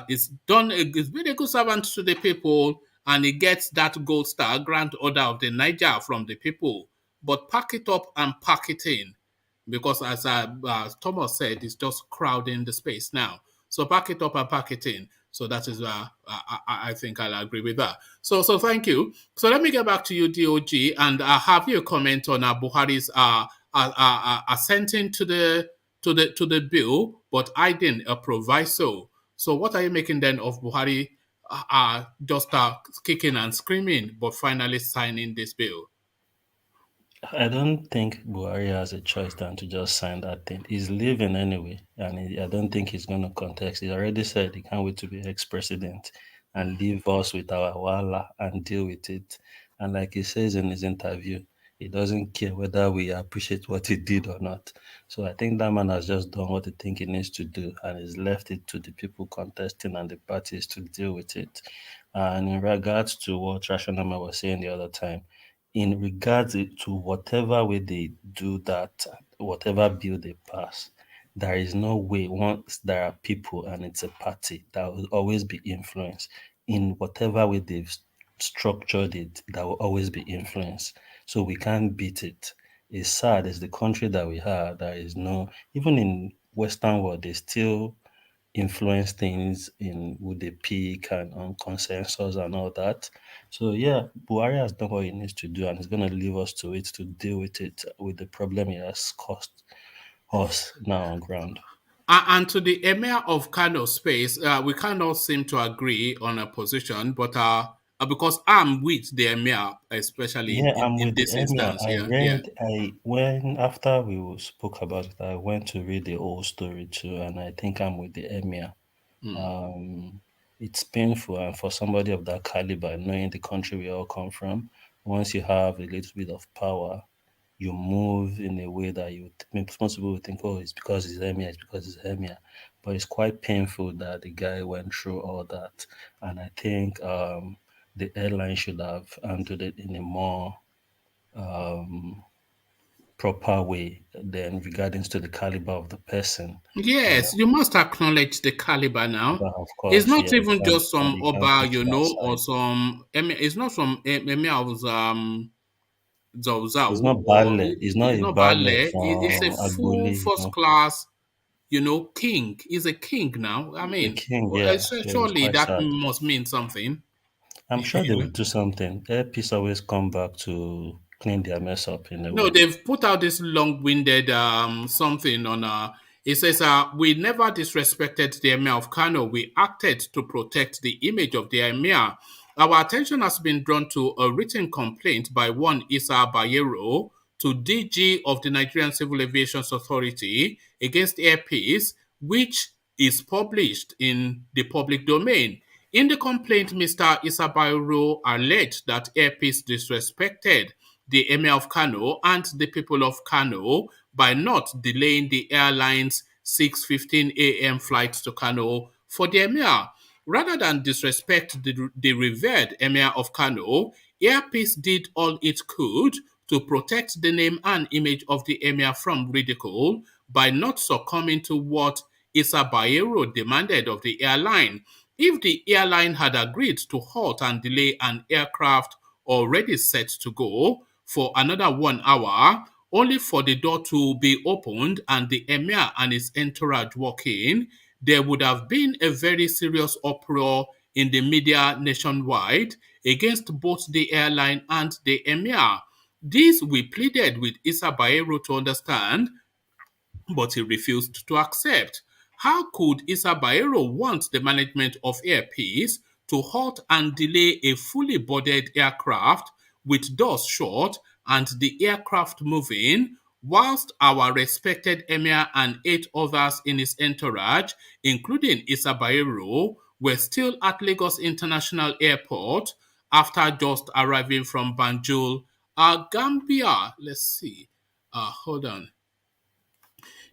it's been a good servant to the people, and he gets that gold star, Grand Order of the Niger from the people. But pack it up and pack it in, because as Thomas said, it's just crowding the space now. So pack it up and pack it in. So that is I think I'll agree with that. So thank you. So let me get back to you, DOG, and have you comment on Buhari's assenting to the bill, but adding a proviso. So what are you making then of Buhari just kicking and screaming, but finally signing this bill? I don't think Buhari has a choice than to just sign that thing. He's leaving anyway, and I don't think he's going to contest. He already said he can't wait to be ex-president and leave us with our wala and deal with it. And like he says in his interview, he doesn't care whether we appreciate what he did or not. So I think that man has just done what he thinks he needs to do, and he's left it to the people contesting and the parties to deal with it. And in regards to what Rashonama was saying the other time, in regards to whatever way they do that, whatever bill they pass, there is no way, once there are people and it's a party, that will always be influence. In whatever way they've structured it, there will always be influence. So we can't beat it. It's sad, it's the country that we have. There is no, even in Western world, they still influence things in with the peak and on consensus and all that. So yeah, Buhari has done what he needs to do, and he's going to leave us to it to deal with it with the problem he has caused us now on ground. And to the Emir of Kano space, we cannot seem to agree on a position, but because I'm with the Emir, especially Yeah, I'm in with the this Emir. instance. I Yeah, yeah. read, I when after we spoke about it, I went to read the whole story too, and I think I'm with the Emir. It's painful, and for somebody of that caliber, knowing the country we all come from, once you have a little bit of power, you move in a way that most people would think, oh, it's because he's Emir, it's because he's Emir. But it's quite painful that the guy went through all that. And I think the airline should have handled it in a more proper way than regarding to the caliber of the person. Yes, you must acknowledge the caliber now. But of It's course, not yeah, even just some you can't Oba, put it or aside. some Emir. It's not from Emir of It's Zauzau, not or ballet. It's not it's a not ballet Ballet. It's a from full Agboli, first class, king. He's a king now. I The mean, king, yeah. So it's surely quite that sad. must mean something. I'm sure they will do something. Airpeace always come back to clean their mess up in a No, way. they've put out this long-winded something on. It says, "We never disrespected the Emir of Kano. We acted to protect the image of the Emir. Our attention has been drawn to a written complaint by one Issa Bayero to DG of the Nigerian Civil Aviation Authority against Airpeace, which is published in the public domain. In the complaint, Mr. Issa Bayero alleged that Airpeace disrespected the Emir of Kano and the people of Kano by not delaying the airline's 6:15 a.m. flight to Kano for the Emir. Rather than disrespect the revered Emir of Kano, Airpeace did all it could to protect the name and image of the Emir from ridicule by not succumbing to what Issa Bayero demanded of the airline. If the airline had agreed to halt and delay an aircraft already set to go for another 1 hour, only for the door to be opened and the Emir and his entourage walk in, there would have been a very serious uproar in the media nationwide against both the airline and the Emir. This we pleaded with Issa Bayero to understand, but he refused to accept. How could Issa Bayero want the management of Airpeace to halt and delay a fully boarded aircraft with doors shut and the aircraft moving, whilst our respected Emir and 8 others in his entourage, including Issa Bayero, were still at Lagos International Airport after just arriving from Banjul, Gambia? Let's see. Hold on.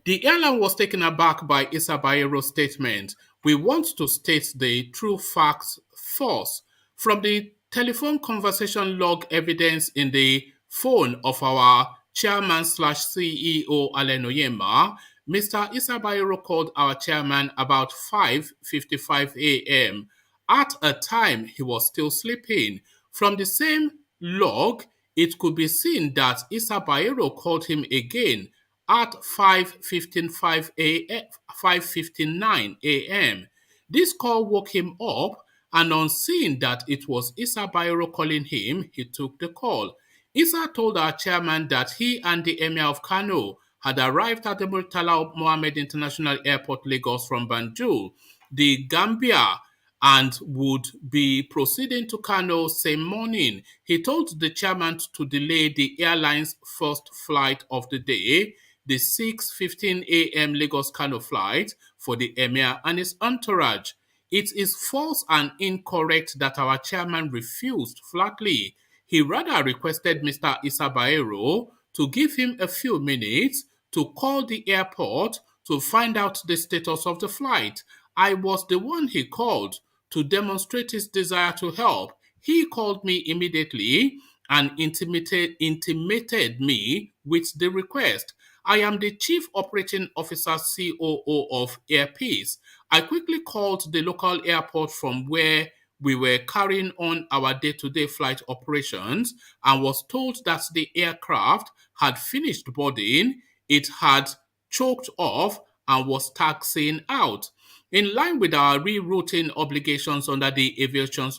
The airline was taken aback by Issa Bayero's statement. We want to state the true facts first. From the telephone conversation log evidence in the phone of our chairman slash CEO Alain Oyema, Mr. Issa Bayero called our chairman about 5:55 a.m. at a time he was still sleeping. From the same log, it could be seen that Issa Bayero called him again at 5:55 a.m. 5:59 a.m. This call woke him up, and on seeing that it was Issa Bayero calling him, he took the call. Issa told our chairman that he and the Emir of Kano had arrived at the Murtala Mohammed International Airport, Lagos from Banjul, the Gambia, and would be proceeding to Kano same morning. He told the chairman to delay the airline's first flight of the day, the 6:15 a.m. Lagos-Kano flight, for the Emir and his entourage. It is false and incorrect that our chairman refused flatly. He rather requested Mr. Issa Bayero to give him a few minutes to call the airport to find out the status of the flight. I was the one he called to demonstrate his desire to help. He called me immediately and intimated me with the request. I am the Chief Operating Officer COO of Airpeace. I quickly called the local airport from where we were carrying on our day-to-day flight operations and was told that the aircraft had finished boarding, it had choked off and was taxiing out. In line with our rerouting obligations under the aviation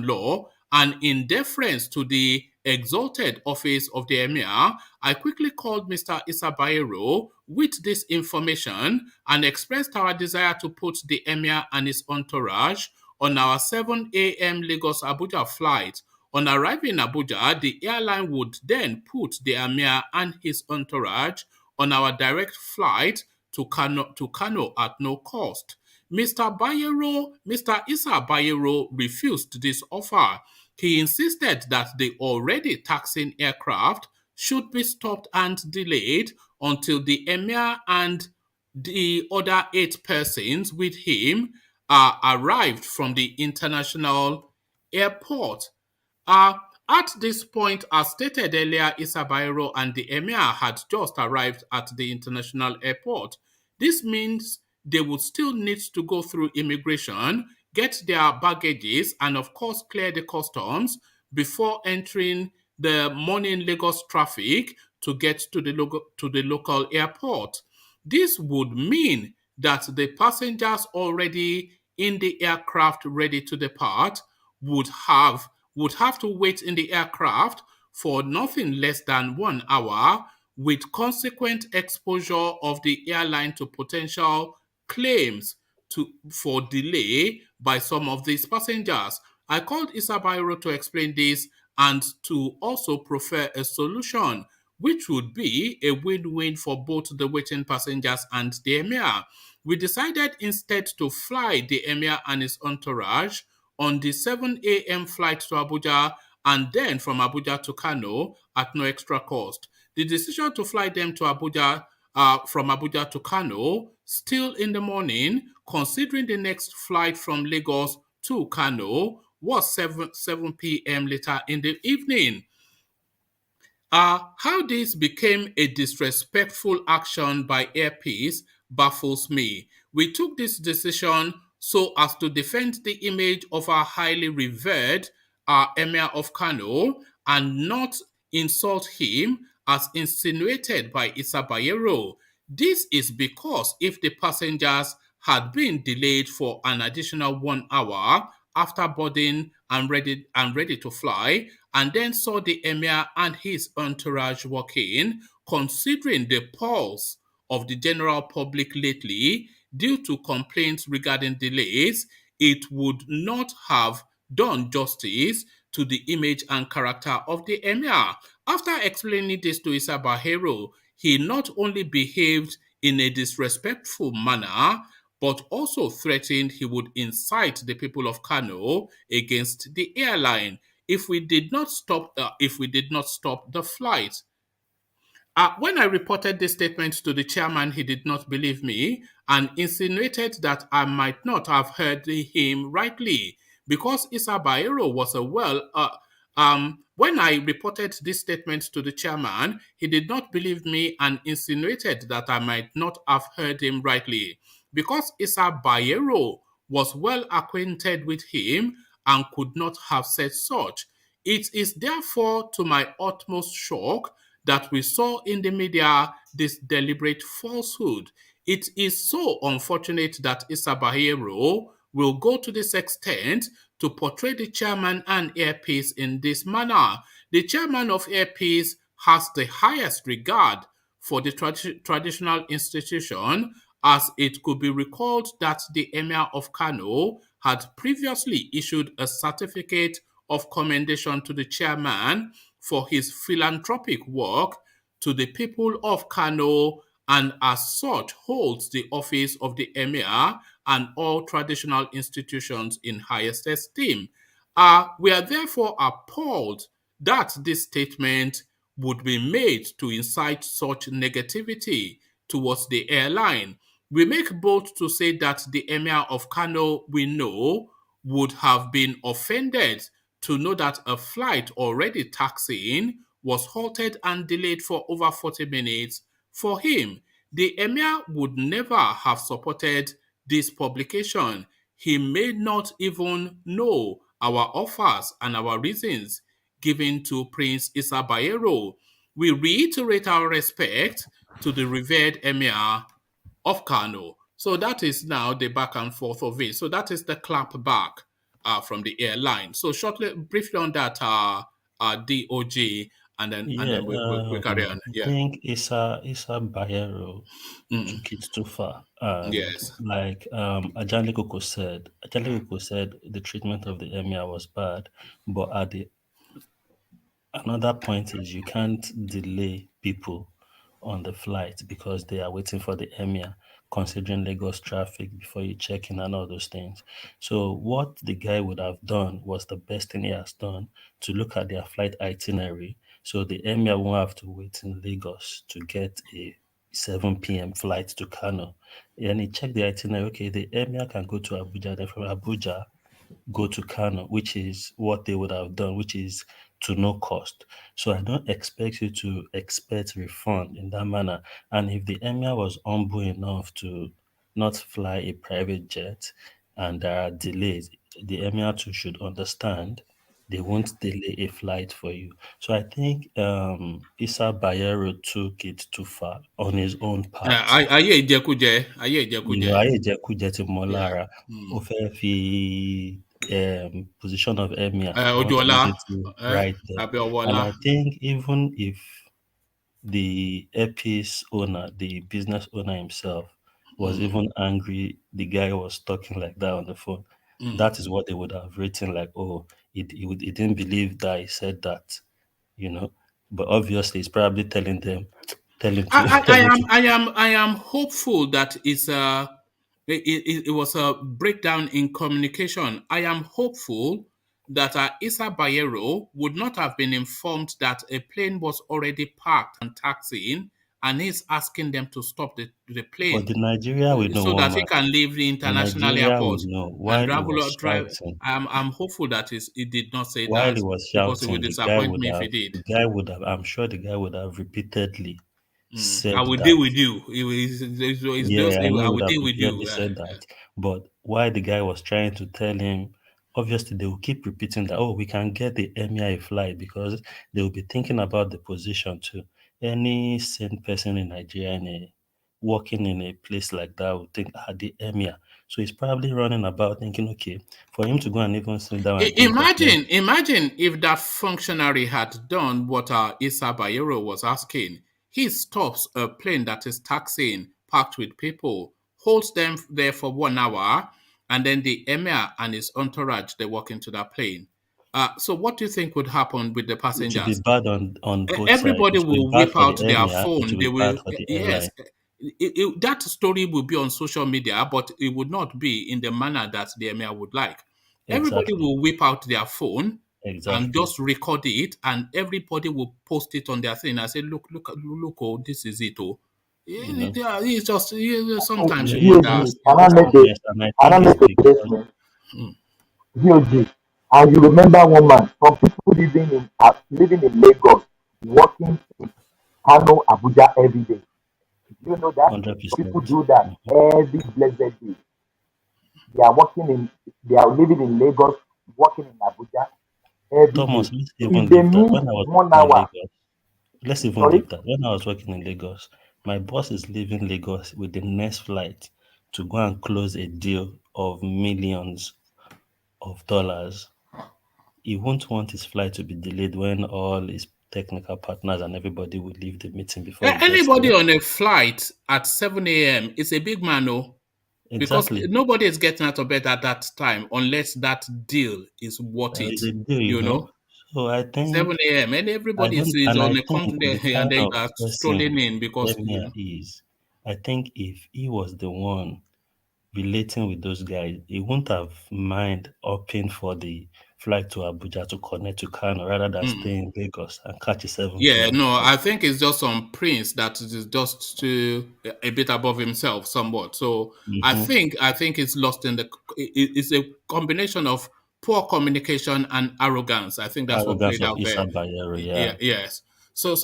law, and in deference to the exalted office of the Emir, I quickly called Mr. Issa Bayero with this information and expressed our desire to put the Emir and his entourage on our 7 a.m. Lagos-Abuja flight. On arriving in Abuja, the airline would then put the Emir and his entourage on our direct flight to Kano at no cost. Mr. Issa Bayero refused this offer. He insisted that the already taxing aircraft should be stopped and delayed until the Emir and the other 8 persons with him arrived from the international airport. At this point, as stated earlier, Issa Bayero and the Emir had just arrived at the international airport. This means they would still need to go through immigration, get their baggages, and of course clear the customs before entering the morning Lagos traffic to get to the local airport. This would mean that the passengers already in the aircraft ready to depart would have to wait in the aircraft for nothing less than 1 hour, with consequent exposure of the airline to potential claims for delay by some of these passengers. I called Issa Bayero to explain this and to also prefer a solution which would be a win-win for both the waiting passengers and the Emir. We decided instead to fly the Emir and his entourage on the 7 a.m. flight to Abuja and then from Abuja to Kano at no extra cost. The decision to fly them to Abuja from Abuja to Kano still in the morning, considering the next flight from Lagos to Kano was 7 p.m. later in the evening. How this became a disrespectful action by Air Peace baffles me. We took this decision so as to defend the image of our highly revered Emir of Kano and not insult him as insinuated by Issa Bayero. This is because if the passengers had been delayed for an additional 1 hour after boarding and ready to fly, and then saw the Emir and his entourage walking, considering the pulse of the general public lately due to complaints regarding delays, it would not have done justice to the image and character of the Emir. After explaining this to Issa Bayero, he not only behaved in a disrespectful manner, but also threatened he would incite the people of Kano against the airline if we did not stop the flight. When I reported this statement to the chairman, he did not believe me and insinuated that I might not have heard him rightly because Issa Bayero was when I reported this statement to the chairman, he did not believe me and insinuated that I might not have heard him rightly because Issa Bayero was well acquainted with him and could not have said such. It is therefore to my utmost shock that we saw in the media this deliberate falsehood. It is so unfortunate that Issa Bayero will go to this extent to portray the chairman and Air Peace in this manner. The chairman of Air Peace has the highest regard for the traditional institution, as it could be recalled that the Emir of Kano had previously issued a certificate of commendation to the chairman for his philanthropic work to the people of Kano, and as such holds the office of the Emir and all traditional institutions in highest esteem. We are therefore appalled that this statement would be made to incite such negativity towards the airline. We make bold to say that the Emir of Kano we know would have been offended to know that a flight already taxiing was halted and delayed for over 40 minutes for him. The Emir would never have supported this publication. He may not even know our offers and our reasons given to Prince Issa Bayero. We reiterate our respect to the revered Emir of Kano. So that is now the back and forth of it. So that is the clap back from the airline. So briefly on that, DOG, and Yeah, then we carry on. I Yeah. think Issa Bayero took it too far. And Yes. like Ajali Koko said the treatment of the emir was bad, but another point is you can't delay people on the flight because they are waiting for the emir, considering Lagos traffic before you check in and all those things. So what the guy would have done was the best thing he has done, to look at their flight itinerary, so the emir won't have to wait in Lagos to get a 7 p.m. flight to Kano. And he checked the itinerary. Okay, the emir can go to Abuja, then from Abuja go to Kano, which is what they would have done, which is to no cost. So I don't expect you to expect refund in that manner. And if the emir was humble enough to not fly a private jet and there are delays, the emir too should understand they won't delay a flight for you. So I think Issa Bayero took it too far on his own part. Ayé ìjẹkújẹ, ayé ìjẹkújẹ. Ayé ìjẹkújẹ ti mọ́ Yeah. lára. Ó fẹ́ fi position of emir or Ojuola, anything right there. And Abiola. I think even if the airpiece owner, the business owner himself, was even angry the guy was talking like that on the phone, that is what they would have written, like, oh, he didn't believe that he said that, you know. But obviously he's probably telling them, I am hopeful that it was a breakdown in communication. I am hopeful that Issa Bayero would not have been informed that a plane was already parked and taxiing, and he's asking them to stop the plane. But the Nigeria will know so that he man. can leave the international Nigeria airport will know and while he was drive. shouting. I'm hopeful that he did not say While that, he was because it would shouting, disappoint me if he did. I'm sure the guy would have repeatedly said I will that. deal with you. I will deal with you. Said that. But why the guy was trying to tell him, obviously they will keep repeating that, oh, we can get the emir a flight, because they will be thinking about the position too. Any sane person in Nigeria working in a place like that would think, the emir. So he's probably running about thinking, okay, for him to go and even sit down and Imagine if that functionary had done what Issa Bayero was asking. He stops a plane that is taxiing, packed with people, holds them there for 1 hour, and then the emir and his entourage, they walk into that plane. So what do you think would happen with the passengers? It will be bad on both Everybody sides. will whip out their emir, phone. It will be bad for the airline. That story will be on social media, but it would not be in the manner that the emir would like. Everybody will whip out their phone and just record it, and everybody will post it on their thing and say, look, oh, this is it. Oh. It's just sometimes you wonder. DOG, and you remember one man, some people living in Lagos, working in Kano, Abuja every day. Do you know that? 100%. People do that every blessed day. They are living in Lagos, working in Abuja every Thomas, day. let's even leave that. When I was 1 hour. Lagos, let's even leave that. When I was working in Lagos, my boss is leaving Lagos with the next flight to go and close a deal of millions of dollars. He won't want his flight to be delayed when all his technical partners and everybody will leave the meeting before he Anybody gets on a flight at 7 a.m. is a big man, oh. Exactly. Because nobody is getting out of bed at that time unless that deal is worth it. It's a deal, you know. So I think 7 a.m. and everybody is on a company and they are strolling in because I think if he was the one relating with those guys, he wouldn't have mind opting for the flight to Abuja to connect to Kano rather than stay in Lagos and catch a 7 Yeah, p.m. no, I think it's just some prince that is just a bit above himself somewhat. So I think it's lost in it's a combination of poor communication and arrogance. I think that's what played out there. Yes. So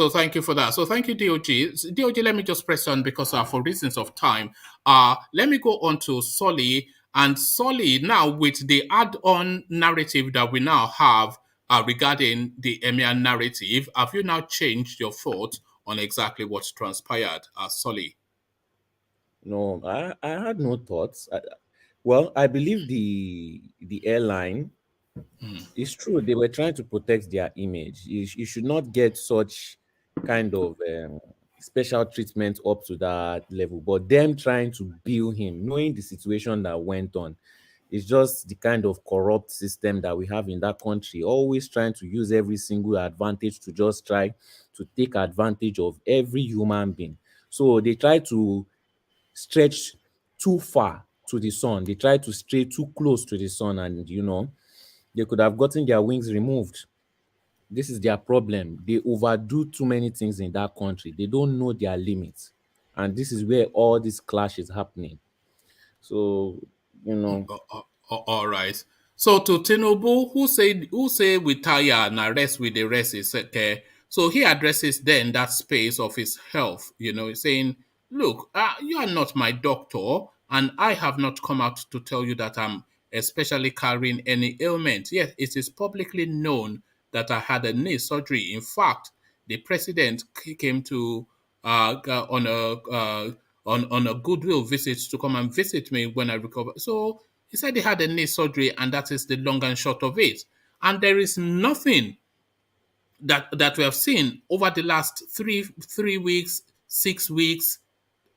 thank you for that. So thank you, DOG. DOG, let me just press on because for reasons of time, let me go on to Solly. And Solly, now with the add-on narrative that we now have regarding the emir narrative, have you now changed your thoughts on exactly what's transpired, Solly? No, I had no thoughts. Well, I believe the airline. It's true they were trying to protect their image. You should not get such kind of special treatment up to that level. But them trying to bill him, knowing the situation that went on, it's just the kind of corrupt system that we have in that country. Always trying to use every single advantage to just try to take advantage of every human being. So they try to stretch too far to the sun. They try to stray too close to the sun, and they could have gotten their wings removed. This is their problem. They overdo too many things in that country. They don't know their limits. And this is where all this clash is happening. So, you know. All right. So to Tinubu, who say we tire and rest with the rest is okay. So he addresses then that space of his health, saying, look, you are not my doctor, and I have not come out to tell you that I'm especially carrying any ailment. Yes, it is publicly known that I had a knee surgery. In fact, the president came to on a goodwill visit to come and visit me when I recovered. So he said he had a knee surgery, and that is the long and short of it. And there is nothing that we have seen over the last three weeks, 6 weeks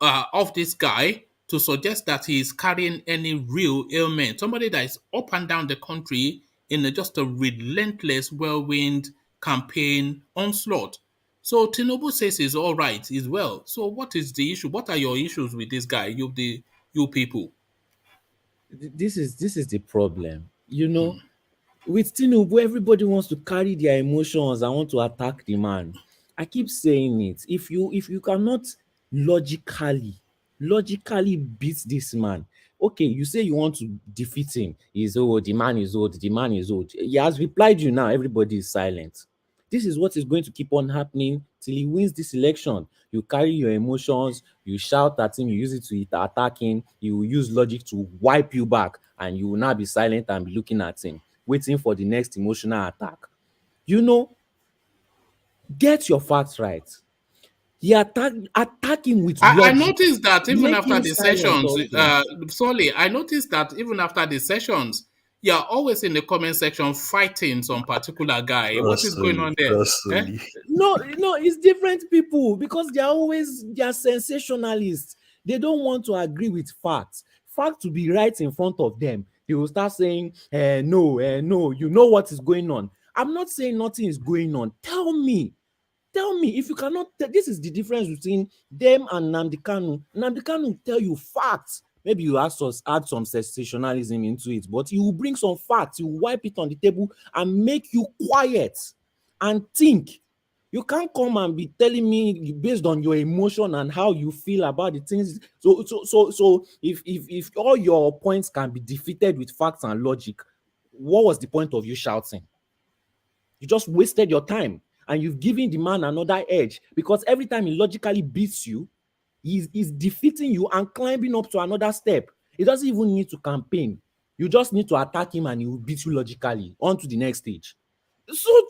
of this guy to suggest that he is carrying any real ailment. Somebody that is up and down the country in just a relentless whirlwind campaign onslaught. So Tinubu says he's all right, he's well. So what is the issue? What are your issues with this guy, you people? This is the problem. With Tinubu, everybody wants to carry their emotions and want to attack the man. I keep saying it. If you cannot logically beat this man, okay, you say you want to defeat him. He's old, the man is old, the man is old. He has replied you now, everybody is silent. This is what is going to keep on happening till he wins this election. You carry your emotions, you shout at him, you use it to attack him, you will use logic to wipe you back, and you will now be silent and be looking at him, waiting for the next emotional attack. Get your facts right. He attack him with I logic. noticed that even Make after him the silent sessions, also. Solly, I noticed that even after the sessions, you're always in the comment section fighting some particular guy. What is going on there? No, it's different people because they are sensationalists. They don't want to agree with facts. Fact to be right in front of them. They will start saying, no, you know what is going on. I'm not saying nothing is going on. Tell me if you cannot. This is the difference between them and Nnamdi Kanu. Nnamdi Kanu will tell you facts. Maybe you add some sensationalism into it, but he will bring some facts. He will wipe it on the table and make you quiet and think. You can't come and be telling me based on your emotion and how you feel about the things. So if all your points can be defeated with facts and logic, what was the point of you shouting? You just wasted your time. And you've given the man another edge because every time he logically beats you, he's defeating you and climbing up to another step. He doesn't even need to campaign. You just need to attack him and he will beat you logically on to the next stage. So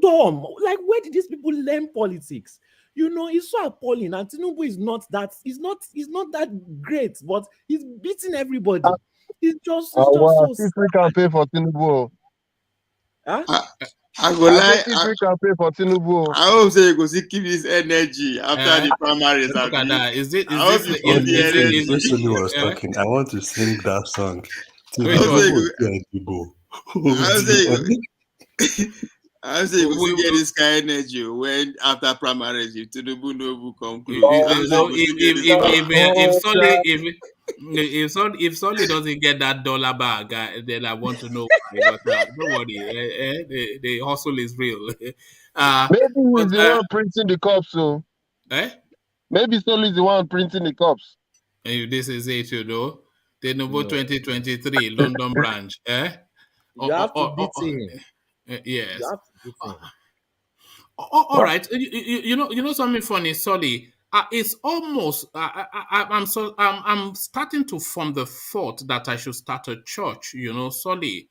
dumb. Like, where did these people learn politics? It's so appalling. And Tinubu is not that great, but he's beating everybody. It's just so sad. We can pay for Tinubu. Huh? I go lie. We can pay for Tinubu. I hope say you go see keep this energy after the primaries. Look at that. Is it? When was talking, I want to sing that song. I say you go get this kind of energy when after primaries if Tinubu no come close. If Solly doesn't get that dollar bag, then I want to know why. But don't worry, the hustle is real. Maybe he's the one printing the cups, so. Maybe Solly is the one printing the cups. This is it, Tinubu 2023 London branch. You have to beat him. Yes. You have to beat him. All right. You know something funny, Solly. It's almost. I'm starting to form the thought that I should start a church. Solly,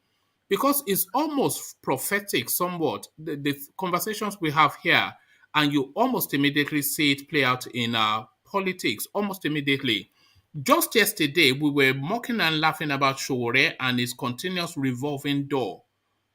because it's almost prophetic, somewhat. The conversations we have here, and you almost immediately see it play out in politics. Almost immediately. just yesterday, we were mocking and laughing about Sowore and his continuous revolving door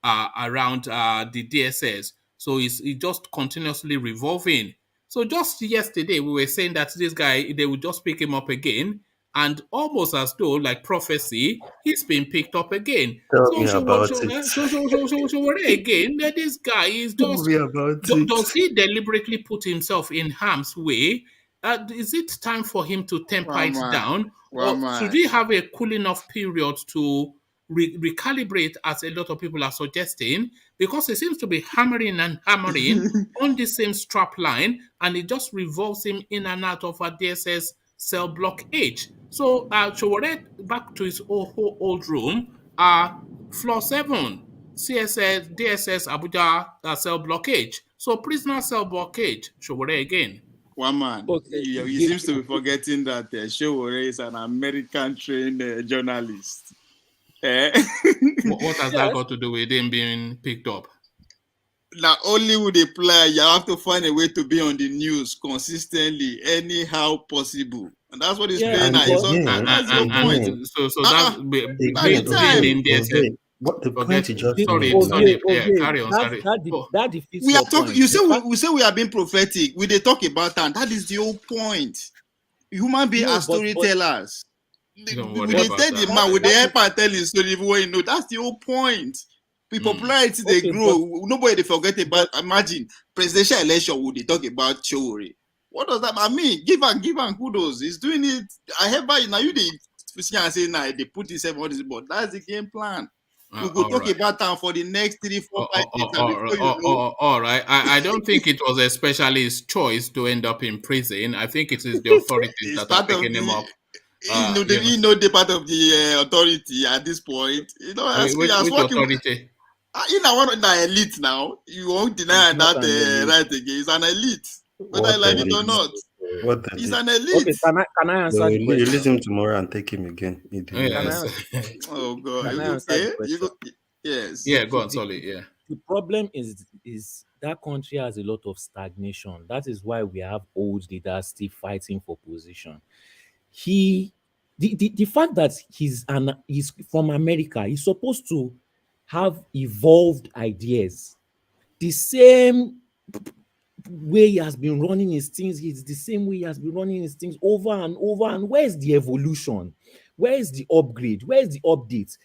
around the DSS. So it's just continuously revolving. So just yesterday, we were saying that this guy, they would just pick him up again. And almost as though, like prophecy, he's been picked up again. Tell me about it. So again, this guy is Tell just... me about it. Does he deliberately put himself in harm's way? Is it time for him to temper it down? Or should he have a cooling off period to recalibrate, as a lot of people are suggesting? Because he seems to be hammering and hammering on the same strap line, and it just revolves him in and out of a DSS cell block H. So Sowore back to his old room, floor 7, CSS, DSS, Abuja cell blockage. So prisoner cell blockage, Sowore again. One man. Okay. He seems to be forgetting that Sowore is an American-trained journalist. What has that got to do with him being picked up? Not only would they play, you have to find a way to be on the news consistently, anyhow possible. And that's what he's playing at. So that's being in what the point you just carry on. That defeats we are talking. You say we say we are being prophetic. We they talk about that. That is the whole point. Human beings are storytellers. We they tell the man with the help and tell his story everywhere you know. That's the whole point. People popularity they grow. Nobody they forget about. Imagine presidential election. Would they talk about Sowore? What does that mean? Give and kudos. He's doing it. I have now you they say now they put this on this board. That's the game plan. We will talk about that for the next 3, 4, 5 days. All right. I don't think it was especially his choice to end up in prison. I think it is the authorities that are picking him up. He know the part of the authority at this point. You know, which authority? In the elite now. You won't deny that right again. He's an elite. Whether I like it or not. He's an elite. Okay, can I answer the question? You leave him tomorrow and take him again. Yes. Oh God. Yes. Yeah, go on, sorry. Yeah. The problem is that country has a lot of stagnation. That is why we have old leaders still fighting for position. The fact that he's from America, he's supposed to have evolved ideas. The same way he has been running his things, it's the same way he has been running his things over and over. And where's the evolution? Where is the upgrade? Where is the update?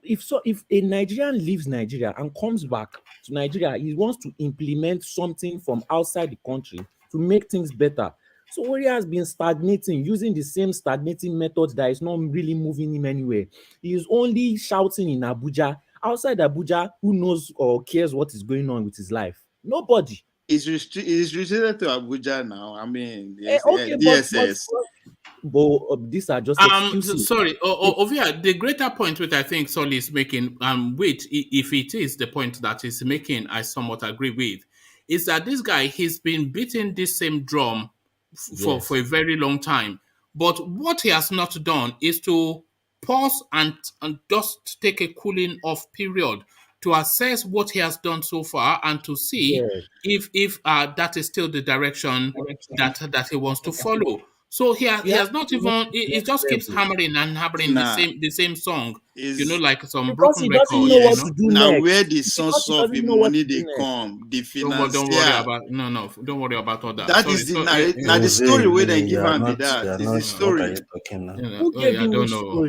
If a Nigerian leaves Nigeria and comes back to Nigeria, he wants to implement something from outside the country to make things better. So Sowore has been stagnating, using the same stagnating method that is not really moving him anywhere. He is only shouting in Abuja. Outside Abuja, who knows or cares what is going on with his life? Nobody. It's restricted to Abuja now. I mean, DSS. But these are just excuses. Sorry, Ovia, the greater point which I think Solly is making, which if it is the point that he's making, I somewhat agree with, is that this guy, he's been beating this same drum for a very long time. But what he has not done is to pause and just take a cooling off period to assess what he has done so far and to see if that is still the direction that he wants to follow. So he has not even. He just keeps hammering and hammering the same song. Like some broken record. Now where the sons of the money they come, the finance. Don't worry about all that. That is the story where they give him that. Is the story. I don't know.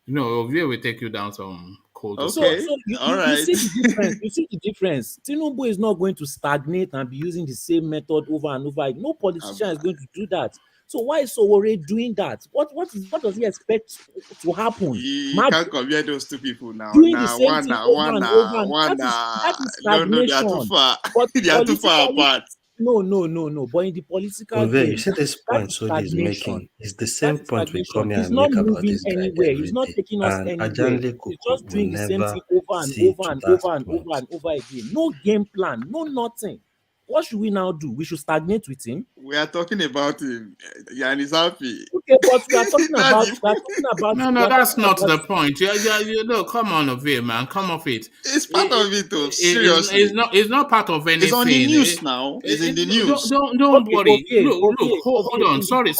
No, we will take you down some cold. Okay, all right. You see the difference. Tinubu is not going to stagnate and be using the same method over and over. No politician is going to do that. So why is Sowore doing that? What does he expect to happen? You can't compare those two people now. Doing the same thing over and over. That is stagnation. They are too far. They are too far apart. No. But in the political game, you see this point Soli is making. It's the same point we come here and make about this guy every day. He's not taking us anywhere. He's just doing the same thing over and over and over and over and over again. No game plan, no nothing. What should we now do? We should stagnate with him. We are talking about him. Yeah, and he's happy. Okay, but we are talking about. No, that's not the point. No, come on of it, man. Come off it. It's part of it, though. Seriously, it's not part of anything. It's on the news now. It's in the news. Don't worry. Look. Hold on. Sorry.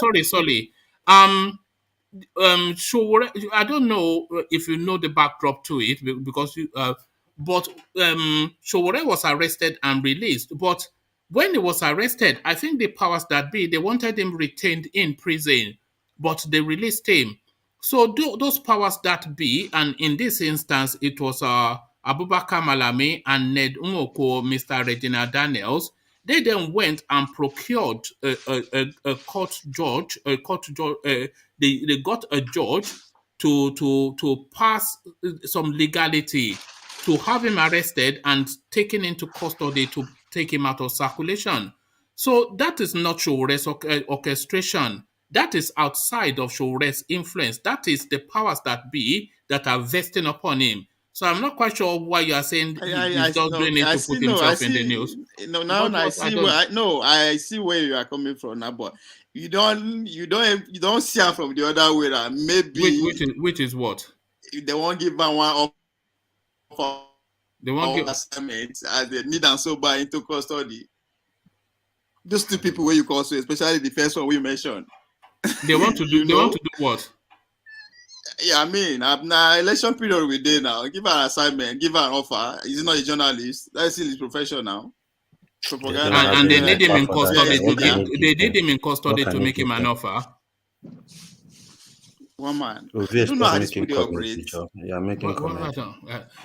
Sowore, I don't know if you know the backdrop to it because but Sowore was arrested and released. But when he was arrested, I think the powers that be, they wanted him retained in prison, but they released him. So those powers that be, and in this instance, it was Abubakar Malami and Ned Nwoko, Mr. Regina Daniels. They then went and procured a court judge. They got a judge to pass some legality to have him arrested and taken into custody to take him out of circulation. So that is not Sowore's orchestration. That is outside of Sowore's influence. That is the powers that be that are vesting upon him. So I'm not quite sure why you are saying he's just doing it to put himself in the news. No, now I see where you are coming from now, but you don't see him from the other way around. Maybe which is what? If they won't give one offer, they won't give assignments as they need and sober into custody. Those two people where you call so, especially the first one we mentioned. They want to do. They want to do what? Yeah, I mean, now election period we did now. Give her an assignment, give her an offer. He's not a journalist. That's his profession now. And they need him in custody. They need him in custody to make him an offer. One man. I don't know how this people operate. Yeah, making comment.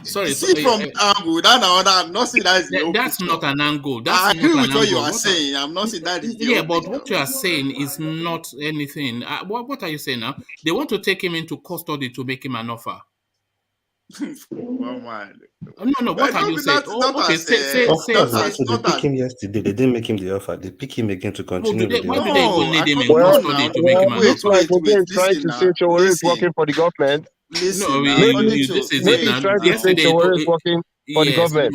Sorry. See from angle that I'm not saying that is the that's not an angle. I agree with what you are saying. I'm not saying that is the yeah, but what you are saying is not anything. What are you saying now? They want to take him into custody to make him an offer. One man. No. What are you saying? They picked him yesterday. They didn't make him the offer. They pick him again to continue. Why do they even need him in custody to make him an offer? It's trying to say Sowore is working for the government. Listen, this is it now. Trying to say Sowore is working for the government.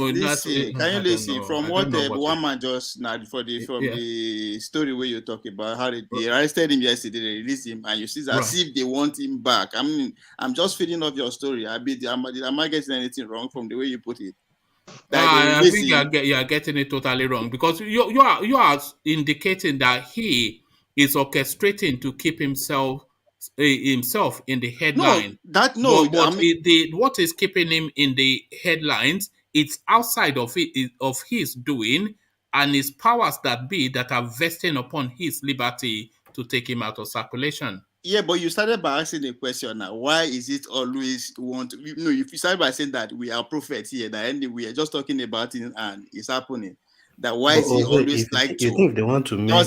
Can you listen from what one man just now from the story where you talk about how they arrested him yesterday, they released him, and you see as if they want him back. I mean, I'm just feeding off your story. Am I getting anything wrong from the way you put it? I think you are getting it totally wrong because you are indicating that he is orchestrating to keep himself in the headline. What is keeping him in the headlines? It's outside of his doing and his powers that be that are vesting upon his liberty to take him out of circulation. Yeah, but you started by asking a question now. Why is it always if you started by saying that we are prophets here, that we are just talking about it and it's happening. That why is he always like to? You think they want to make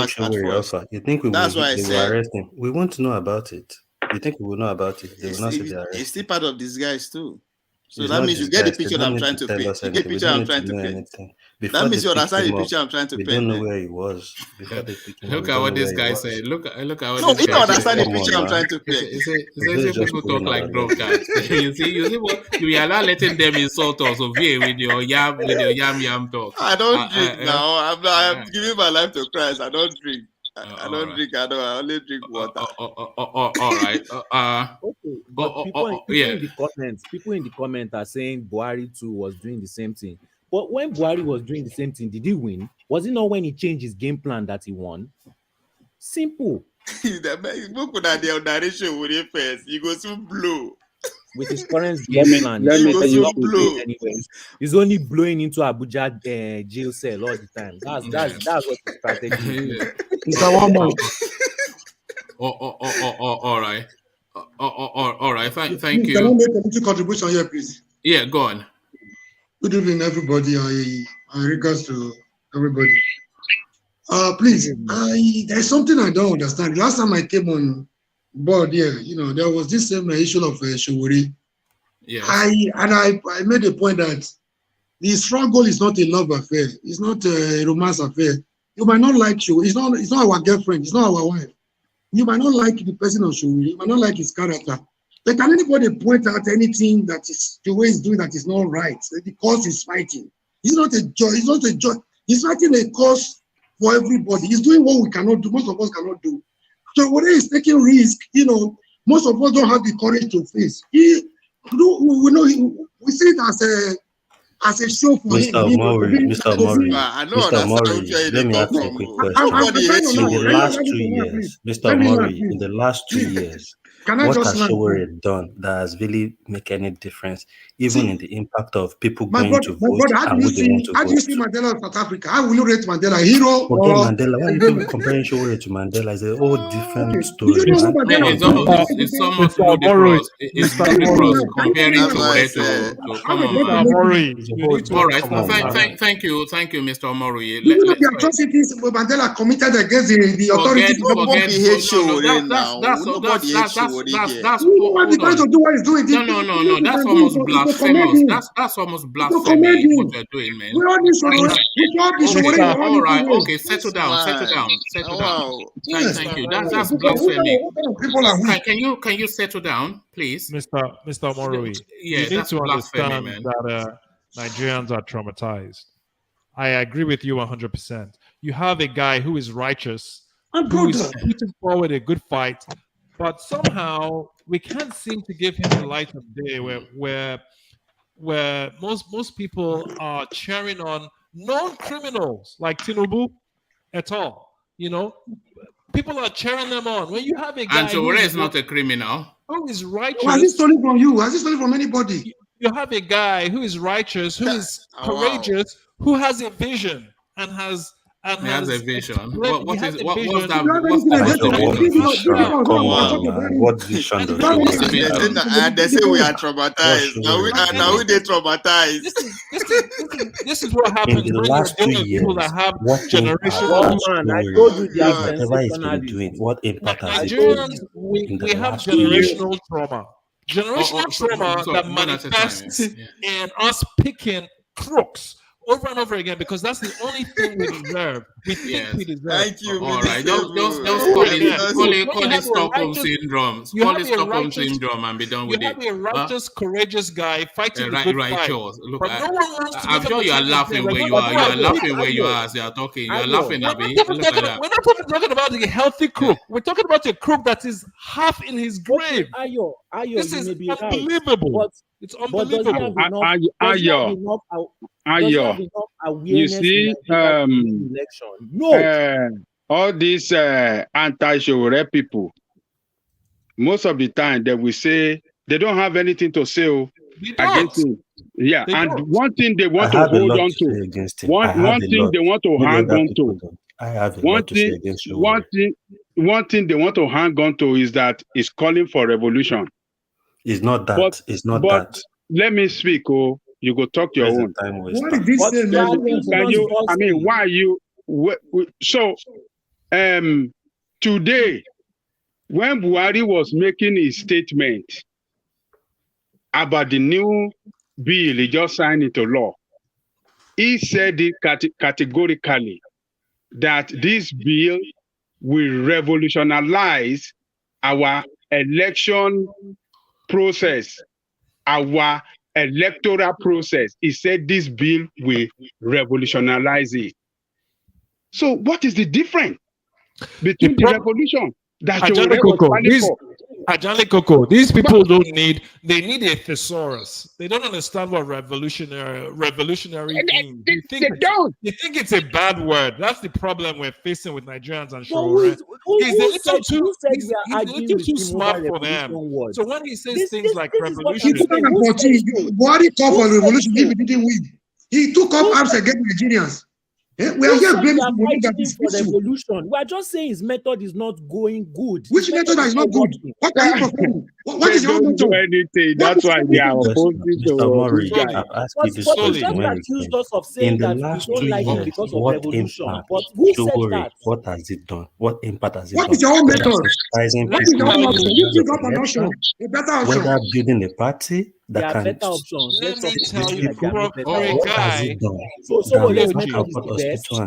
sure we offer? You think we will arrest him? We want to know about it. You think we will know about it? They will not say they arrest. It's still part of this guys too. So that means you get the picture I'm trying to paint. You get the picture I'm trying to paint. That means you understand the picture I'm trying to paint. We don't know where he was. Look at what this guy said. Look at what this guy said. No, you don't understand the picture I'm trying to paint. People talk like drunkards. You see what you are not letting them insult us over here with your yam talk. I don't drink now. I'm giving my life to Christ. I don't drink. I don't drink. I only drink water. All right. Okay, but people in the comments are saying Buhari too was doing the same thing. But when Buhari was doing the same thing, did he win? Was it not when he changed his game plan that he won? Simple. Look at the narration with it first. You go to blow. With his current game plan, he's only blowing into Abuja jail cell all the time. That's what his strategy is. It's a one man. All right. All right. Thank you. Can I make a little contribution here, please? Yeah, go on. Good evening, everybody. I regards to everybody. Please, there's something I don't understand. Last time I came on board here, there was this same issue of Sowore. Yeah. I made a point that the struggle is not a love affair. It's not a romance affair. You might not like Sowore. It's not our girlfriend. It's not our wife. You might not like the person of Sowore. You might not like his character. But can anybody point out anything that is the way he's doing that is not right? The cause is fighting. He's not a judge. He's He's writing a course for everybody. He's doing what we cannot do, most of us cannot do. So when he's taking risk, most of us don't have the courage to face. We see it as a show for him. Mr. Mori, Mr. Mori, Mr. Mori, let me ask you a quick question. Mr. Mori, in the last 2 years, what has Sowore done that has really make any difference, even in the impact of people going to vote and who they want to vote? How do you see Mandela in South Africa? How will you rate Mandela? A hero? Forget Mandela. Why are you comparing Sowore to Mandela? It's a whole different story. It's almost ludicrous. It's ludicrous comparing Sowore to come on. All right. Thank you, Mr. Omori. The atrocities Mandela committed against the authorities. That's almost blasphemous. That's almost blasphemy what you're doing, man. All right, okay, settle down. Thank you. That's blasphemy. Can you settle down, please, Mr. Omori? Yeah, you need to understand that Nigerians are traumatized. I agree with you 100%. You have a guy who is righteous, who is putting forward a good fight, but somehow we can't seem to give him the light of day where most people are cheering on non-criminals like Tinubu at all. People are cheering them on. When you have a guy and Sowore is not a criminal. Who is righteous? Has he stolen from you? Has he stolen from anybody? You have a guy who is righteous, who is courageous, who has a vision and has a vision. What vision? Come on, man. What vision does he have? They say we are traumatized. Now we traumatized. This is what happens in the last 2 years. What generational whatever he's been doing, what impact has it Nigerians, we have generational trauma. Generational trauma that manifests in us picking crooks over and over again, because that's the only thing we deserve. We think we deserve. Thank you. All right, don't call it Stockholm syndrome. Call it Stockholm syndrome and be done with it. You have a righteous, courageous guy fighting the good fight. Look, I'm sure you are laughing where you are. You are laughing where you are as you are talking. You are laughing, Abby. We're not talking about the healthy crook. We're talking about a crook that is half in his grave. This is unbelievable. It's unbelievable. You see, all these anti-Sowore people, most of the time they will say they don't have anything to say against him. Yeah, one thing they want to hold on to, one thing they want to hang on to. I have a lot to say against you. One thing they want to hang on to is that it's calling for revolution. It's not that. It's not that. Let me speak. You go talk your own. What is this? Why are you? So, today, when Buhari was making his statement about the new bill he just signed into law, he said it categorically that this bill will revolutionize our election process, our electoral process. He said this bill will revolutionize it. So what is the difference between the revolution that Ajale Coco, these people they need a thesaurus. They don't understand what revolutionary means. They think it's a bad word. That's the problem we're facing with Nigerians and Sowore. He's a little too smart for them. So when he says things like revolution, Buhari called for revolution if he didn't win. He took up arms against Nigerians. We are here blaming for revolution. We are just saying his method is not going good. Which method is not good? What are you proposing? What is your method? Anything. That's why they are opposing to Mori. I've asked you this question when accused us of saying that we don't like him because of revolution. But who said that? What has it done? What impact has it done? What is your own method? What is your own option? You got an option. A better option. Whether building a party that can better options. Let me tell you, what has it done?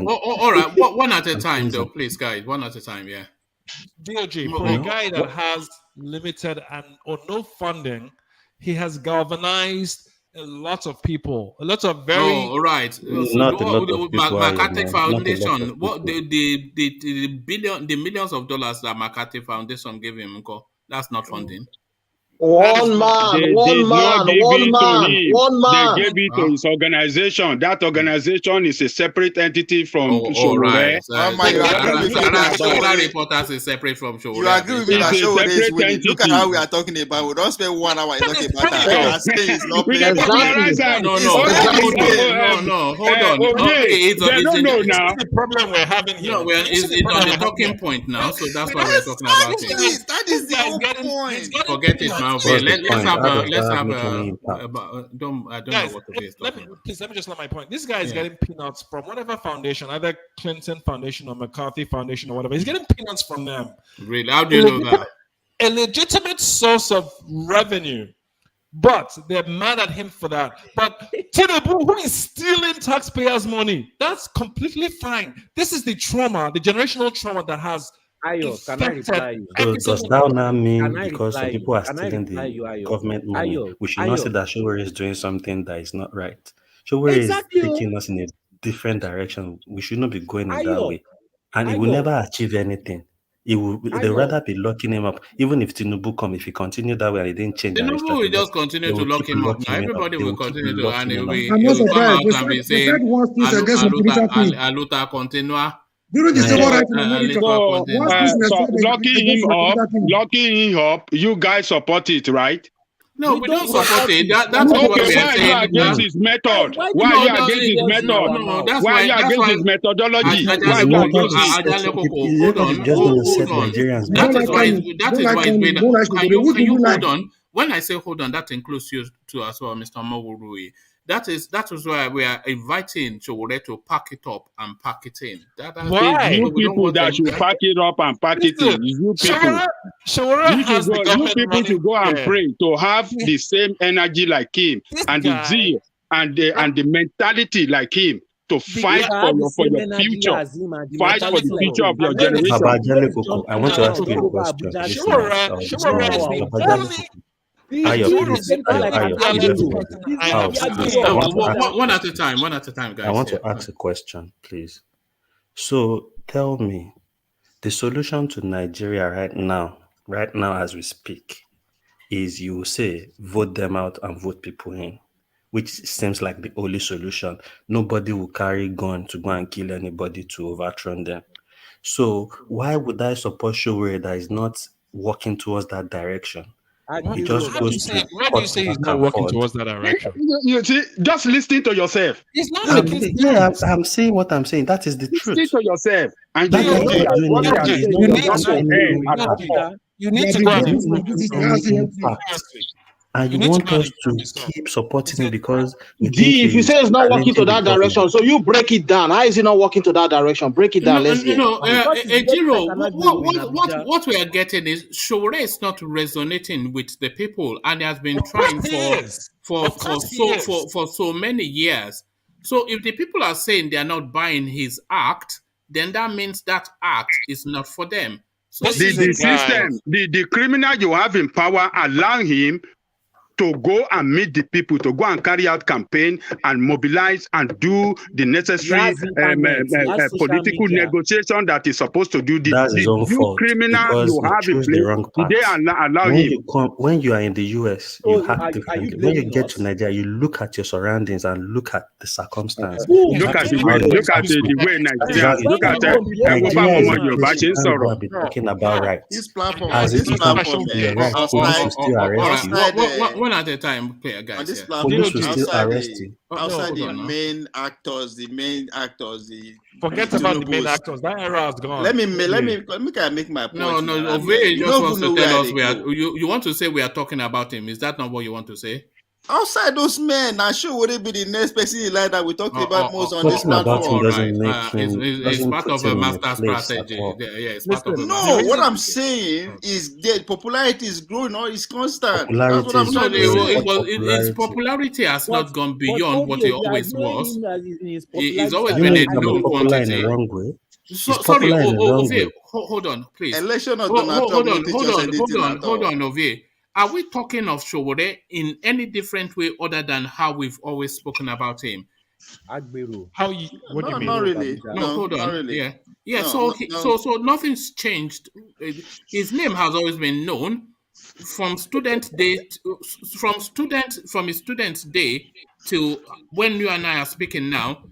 All right, one at a time, though, please, guys. One at a time, yeah. DOJ, for a guy that has limited or no funding, he has galvanized a lot of people, a lot of very. Oh, right. So not a lot of people. McCarthy Foundation. What the millions of dollars that McCarthy Foundation gave him? That's not funding. One man. They gave it to his organization. That organization is a separate entity from Sowore. Right. Reporters is separate from Sowore. You agree with me that Sowore is winning? Look at how we are talking about. We don't spend 1 hour talking about that. No. Hold on. They don't know now. The problem we're having here. No, it's on the talking point now, so that's why we're talking about it. That is the whole point. Forget it, man. Let's have a. I don't know what to let me just let my point. This guy is getting peanuts from whatever foundation, either Clinton Foundation or McCarthy Foundation or whatever. He's getting peanuts from them. Really? How do you know that? A legitimate source of revenue. But they're mad at him for that. But Tinubu, who is stealing taxpayers' money, that's completely fine. This is the trauma, the generational trauma that has. Ayo, can I reply you? Does that now mean because some people are stealing the government money, we should not say that Sowore is doing something that is not right? Sowore is taking us in a different direction. We should not be going in that way. And he will never achieve anything. They'd rather be locking him up. Even if Tinubu come, if he continue that way and he didn't change that Tinubu will just continue to lock him up. Now everybody will continue to, and he I'm not surprised. They said once this against some political thing. Aluta continua. During the civil rights locking him up, you guys support it, right? No, we don't support it. That's okay. Why are you against his method? Why are you against his method? Why are you against his methodology? Hold on. That is why it's been. Can you hold on? When I say hold on, that includes you too as well, Mr. Mowurui. That is why we are inviting Sowore to pack it up and pack it in. Why? You people that should pack it up and pack it in. You people. You people should go and pray to have the same energy like him and the zeal and the mentality like him to fight for your future. Fight for the future of your generation. I want to ask you a question. One at a time, guys. I want to ask a question, please. So tell me, the solution to Nigeria right now as we speak, is you say vote them out and vote people in, which seems like the only solution. Nobody will carry gun to go and kill anybody to overthrow them. So why would I support Sowore that is not working towards that direction? Why do you say he's not working towards that direction? You see, just listening to yourself. He's not I'm saying what I'm saying. That is the truth. Listen to yourself. And you need to go and you want us to keep supporting it because if you say it's not working to that direction, so you break it down. How is it not working to that direction? Break it down. Let's hear. What we are getting is Sowore is not resonating with the people, and he has been trying for so many years. So if the people are saying they are not buying his act, then that means that act is not for them. So the system, the criminal you have in power, allow him to go and meet the people, to go and carry out campaign and mobilize and do the necessary political negotiation that is supposed to do. That's his own fault. Criminal you have in place, they allow him. When you are in the US, you have to. When you get to Nigeria, you look at your surroundings and look at the circumstances. Look at the way Nigeria. Look at Yoruba be talking about rights. This platform, one at a time, guys. On this platform, outside the main actors, forget about the main actors. That era is gone. Let me make my point. No, Ovie just wants to tell us you want to say we are talking about him. Is that not what you want to say? Outside those men, I'm sure would it be the next person like that we talking about most on this platform? It's part of a master strategy. What I'm saying is that popularity is growing or it's constant. That's what I'm saying. His popularity has not gone beyond what it always was. It's always been a known quantity. Sorry, Ovie, hold on, please. Election of hold on, Ovie. are we talking of Sowore in any different way other than how we've always spoken about him? Agbero. How you? What do you mean? Not really. No, hold on. Not really. Yeah. No, So nothing's changed. His name has always been known from his student day to when you and I are speaking now.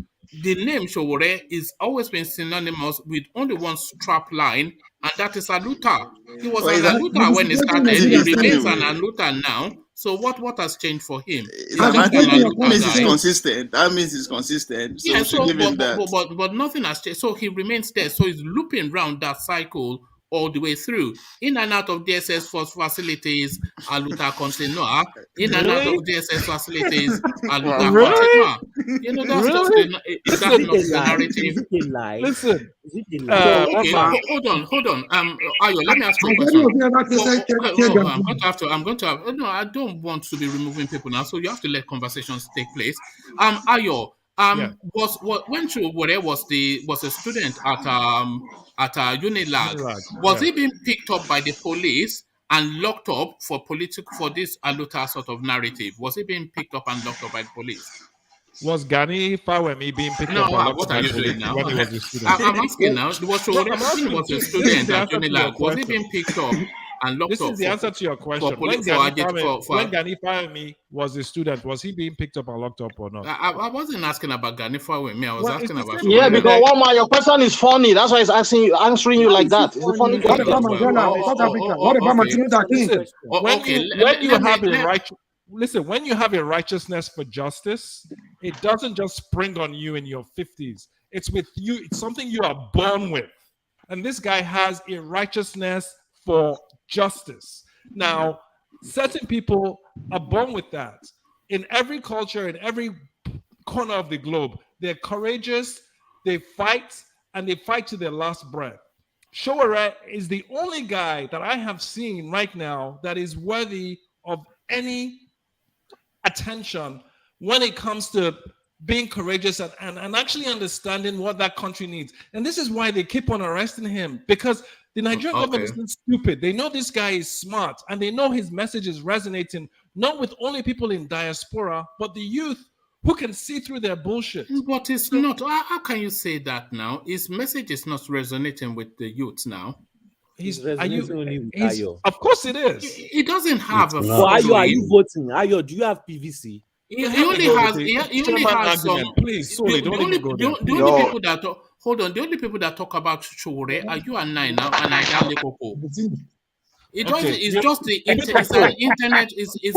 The name Sowore is always been synonymous with only one strap line, and that is Aluta. He was an Aluta when he started. He remains an Aluta now. So what has changed for him? That means he's consistent. That means he's consistent. So yeah, give him that. But nothing has changed. So he remains there. So he's looping around that cycle all the way through. In and out of DSS facilities, Aluta continua. In and out of DSS facilities, Aluta continua. You know, that's just the narrative. Listen. Hold on. Ayo, let me ask you a question. I'm going to have. No, I don't want to be removing people now, so you have to let conversations take place. Ayo, when Sowore was a student at Unilag, was he being picked up by the police and locked up for this Aluta sort of narrative? Was he being picked up and locked up by the police? Was Gani Fawemi being picked up and locked up by the police when he was a student? I'm asking now. Was a student at Unilag? Was he being picked up and locked up? This is the answer to your question. When Gani Fawemi was a student, was he being picked up and locked up or not? I wasn't asking about Gani Fawemi. I was asking about. Yeah, because your question is funny. That's why it's answering you like that. It's a funny question. What about Martin Luther King? When you have a righteousness for justice, it doesn't just spring on you in your 50s. It's with you. It's something you are born with. And this guy has a righteousness for justice. Now, certain people are born with that. In every culture, in every corner of the globe, they're courageous, they fight, and they fight to their last breath. Sowore is the only guy that I have seen right now that is worthy of any attention when it comes to being courageous and actually understanding what that country needs. And this is why they keep on arresting him, because the Nigerian government isn't stupid. They know this guy is smart, and they know his message is resonating, not with only people in diaspora, but the youth who can see through their bullshit. But it's not. How can you say that now? His message is not resonating with the youth now. Of course it is. He doesn't have a. Ayo, are you voting? Ayo, do you have PVC? He only has some. Please, sorry, don't even go there. The only people that hold on. The only people that talk about Sowore are you and I now, and I can't Koko. It's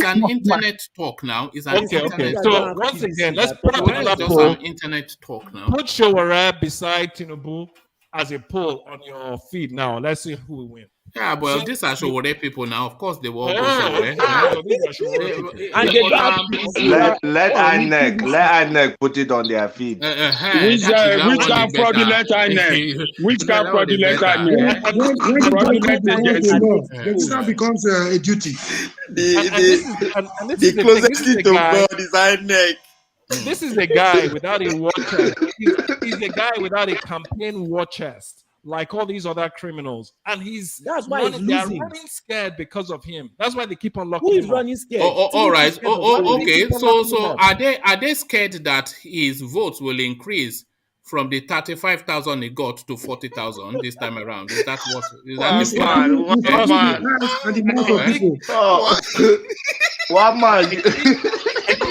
an internet talk now. It's an internet. So once again, let's put up another poll. Internet talk now. Put Sowore beside Tinubu as a poll on your feed now. Let's see who will win. Yeah, well, these are Sowore people now. Of course, they will all go Sowore. Let INEC put it on their feed. Which can fraudulent INEC? Which can fraudulent INEC? This now becomes a duty. The closest to God is INEC. This is a guy without a war chest. He's a guy without a campaign war chest, like all these other criminals. And that's why he's losing. They're running scared because of him. That's why they keep on locking him. Who is running scared? All right. Okay. So are they scared that his votes will increase from the 35,000 he got to 40,000 this time around? Is that what? Is that One man.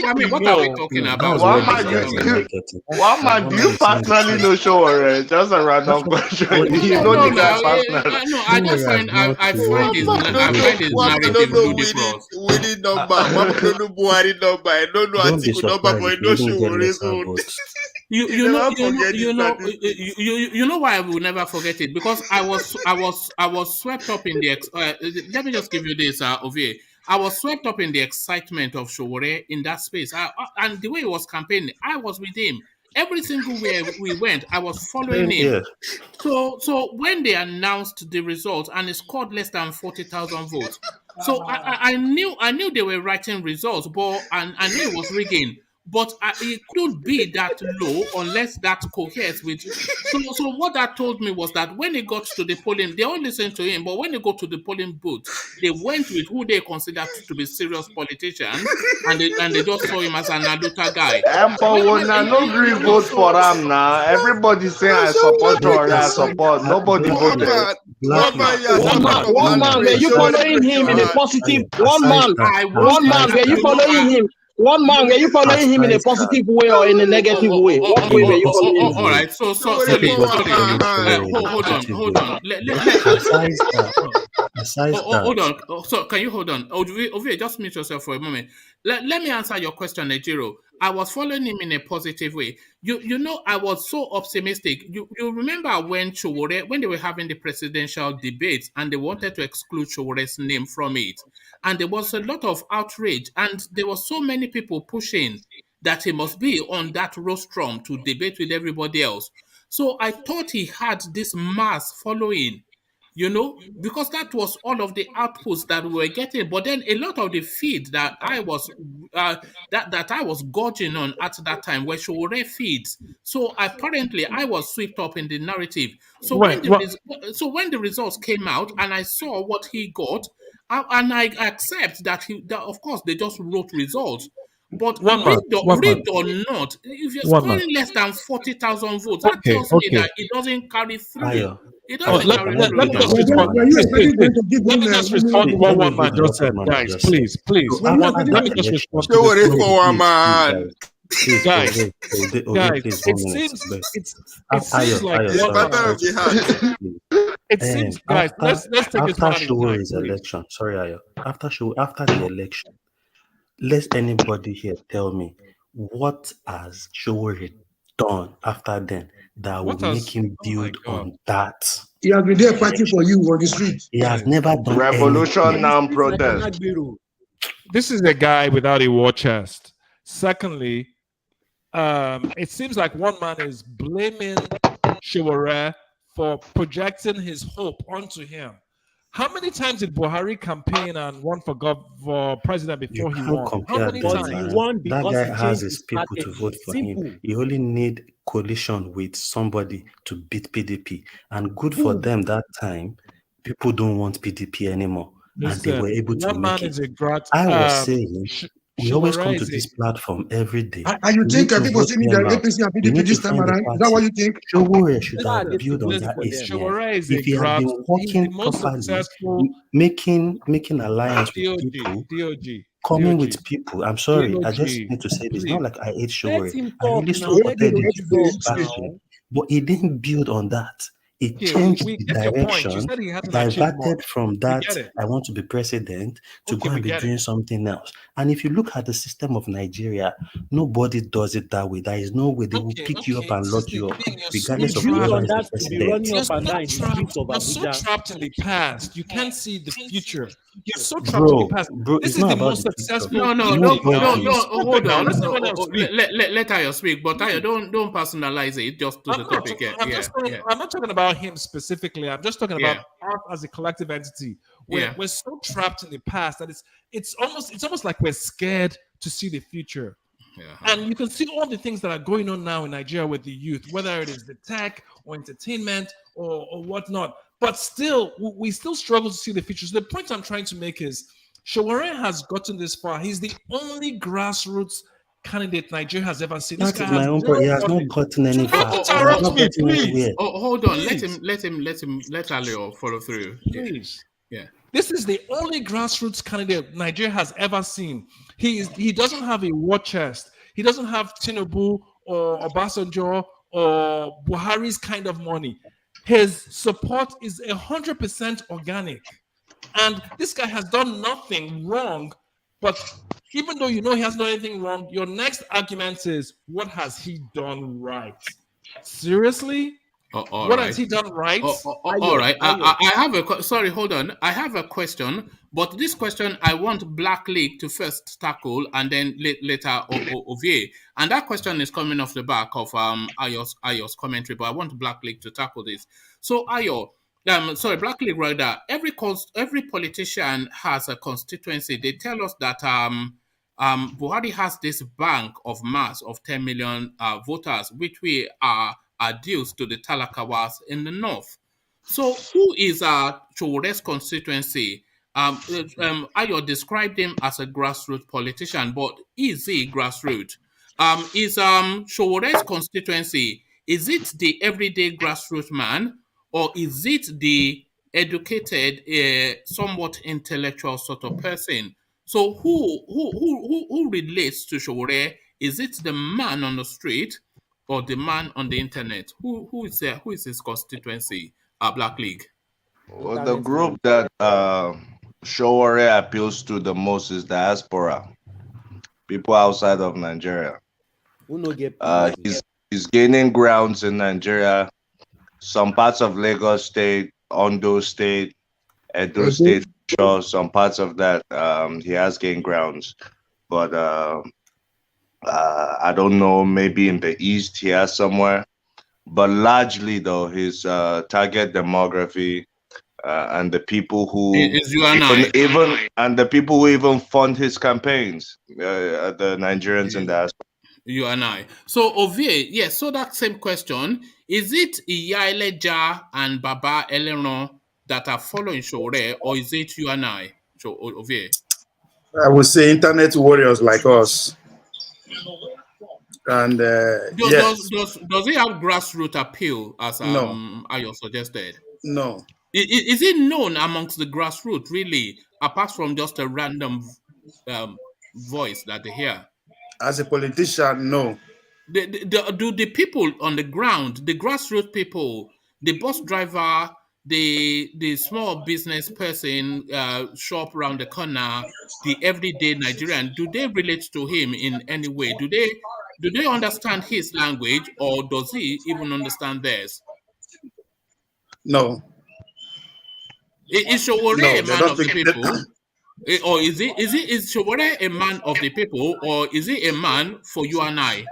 I mean, what are we talking about? One man, do you personally know Sowore? Just a random question. You know the guy personally. No, I just find his narrative ludicrous. Winning number, Mallam Buhari number. I don't know Atiku number, but I know Sowore's own. You know why I will never forget it, because I was swept up in the let me just give you this, Ovie. I was swept up in the excitement of Sowore in that space. And the way he was campaigning, I was with him. Every single way we went, I was following him. So when they announced the results and it scored less than 40,000 votes, so I knew they were writing results, but I knew it was rigging. but it couldn't be that low unless that coheres with. So what that told me was that when he got to the polling, they all listened to him, but when they go to the polling booth, they went with who they considered to be serious politicians, and they just saw him as an aluta guy. But when I no agree vote for him now, everybody saying I support or I support. Nobody voted. One man, were you following him in a positive? One man, were you following him? One man, were you following him in a positive way or in a negative way? What way were you following him? All right, so hold on. Hold on. So can you hold on? Ovie, just mute yourself for a moment. Let me answer your question, Ejiro. I was following him in a positive way. You know, I was so optimistic. You remember when Sowore, when they were having the presidential debates and they wanted to exclude Showore's name from it, and there was a lot of outrage, and there were so many people pushing that he must be on that rostrum to debate with everybody else. So I thought he had this mass following, you know, because that was all of the outputs that we were getting. But then a lot of the feed that I was that I was gorging on at that time were Sowore feeds. So apparently I was swept up in the narrative. So when the results came out and I saw what he got, and I accept that of course they just wrote results. But read or not, if you're scoring less than 40,000 votes, that tells me that it doesn't carry through. Let me just respond to what one man just said, guys. Please. Let me just respond to this. For one man. Guys, it seems like it seems, guys. Let's take this after Showore's election. Sorry, Ayo. After the election, let anybody here tell me what has Sowore done after then that will make him build on that. He has been there fighting for you on the street. He has never done revolution now protest. This is a guy without a war chest. Secondly, it seems like one man is blaming Sowore for projecting his hope onto him. How many times did Buhari campaign and run for president before he won? How many times? He won because that guy has his people to vote for him. He only need coalition with somebody to beat PDP. And good for them that time, people don't want PDP anymore. Listen, and they were able to make it. I was saying, we always come to this platform every day. And you think people saying that APC and PDP this time around? Is that what you think? Sowore should have built on that ACN. If he had been working properly, making alliance with people, coming with people. I'm sorry, I just need to say this. Not like I hate Sowore. I really supported him, but he didn't build on that. It changed the direction, diverted from that I want to be president to go and be doing something else. And if you look at the system of Nigeria, nobody does it that way. There is no way they will pick you up and lock you up, regardless of whoever is the president. You're so trapped in the past. You can't see the future. You're so trapped in the past. This is the most successful. No. Hold on. Let Ayo speak, but Ayo, don't personalize it just to the topic. I'm not talking about him specifically. I'm just talking about us as a collective entity. We're so trapped in the past that it's almost like we're scared to see the future. And you can see all the things that are going on now in Nigeria with the youth, whether it is the tech or entertainment or whatnot. But still, we still struggle to see the future. So the point I'm trying to make is Sowore has gotten this far. He's the only grassroots candidate Nigeria has ever seen. That is my own point. He has not gotten any far. Hold on. Let Alio follow through. Please. Yeah. This is the only grassroots candidate Nigeria has ever seen. He doesn't have a war chest. He doesn't have Tinubu or Obasanjo or Buhari's kind of money. His support is 100% organic. And this guy has done nothing wrong. But even though you know he hasn't done anything wrong, your next argument is, what has he done right? Seriously? What has he done right? All right. I have sorry, hold on. I have a question, but this question I want Black League to first tackle and then later Ovie. And that question is coming off the back of Ayo's commentary, but I want Black League to tackle this. So Ayo, Black League rather, every politician has a constituency. They tell us that Buhari has this bank of mass of 10 million voters, which we are dues to the Talakawas in the north. So who is Sowore's constituency? Ayo described him as a grassroots politician, but is he grassroots? Is Sowore's constituency, is it the everyday grassroots man, or is it the educated, somewhat intellectual sort of person? So who relates to Sowore? Is it the man on the street or the man on the internet? Who is there? Who is his constituency? Black League. Well, the group that Sowore appeals to the most is diaspora, people outside of Nigeria. He's gaining grounds in Nigeria, some parts of Lagos State, Ondo State, Edo State, sure, some parts of that he has gained grounds, but I don't know, maybe in the East he has somewhere, but largely though his target demography and the people who and the people who even fund his campaigns, the Nigerians in diaspora. You and I. So Ovie, yes. So that same question: is it Iyaileja and Baba Eleron that are following Sowore, or is it you and I? So Ovie. I would say internet warriors like us. And does it have grassroots appeal, as Ayo suggested? No. Is it known amongst the grassroots, really, apart from just a random voice that they hear? As a politician, no. Do the people on the ground, the grassroots people, the bus driver, the small business person, shop around the corner, the everyday Nigerian, do they relate to him in any way? Do they understand his language, or does he even understand theirs? No. Is Sowore a man of the people? Or is Sowore a man of the people, or is he a man for you and I?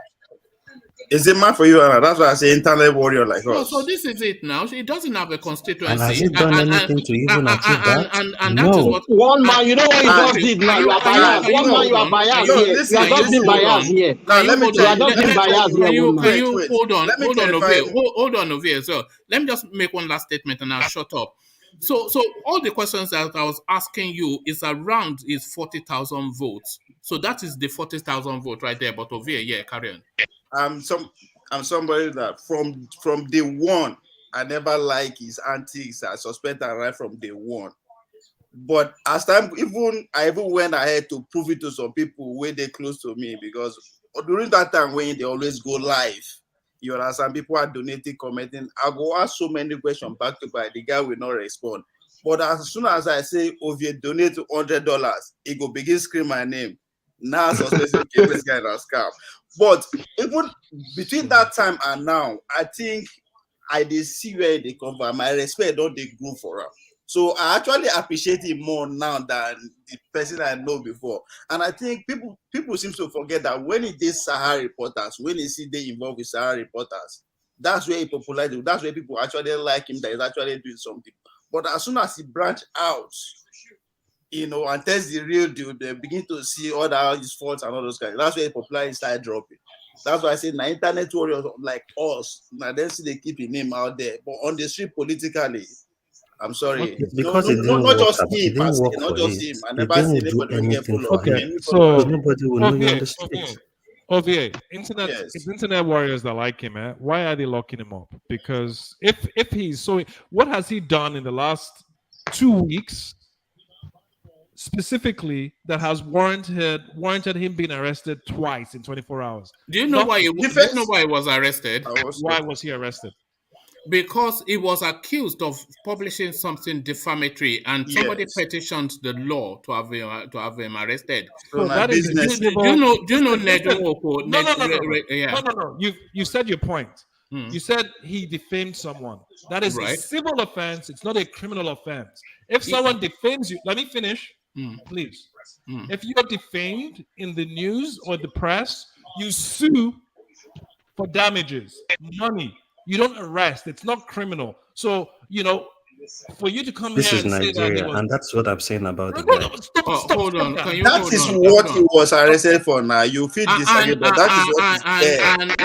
Is a man for you and I. That's why I say internet warrior like us. So this is it now. He doesn't have a constituency. And has he done anything to even achieve that? And no. That is what one man, you know what you just did now? You are biased. One man, you are biased here. You are just being biased here. Now let me you are just being biased here. Can you hold on over here. So let me just make one last statement and I'll shut up. So all the questions that I was asking you is around 40,000 votes. So that is the 40,000 vote right there. But over here, yeah, carry on. I'm somebody that from day one, I never like his antics. I suspect that right from day one. But as time, I even went ahead to prove it to some people way they close to me, because during that time when they always go live, you understand, people are donating, commenting. I go ask so many questions back to back. The guy will not respond. But as soon as I say, Ovie, donate $100, he go begin scream my name. Now I suspect this guy is scam. But even between that time and now, I think I did see where they come from. My respect don't they grow for him. So I actually appreciate him more now than the person I know before. And I think people seem to forget that when he did Sahara Reporters, when he see they involved with Sahara Reporters, that's where he popularized. That's where people actually like him, that he's actually doing something. But as soon as he branched out, and test the real deal, they begin to see all his faults and all those guys. That's where the popularity started dropping. That's why I say now internet warriors like us, now then see they keep his name out there. But on the street politically, I'm sorry. Because not just him, not just him. I never see anybody get full of him. So nobody will know you on the street. OVA, it's internet warriors that like him, eh? Why are they locking him up? Because if he's so, what has he done in the last 2 weeks specifically that has warranted him being arrested twice in 24 hours? Do you know why he was arrested? Why was he arrested? Because he was accused of publishing something defamatory, and somebody petitioned the law to have him arrested. So that is business. Do you know Ned Nwoko? No. You said your point. You said he defamed someone. That is a civil offense. It's not a criminal offense. If someone defames you, let me finish, please. If you are defamed in the news or the press, you sue for damages, money. You don't arrest. It's not criminal. So, for you to come This here is and say that he Nigeria, was... and that's what I'm saying about the guy. Hold on. Can you That hold is on? what he was arrested for now. You feel disagree, but that is what is there.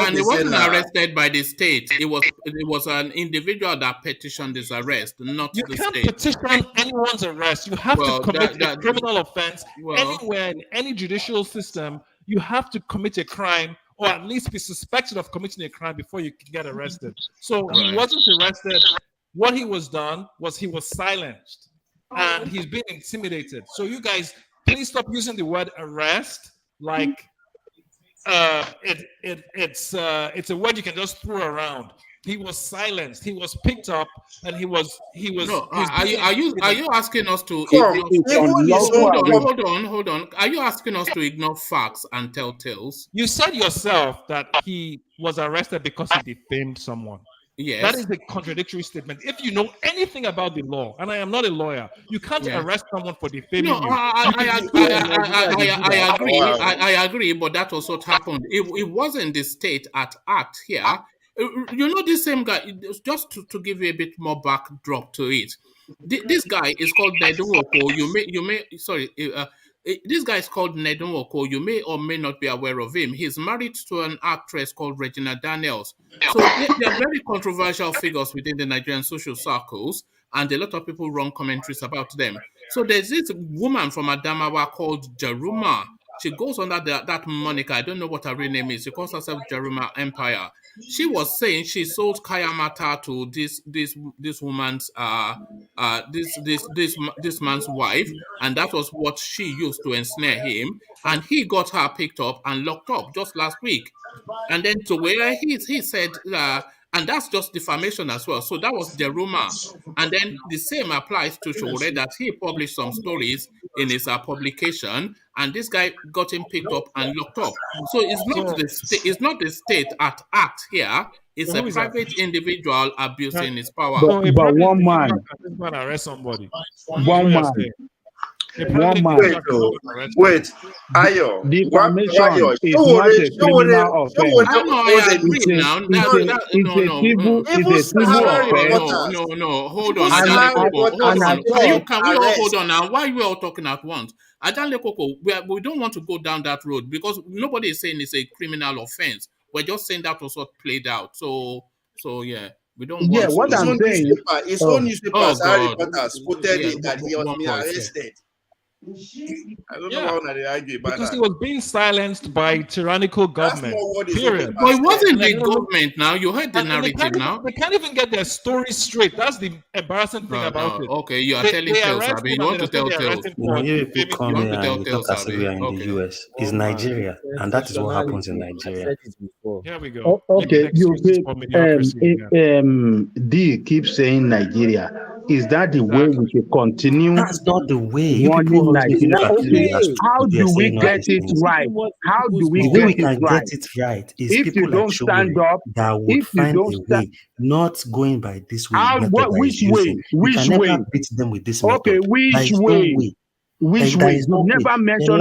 And he wasn't arrested by the state. It was an individual that petitioned his arrest, not You the can't state. petition anyone's arrest. You have to commit a criminal offense anywhere in any judicial system. You have to commit a crime, or at least be suspected of committing a crime before you can get arrested. So he wasn't arrested. What he was done was he was silenced, and he's being intimidated. So you guys, please stop using the word arrest like it's a word you can just throw around. He was silenced. He was picked up, and he was. No, are you asking us to hold on? Are you asking us to ignore facts and tell tales? You said yourself that he was arrested because he defamed someone. Yes. That is a contradictory statement. If you know anything about the law, and I am not a lawyer, you can't arrest someone for defaming you. I agree, but that was what happened. It wasn't the state at act here. You know, this same guy, just to give you a bit more backdrop to it, this guy is called Nedunwoko. This guy is called Nedunwoko. You may or may not be aware of him. He's married to an actress called Regina Daniels. So they are very controversial figures within the Nigerian social circles, and a lot of people run commentaries about them. So there's this woman from Adamawa called Jaruma. She goes under that moniker. I don't know what her real name is. She calls herself Jaruma Empire. She was saying she sold Kayamata to this woman's this man's wife, and that was what she used to ensnare him. And he got her picked up and locked up just last week. And then to where he said, and that's just defamation as well. So that was the rumor. And then the same applies to Sowore, that he published some stories in his publication, and this guy got him picked up and locked up. So it's not the state at act here. It's a private individual abusing his power. But one man arrest somebody. One man. Wait, Ayo. Defamation is not a criminal offense. It's a civil offense. No, hold on. Can we all hold on now? Why are we all talking at once? Adanle Koko, we don't want to go down that road because nobody is saying it's a criminal offense. We're just saying that was what played out. So yeah. We don't want what I'm saying. His own newspapers, Harry Potter, spotted that he was being arrested. I don't know how they argue about because that. he was being silenced by tyrannical government. Period. But it wasn't the government now. You heard the narrative now. They can't even get their story straight. That's the embarrassing thing about it. Okay, you are telling tales, Abi. You want to tell tales. People come here and talk as if we are in the US. It's Nigeria, and that is what happens in Nigeria. Here we go. Okay, you say D keeps saying Nigeria. Is that the way we should continue? That's not the way. Nigeria. Okay. How do we get it right? How do we get it right? Is if you don't stand up, that would find a way, not going by this way. Which way? Which way? Never beat them with this method. Okay, which way? Which way? Never mention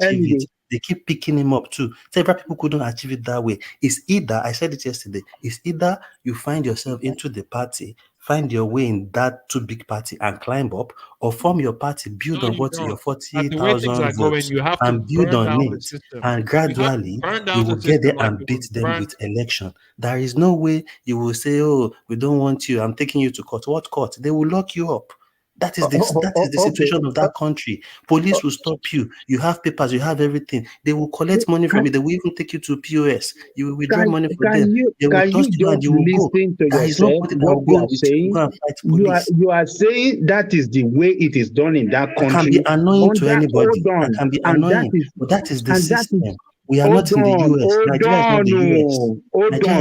anything. They keep picking him up too. Several people couldn't achieve it that way. It's either, I said it yesterday, it's either you find yourself into the party, find your way in that too big party and climb up, or form your party, build on what your 40,000 votes and build on it. And gradually, you will get there and beat them with election. There is no way you will say, oh, we don't want you, I'm taking you to court. What court? They will lock you up. That is the situation of that country. Police will stop you. You have papers, you have everything. They will collect money from you. They will even take you to POS. You will withdraw money from them. They will toss you and you will go. There is nobody that will go with you. Go and fight police. You are saying that is the way it is done in that country. It can be annoying to anybody. It can be annoying. But that is the system. We are not in the US. Nigeria is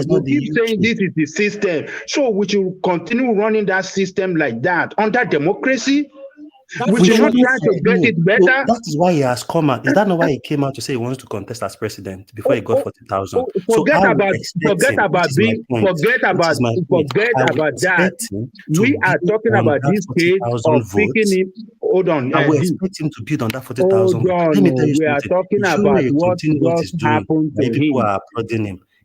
not the US. You keep saying this is the system. So we should continue running that system like that under democracy. We should not try to get it better. That is why he has come out. Is that not why he came out to say he wants to contest as president before he got 40,000? Forget about that. We are talking about this case of picking him. Hold on. I will expect him to build on that 40,000. Let me tell you, we are talking about what just happened to him. People are applauding him.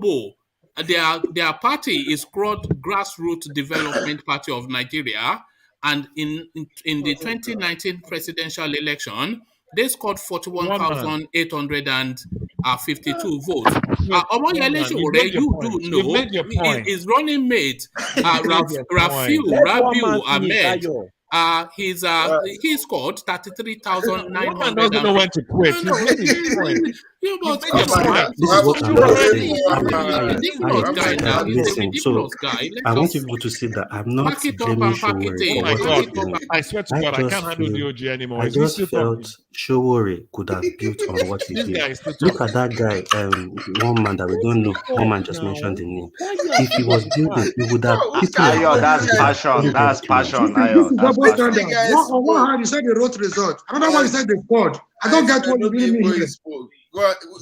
Tinubu their party is called Grassroots Development Party of Nigeria, and in the 2019 presidential election, they scored 41,852 votes. Omoyele Sowore, you do know, his running mate, Rabiu Ahmed, he scored 33,900. One doesn't know when to quit. He's made his point. You must This is what I'm saying. Listen, so I want people to see that I'm not blaming Sowore for what he's doing. I swear to God, I can't handle DOG anymore. I just felt Sowore could have built on what he did. Look at that guy, one man that we don't know. One man just mentioned the name. If he was building, he would have. That's passion. That's passion. Ayo, that's passion. On one hand, you said the road result. Another one, you said the squad. I don't get what you really mean here.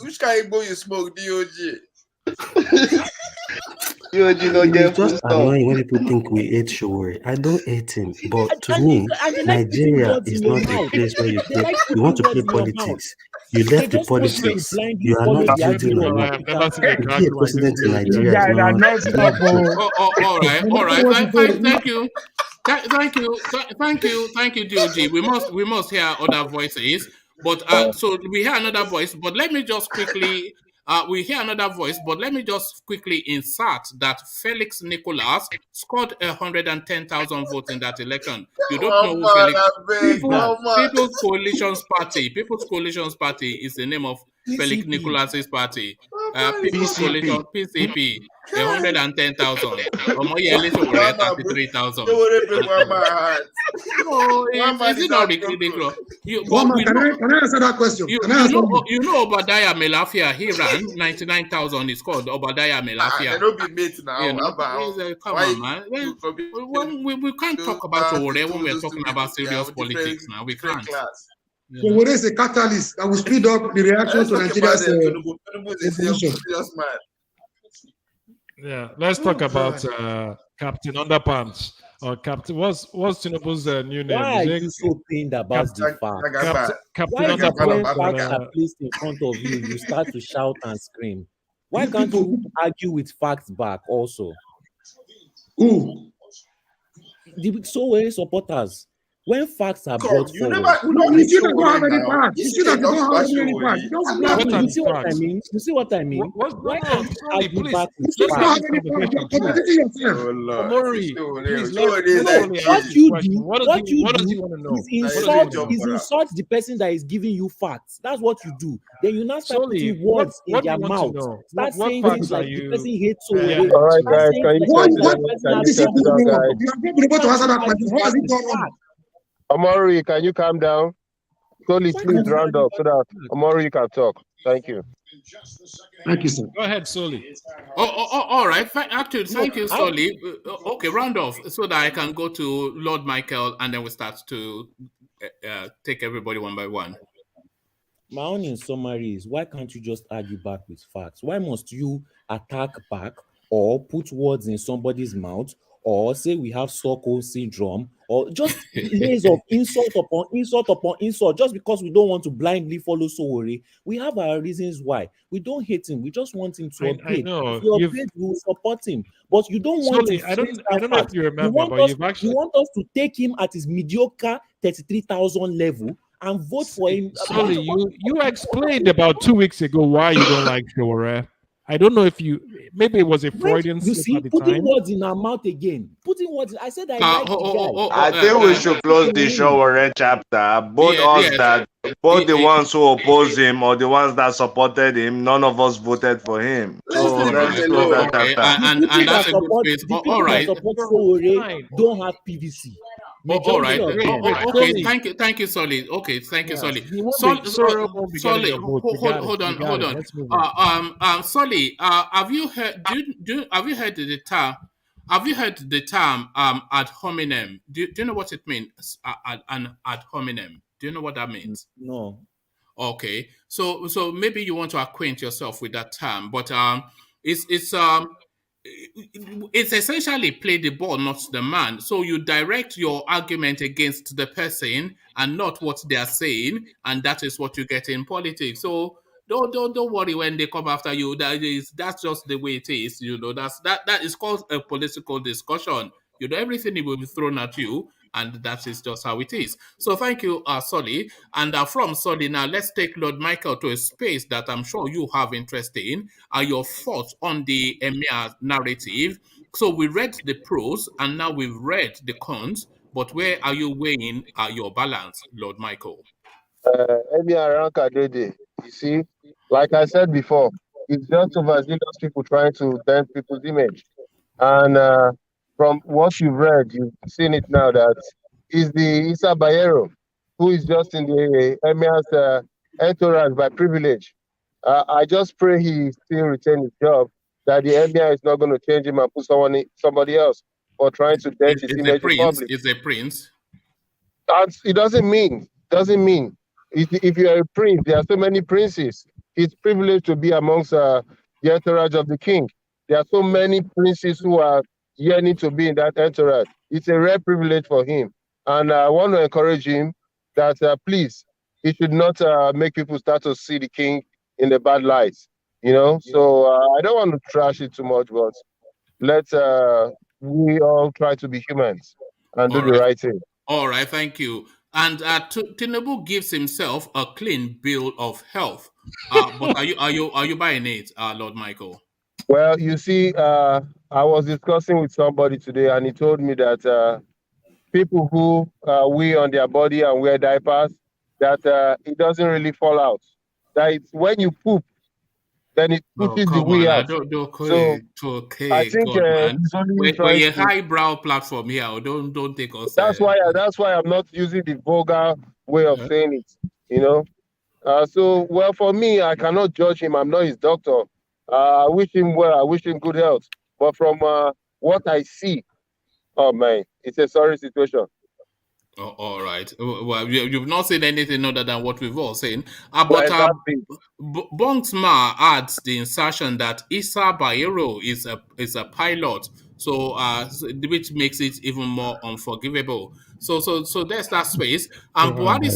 Which kind of Igbo you smoke, DOG? It's just annoying when people think we hate Sowore. I don't hate him, but to me, Nigeria is not a place where you want to play politics. You left the politics. You are not building on it. To be a president in Nigeria is not. All right. Thank you, DOG. We must hear other voices. But so we hear another voice. But let me just quickly. We hear another voice, but let me just quickly insert that Felix Nicholas scored 110,000 votes in that election. You don't know who Felix is. People's Coalitions Party is the name of Felix Nicholas's party. People's Coalition, PCP, 110,000. Omoyele Sowore, 33,000. Is it not ridiculous? Can I answer that question? You know Obadiah Melafia, he ran 99,000. It's called Obadiah Melafia. I don't be mate now. Come on, man. We can't talk about Sowore when we're talking about serious politics now. We can't. Sowore is a catalyst that will speed up the reaction to Nigeria's evolution. Yeah, let's talk about Captain Underpants. Or Captain, what's Tinubu's new name? Why are you so pained about the fact? Captain Why is it when facts Underpants. are placed in front of you, you start to shout and scream? Why can't you argue with facts back also? Who? The Sowore supporters. When facts are brought forward, you see that don't have any facts. You see that don't have any facts. You see what I mean? You see what I mean? Why can't you argue back with You don't have facts? any facts. You're contradicting yourself. Omori, please, What you does he do want to know? is insult the person that is giving you facts. That's what you do. Then you now start putting words in their mouth. Start saying things like the person hates Sowore. All right, guys, can you settle down, guys? You have not been able to answer that question. What has it gone wrong? Amori, can you calm down? Solly, please round up so that Amori, you can talk. Thank you. Thank you, sir. Go ahead, Solly. All right. Actually, thank you, Solly. Okay, round off so that I can go to Lord Michael and then we start to take everybody one by one. My own in summary is, why can't you just argue back with facts? Why must you attack back or put words in somebody's mouth or say we have Stockholm syndrome or just layers of insult upon insult upon insult just because we don't want to blindly follow Sowore? We have our reasons why. We don't hate him. We just want him to upgrade. If he upgrades, we will support him. But you don't want Solly, to. I don't know if you remember, but you want us to take him at his mediocre 33,000 level and vote for him. Solly, you explained about 2 weeks ago why you don't like Sowore. I don't know if maybe it was a Freudian slip at the putting time. words in our mouth again. I said I like the guy. I think we should close the Sowore chapter. Both the ones who oppose him or the ones that supported him, none of us voted for him. So let's close that chapter. And that's a good space. All right. Support Sowore don't have PVC. All right. Okay. Thank you, Solly. Okay. Thank you, Solly. Solly, hold on. Solly, have you heard? Have you heard the term? Have you heard the term ad hominem? Do you know what it means? An ad hominem. Do you know what that means? No. Okay. So maybe you want to acquaint yourself with that term, but it's essentially play the ball, not the man. So you direct your argument against the person and not what they are saying, and that is what you get in politics. So Don't worry when they come after you. That's just the way it is. That is called a political discussion. Everything will be thrown at you, and that is just how it is. So thank you, Solly. And from Solly, now let's take Lord Michael to a space that I'm sure you have interest in. Your thoughts on the Emir narrative. So we read the pros, and now we've read the cons. But where are you weighing your balance, Lord Michael? Emir Kadede, you see, like I said before, it's just overzealous people trying to dent people's image. And from what you've read, you've seen it now that is the Issa Bayero, who is just in the Emir's entourage by privilege. I just pray he still retain his job, that the Emir is not going to change him and put somebody else for trying to dent his image in public. It's a prince. It doesn't mean. If you are a prince, there are so many princes. It's privileged to be amongst the entourage of the king. There are so many princes who are yearning to be in that entourage. It's a rare privilege for him. And I want to encourage him that please, he should not make people start to see the king in the bad light. So I don't want to trash it too much, but let's we all try to be humans and do the right thing. All right, thank you. And Tinubu gives himself a clean bill of health. But are you buying it, Lord Michael? Well, you see, I was discussing with somebody today, and he told me that people who wee on their body and wear diapers, that it doesn't really fall out. That it's when you poop, then it pushes the wee out. I think he's only trying to... highbrow platform here. Don't take us. That's why I'm not using the vulgar way of saying it. So for me, I cannot judge him. I'm not his doctor. I wish him well. I wish him good health. But from what I see, oh man, it's a sorry situation. Oh, all right. Well, you've not said anything other than what we've all seen. But Bonksma adds the insertion that Issa Bayero is a pilot, so which makes it even more unforgivable. So there's that space. And Buhari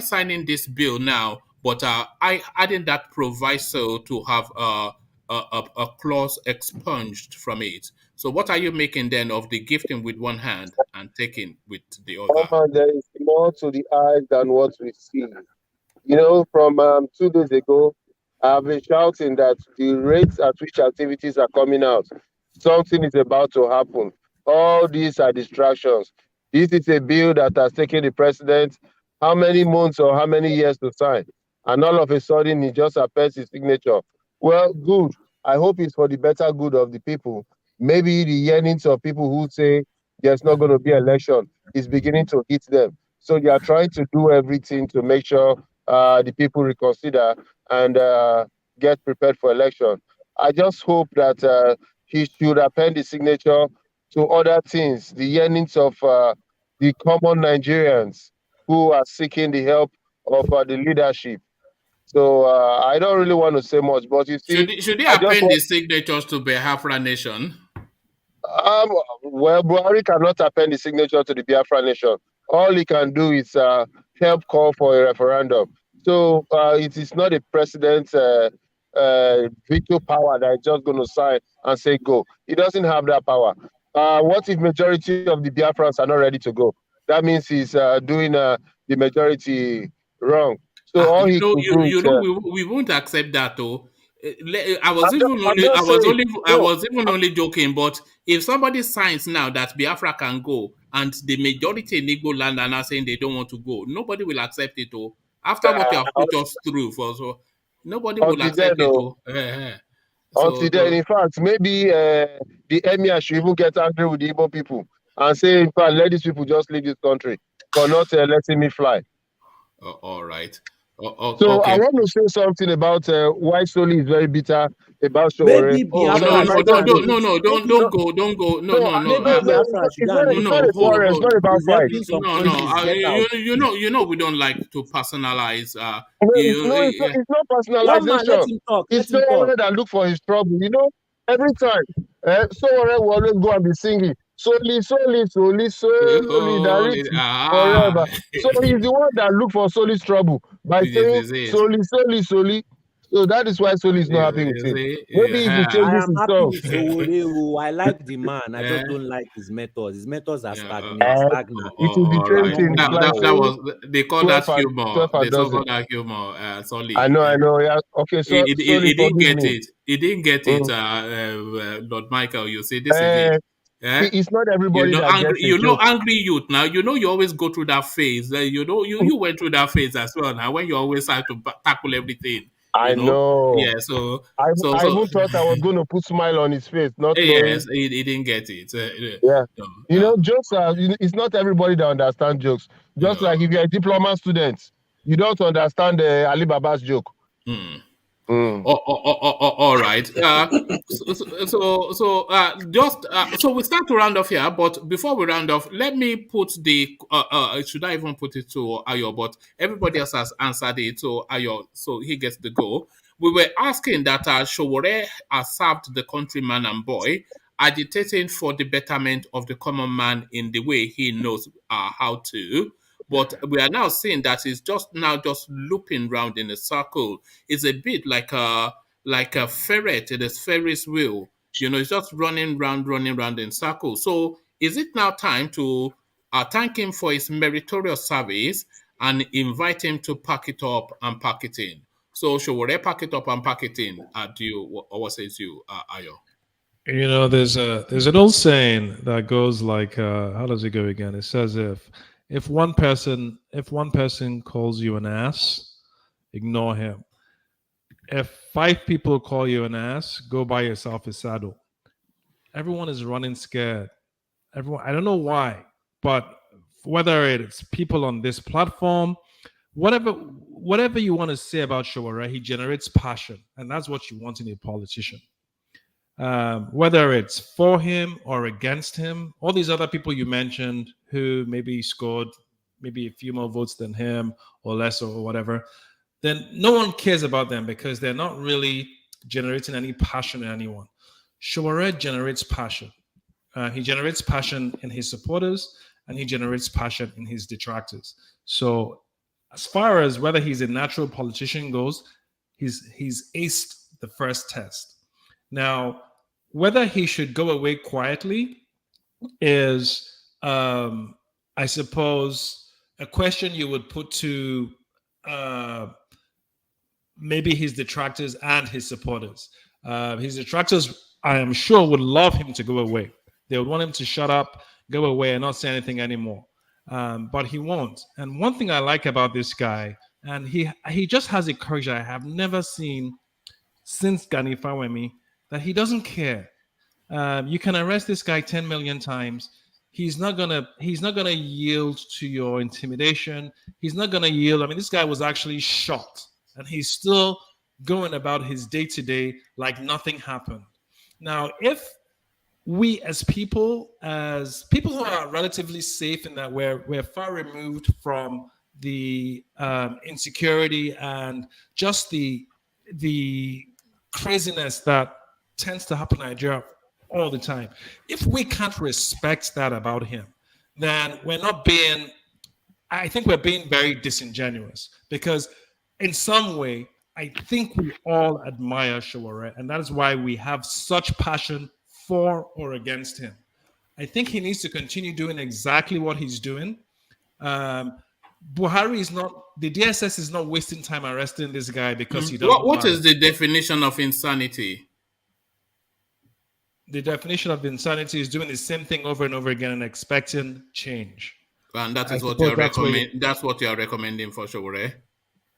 signing this bill now, but I adding that proviso to have a clause expunged from it. So what are you making then of the gifting with one hand and taking with the other? There is more to the eyes than what we see. From 2 days ago, I've been shouting that the rates at which activities are coming out, something is about to happen. All these are distractions. This is a bill that has taken the president how many months or how many years to sign? And all of a sudden, he just appears his signature. Well, good. I hope it's for the better good of the people. Maybe the yearnings of people who say there's not going to be election is beginning to hit them. So they are trying to do everything to make sure the people reconsider and get prepared for election. I just hope that he should append the signature to other things, the yearnings of the common Nigerians who are seeking the help of the leadership. So I don't really want to say much, but you see... Should he append the signatures to Biafra Nation? Well, Buhari cannot append the signature to the Biafra Nation. All he can do is help call for a referendum. So it is not a president's veto power that is just going to sign and say go. He doesn't have that power. What if majority of the Biafrans are not ready to go? That means he's doing the majority wrong. So all he can do we won't accept that though. I was even only joking, but if somebody signs now that Biafra can go and the majority in Igbo land are now saying they don't want to go, nobody will accept it though. After what you have put us through nobody will accept it though. Until then, in fact, maybe the Emir should even get angry with the Igbo people and say, in fact, let these people just leave this country for not letting me fly. All right. So I want to say something about why Soli is very bitter about Sowore. No, don't go. No. It's not a quarrel. It's not about fight. No. We don't like to personalize. It's not personalization. It's Sowore that look for his trouble. Every time Sowore will always go and be singing. Solely, narrative forever. So he's the one that look for Soli's trouble by saying Soli. So that is why Soli is not happy with him. Maybe if he I changes am happy himself. with Sowore. I like the man. I just don't like his methods. His methods are stagnant. It is the same thing. It's like That was they call that humor. 12 They dozen. call that humor. Solid. I know. Yeah. Okay. So he didn't get it. He didn't get it. Lord Michael, you see, this is it. It's not everybody that angry, gets it. Angry youth. Now you always go through that phase. You went through that phase as well. Now when you always have to tackle everything. I know. Yeah. So I even thought I was going to put smile on his face, not knowing. Yes, he didn't get it. Yeah. Jokes are. It's not everybody that understands jokes. Just like if you're a diploma student, you don't understand Ali Baba's joke. All right. So we start to round off here. But before we round off, let me put the. Should I even put it to Ayo? But everybody else has answered it, so Ayo, so he gets the go. We were asking that Sowore has served the countryman and boy, agitating for the betterment of the common man in the way he knows how to. But we are now seeing that it's just looping round in a circle. It's a bit like a ferret in a Ferris wheel. It's just running round in circles. So is it now time to thank him for his meritorious service and invite him to pack it up and pack it in? So Sowore, pack it up and pack it in. What says you, Ayo? There's an old saying that goes like, how does it go again? It says if one person calls you an ass, ignore him. If 5 people call you an ass, go buy yourself a saddle. Everyone is running scared. Everyone, I don't know why, but whether it's people on this platform, whatever you want to say about Sowore, he generates passion, and that's what you want in a politician. Whether it's for him or against him, all these other people you mentioned who maybe scored maybe a few more votes than him or less or whatever, then no one cares about them because they're not really generating any passion in anyone. Sowore generates passion. He generates passion in his supporters and he generates passion in his detractors. So as far as whether he's a natural politician goes, he's aced the first test. Now, whether he should go away quietly is, I suppose, a question you would put to maybe his detractors and his supporters. His detractors, I am sure, would love him to go away. They would want him to shut up, go away, and not say anything anymore. But he won't. And one thing I like about this guy, and he just has a courage I have never seen since Gani Fawemi, that he doesn't care. You can arrest this guy 10 million times. He's not gonna yield to your intimidation. He's not gonna yield. I mean, this guy was actually shot, and he's still going about his day-to-day like nothing happened. Now, if we as people who are relatively safe in that we're far removed from the insecurity and just the craziness that tends to happen in Nigeria all the time. If we can't respect that about him, then I think we're being very disingenuous, because in some way, I think we all admire Sowore, and that is why we have such passion for or against him. I think he needs to continue doing exactly what he's doing. Buhari is not, the DSS is not wasting time arresting this guy because he doesn't. What is the definition of insanity? The definition of insanity is doing the same thing over and over again and expecting change. And that is what you're recommending. That's what you're recommending for Sowore.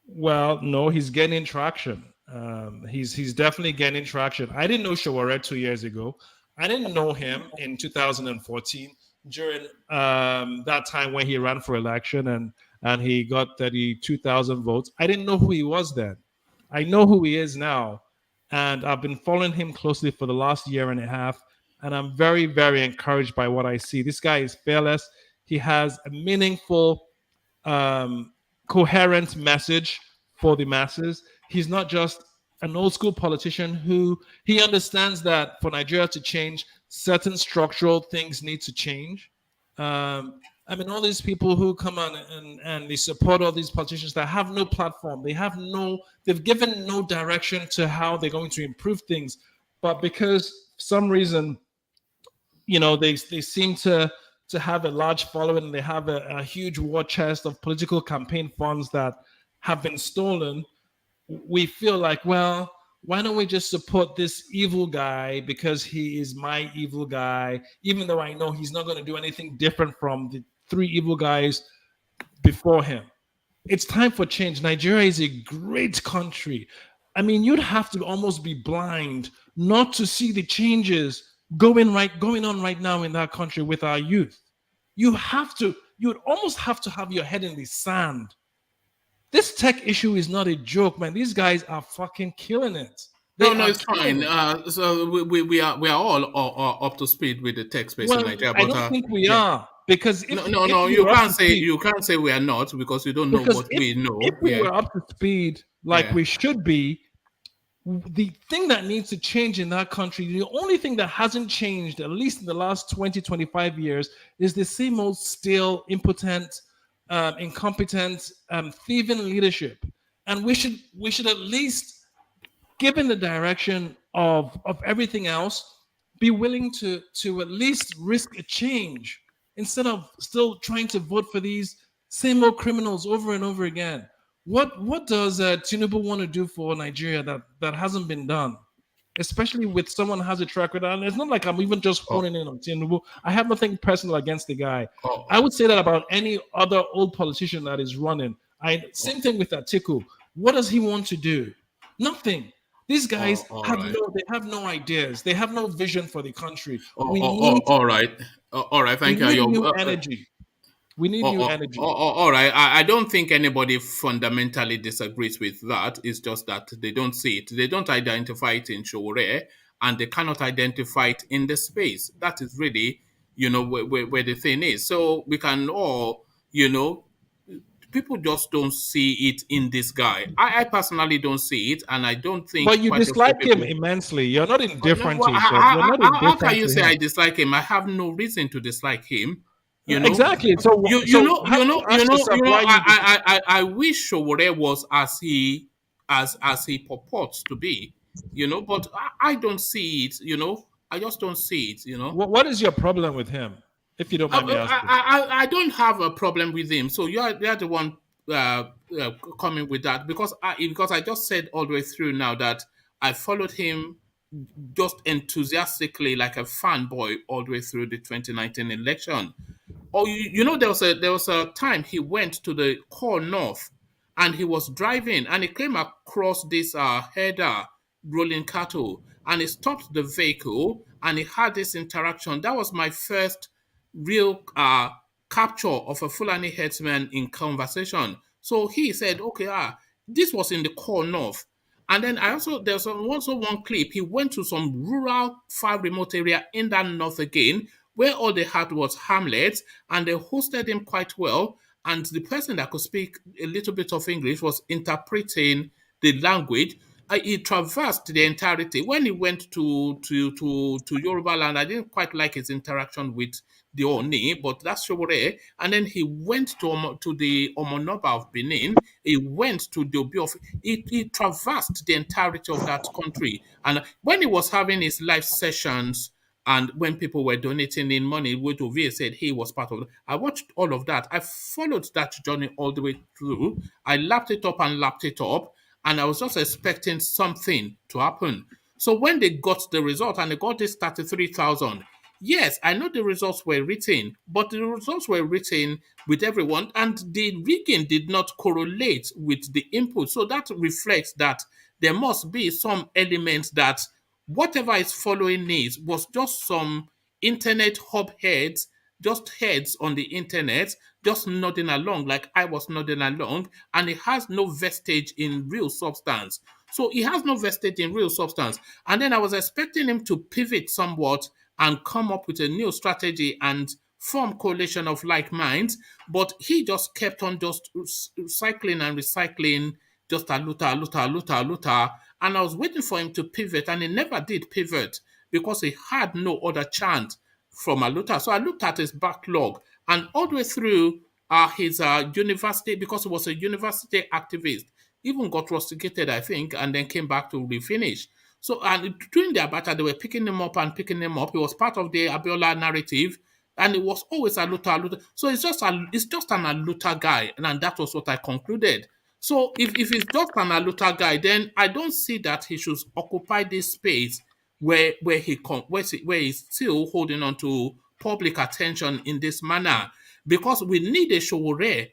Well, no, he's gaining traction. He's definitely gaining traction. I didn't know Sowore 2 years ago. I didn't know him in 2014 during that time when he ran for election and he got 32,000 votes. I didn't know who he was then. I know who he is now. And I've been following him closely for the last year and a half. And I'm very, very encouraged by what I see. This guy is fearless. He has a meaningful, coherent message for the masses. He's not just an old school politician who he understands that for Nigeria to change, certain structural things need to change. I mean, all these people who come on and they support all these politicians that have no platform, they've given no direction to how they're going to improve things. But because for some reason, they seem to have a large following, and they have a huge war chest of political campaign funds that have been stolen, we feel like, well, why don't we just support this evil guy because he is my evil guy, even though I know he's not going to do anything different from the 3 evil guys before him. It's time for change. Nigeria is a great country. I mean, you'd have to almost be blind not to see the changes going on right now in that country with our youth. You'd almost have to have your head in the sand. This tech issue is not a joke, man. These guys are fucking killing it. No, it's fine. So we are all up to speed with the tech space in Nigeria. But I don't think we are, because you can't say we are not, because you don't know what we know. If we were up to speed like we should be, the thing that needs to change in that country, the only thing that hasn't changed, at least in the last 20, 25 years, is the same old stale, impotent, incompetent, thieving leadership. And we should at least, given the direction of everything else, be willing to at least risk a change instead of still trying to vote for these same old criminals over and over again. What does Tinubu want to do for Nigeria that hasn't been done? Especially with someone who has a track record. And it's not like I'm even just honing in on Tinubu. I have nothing personal against the guy. I would say that about any other old politician that is running. Same thing with Atiku. What does he want to do? Nothing. These guys have no ideas. They have no vision for the country. All right. Thank you. We need new energy. We need new energy. All right. I don't think anybody fundamentally disagrees with that. It's just that they don't see it. They don't identify it in Sowore, and they cannot identify it in the space. That is really, where the thing is. So we can all, people just don't see it in this guy. I personally don't see it, and I don't think. But you dislike him immensely. You're not indifferent to him. How can you say I dislike him? I have no reason to dislike him. Exactly. So I wish Sowore was as he purports to be, but I don't see it. I just don't see it. What is your problem with him? If you don't mind me asking. I don't have a problem with him. So you're the one coming with that, because I just said all the way through now that I followed him just enthusiastically like a fanboy all the way through the 2019 election. Oh, there was a time he went to the core north, and he was driving, and he came across this herder rolling cattle, and he stopped the vehicle, and he had this interaction. That was my first real capture of a Fulani herdsman in conversation. So he said, okay, this was in the core north. And then there's also one clip. He went to some rural, far remote area in that north again, where all they had was hamlets, and they hosted him quite well. And the person that could speak a little bit of English was interpreting the language. He traversed the entirety. When he went to Yoruba land, I didn't quite like his interaction with the Oni, but that's Sowore. And then he went to the Omonoba of Benin. He went to the Obi of. He traversed the entirety of that country. And when he was having his live sessions, and when people were donating in money, which Ovie said he was part of it, I watched all of that. I followed that journey all the way through. I lapped it up, and I was just expecting something to happen. So when they got the result, and they got this 33,000, yes, I know the results were written, but the results were written with everyone, and the rigging did not correlate with the input. So that reflects that there must be some element that whatever is following this was just some internet hub heads, just heads on the internet, just nodding along like I was nodding along, and it has no vestige in real substance. So he has no vestige in real substance. And then I was expecting him to pivot somewhat and come up with a new strategy and form coalition of like minds, but he just kept on just cycling and recycling, just a luta. And I was waiting for him to pivot, and he never did pivot. because he had no other chance from Aluta. So I looked at his backlog, and all the way through his university, because he was a university activist, even got rusticated, I think, and then came back to refinish. So, and during the Abacha, they were picking him up and picking him up. He was part of the Abiola narrative, and it was always Aluta. So it's just an Aluta guy, and that was what I concluded. So if it's just an Aluta guy, then I don't see that he should occupy this space where he's still holding on to public attention in this manner, because we need a Sowore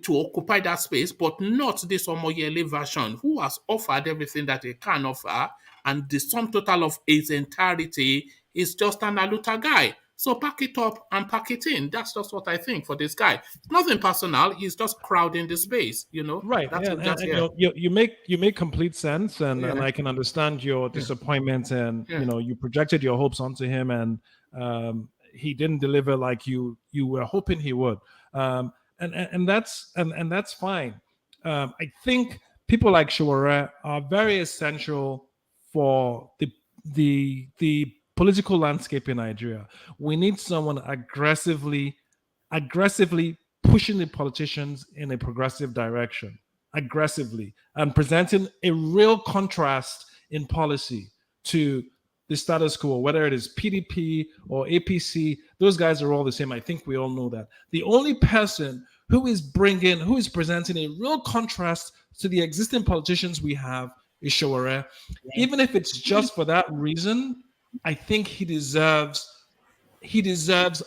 to occupy that space, but not this Omoyele version, who has offered everything that he can offer, and the sum total of its entirety is just an Aluta guy. So pack it up and pack it in. That's just what I think for this guy. It's nothing personal. He's just crowding the space, Right. You make complete sense, and I can understand your disappointment, and you projected your hopes onto him, and he didn't deliver like you were hoping he would. And that's fine. I think people like Sowore are very essential for the political landscape in Nigeria. We need someone aggressively pushing the politicians in a progressive direction, aggressively, and presenting a real contrast in policy to the status quo, whether it is PDP or APC. Those guys are all the same. I think we all know that. The only person who is presenting a real contrast to the existing politicians we have is Sowore. Even if it's just for that reason, I think he deserves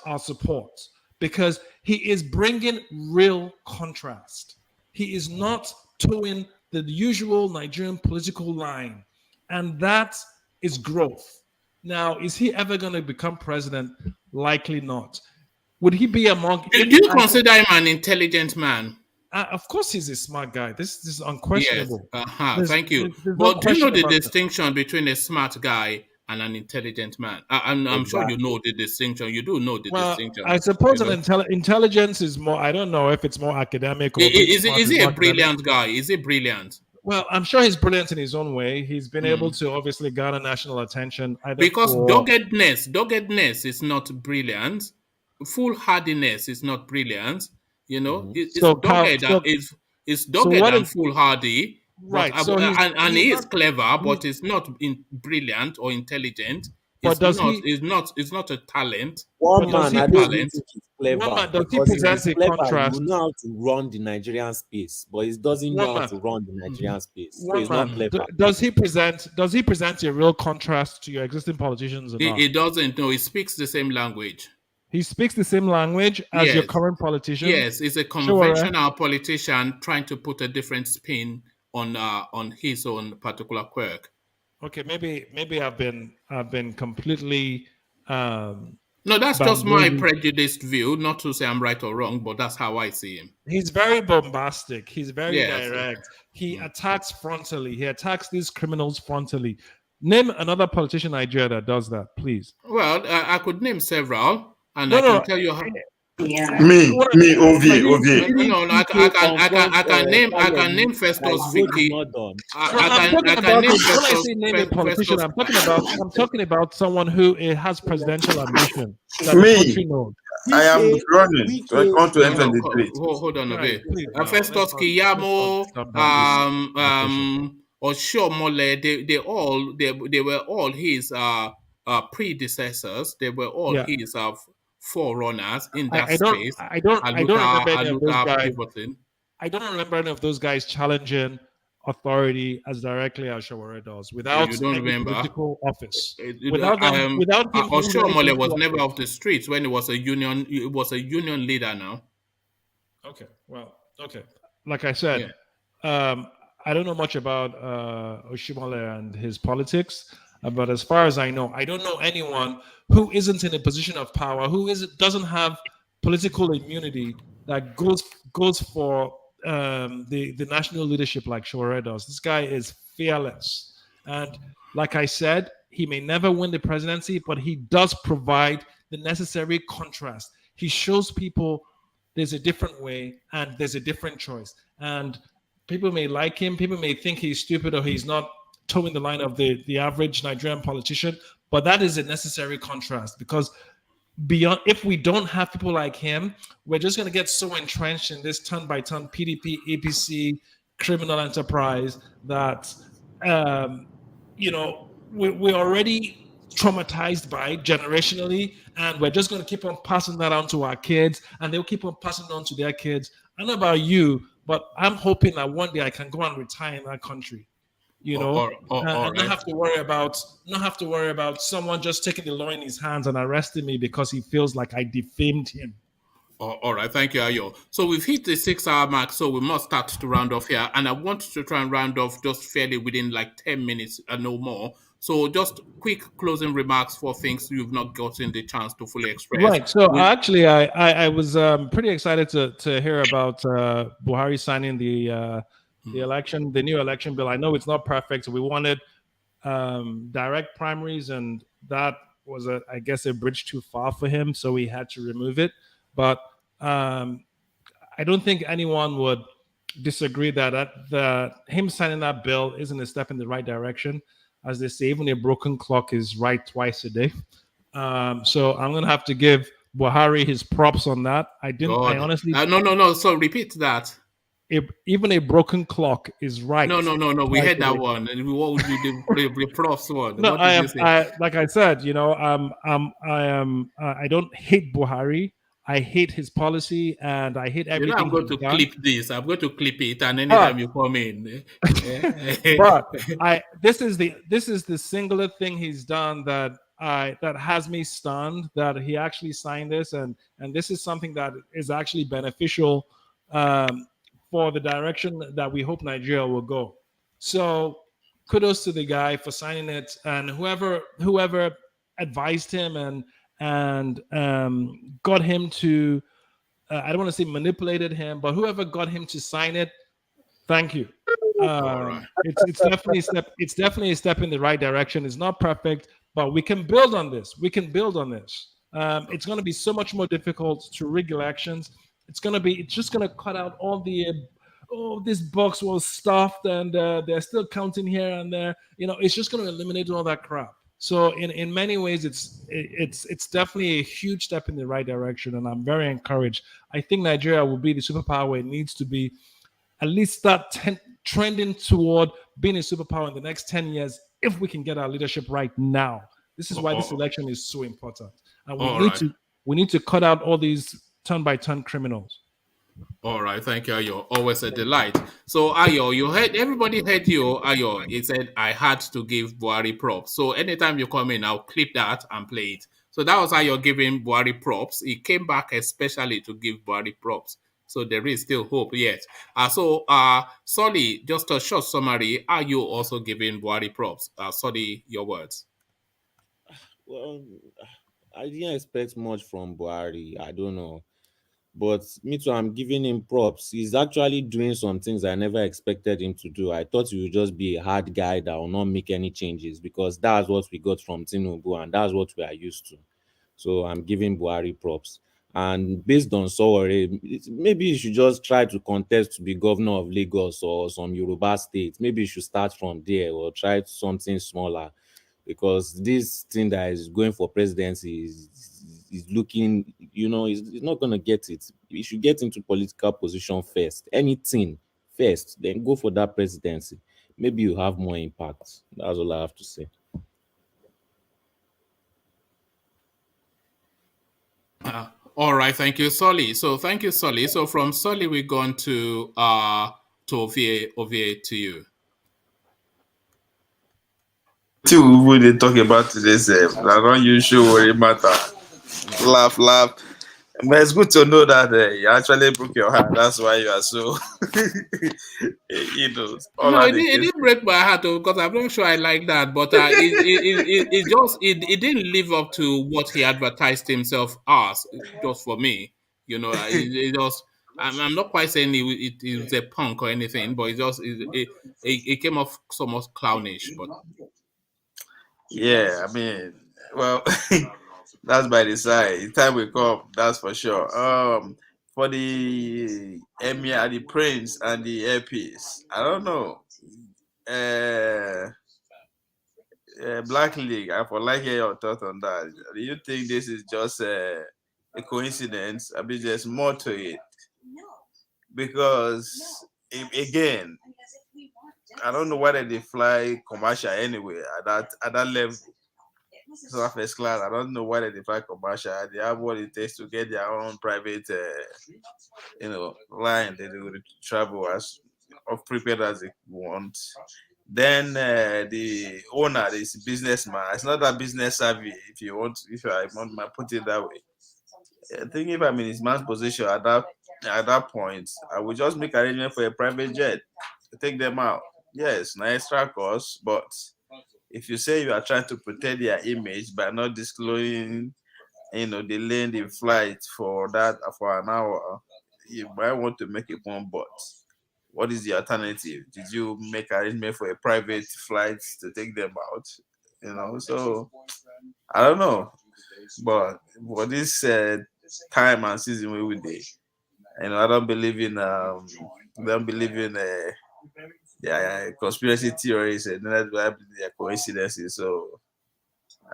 our support, because he is bringing real contrast. He is not towing the usual Nigerian political line, and that is growth. Now, is he ever going to become president? Likely not. Would he be among? Do you consider him an intelligent man? Of course, he's a smart guy. This is unquestionable. Yes. Thank you. But do you know the distinction between a smart guy and an intelligent man? I'm sure you know the distinction. You do know the distinction. I suppose intelligence is more. I don't know if it's more academic or is he a brilliant guy? Is he brilliant? Well, I'm sure he's brilliant in his own way. He's been able to obviously garner national attention. Because doggedness is not brilliant. Foolhardiness is not brilliant. It's dogged and foolhardy. Right. And he is clever, but he's not brilliant or intelligent. It's not a talent. One man, I don't think he's clever. Does he present a contrast? He know how to run the Nigerian space, but he doesn't know how to run the Nigerian space. So he's not clever. Does he present a real contrast to your existing politicians? He doesn't. No, he speaks the same language. He speaks the same language as your current politician? Yes, he's a conventional politician trying to put a different spin on his own particular quirk. Okay, maybe I've been completely no, that's just my prejudiced view. Not to say I'm right or wrong, but that's how I see him. He's very bombastic. He's very direct. He attacks frontally. He attacks these criminals frontally. Name another politician in Nigeria that does that, please. Well, I could name several, and I can tell you how. Me, OV. No, I can name Festus Vicky. I'm talking about someone who has presidential ambition. Me, I am running. So I want to enter the debate. Hold on a bit. Festus Kiyamo, Oshomole, they were all his predecessors. They were all his forerunners in that space. I don't remember any of those guys. I don't remember any of those guys challenging authority as directly as Sowore does without any political office. Without Oshomole was never off the streets when he was a union. He was a union leader now. Okay, well, like I said, I don't know much about Oshomole and his politics. But as far as I know, I don't know anyone who isn't in a position of power, doesn't have political immunity that goes for the national leadership like Sowore does. This guy is fearless, and like I said, he may never win the presidency, but he does provide the necessary contrast. He shows people there's a different way and there's a different choice, and people may like him. People may think he's stupid or he's not towing the line of the average Nigerian politician, But that is a necessary contrast, because beyond, if we don't have people like him, we're just going to get so entrenched in this turn by turn PDP, APC, criminal enterprise that, we're already traumatized by generationally, and we're just going to keep on passing that on to our kids, and they'll keep on passing it on to their kids. I don't know about you, but I'm hoping that one day I can go and retire in that country, and right. not have to worry about someone just taking the law in his hands and arresting me because he feels like I defamed him. All right, thank you, Ayo. So we've hit the 6-hour mark, so we must start to round off here. And I want to try and round off just fairly within like 10 minutes and no more. So just quick closing remarks for things you've not gotten the chance to fully express. Right. So actually, I was pretty excited to hear about Buhari signing the election, the new election bill. I know it's not perfect. We wanted direct primaries, and that was I guess a bridge too far for him, so we had to remove it. But I don't think anyone would disagree that him signing that bill isn't a step in the right direction. As they say, even a broken clock is right twice a day. So I'm gonna have to give Buhari his props on that. I honestly no. So repeat that. Even a broken clock is right. No. We had that one. What would you do? The props one. No, what did you say? like I said, I don't hate Buhari. I hate his policy, and I hate everything. I'm going to clip this. I'm going to clip it, and anytime you come in. But this is the singular thing he's done that has me stunned, that he actually signed this, and this is something that is actually beneficial for the direction that we hope Nigeria will go. So kudos to the guy for signing it, and whoever advised him and got him to, I don't want to say manipulated him, but whoever got him to sign it, thank you. It's definitely a step in the right direction. It's not perfect, but we can build on this. It's going to be so much more difficult to rig elections. It's just going to cut out all the this box was stuffed and they're still counting here and there. It's just going to eliminate all that crap. So in many ways, it's definitely a huge step in the right direction, and I'm very encouraged. I think Nigeria will be the superpower it needs to be. At least start trending toward being a superpower in the next 10 years if we can get our leadership right now. This is why this election is so important, and we need to cut out all these turn-by-turn criminals. All right, thank you, Ayo. Always a delight. So, Ayo, everybody heard you, Ayo. He said, I had to give Buhari props. So, anytime you come in, I'll clip that and play it. So, that was Ayo giving Buhari props. He came back especially to give Buhari props. So, there is still hope yet. Solly, just a short summary. Are you also giving Buhari props? Solly, your words. Well, I didn't expect much from Buhari. I don't know. But me too, I'm giving him props. He's actually doing some things I never expected him to do. I thought he would just be a hard guy that will not make any changes, because that's what we got from Tinubu and that's what we are used to. So I'm giving Buhari props. And based on Sowore, maybe he should just try to contest to be governor of Lagos or some Yoruba state. Maybe he should start from there or try something smaller, because this thing that is going for presidency is looking, he's not going to get it. He should get into political position first, anything first, then go for that presidency. Maybe you have more impact. That's all I have to say. All right, thank you, Solly. So thank you, Solly. So from Solly, we're going to Ovie to you. Two we they talk about today, I don't usually worry matter. Laugh. But it's good to know that you actually broke your heart. That's why you are so, it didn't break my heart because I'm not sure I like that. But it didn't live up to what he advertised himself as. Just for me, it just. I'm not quite saying it was a punk or anything, but it came off somewhat clownish. But yeah, I mean, well. That's by the side. The time will come, that's for sure. For the Emir, the Prince, and the Airpiece, I don't know. Black League, I would like your thought on that. Do you think this is just a coincidence? I mean, there's more to it. Because, again, I don't know whether they fly commercial anyway at that level. So first class, I don't know whether they fly commercial. They have what it takes to get their own private, line. They will travel as prepared as they want. Then the owner is a businessman. It's not that business savvy. If I want to put it that way. I think if I'm in his man's position at that point, I would just make arrangement for a private jet to take them out. Yes, no extra cost, but if you say you are trying to protect their image by not disclosing, delaying the flight for an hour, you might want to make a point. But what is the alternative? Did you make arrangement for a private flight to take them out? So I don't know. But for this time and season we would be, I don't believe in conspiracy theories and that coincidences. So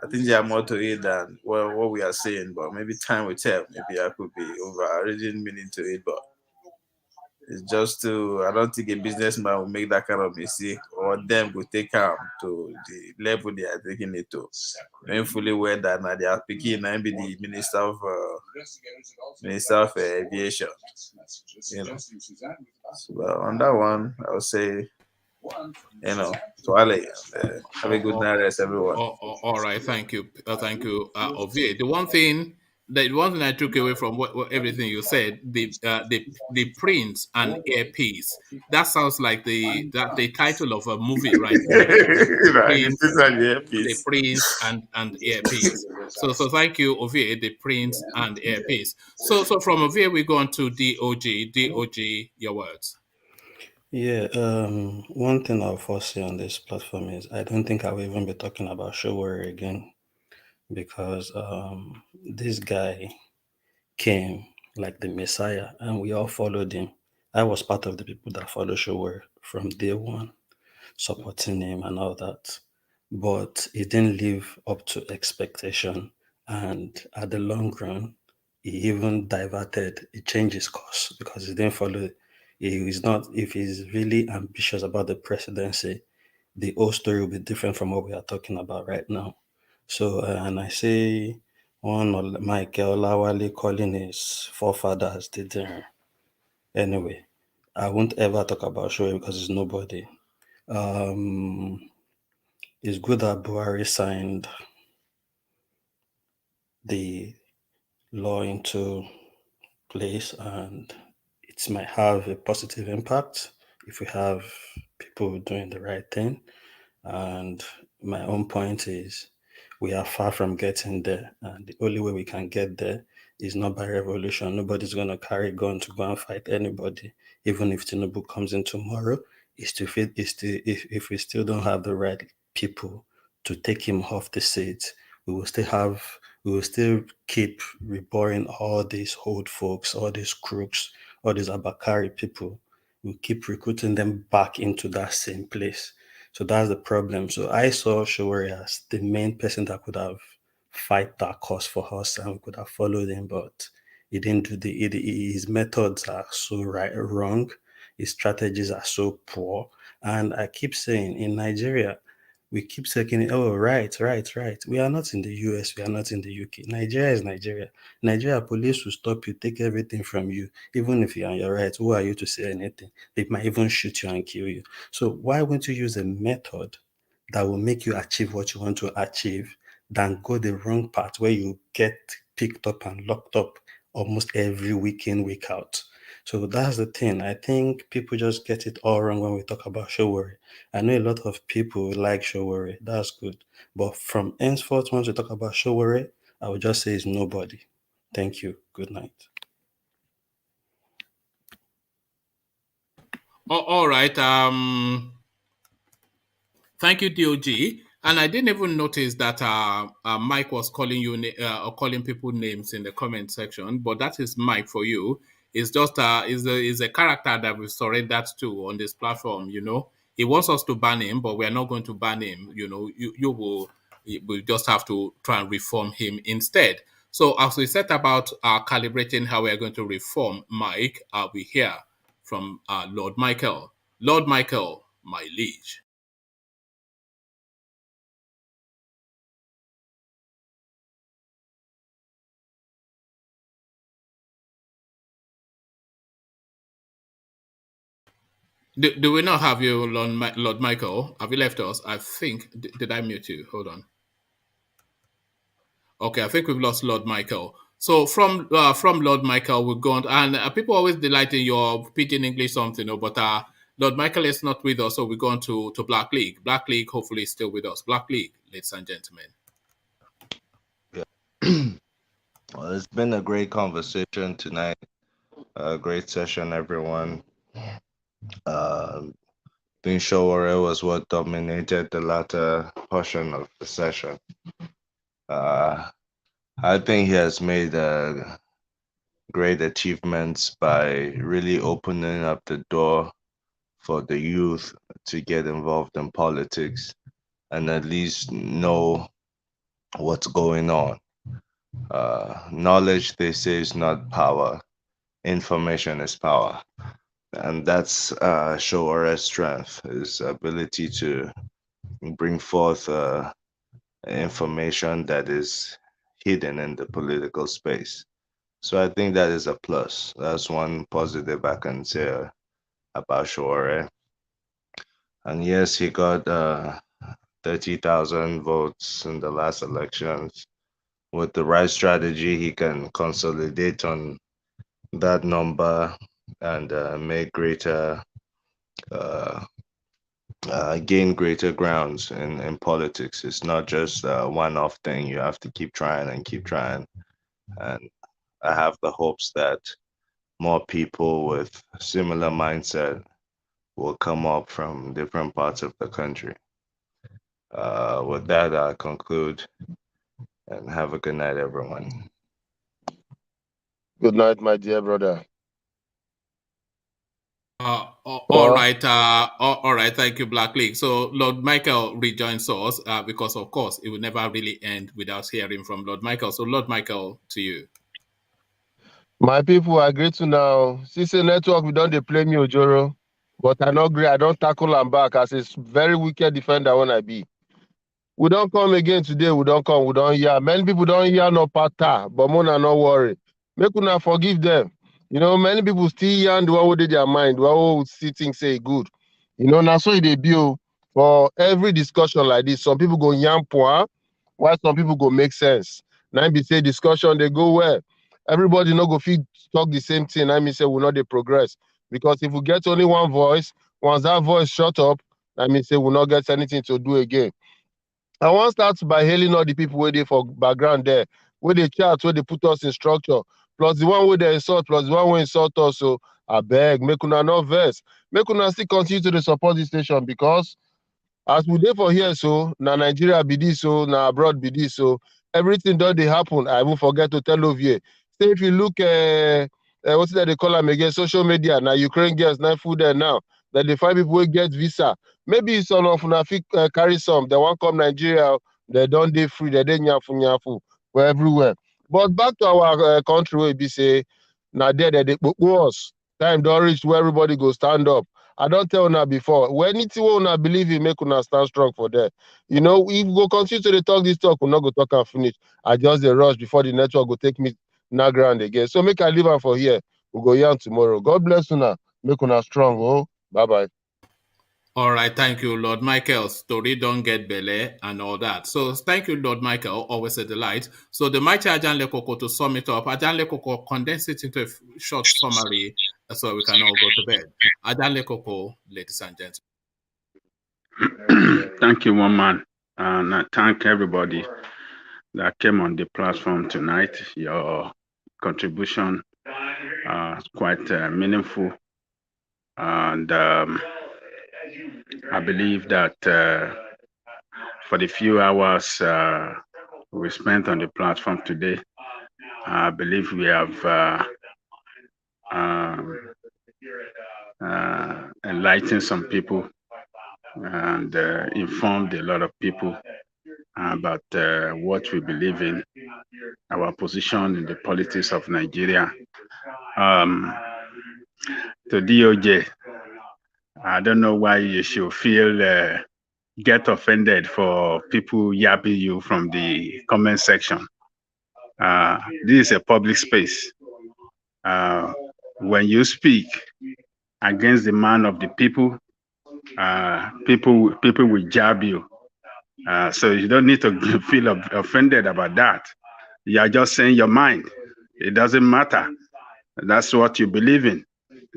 I think there are more to it than what we are saying. But maybe time will tell. Maybe I could be over reading meaning to it, but it's just I don't think a businessman will make that kind of mistake, or them will take him to the level they are taking it to. Knowing fully well that now they are picking and be the Minister of Aviation. So on that one, I would say, to Ale, have a good night, rest, everyone. All right, thank you, Ovie. The one thing I took away from what everything you said, the Prince and Earpiece. That sounds like the title of a movie, right? The Prince and Earpiece. So thank you, Ovie. The Prince and Earpiece. So from Ovie we go on to DOG. DOG, your words. Yeah, one thing I'll foresee on this platform is I don't think I will even be talking about Sowore again, because this guy came like the Messiah and we all followed him. I was part of the people that followed Sowore from day one, supporting him and all that. But it didn't live up to expectation, and at the long run, he even changed his course because he didn't follow. He is not, if he's really ambitious about the presidency, the whole story will be different from what we are talking about right now. So, and I say, one Michael Olawale calling his forefathers didn't. Anyway, I won't ever talk about Sowore because it's nobody. It's good that Buhari signed the law into place, and it might have a positive impact if we have people doing the right thing. And my own point is we are far from getting there, and the only way we can get there is not by revolution. Nobody's going to carry a gun to go and fight anybody. Even if Tinubu comes in tomorrow, if we still don't have the right people to take him off the seat, we will still keep reborn all these old folks, all these crooks, all these Abakari people. We'll keep recruiting them back into that same place. So that's the problem. So I saw Sowore as the main person that could have fight that cause for us, and we could have followed him, but he didn't do his methods are so wrong. His strategies are so poor. And I keep saying in Nigeria, we keep saying, oh, right. We are not in the US, we are not in the UK. Nigeria is Nigeria. Nigeria police will stop you, take everything from you. Even if you're on your right, who are you to say anything? They might even shoot you and kill you. So why won't you use a method that will make you achieve what you want to achieve than go the wrong path where you get picked up and locked up almost every week in, week out? So that's the thing. I think people just get it all wrong when we talk about Sowore. I know a lot of people like Sowore. That's good. But from henceforth, once we talk about Sowore, I would just say it's nobody. Thank you. Good night. All right. Thank you, DOG. And I didn't even notice that Mike was calling you or calling people names in the comment section, but that is Mike for you. It's just is a character that we surrendered to on this platform. He wants us to ban him, but we are not going to ban him. We just have to try and reform him instead. So as we set about calibrating how we are going to reform Mike, we hear from Lord Michael. Lord Michael, my liege. Do we not have you, Lord Michael? Have you left us? I think. Did I mute you? Hold on. Okay, I think we've lost Lord Michael. So from Lord Michael, we've gone, and people always delight in your pidgin English something, but Lord Michael is not with us, so we're going to Black League. Black League hopefully is still with us. Black League, ladies and gentlemen. Yeah. Well, it's been a great conversation tonight. A great session, everyone. Being Sowore was what dominated the latter portion of the session. I think he has made great achievements by really opening up the door for the youth to get involved in politics and at least know what's going on. Knowledge, they say, is not power. Information is power. And that's Sowore's strength, his ability to bring forth information that is hidden in the political space. So I think that is a plus. That's one positive I can say about Sowore. And yes, he got 30,000 votes in the last elections. With the right strategy, he can consolidate on that number and make greater, gain greater grounds in politics. It's not just a one-off thing. You have to keep trying and keep trying. And I have the hopes that more people with similar mindset will come up from different parts of the country. With that, I conclude and have a good night, everyone. Good night, my dear brother. All right. Thank you, Black League. So Lord Michael rejoins us because, of course, it will never really end without hearing from Lord Michael. So, Lord Michael, to you. My people are great to now. Since the network, we don't they play me Ojoro, but I not agree. I don't tackle am back as a very wicked defender when I be. We don't come again today. We don't come. We don't hear. Many people don't hear no pata, but Mona no worry. Make una forgive them. You know, many people still yarn the one who did their mind, the one who see things say good. You know, now so they build for every discussion like this. Some people go yarn point, while some people go make sense. Now be say discussion they go well. Everybody no go fit talk the same thing. I mean say we not they progress because if we get only one voice, once that voice shut up, I mean say we not get anything to do again. I want to start by hailing all the people waiting for background there, where they chat, where they put us in structure, plus the one where they insult, plus the one where insult us. So I beg, make una not verse. Make una still continue to support this station because as we dey for here, so now Nigeria be this, so now abroad be this, so everything that they happen, I won't forget to tell of you. Say if you look, what's that they call them again, social media, now Ukraine girls, now food there now, that they find people who get visa. Maybe some of them carry some, they want come Nigeria, they don't dey free, they dey nyafu, we're everywhere. But back to our country, where we say, now there they us. Time don't reach where everybody go stand up. I don't tell una before. When anything una believe in, make una stand strong for that. You know, if we go continue to talk this talk, we not go talk and finish. I just the rush before the network go take me na ground again. So make I leave am for here. We go yarn tomorrow. God bless una. Make una strong. Oh, bye-bye. All right, thank you, Lord Michael. Story don't get belly and all that. So thank you, Lord Michael. Always a delight. So the mighty Ajan Lekoko, to sum it up, Ajan Lekoko condense it into a short summary so we can all go to bed. Ajan Lekoko, ladies and gentlemen. Thank you, one man. And I thank everybody that came on the platform tonight. Your contribution is quite meaningful. And I believe that for the few hours we spent on the platform today, I believe we have enlightened some people and informed a lot of people about what we believe in, our position in the politics of Nigeria. To DOJ, I don't know why you should feel get offended for people yapping you from the comment section. This is a public space. When you speak against the man of the people, people will jab you. So you don't need to feel offended about that. You are just saying your mind. It doesn't matter. That's what you believe in.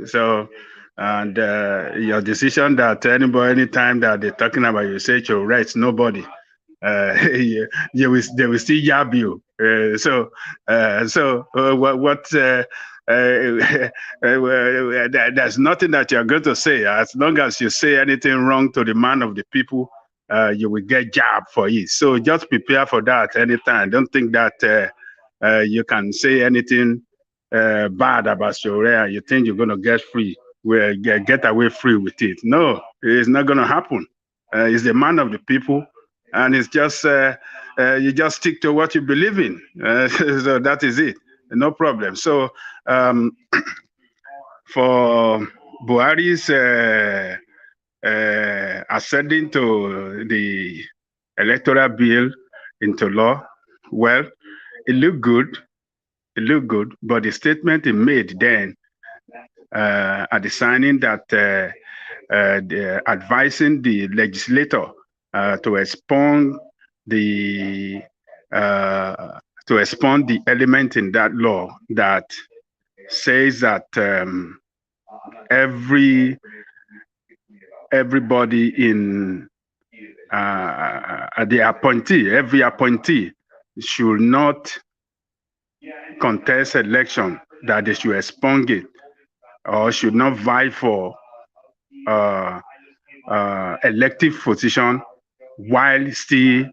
So, and your decision that anytime that they're talking about you say your rights, nobody. They will still jab you. There's nothing that you're going to say. As long as you say anything wrong to the man of the people, you will get jabbed for it. So just prepare for that anytime. Don't think that you can say anything bad about Sowore. You think you're going to get free, get away free with it. No, it's not going to happen. He's the man of the people. And it's just, you just stick to what you believe in. So that is it. No problem. So for Buhari's ascending to the electoral bill into law, well, it looked good. It looked good. But the statement he made then at the signing that advising the legislator to expunge the element in that law that says that everybody in every appointee should not contest election, that they should expunge it or should not vie for elective position while still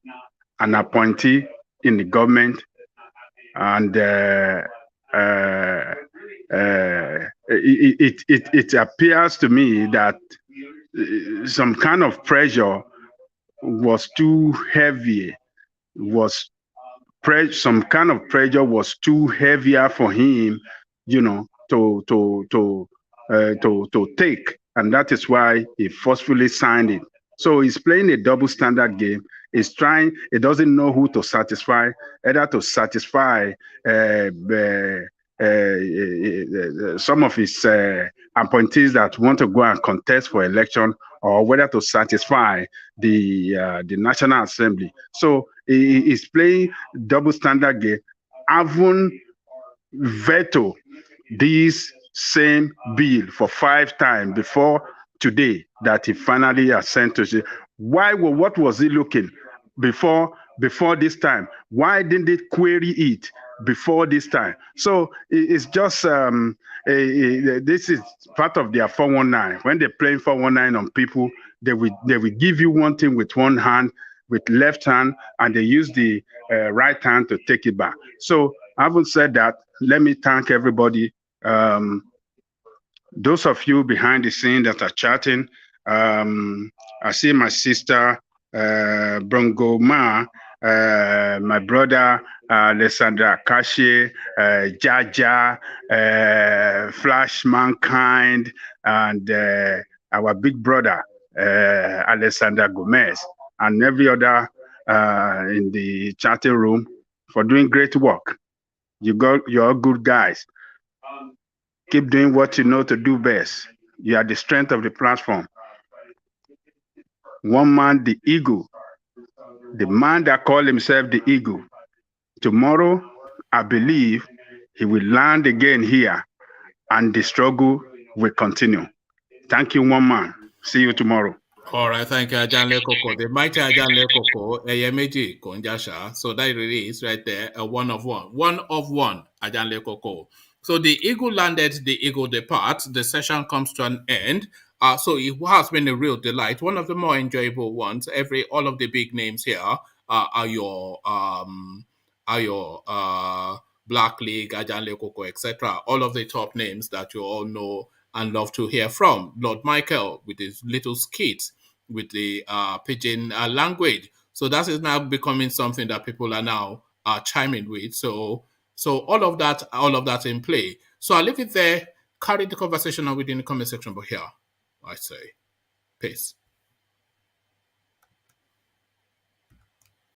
an appointee in the government. And it appears to me that some kind of pressure was too heavy, some kind of pressure was too heavier for him, to take, and that is why he forcefully signed it. So he's playing a double standard game. He doesn't know who to satisfy, either to satisfy some of his appointees that want to go and contest for election, or whether to satisfy the National Assembly. So he's playing double standard game, having veto this same bill for 5 times before today that he finally has sent to say, what was he looking before this time? Why didn't they query it before this time? So it's just this is part of their 419. When they're playing 419 on people, they will give you one thing with one hand, with left hand, and they use the right hand to take it back. So having said that, let me thank everybody. Those of you behind the scene that are chatting, I see my sister Brongo Ma, my brother Alessandra Kashi, Jaja, Flash Mankind, and our big brother Alessandra Gomez, and every other in the chatting room for doing great work. You're all good guys. Keep doing what you know to do best. You are the strength of the platform. One man, the eagle, the man that called himself the eagle. Tomorrow, I believe he will land again here, and the struggle will continue. Thank you, one man. See you tomorrow. All right, thank you, Ajanle Koko. The mighty Ajanle Koko, Eyemeji Konjasha. So that really is right there, a one of one, Ajanle Koko. So the eagle landed, the eagle departs. The session comes to an end. So it has been a real delight. One of the more enjoyable ones. All of the big names here are your Black League, Ajanle Koko, etc. All of the top names that you all know and love to hear from. Lord Michael with his little skits. pidgin language. So that is now becoming something that people are now chiming with. So all of that in play. So I'll leave it there. Carry the conversation on within the comment section, but here I say peace.